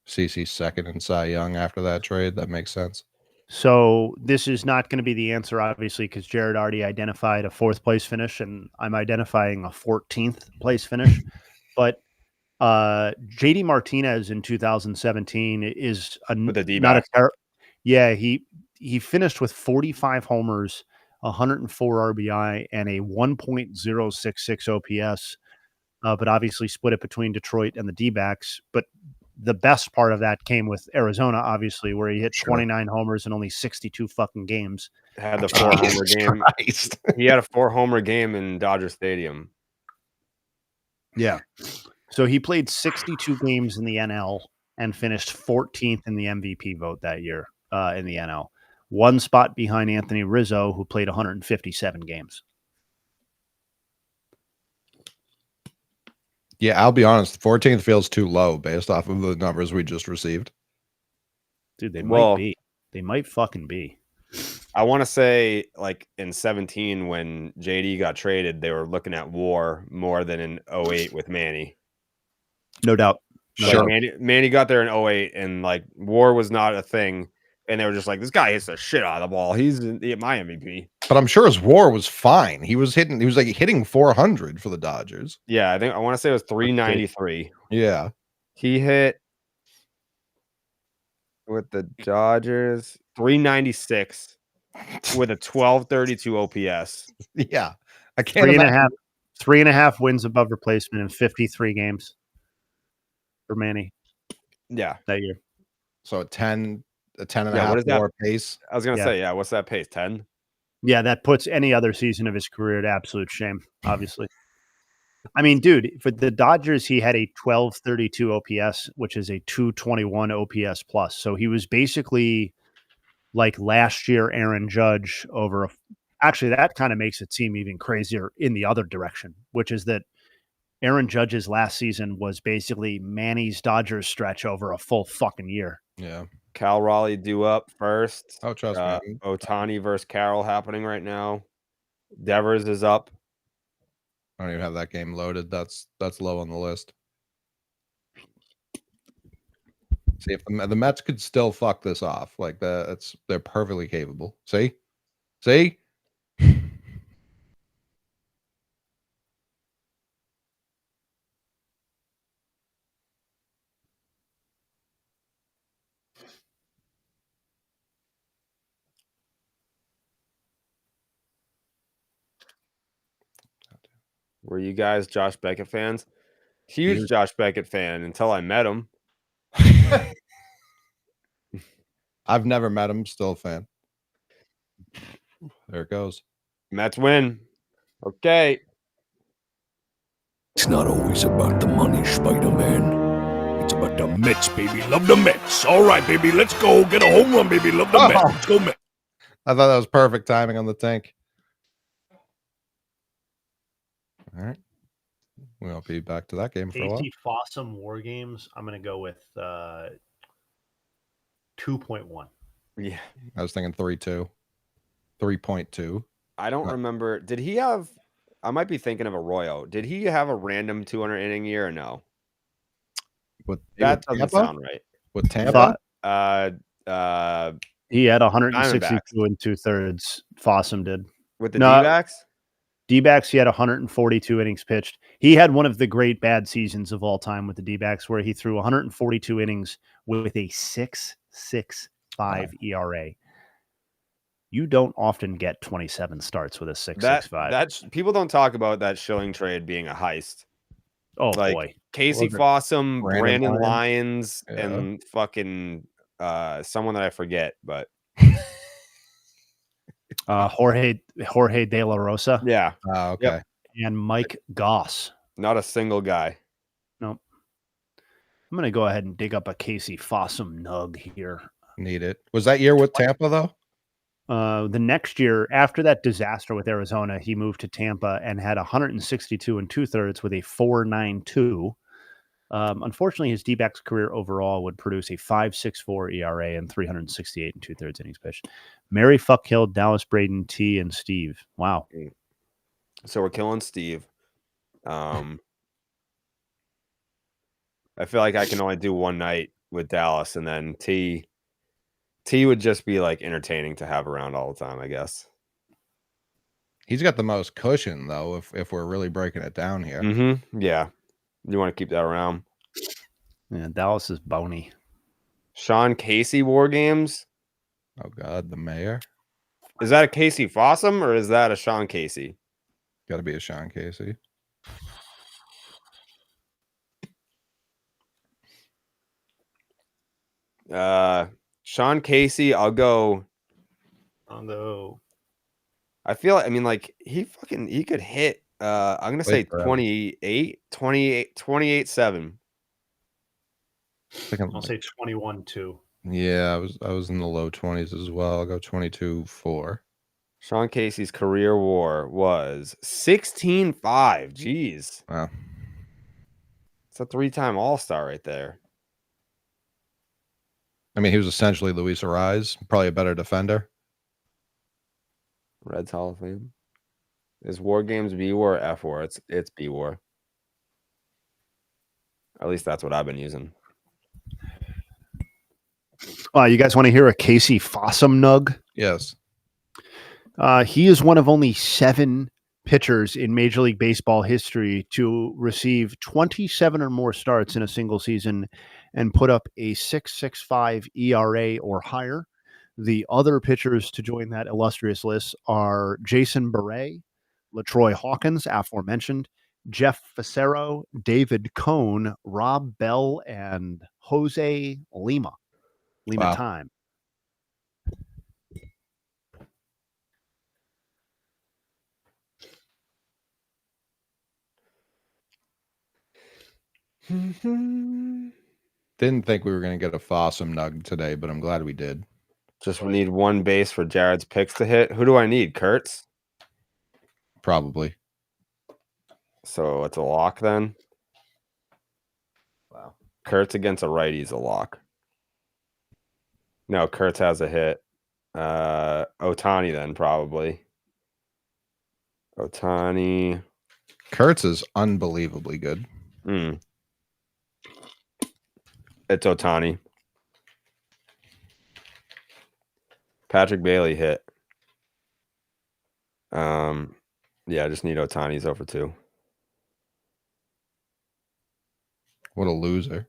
Speaker 3: CeCe's second in Cy Young after that trade. That makes sense.
Speaker 1: So this is not going to be the answer, obviously, because Jared already identified a 4th place finish, and I'm identifying a 14th place finish. But JD Martinez in 2017 is
Speaker 2: With the
Speaker 1: not a
Speaker 2: D-backs.
Speaker 1: yeah. He finished with 45 homers, 104 RBI, and a 1.066 OPS. But obviously split it between Detroit and the D-backs. But the best part of that came with Arizona, obviously, where he hit 29 homers in only 62 fucking games.
Speaker 2: Had the 4-homer game. He had a 4-homer game in Dodger Stadium.
Speaker 1: Yeah. So he played 62 games in the NL and finished 14th in the MVP vote that year in the NL. 1 spot behind Anthony Rizzo, who played 157 games.
Speaker 3: Yeah, I'll be honest. 14th feels too low based off of the numbers we just received.
Speaker 1: Dude, they might be. They might fucking be.
Speaker 2: I want to say, like in 17, when JD got traded, they were looking at WAR more than in 08 with Manny.
Speaker 1: No doubt.
Speaker 2: Sure. Like Manny got there in 08, and like WAR was not a thing. And they were just like, this guy hits the shit out of the ball. He's my MVP.
Speaker 3: But I'm sure his WAR was fine. He was hitting 400 for the Dodgers.
Speaker 2: Yeah, I want to say it was 393.
Speaker 3: Yeah.
Speaker 2: He hit with the Dodgers 396 with a 1232 OPS.
Speaker 3: Yeah. I can't imagine.
Speaker 1: 3.5 wins above replacement in 53 games for Manny.
Speaker 2: Yeah.
Speaker 1: That year.
Speaker 3: So a 10 and a half WAR pace.
Speaker 2: I was going to say, yeah, what's that pace? 10?
Speaker 1: Yeah, that puts any other season of his career at absolute shame, obviously. I mean, dude, for the Dodgers, he had a 1232 OPS, which is a 221 OPS plus. So he was basically like last year Aaron Judge over actually, that kind of makes it seem even crazier in the other direction, which is that Aaron Judge's last season was basically Manny's Dodgers stretch over a full fucking year.
Speaker 3: Yeah.
Speaker 2: Cal Raleigh due up first.
Speaker 3: Oh, trust me.
Speaker 2: Ohtani versus Carroll happening right now. Devers is up.
Speaker 3: I don't even have that game loaded. That's low on the list. See, if the Mets could still fuck this off, like they're perfectly capable. See?
Speaker 2: Were you guys Josh Beckett fans? Huge Josh Beckett fan until I met him.
Speaker 3: I've never met him. Still a fan. There it goes.
Speaker 2: Mets win. Okay.
Speaker 8: It's not always about the money, Spider-Man. It's about the Mets, baby. Love the Mets. All right, baby. Let's go. Get a home run, baby. Love the Mets. Let's go, Mets.
Speaker 3: I thought that was perfect timing on the tank. All right. We won't be back to that game for a while.
Speaker 1: Casey Fossum War Games. I'm going to go with 2.1.
Speaker 2: Yeah.
Speaker 3: I was thinking 3.2. 3.2.
Speaker 2: I don't remember. Did he have? I might be thinking of Arroyo. Did he have a random 200 inning year or no? That doesn't sound right.
Speaker 3: With Tampa?
Speaker 1: He had 162 and 2/3. Fossum did.
Speaker 2: With the D-backs?
Speaker 1: D-backs, he had 142 innings pitched. He had one of the great bad seasons of all time with the D-backs, where he threw 142 innings with a 6.65 ERA. You don't often get 27 starts with a 6.65.
Speaker 2: That's people don't talk about that Schilling trade being a heist.
Speaker 1: Oh boy,
Speaker 2: Casey Fossum, Brandon Lyons, and fucking someone that I forget, but
Speaker 1: Jorge De La Rosa.
Speaker 2: Yeah.
Speaker 3: Oh, okay.
Speaker 2: Yep.
Speaker 1: And Mike Goss.
Speaker 2: Not a single guy.
Speaker 1: Nope. I'm going to go ahead and dig up a Casey Fossum nug here.
Speaker 3: Need it. Was that year with Tampa, though?
Speaker 1: The next year, after that disaster with Arizona, he moved to Tampa and had 162 and 2/3 with a 4.92. Unfortunately, his D-backs career overall would produce a 5.64 ERA and 368 and 2/3 innings pitched. Mary Fuckhill, Dallas Braden, T, and Steve. Wow.
Speaker 2: So we're killing Steve. I feel like I can only do one night with Dallas, and then T would just be like entertaining to have around all the time, I guess.
Speaker 3: He's got the most cushion, though, if we're really breaking it down here.
Speaker 2: Mm-hmm. Yeah. You want to keep that around.
Speaker 1: Yeah, Dallas is bony.
Speaker 2: Sean Casey War Games.
Speaker 3: Oh, God, the mayor.
Speaker 2: Is that a Casey Fossum or is that a Sean Casey?
Speaker 3: Got to be a Sean Casey.
Speaker 2: Sean Casey, I'll go. I feel like, I mean, like he could hit. I'm gonna say 28-7.
Speaker 1: I'll say 21-2.
Speaker 3: Yeah, I was in the low 20s as well. I'll go 22-4.
Speaker 2: Sean Casey's career WAR was 16.5. Jeez.
Speaker 3: Wow.
Speaker 2: It's a 3-time All-Star right there.
Speaker 3: I mean, he was essentially Luis Ariz, probably a better defender.
Speaker 2: Reds Hall of Fame. Is War Games B War or F War? It's B War. At least that's what I've been using.
Speaker 1: You guys want to hear a Casey Fossum nug?
Speaker 3: Yes.
Speaker 1: He is one of only 7 pitchers in Major League Baseball history to receive 27 or more starts in a single season and put up a 6.65 ERA or higher. The other pitchers to join that illustrious list are Jason Beret, LaTroy Hawkins, aforementioned, Jeff Facero, David Cohn, Rob Bell, and Jose Lima.
Speaker 3: Wow.
Speaker 1: Time.
Speaker 3: Didn't think we were going to get a Fossum nug today, but I'm glad we did.
Speaker 2: Just need one base for Jared's picks to hit. Who do I need? Kurtz?
Speaker 3: Probably.
Speaker 2: So it's a lock then?
Speaker 1: Wow.
Speaker 2: Kurtz against a righty is a lock. No, Kurtz has a hit. Ohtani then, probably. Ohtani.
Speaker 3: Kurtz is unbelievably good.
Speaker 2: It's Ohtani. Patrick Bailey hit. Yeah, I just need Ohtani's over 2.
Speaker 3: What a loser.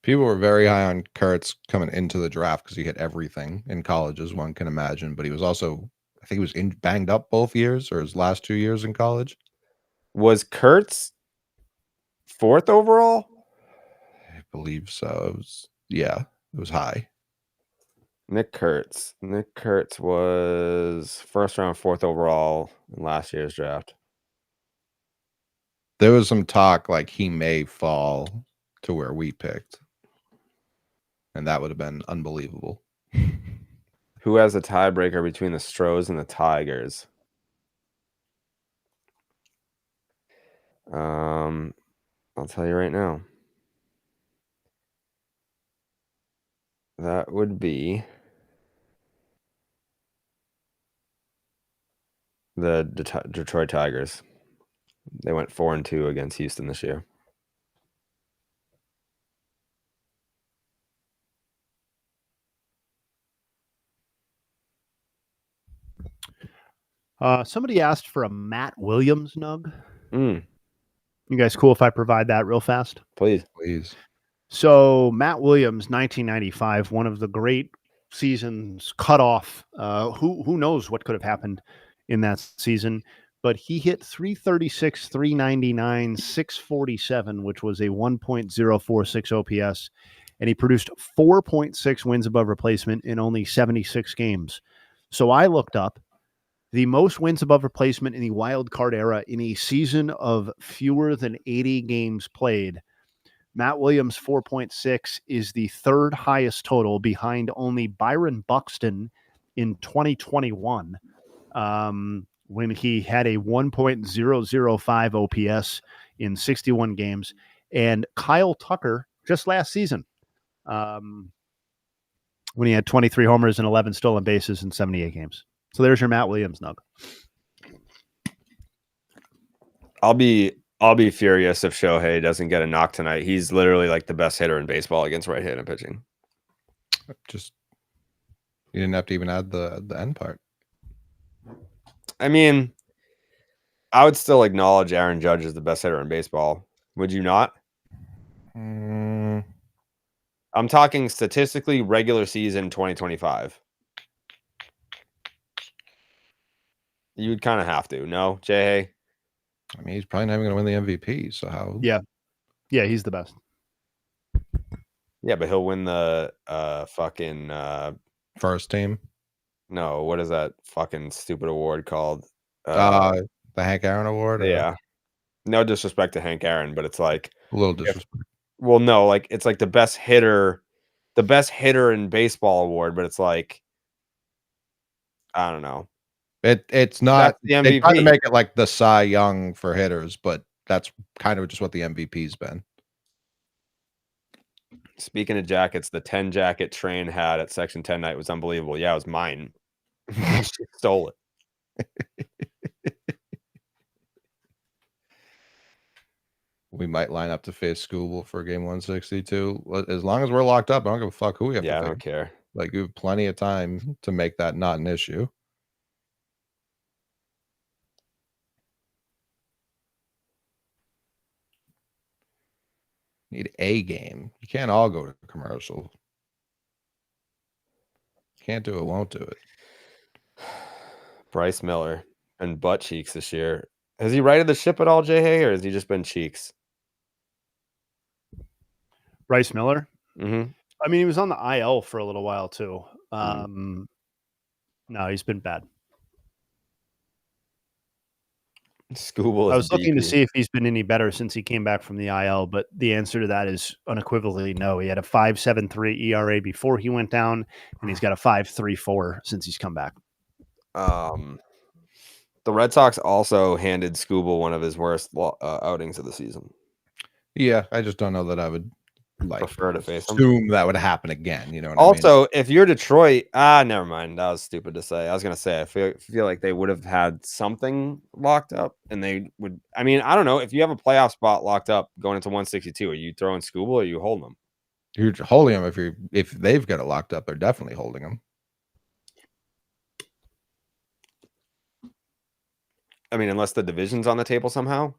Speaker 3: People were very high on Kurtz coming into the draft because he hit everything in college, as one can imagine. But he was also, I think he was banged up both years or his last 2 years in college.
Speaker 2: Was Kurtz 4th overall?
Speaker 3: I believe so. It was high.
Speaker 2: Nick Kurtz. Nick Kurtz was first round, 4th overall in last year's draft.
Speaker 3: There was some talk like he may fall to where we picked, and that would have been unbelievable.
Speaker 2: Who has a tiebreaker between the Stros and the Tigers? I'll tell you right now. That would be the Detroit Tigers. They went 4-2 against Houston this year.
Speaker 1: Somebody asked for a Matt Williams nug.
Speaker 2: Mm,
Speaker 1: You guys cool if I provide that real fast?
Speaker 2: please.
Speaker 1: So Matt Williams, 1995, one of the great seasons cut off. Who knows what could have happened in that season? But he hit 336, 399, 647, which was a 1.046 OPS, and he produced 4.6 wins above replacement in only 76 games. So I looked up the most wins above replacement in the wild card era in a season of fewer than 80 games played. Matt Williams' 4.6 is the third highest total, behind only Byron Buxton in 2021, when he had a 1.005 OPS in 61 games, and Kyle Tucker just last season, when he had 23 homers and 11 stolen bases in 78 games. So there's your Matt Williams nug.
Speaker 2: I'll be furious if Shohei doesn't get a knock tonight. He's literally like the best hitter in baseball against right-handed pitching.
Speaker 3: Just you didn't have to even add the end part.
Speaker 2: I mean, I would still acknowledge Aaron Judge as the best hitter in baseball. Would you not? I'm talking statistically regular season 2025. You'd kind of have to, no, Jay?
Speaker 3: I mean, he's probably not even going to win the MVP. So how?
Speaker 1: Yeah, he's the best.
Speaker 2: Yeah, but he'll win the fucking
Speaker 3: First team.
Speaker 2: no, what is that fucking stupid award called?
Speaker 3: The Hank Aaron Award.
Speaker 2: Yeah. No disrespect to Hank Aaron, but it's like
Speaker 3: A little disrespect.
Speaker 2: well, no, like it's like the best hitter in baseball award, but it's like I don't know.
Speaker 3: It's not.
Speaker 2: That's the
Speaker 3: They try to
Speaker 2: MVP.
Speaker 3: make it like the Cy Young for hitters, but that's kind of just what the MVP's been.
Speaker 2: Speaking of jackets, the 10 jacket Train had at Section 10 night was unbelievable. Yeah, it was mine. She stole it.
Speaker 3: We might line up to face School for game 162. As long as we're locked up, I don't give a fuck who we have
Speaker 2: Yeah, I
Speaker 3: to
Speaker 2: don't
Speaker 3: face.
Speaker 2: care.
Speaker 3: Like, you have plenty of time to make that not an issue. Need a game. You can't all go to commercial. Can't do it, won't do it.
Speaker 2: Bryce Miller and butt cheeks this year. Has he righted the ship at all, Jay Hay, or has he just been cheeks?
Speaker 1: Bryce Miller.
Speaker 2: Mm-hmm.
Speaker 1: I mean, he was on the IL for a little while too. No, he's been bad.
Speaker 2: Scooble.
Speaker 1: I was looking to see if he's been any better since he came back from the IL, but the answer to that is unequivocally no. He had a 5.73 ERA before he went down, and he's got a 5.34 since he's come back.
Speaker 2: The Red Sox also handed Scooble one of his worst outings of the season.
Speaker 3: Yeah, I just don't know that I would
Speaker 2: prefer to face him.
Speaker 3: Assume that would happen again. You know what
Speaker 2: also,
Speaker 3: I mean?
Speaker 2: if you're Detroit, never mind. That was stupid to say. I was gonna say I feel like they would have had something locked up, and they would. I mean, I don't know. If you have a playoff spot locked up going into 162, are you throwing Scooble or are you holding them?
Speaker 3: You're holding them if they've got it locked up. They're definitely holding them.
Speaker 2: I mean, unless the division's on the table somehow.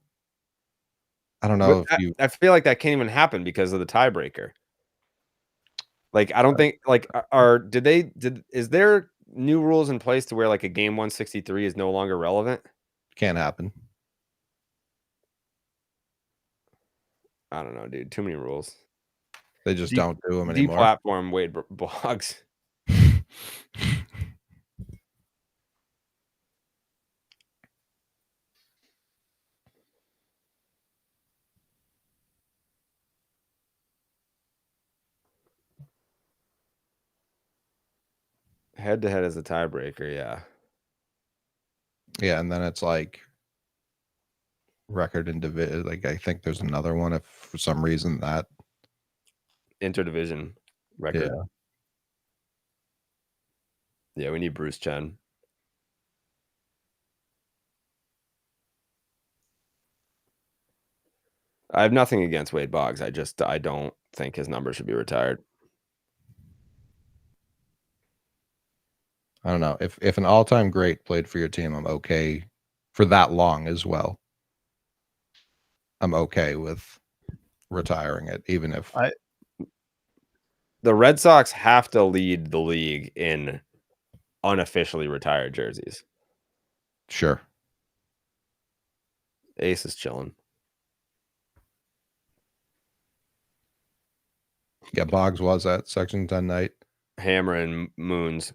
Speaker 3: I don't know
Speaker 2: if I feel like that can't even happen because of the tiebreaker. Like, I don't think is there new rules in place to where like a game 163 is no longer relevant?
Speaker 3: Can't happen.
Speaker 2: I don't know, dude. Too many rules.
Speaker 3: They just don't do them anymore.
Speaker 2: Deplatform Wade Boggs. Head to head is a tiebreaker, yeah.
Speaker 3: Yeah, and then it's like record and division. Like I think there's another one if for some reason that
Speaker 2: Interdivision record.
Speaker 3: Yeah.
Speaker 2: Yeah, we need Bruce Chen. I have nothing against Wade Boggs. I don't think his number should be retired.
Speaker 3: I don't know. If an all-time great played for your team, I'm okay for that long as well. I'm okay with retiring it, even if
Speaker 2: the Red Sox have to lead the league in unofficially retired jerseys.
Speaker 3: Sure.
Speaker 2: Ace is chilling.
Speaker 3: Yeah, Boggs was at Section 10 night.
Speaker 2: Hammer and Moons.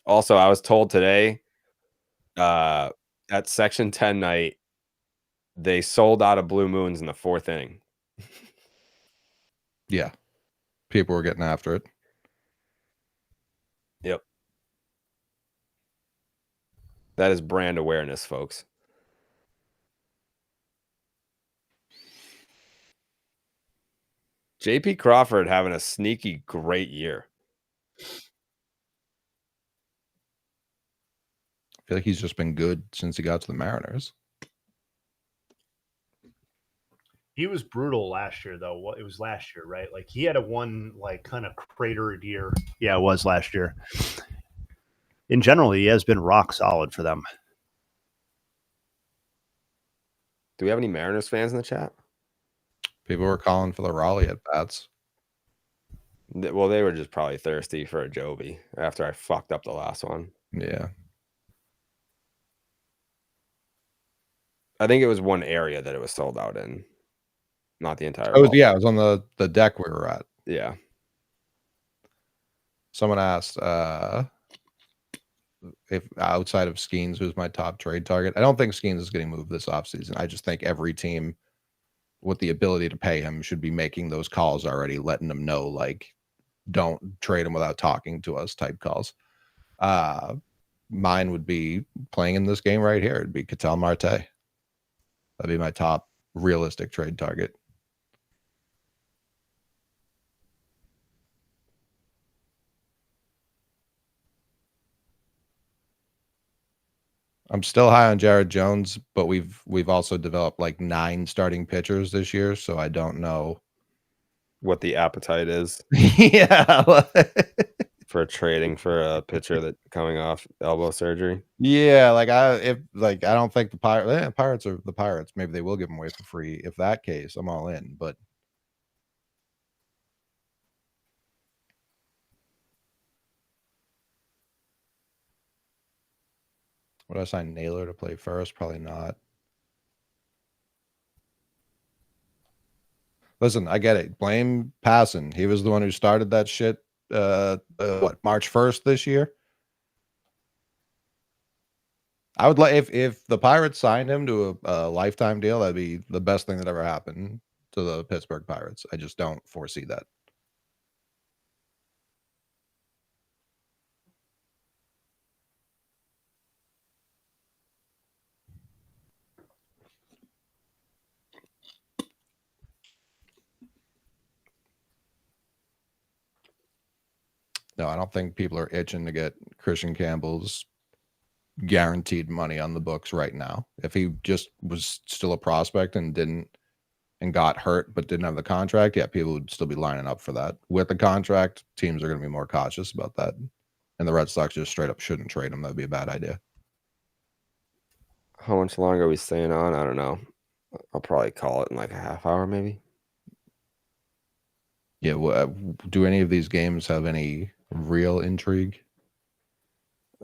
Speaker 2: Also, I was told today at Section 10 night, they sold out of Blue Moons in the 4th inning.
Speaker 3: Yeah. People were getting after it.
Speaker 2: Yep. That is brand awareness, folks. JP Crawford having a sneaky great year.
Speaker 3: I feel like he's just been good since he got to the Mariners.
Speaker 1: He was brutal last year, though. It was last year, right? Like he had a one like kind of cratered year. Yeah, it was last year. In general, he has been rock solid for them.
Speaker 2: Do we have any Mariners fans in the chat?
Speaker 3: People were calling for the Raleigh at bats.
Speaker 2: Well, they were just probably thirsty for a Joby after I fucked up the last one.
Speaker 3: Yeah.
Speaker 2: I think it was one area that it was sold out in, not the entire.
Speaker 3: Oh, yeah, it was on the deck we were at.
Speaker 2: Yeah.
Speaker 3: Someone asked if outside of Skeens, who's my top trade target. I don't think Skeens is getting moved this offseason. I just think every team with the ability to pay him should be making those calls already, letting them know, like, don't trade him without talking to us type calls. Mine would be playing in this game right here. It'd be Ketel Marte. That'd be my top realistic trade target. I'm still high on Jared Jones, but we've also developed like 9 starting pitchers this year, so I don't know
Speaker 2: what the appetite is.
Speaker 3: Yeah.
Speaker 2: For trading for a pitcher that coming off elbow surgery.
Speaker 3: Yeah, I don't think the Pirates are the Pirates. Maybe they will give him away for free. If that case, I'm all in. But would I sign Naylor to play first? Probably not. Listen, I get it. Blame Passan. He was the one who started that shit. March 1st this year? I would like if the Pirates signed him to a lifetime deal, that'd be the best thing that ever happened to the Pittsburgh Pirates. I just don't foresee that. No, I don't think people are itching to get Christian Campbell's guaranteed money on the books right now. If he just was still a prospect and got hurt but didn't have the contract, yeah, people would still be lining up for that. With the contract, teams are going to be more cautious about that. And the Red Sox just straight up shouldn't trade him. That'd be a bad idea.
Speaker 2: How much longer are we staying on? I don't know. I'll probably call it in like a half hour, maybe.
Speaker 3: Yeah. Do any of these games have any real intrigue?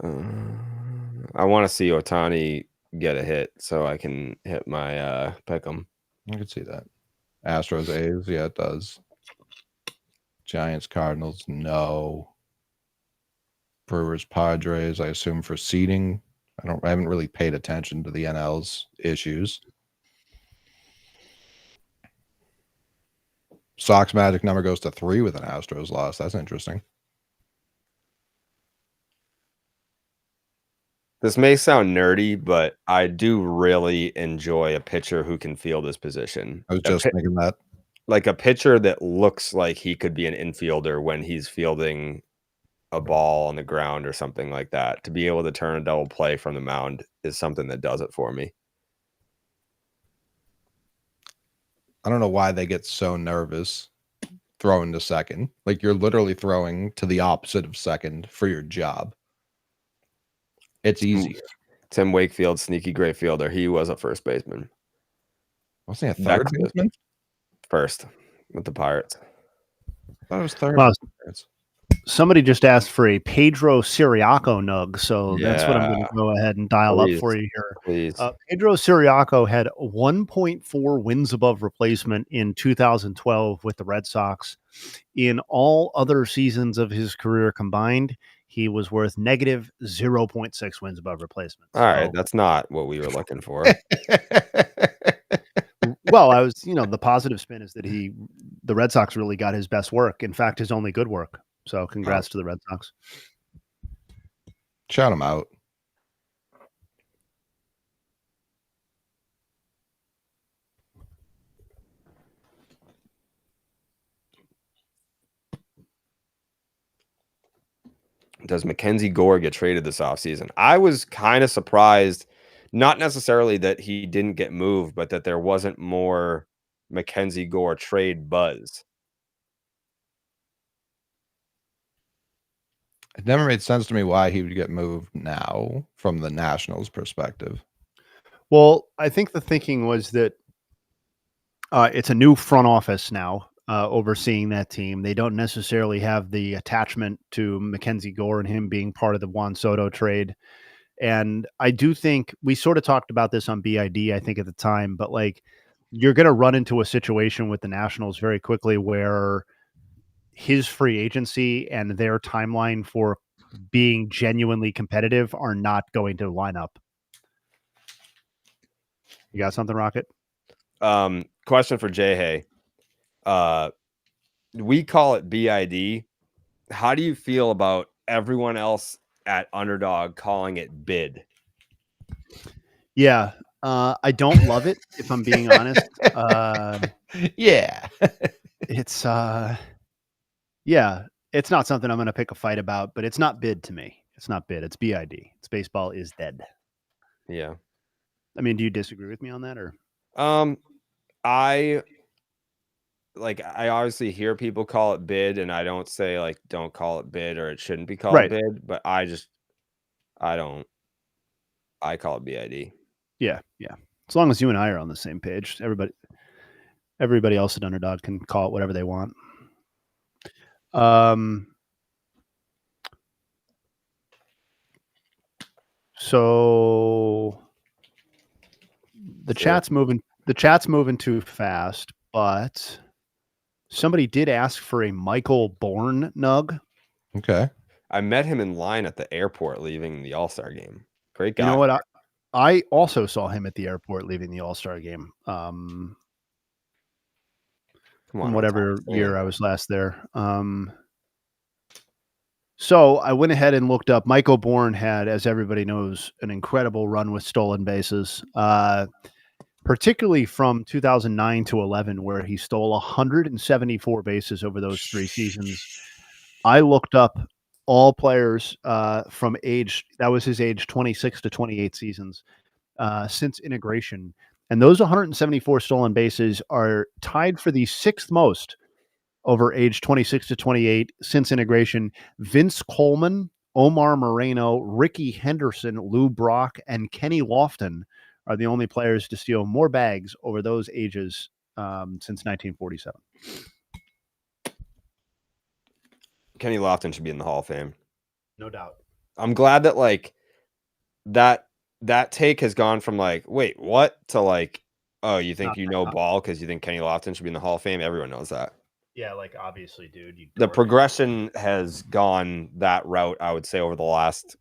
Speaker 2: I want to see Ohtani get a hit so I can hit my pick 'em.
Speaker 3: I could see that. Astros A's, yeah, it does. Giants, Cardinals, no. Brewers, Padres, I assume for seeding. I haven't really paid attention to the NL's issues. Sox magic number goes to 3 with an Astros loss. That's interesting.
Speaker 2: This may sound nerdy, but I do really enjoy a pitcher who can field his position.
Speaker 3: I was just thinking that.
Speaker 2: Like a pitcher that looks like he could be an infielder when he's fielding a ball on the ground or something like that. To be able to turn a double play from the mound is something that does it for me.
Speaker 3: I don't know why they get so nervous throwing to second. Like you're literally throwing to the opposite of second for your job. It's easy.
Speaker 2: Tim Wakefield, sneaky great fielder. He was a first baseman.
Speaker 3: Wasn't he a third baseman?
Speaker 2: First with the Pirates.
Speaker 3: I thought it was third.
Speaker 1: Well, somebody just asked for a Pedro Siriaco nug, so that's what I'm going to go ahead and dial up for you here.
Speaker 2: Please.
Speaker 1: Pedro Siriaco had 1.4 wins above replacement in 2012 with the Red Sox. In all other seasons of his career combined, he was worth negative 0.6 wins above replacement.
Speaker 2: All right, that's not what we were looking for.
Speaker 1: Well, the positive spin is that the Red Sox really got his best work. In fact, his only good work. So congrats to the Red Sox.
Speaker 3: Shout him out.
Speaker 2: Does Mackenzie Gore get traded this offseason? I was kind of surprised, not necessarily that he didn't get moved, but that there wasn't more Mackenzie Gore trade buzz.
Speaker 3: It never made sense to me why he would get moved now from the Nationals' perspective.
Speaker 1: Well, I think the thinking was that it's a new front office now overseeing that team. They don't necessarily have the attachment to Mackenzie Gore and him being part of the Juan Soto trade. And I do think we sort of talked about this on BID, I think, at the time, but like you're going to run into a situation with the Nationals very quickly where his free agency and their timeline for being genuinely competitive are not going to line up. You got something, Rocket?
Speaker 2: Question for Jay Hay. We call it BID. How do you feel about everyone else at Underdog calling it bid?
Speaker 1: Yeah. I don't love it, if I'm being honest.
Speaker 3: Yeah.
Speaker 1: It's it's not something I'm going to pick a fight about, but it's not bid to me. It's not bid. It's BID. It's baseball is dead.
Speaker 2: Yeah.
Speaker 1: I mean, do you disagree with me on that, or?
Speaker 2: I obviously hear people call it bid, and I don't say like don't call it bid or it shouldn't be called bid, but I call it BID. Yeah.
Speaker 1: As long as you and I are on the same page, everybody else at Underdog can call it whatever they want. So the chat's moving too fast, but somebody did ask for a Michael Bourne nug.
Speaker 3: Okay.
Speaker 2: I met him in line at the airport leaving the All-Star game. Great guy.
Speaker 1: You know what? I also saw him at the airport leaving the All-Star game. From whatever year I was last there. So I went ahead and looked up. Michael Bourne had, as everybody knows, an incredible run with stolen bases, particularly from 2009 to 11, where he stole 174 bases over those 3 seasons. I looked up all players from that was his age 26 to 28 seasons since integration. And those 174 stolen bases are tied for the 6th most over age 26 to 28 since integration. Vince Coleman, Omar Moreno, Ricky Henderson, Lou Brock, and Kenny Lofton are the only players to steal more bags over those ages since 1947.
Speaker 2: Kenny Lofton should be in the Hall of Fame.
Speaker 1: No doubt.
Speaker 2: I'm glad that like that take has gone from like, wait, what? To like, oh, you think ball because you think Kenny Lofton should be in the Hall of Fame? Everyone knows that.
Speaker 1: Yeah, like obviously, dude.
Speaker 2: The progression has gone that route, I would say, over the last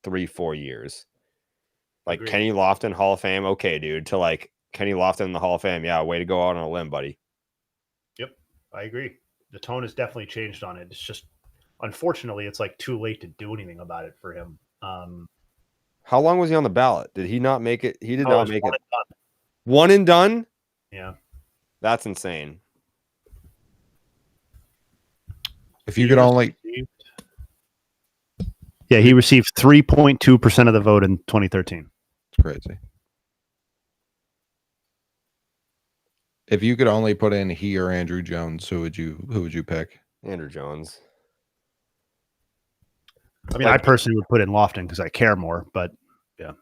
Speaker 2: 3-4 years. Like
Speaker 1: Agreed.
Speaker 2: Kenny Lofton, Hall of Fame, okay, dude. To like Kenny Lofton in the Hall of Fame, yeah, way to go out on a limb, buddy.
Speaker 1: Yep, I agree. The tone has definitely changed on it. It's just, unfortunately, it's like too late to do anything about it for him.
Speaker 2: How long was he on the ballot? Did he not make it? He did not make it.
Speaker 1: One and done.
Speaker 2: One and done?
Speaker 1: Yeah.
Speaker 2: That's insane.
Speaker 3: If you could only...
Speaker 1: Yeah, he received 3.2% of the vote in 2013.
Speaker 3: It's crazy. If you could only put in he or Andrew Jones, who would you pick?
Speaker 2: Andrew Jones.
Speaker 1: I mean, I personally would put in Lofton because I care more, but yeah.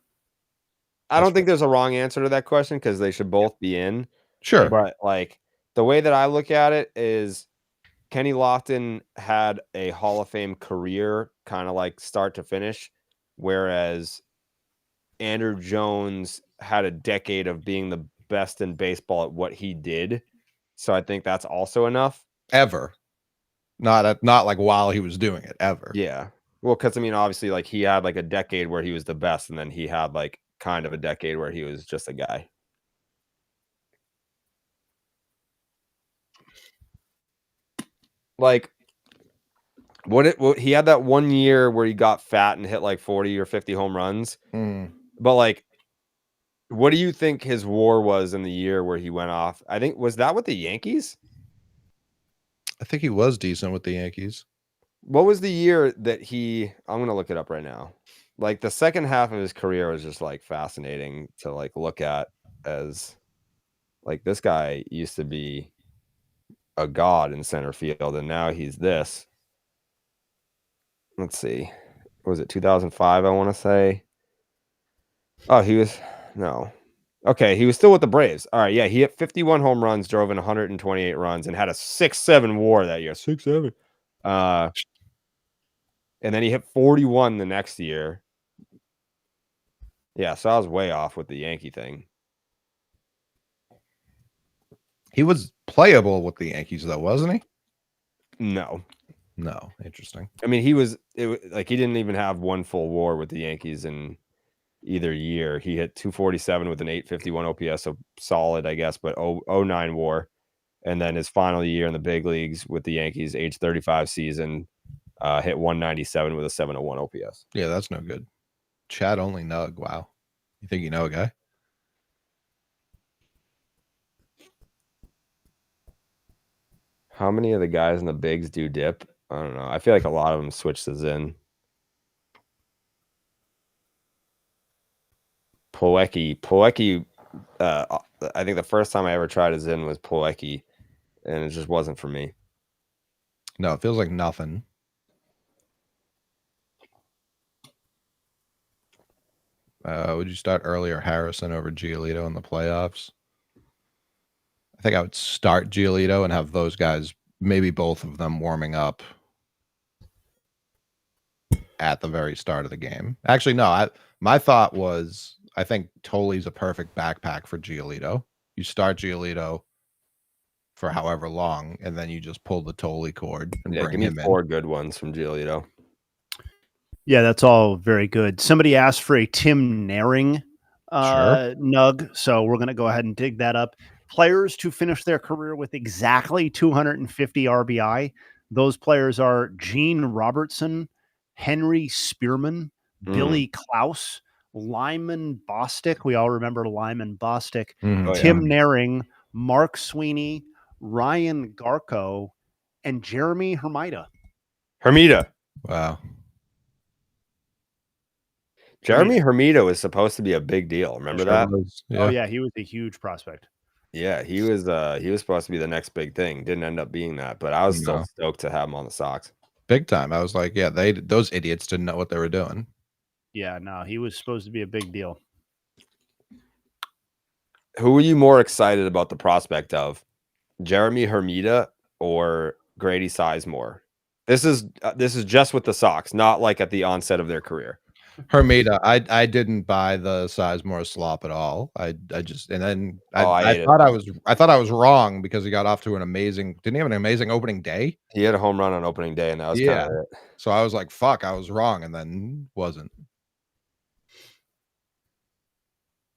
Speaker 2: I don't think there's a wrong answer to that question because they should both be in.
Speaker 3: Sure.
Speaker 2: But like the way that I look at it is Kenny Lofton had a Hall of Fame career, kind of like start to finish, whereas Andrew Jones had a decade of being the best in baseball at what he did. So I think that's also enough.
Speaker 3: Ever. Not like while he was doing it, ever.
Speaker 2: Yeah. Well, because I mean, obviously, like he had like a decade where he was the best, and then he had like kind of a decade where he was just a guy. Like, he had that 1 year where he got fat and hit like 40 or 50 home runs. But like, what do you think his WAR was in the year where he went off? I think, was that with the Yankees?
Speaker 3: I think he was decent with the Yankees.
Speaker 2: What was the year that I'm going to look it up right now. Like the second half of his career was just like fascinating to like look at, as like this guy used to be a god in center field and now he's this. Let's see. Was it 2005? I want to say. Oh, he was still with the Braves. All right, yeah, he hit 51 home runs, drove in 128 runs, and had a 6.7 WAR that year. 6.7. And then he hit 41 the next year. Yeah, so I was way off with the Yankee thing.
Speaker 3: He was playable with the Yankees, though, wasn't he?
Speaker 2: No.
Speaker 3: Interesting.
Speaker 2: I mean, he didn't even have one full WAR with the Yankees in either year. He hit 247 with an 851 OPS, so solid, I guess, but 09 WAR. And then his final year in the big leagues with the Yankees, age 35 season, hit 197 with a 701 OPS.
Speaker 3: Yeah, that's no good. Chat only Nug. Wow. You think you know a guy?
Speaker 2: How many of the guys in the bigs do dip? I don't know. I feel like a lot of them switch to Zin. Polecki. I think the first time I ever tried a Zin was Polecki, and it just wasn't for me.
Speaker 3: No, it feels like nothing. Would you start earlier Harrison over Giolito in the playoffs? I think I would start Giolito and have those guys, maybe both of them, warming up at the very start of the game. Actually, no. My thought was, I think Toley's a perfect backpack for Giolito. You start Giolito for however long, and then you just pull the Toley cord and bring him in.
Speaker 2: 4 good ones from Giolito.
Speaker 1: Yeah, that's all very good. Somebody asked for a Tim Naring nug, so we're going to go ahead and dig that up. Players to finish their career with exactly 250 RBI. Those players are Gene Robertson, Henry Spearman, Billy Klaus, Lyman Bostic. We all remember Lyman Bostic. Tim Naring, Mark Sweeney, Ryan Garco, and Jeremy Hermida.
Speaker 3: Wow.
Speaker 2: Jeremy Hermida was supposed to be a big deal. Remember that?
Speaker 3: Yeah.
Speaker 1: Oh yeah, he was a huge prospect.
Speaker 2: Yeah, he was supposed to be the next big thing. Didn't end up being that, but I was still stoked to have him on the Sox.
Speaker 3: Big time. I was like, yeah, those idiots didn't know what they were doing.
Speaker 1: Yeah, no, he was supposed to be a big deal.
Speaker 2: Who were you more excited about the prospect of? Jeremy Hermida or Grady Sizemore? This is just with the Sox, not like at the onset of their career.
Speaker 3: Hermida, I didn't buy the Sizemore slop at all. I just and then
Speaker 2: I
Speaker 3: I thought I was wrong because he got off to didn't he have an amazing opening day?
Speaker 2: He had a home run on opening day, and that was kind of it.
Speaker 3: So I was like, fuck, I was wrong, and then wasn't.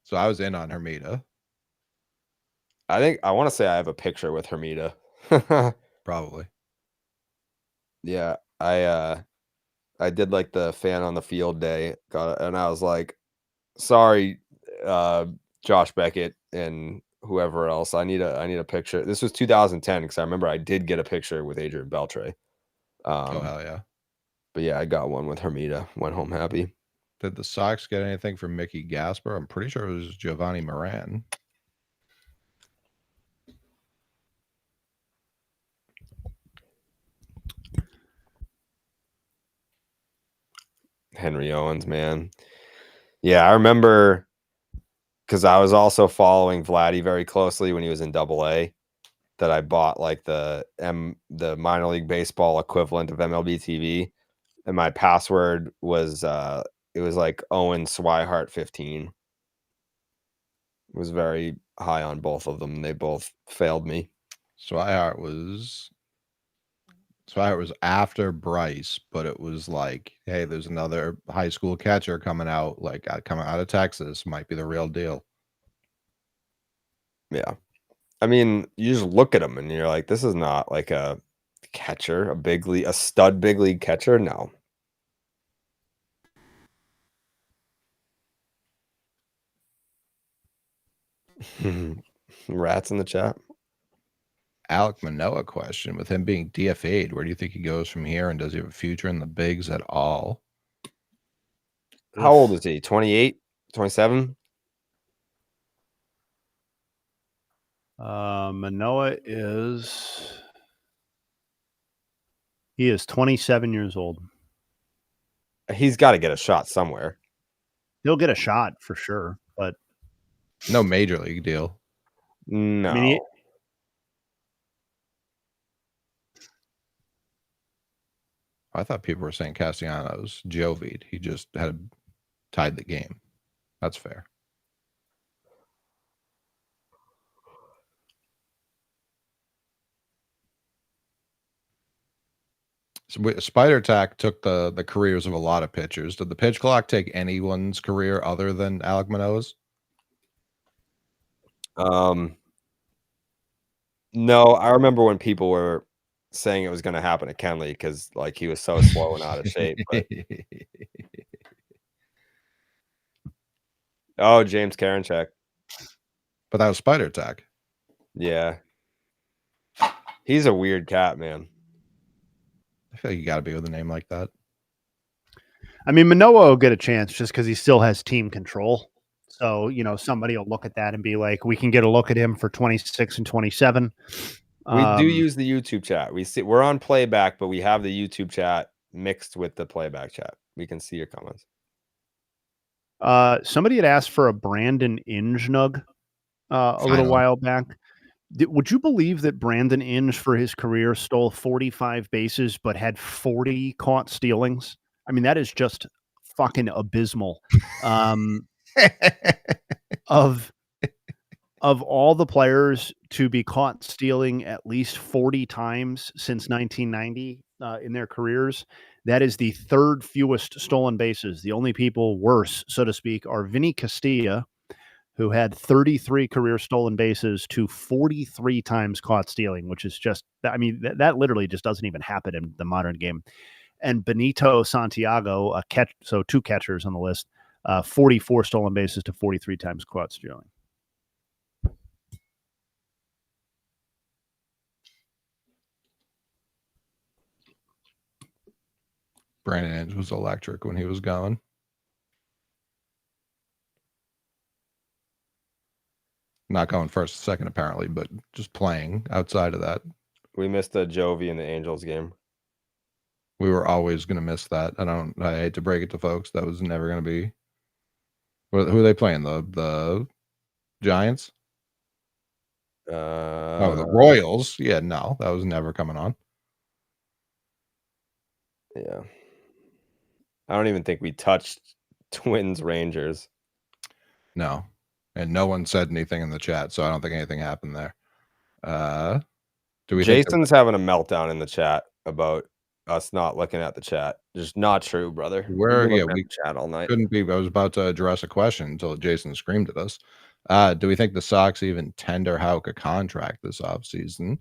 Speaker 3: So I was in on Hermida.
Speaker 2: I want to say I have a picture with Hermida.
Speaker 3: Probably.
Speaker 2: Yeah, I did like the fan on the field day, and I was like, sorry, Josh Beckett and whoever else. I need a picture. This was 2010 because I remember I did get a picture with Adrian Beltre.
Speaker 3: Oh hell yeah!
Speaker 2: But yeah, I got one with Hermida. Went home happy.
Speaker 3: Did the Sox get anything from Mickey Gasper? I'm pretty sure it was Giovanni Moran.
Speaker 2: Henry Owens, man. Yeah, I remember because I was also following Vladdy very closely when he was in Double-A. That I bought like the minor league baseball equivalent of MLB TV, and my password was it was like Owen Swihart 15. It was very high on both of them. They both failed me.
Speaker 3: Swihart was after Bryce, but it was like, hey, there's another high school catcher coming out of Texas, might be the real deal.
Speaker 2: Yeah. I mean, you just look at him and you're like, this is not like a catcher, a stud big league catcher. No. Rats in the chat.
Speaker 3: Alec Manoah question: with him being DFA'd, where do you think he goes from here, and does he have a future in the bigs at all?
Speaker 2: How old is he? 28, 27?
Speaker 1: Manoah is 27 years old.
Speaker 2: He's got to get a shot somewhere.
Speaker 1: He'll get a shot for sure, but
Speaker 3: no major league deal.
Speaker 2: No.
Speaker 1: I mean,
Speaker 3: I thought people were saying Castellanos Jovi'd. He just had tied the game. That's fair. So Spider Tack took the careers of a lot of pitchers. Did the pitch clock take anyone's career other than Alec Manoah's?
Speaker 2: No, I remember when people were saying it was going to happen to Kenley because like he was so slow and out of shape. But... Oh, James Karinchak.
Speaker 3: But that was Spider Tack.
Speaker 2: Yeah. He's a weird cat, man.
Speaker 3: I feel like you got to be with a name like that.
Speaker 1: I mean, Manoah will get a chance just because he still has team control. So, somebody will look at that and be like, we can get a look at him for 26 and 27.
Speaker 2: We do use the YouTube chat. We're on playback, but we have the YouTube chat mixed with the playback chat. We can see your comments.
Speaker 1: Somebody had asked for a Brandon Inge a little while back. Would you believe that Brandon Inge for his career stole 45 bases but had 40 caught stealings? I mean, that is just fucking abysmal. Of all the players to be caught stealing at least 40 times since 1990 in their careers, that is the third fewest stolen bases. The only people worse, so to speak, are Vinny Castilla, who had 33 career stolen bases to 43 times caught stealing, which is just, I mean, that literally just doesn't even happen in the modern game. And Benito Santiago, so two catchers on the list, 44 stolen bases to 43 times caught stealing.
Speaker 3: Brandon Inge was electric when he was going. Not going first, second, apparently, but just playing outside of that.
Speaker 2: We missed a Jovi in the Angels game.
Speaker 3: We were always going to miss that. I hate to break it to folks. That was never going to be. Who are they playing? The Giants? The Royals. Yeah, no, that was never coming on.
Speaker 2: Yeah. I don't even think we touched Twins Rangers.
Speaker 3: No, and no one said anything in the chat, so I don't think anything happened there. Do we?
Speaker 2: Jason's having a meltdown in the chat about us not looking at the chat. Just not true, brother.
Speaker 3: We
Speaker 2: chat all night.
Speaker 3: Couldn't be. I was about to address a question until Jason screamed at us. Do we think the Sox even tender Houck a contract this offseason?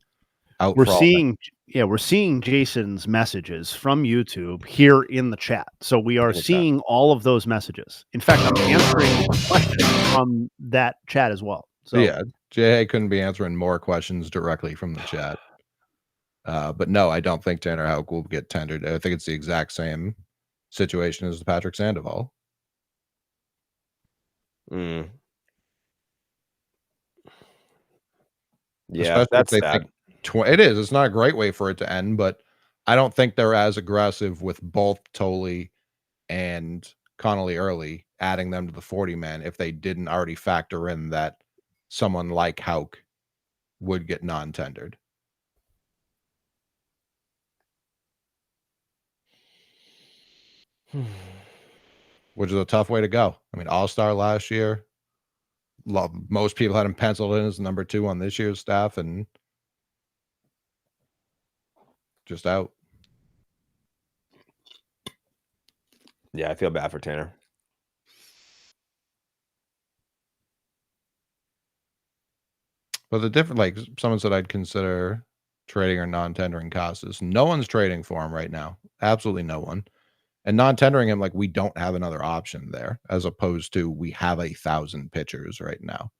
Speaker 1: We're seeing Jason's messages from YouTube here in the chat. So we are seeing all of those messages. In fact, I'm answering questions from that chat as well. So
Speaker 3: yeah, Jay couldn't be answering more questions directly from the chat. But no, I don't think Tanner Houck will get tendered. I think it's the exact same situation as the Patrick Sandoval.
Speaker 2: Yeah,
Speaker 3: especially
Speaker 2: that's
Speaker 3: if they
Speaker 2: sad.
Speaker 3: think it is. It's not a great way for it to end, but I don't think they're as aggressive with both Tolley and Connolly early, adding them to the 40-man if they didn't already factor in that someone like Houck would get non-tendered. Which is a tough way to go. I mean, All-Star last year. Most people had him penciled in as number 2 on this year's staff, and just out.
Speaker 2: Yeah, I feel bad for Tanner.
Speaker 3: But the different, like someone said, I'd consider trading or non-tendering Casas. No one's trading for him right now. Absolutely no one. And non-tendering him, like we don't have another option there, as opposed to we have 1,000 pitchers right now.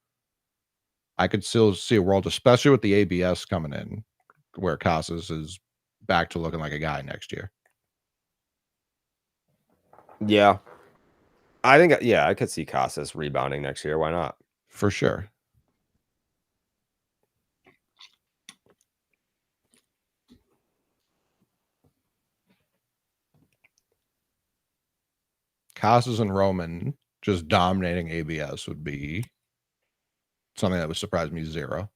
Speaker 3: I could still see a world, especially with the ABS coming in, where Casas is back to looking like a guy next year.
Speaker 2: Yeah. I think, I could see Casas rebounding next year. Why not?
Speaker 3: For sure. Casas and Roman just dominating ABS would be something that would surprise me zero.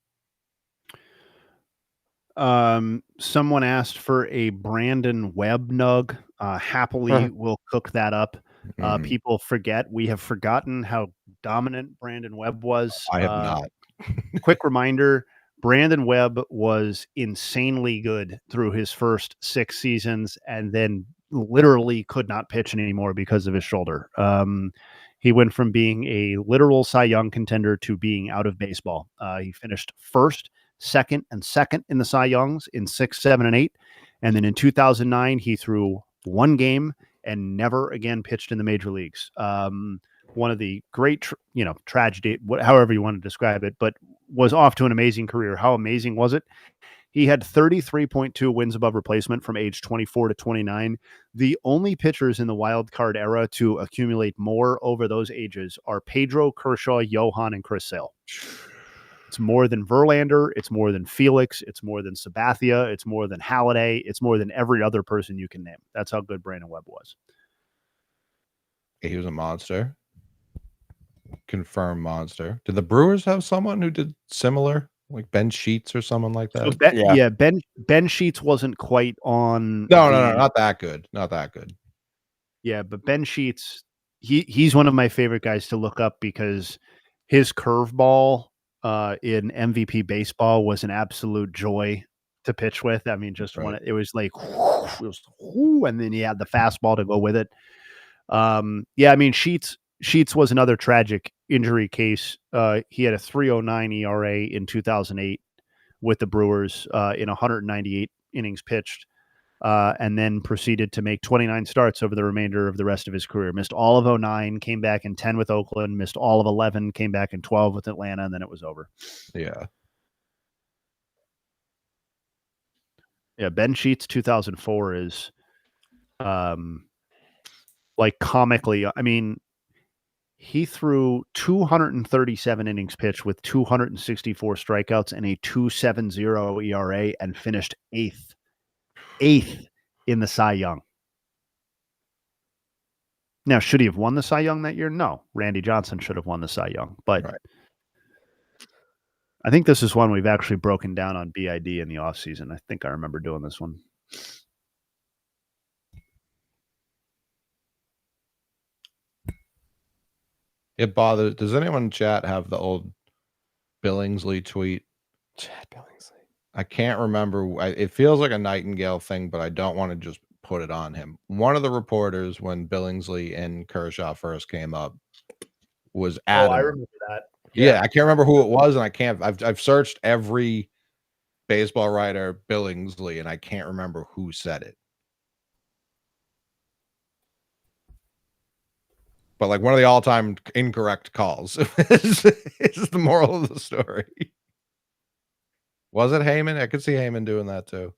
Speaker 1: Someone asked for a Brandon Webb nug. Happily, we'll cook that up. People forget. We have forgotten how dominant Brandon Webb was.
Speaker 3: I have not.
Speaker 1: Quick reminder, Brandon Webb was insanely good through his first 6 seasons and then literally could not pitch anymore because of his shoulder. He went from being a literal Cy Young contender to being out of baseball. He finished first, second, and second in the Cy Youngs in 6, 7, and 8. And then in 2009, he threw 1 game and never again pitched in the major leagues. One of the great, tragedy, however you want to describe it, but was off to an amazing career. How amazing was it? He had 33.2 wins above replacement from age 24 to 29. The only pitchers in the wild card era to accumulate more over those ages are Pedro, Kershaw, Johan, and Chris Sale. It's more than Verlander. It's more than Felix. It's more than Sabathia. It's more than Halladay. It's more than every other person you can name. That's how good Brandon Webb was.
Speaker 3: He was a monster. Confirmed monster. Did the Brewers have someone who did similar? Like Ben Sheets or someone like that?
Speaker 1: So Ben Sheets wasn't quite on.
Speaker 3: No, not that good. Not that good.
Speaker 1: Yeah, but Ben Sheets, he's one of my favorite guys to look up because his curveball in MVP baseball was an absolute joy to pitch with. I mean, just right. It was like, and then he had the fastball to go with it. I mean, Sheets was another tragic injury case. He had a 3.09 ERA in 2008 with the Brewers in 198 innings pitched, and then proceeded to make 29 starts over the remainder of the rest of his career. Missed all of 2009, came back in 10 with Oakland, missed all of 2011, came back in 12 with Atlanta, and then it was over.
Speaker 3: Yeah.
Speaker 1: Yeah, Ben Sheets 2004 is like comically, I mean, he threw 237 innings pitched with 264 strikeouts and a 2.70 ERA and finished eighth in the Cy Young. Now, should he have won the Cy Young that year? No. Randy Johnson should have won the Cy Young. But right. I think this is one we've actually broken down on BID in the offseason. I think I remember doing this one.
Speaker 3: It bothers. Does anyone in chat have the old Billingsley tweet?
Speaker 2: Chad Billingsley.
Speaker 3: I can't remember. It feels like a Nightingale thing, but I don't want to just put it on him. One of the reporters, when Billingsley and Kershaw first came up, was adamant.
Speaker 1: Oh, I remember that.
Speaker 3: Yeah, I can't remember who it was, and I can't. I've searched every baseball writer Billingsley, and I can't remember who said it. But like one of the all-time incorrect calls is the moral of the story. Was it Heyman? I could see Heyman doing that too.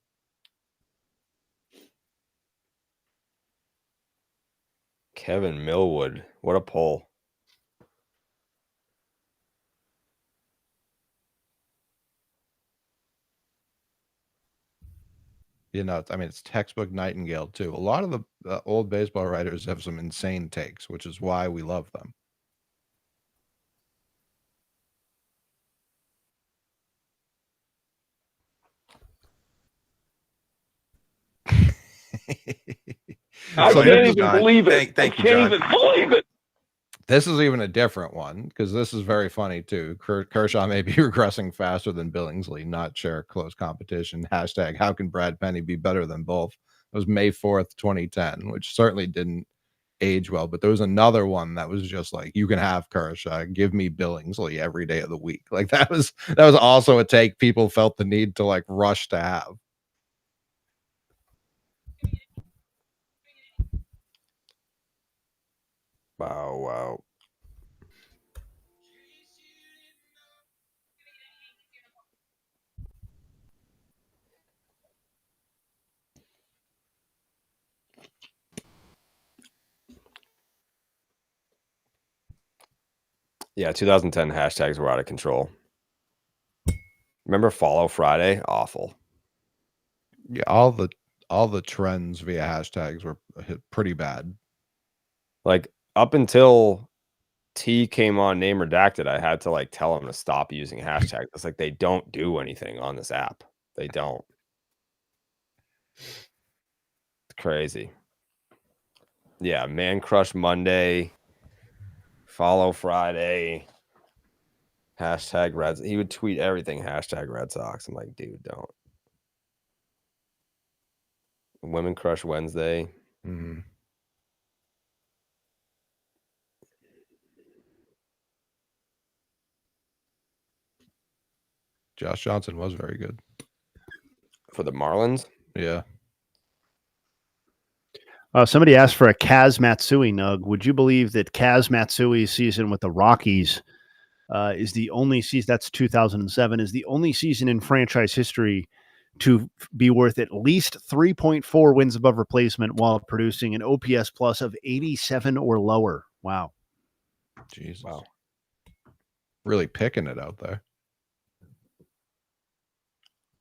Speaker 2: Kevin Millwood. What a poll.
Speaker 3: You know, I mean, it's textbook Nightingale too. A lot of the old baseball writers have some insane takes, which is why we love them.
Speaker 8: I can't even believe it.
Speaker 9: Thank you,
Speaker 8: I
Speaker 9: John.
Speaker 8: can't even believe it.
Speaker 3: This is even a different one because this is very funny too. Kershaw may be regressing faster than Billingsley. Not sure. Close competition. Hashtag how can Brad Penny be better than both? It was May 4th, 2010, which certainly didn't age well. But there was another one that was just like, you can have Kershaw. Give me Billingsley every day of the week. Like that was also a take people felt the need to like rush to have.
Speaker 2: Wow. Yeah, 2010 hashtags were out of control. Remember Follow Friday? Awful.
Speaker 3: Yeah, all the trends via hashtags were pretty bad.
Speaker 2: Like up until T came on Name Redacted, I had to like tell him to stop using hashtags. It's like they don't do anything on this app. They don't. It's crazy. Yeah, Man Crush Monday, Follow Friday, hashtag Reds. He would tweet everything hashtag Red Sox. I'm like, dude, don't. Women Crush Wednesday.
Speaker 3: Mm-hmm. Josh Johnson was very good
Speaker 2: For the Marlins?
Speaker 3: Yeah.
Speaker 1: Somebody asked for a Kaz Matsui nug. Would you believe that Kaz Matsui's season with the Rockies is the only season, that's 2007, is the only season in franchise history to be worth at least 3.4 wins above replacement while producing an OPS plus of 87 or lower? Wow.
Speaker 3: Jesus.
Speaker 2: Wow.
Speaker 3: Really picking it out there.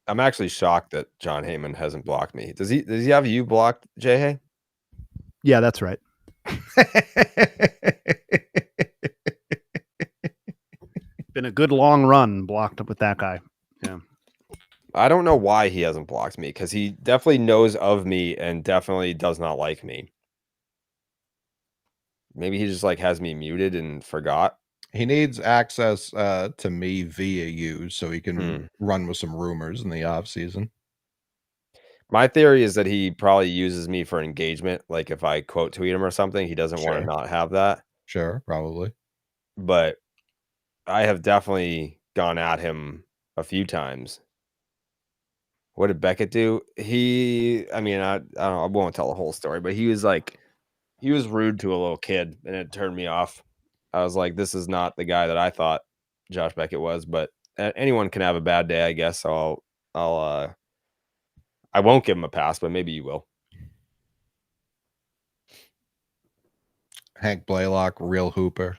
Speaker 2: I'm actually shocked that John Heyman hasn't blocked me. Does he have you blocked, Jay Hay?
Speaker 1: Yeah, that's right. Been a good long run blocked up with that guy. Yeah.
Speaker 2: I don't know why he hasn't blocked me because he definitely knows of me and definitely does not like me. Maybe he just like has me muted and forgot.
Speaker 3: He needs access to me via you so he can run with some rumors in the off season.
Speaker 2: My theory is that he probably uses me for engagement. Like if I quote tweet him or something, he doesn't want to not have that.
Speaker 3: Sure, probably.
Speaker 2: But I have definitely gone at him a few times. What did Beckett do? I don't know, I won't tell the whole story, but he was rude to a little kid and it turned me off. I was like, this is not the guy that I thought Josh Beckett was, but anyone can have a bad day, I guess. So I won't give him a pass, but maybe you will.
Speaker 3: Hank Blaylock, real hooper.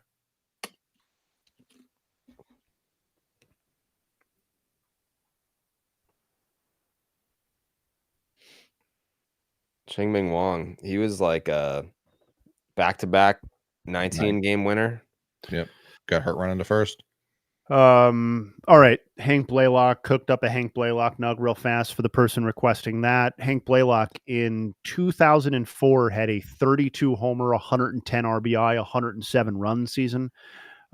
Speaker 2: Ching-Ming Wong, he was like a back-to-back 19-game winner.
Speaker 3: Yep. Got hurt running to first.
Speaker 1: All right. Hank Blaylock cooked up a Hank Blaylock nug real fast for the person requesting that. Hank Blaylock in 2004 had a 32 homer, 110 RBI, 107 run season.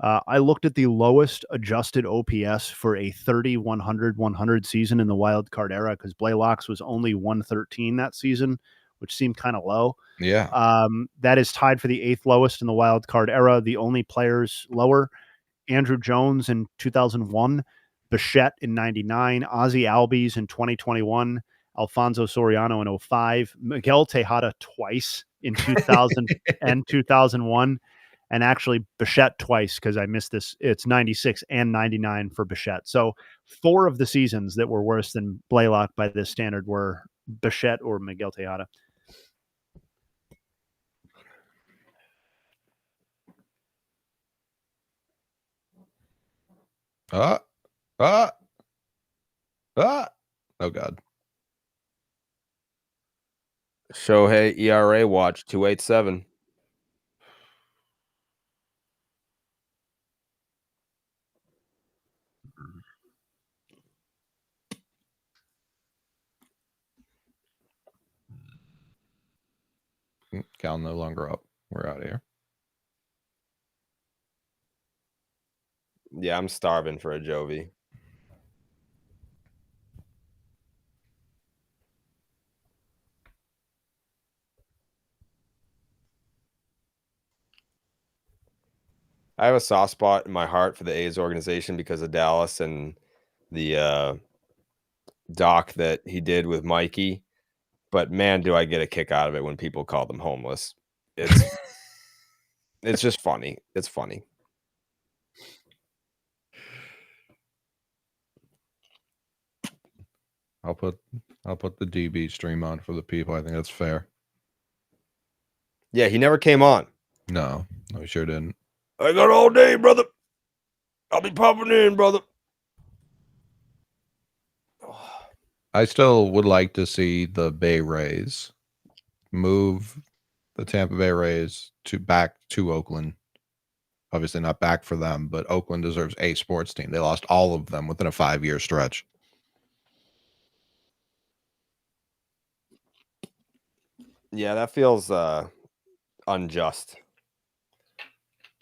Speaker 1: I looked at the lowest adjusted OPS for a 30, 100, 100 season in the wild card era because Blaylock's was only 113 that season, which seemed kind of low.
Speaker 3: Yeah.
Speaker 1: That is tied for the 8th lowest in the wild card era. The only players lower: Andrew Jones in 2001, Bichette in 99, Ozzie Albies in 2021, Alfonso Soriano in 05, Miguel Tejada twice in 2000 and 2001, and actually Bichette twice because I missed this. It's 96 and 99 for Bichette. So 4 of the seasons that were worse than Blaylock by this standard were Bichette or Miguel Tejada.
Speaker 3: Oh God.
Speaker 2: Shohei ERA watch 2.87.
Speaker 3: Cal no longer up. We're out of here.
Speaker 2: Yeah, I'm starving for a Jovi. I have a soft spot in my heart for the A's organization because of Dallas and the doc that he did with Mikey. But man, do I get a kick out of it when people call them homeless. It's just funny. It's funny.
Speaker 3: I'll put the DB stream on for the people. I think that's fair.
Speaker 2: Yeah, he never came on.
Speaker 3: No, he sure didn't.
Speaker 2: I got all day, brother. I'll be popping in, brother.
Speaker 3: I still would like to see the Bay Rays move the Tampa Bay Rays back to Oakland. Obviously not back for them, but Oakland deserves a sports team. They lost all of them within a 5-year stretch.
Speaker 2: Yeah, that feels unjust.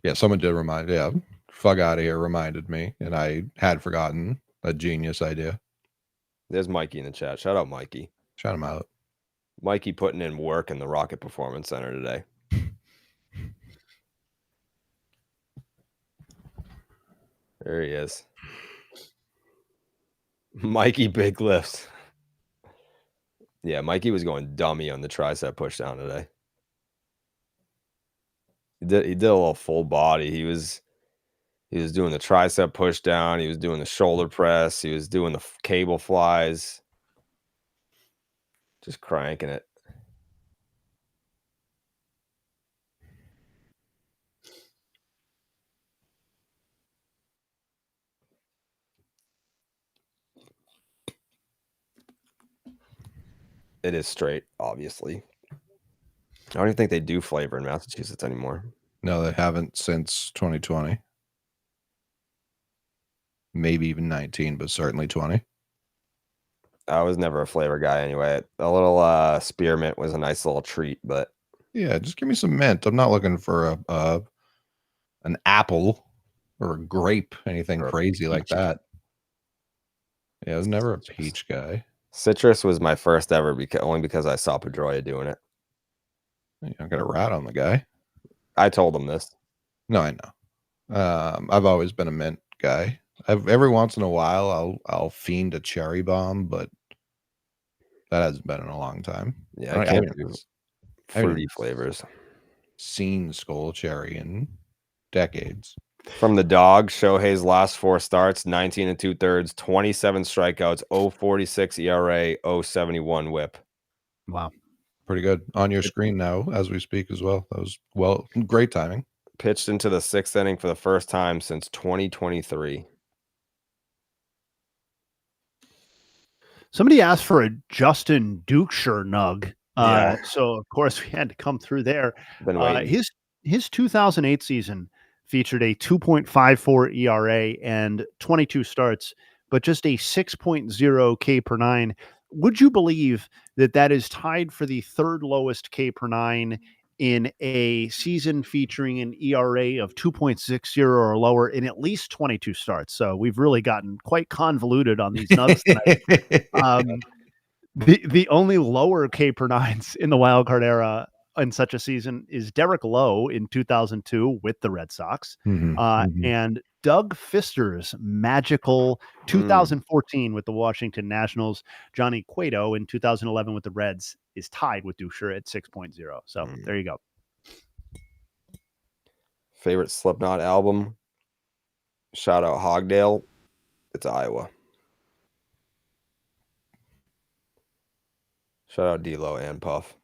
Speaker 3: Yeah, someone did remind. Yeah, Fug Out of Here reminded me, and I had forgotten. A genius idea.
Speaker 2: There's Mikey in the chat. Shout out, Mikey.
Speaker 3: Shout him out.
Speaker 2: Mikey putting in work in the Rocket Performance Center today. There he is. Mikey Big Lifts. Yeah, Mikey was going dummy on the tricep pushdown today. He did a little full body. He was doing the tricep pushdown. He was doing the shoulder press. He was doing the cable flies. Just cranking it. It is straight, obviously. I don't even think they do flavor in Massachusetts anymore.
Speaker 3: No, they haven't since 2020. Maybe even 19, but certainly 20.
Speaker 2: I was never a flavor guy anyway. A little spearmint was a nice little treat, but
Speaker 3: yeah, just give me some mint. I'm not looking for an apple or a grape, anything crazy like that. Yeah, I was never a peach guy.
Speaker 2: Citrus was my first ever only because I saw Pedroia doing it.
Speaker 3: I got a rat on the guy.
Speaker 2: I told him this.
Speaker 3: No, I know. I've always been a mint guy. Every once in a while I'll fiend a cherry bomb, but that hasn't been in a long time.
Speaker 2: Yeah, I can't do fruity flavors.
Speaker 3: Seen skull cherry in decades.
Speaker 2: From the dog, Shohei's last 4 starts, 19 2/3, 27 strikeouts, 0.46 ERA, 0.71 WHIP.
Speaker 1: Wow.
Speaker 3: Pretty good. On your screen now as we speak as well. That was great timing.
Speaker 2: Pitched into the 6th inning for the first time since 2023.
Speaker 1: Somebody asked for a Justin Dukeshire nug.
Speaker 2: Yeah.
Speaker 1: So, of course, we had to come through there.
Speaker 2: Been waiting.
Speaker 1: His 2008 season, featured a 2.54 ERA and 22 starts, but just a 6.0 K per nine. Would you believe that that is tied for the third lowest K per nine in a season featuring an ERA of 2.60 or lower in at least 22 starts? So we've really gotten quite convoluted on these nugs tonight. The only lower K per nines in the wild card era in such a season is Derek Lowe in 2002 with the Red Sox, and Doug Fister's magical 2014 with the Washington Nationals. Johnny Cueto in 2011 with the Reds is tied with Dusher at 6.0. So there you go.
Speaker 2: Favorite Slipknot album? Shout out Hogdale. It's Iowa. Shout out D-Lo and Puff.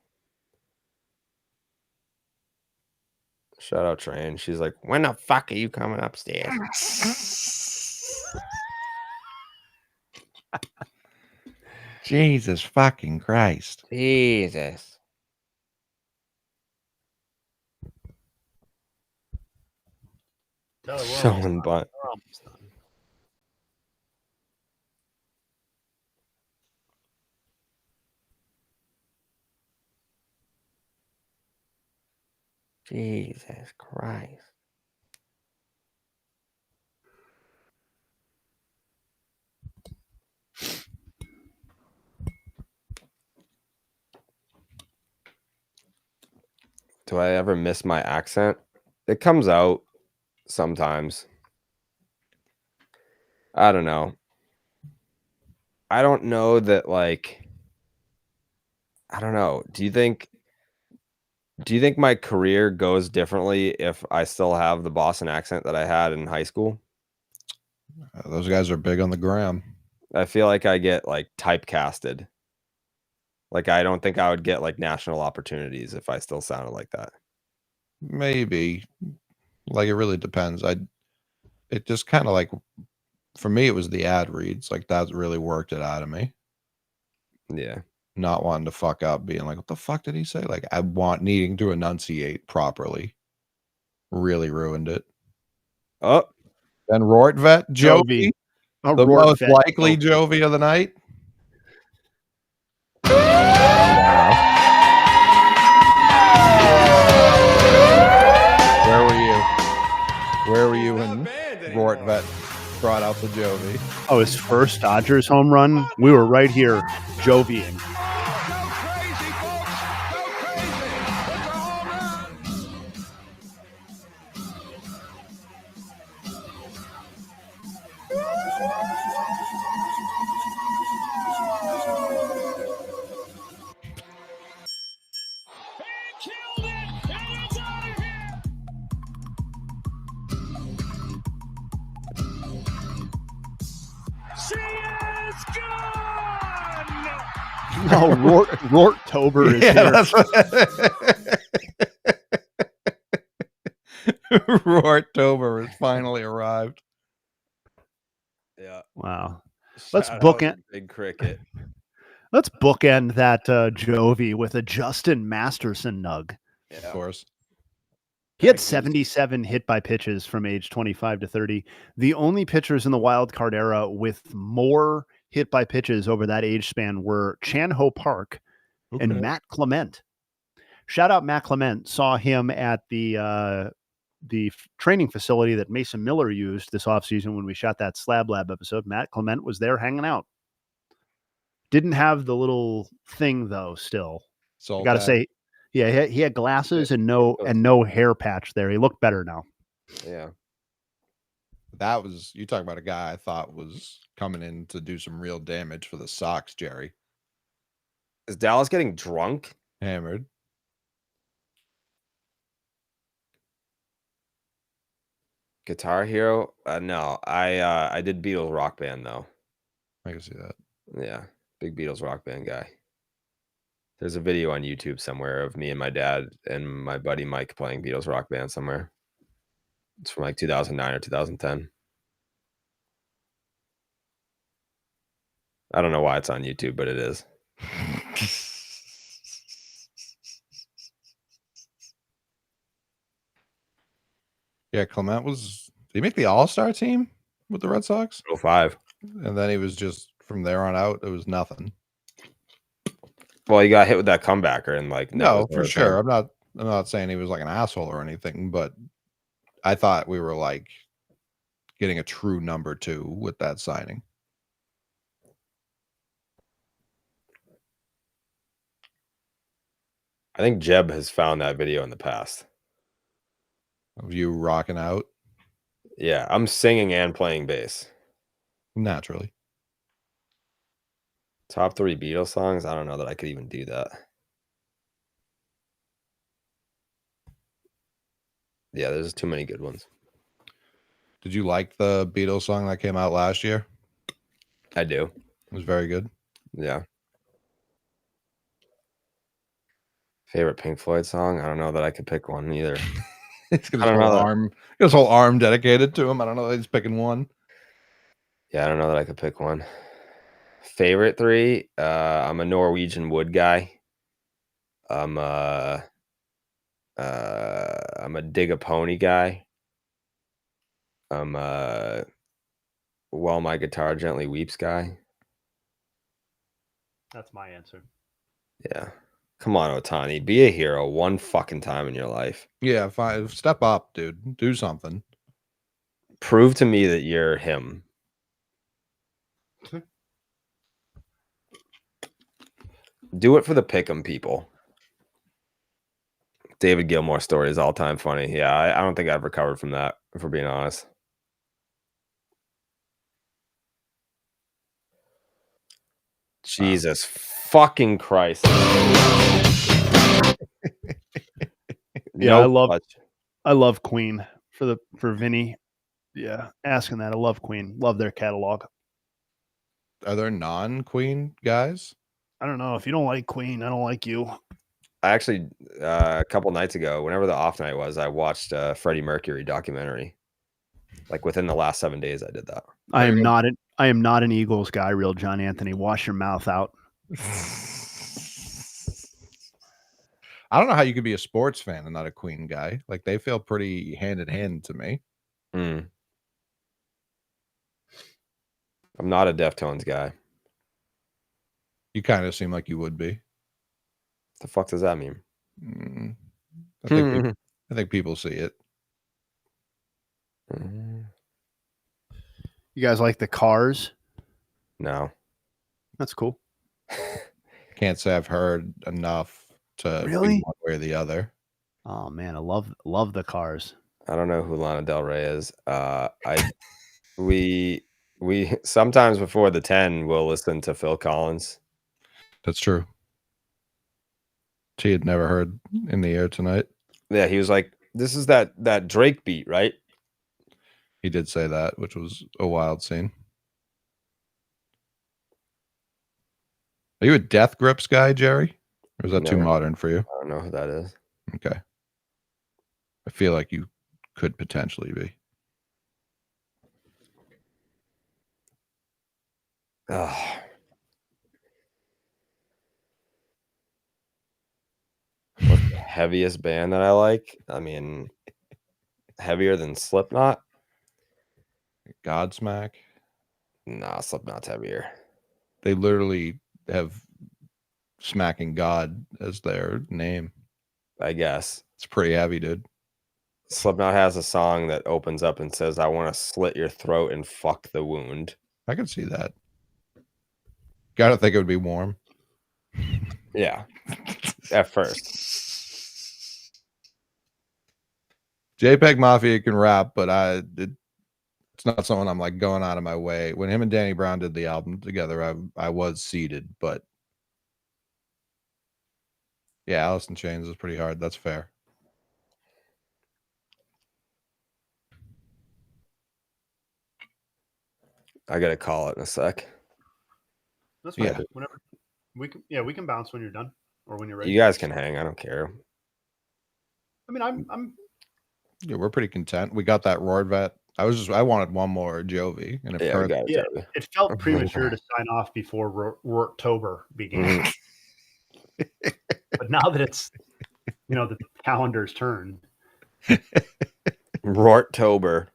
Speaker 2: Shout out Train. She's like, when the fuck are you coming upstairs?
Speaker 3: Jesus fucking Christ.
Speaker 5: Jesus.
Speaker 2: Showing butt.
Speaker 5: Jesus Christ.
Speaker 2: Do I ever miss my accent? It comes out sometimes. I don't know. I don't know that, like, I don't know. Do you think my career goes differently if I still have the Boston accent that I had in high school?
Speaker 3: Those guys are big on the gram.
Speaker 2: I feel like I get like typecasted. Like, I don't think I would get like national opportunities if I still sounded like that.
Speaker 3: Maybe. Like, it really depends. It just kind of like, for me, it was the ad reads. Like, that really worked it out of me.
Speaker 2: Yeah.
Speaker 3: Not wanting to fuck up, being like, what the fuck did he say? Like, needing to enunciate properly. Really ruined it.
Speaker 2: Oh.
Speaker 3: Ben Rortvet, Jovi. The most likely Jovi of the night. Where were you when Rortvet brought out the Jovi?
Speaker 1: Oh, his first Dodgers home run? We were right here, Joviing. No, Rorttober is here.
Speaker 3: That's Rorttober has finally arrived.
Speaker 2: Yeah.
Speaker 1: Wow. Let's bookend
Speaker 2: Big Cricket.
Speaker 1: Let's bookend that Jovi with a Justin Masterson nug.
Speaker 2: Yeah.
Speaker 3: Of course.
Speaker 1: He had 77 hit by pitches from age 25 to 30. The only pitchers in the wild card era with more hit by pitches over that age span were Chan-Ho Park and Matt Clement. Shout out Matt Clement. Saw him at the training facility that Mason Miller used this offseason when we shot that Slab Lab episode. Matt Clement was there hanging out. Didn't have the little thing though. Still, I gotta say, yeah, he had glasses and no hair patch there. He looked better now.
Speaker 2: Yeah.
Speaker 3: That was, you talking about a guy I thought was coming in to do some real damage for the Sox, Jerry.
Speaker 2: Is Dallas getting drunk?
Speaker 3: Hammered.
Speaker 2: Guitar Hero? No, I did Beatles Rock Band though.
Speaker 3: I can see that.
Speaker 2: Yeah, big Beatles Rock Band guy. There's a video on YouTube somewhere of me and my dad and my buddy Mike playing Beatles Rock Band somewhere. It's from like 2009 or 2010. I don't know why it's on YouTube, but it is.
Speaker 3: Yeah, Clement did he make the All-Star team with the Red Sox?
Speaker 2: 05.
Speaker 3: And then he was just from there on out, it was nothing.
Speaker 2: Well, he got hit with that comebacker and like
Speaker 3: No, for sure. I'm not saying he was like an asshole or anything, but I thought we were like getting a true number 2 with that signing.
Speaker 2: I think Jeb has found that video in the past.
Speaker 3: Of you rocking out?
Speaker 2: Yeah, I'm singing and playing bass.
Speaker 3: Naturally.
Speaker 2: Top 3 Beatles songs? I don't know that I could even do that. Yeah, there's too many good ones.
Speaker 3: Did you like the Beatles song that came out last year?
Speaker 2: I do.
Speaker 3: It was very good.
Speaker 2: Yeah. Favorite Pink Floyd song? I don't know that I could pick one either.
Speaker 3: He's got his whole arm dedicated to him. I don't know that he's picking one.
Speaker 2: Yeah, I don't know that I could pick one. Favorite 3? I'm a Norwegian Wood guy. I'm a Dig a Pony guy. I'm a While My Guitar Gently Weeps guy.
Speaker 1: That's my answer.
Speaker 2: Yeah. Come on, Otani. Be a hero one fucking time in your life.
Speaker 3: Yeah, fine. Step up, dude. Do something.
Speaker 2: Prove to me that you're him. Do it for the pick'em people. David Gilmour story is all time funny. Yeah, I don't think I've recovered from that, if we're being honest. Jesus fucking Christ.
Speaker 1: Yeah, I love Queen for Vinny. Yeah, asking that. I love Queen. Love their catalog.
Speaker 3: Are there non-Queen guys?
Speaker 1: I don't know. If you don't like Queen, I don't like you.
Speaker 2: I actually a couple nights ago, whenever the off night was, I watched a Freddie Mercury documentary. Like within the last 7 days, I did that.
Speaker 1: I am not an Eagles guy, real John Anthony. Wash your mouth out.
Speaker 3: I don't know how you could be a sports fan and not a Queen guy. Like they feel pretty hand in hand to me.
Speaker 2: I'm not a Deftones guy.
Speaker 3: You kind of seem like you would be.
Speaker 2: The fuck does that mean?
Speaker 3: I think people see it.
Speaker 1: You guys like the Cars?
Speaker 2: No.
Speaker 1: That's cool.
Speaker 3: Can't say I've heard enough to
Speaker 1: Really?
Speaker 3: be one way or the other.
Speaker 1: Oh man, I love the Cars.
Speaker 2: I don't know who Lana Del Rey is. We sometimes before the 10 we'll listen to Phil Collins.
Speaker 3: That's true. She had never heard In the Air Tonight.
Speaker 2: Yeah, he was like, this is that Drake beat, right?
Speaker 3: He did say that, which was a wild scene. Are you a Death Grips guy, Jerry? Or is that too modern for you?
Speaker 2: I don't know who that is.
Speaker 3: Okay. I feel like you could potentially be.
Speaker 2: Oh. What's the heaviest band that I like? I mean, heavier than Slipknot?
Speaker 3: Godsmack?
Speaker 2: Nah, Slipknot's heavier.
Speaker 3: They literally have Smacking God as their name.
Speaker 2: I guess.
Speaker 3: It's pretty heavy, dude.
Speaker 2: Slipknot has a song that opens up and says, I want to slit your throat and fuck the wound.
Speaker 3: I can see that. Gotta think it would be warm.
Speaker 2: Yeah. At first.
Speaker 3: JPEG Mafia can rap, but it's not someone I'm like going out of my way. When him and Danny Brown did the album together, I was seated, but yeah, Alice in Chains is pretty hard. That's fair.
Speaker 2: I gotta call it in a sec.
Speaker 1: That's fine.
Speaker 3: Yeah.
Speaker 1: Whenever we can bounce when you're done or when you're ready.
Speaker 2: You guys can hang. I don't care.
Speaker 1: I mean, I'm
Speaker 3: Yeah, we're pretty content. We got that Roar Vet. I wanted one more Jovi, and
Speaker 1: it felt premature to sign off before October began. But now that it's the calendar's turned,
Speaker 2: Rorttober.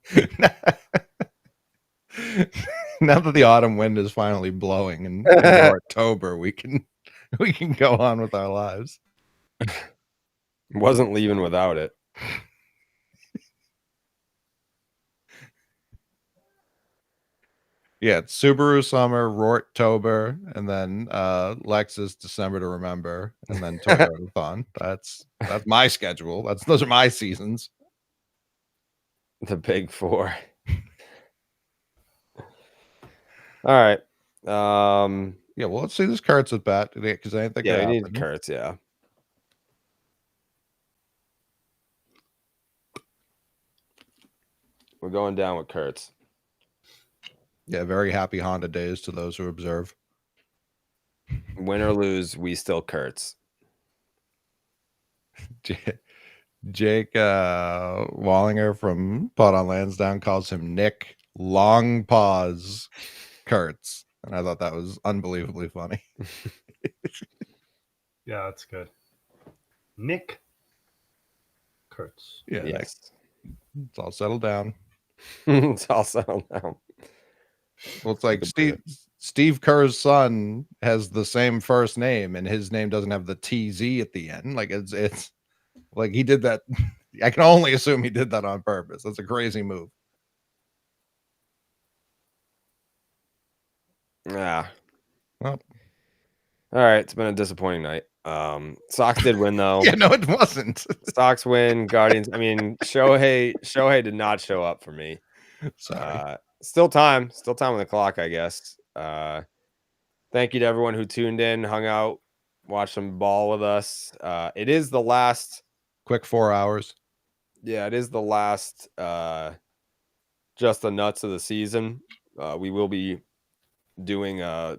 Speaker 3: Now that the autumn wind is finally blowing in October, we can go on with our lives.
Speaker 2: Wasn't leaving without it.
Speaker 3: Yeah, it's Subaru summer, Rorttober, and then Lexus December to remember, and then Toyota-thon. That's my schedule. Those are my seasons.
Speaker 2: The big four. All right.
Speaker 3: Yeah, well, let's see this Kurtz at bat today because I didn't think
Speaker 2: Yeah,
Speaker 3: that
Speaker 2: we need
Speaker 3: happened.
Speaker 2: Kurtz, yeah. We're going down with Kurtz.
Speaker 3: Yeah, very happy Honda days to those who observe.
Speaker 2: Win or lose, we still Kurtz.
Speaker 3: Jake Wallinger from Pot on Lansdowne calls him Nick Long Pause Kurtz. And I thought that was unbelievably funny.
Speaker 1: Yeah, that's good. Nick Kurtz.
Speaker 3: Yeah,
Speaker 2: Yes.
Speaker 3: it's all settled down.
Speaker 2: It's all settled down.
Speaker 3: Well, it's like Steve Kerr's son has the same first name, and his name doesn't have the TZ at the end. Like it's like he did that. I can only assume he did that on purpose. That's a crazy move.
Speaker 2: Yeah.
Speaker 3: Well,
Speaker 2: all right. It's been a disappointing night. Sox did win though.
Speaker 3: yeah, no, it wasn't.
Speaker 2: Sox win. Guardians. I mean, Shohei did not show up for me.
Speaker 3: Sorry.
Speaker 2: Still time on the clock, I guess. Thank you to everyone who tuned in, hung out, watched some ball with us. It is the last
Speaker 3: Quick 4 hours.
Speaker 2: Yeah, it is the last just the nuts of the season. We will be doing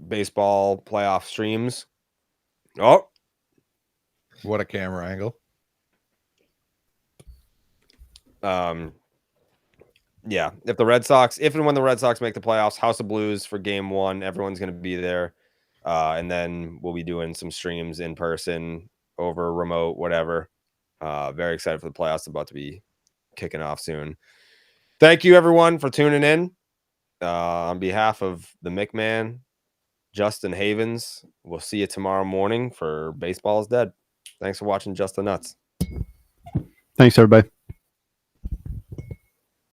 Speaker 2: baseball playoff streams. Oh,
Speaker 3: What a camera angle.
Speaker 2: Yeah, if and when the Red Sox make the playoffs, House of Blues for game 1, everyone's going to be there. And then we'll be doing some streams in person, over remote, whatever. Very excited for the playoffs about to be kicking off soon. Thank you, everyone, for tuning in. On behalf of the McMahon, Justin Havens, we'll see you tomorrow morning for Baseball is Dead. Thanks for watching Just the Nuts.
Speaker 1: Thanks, everybody.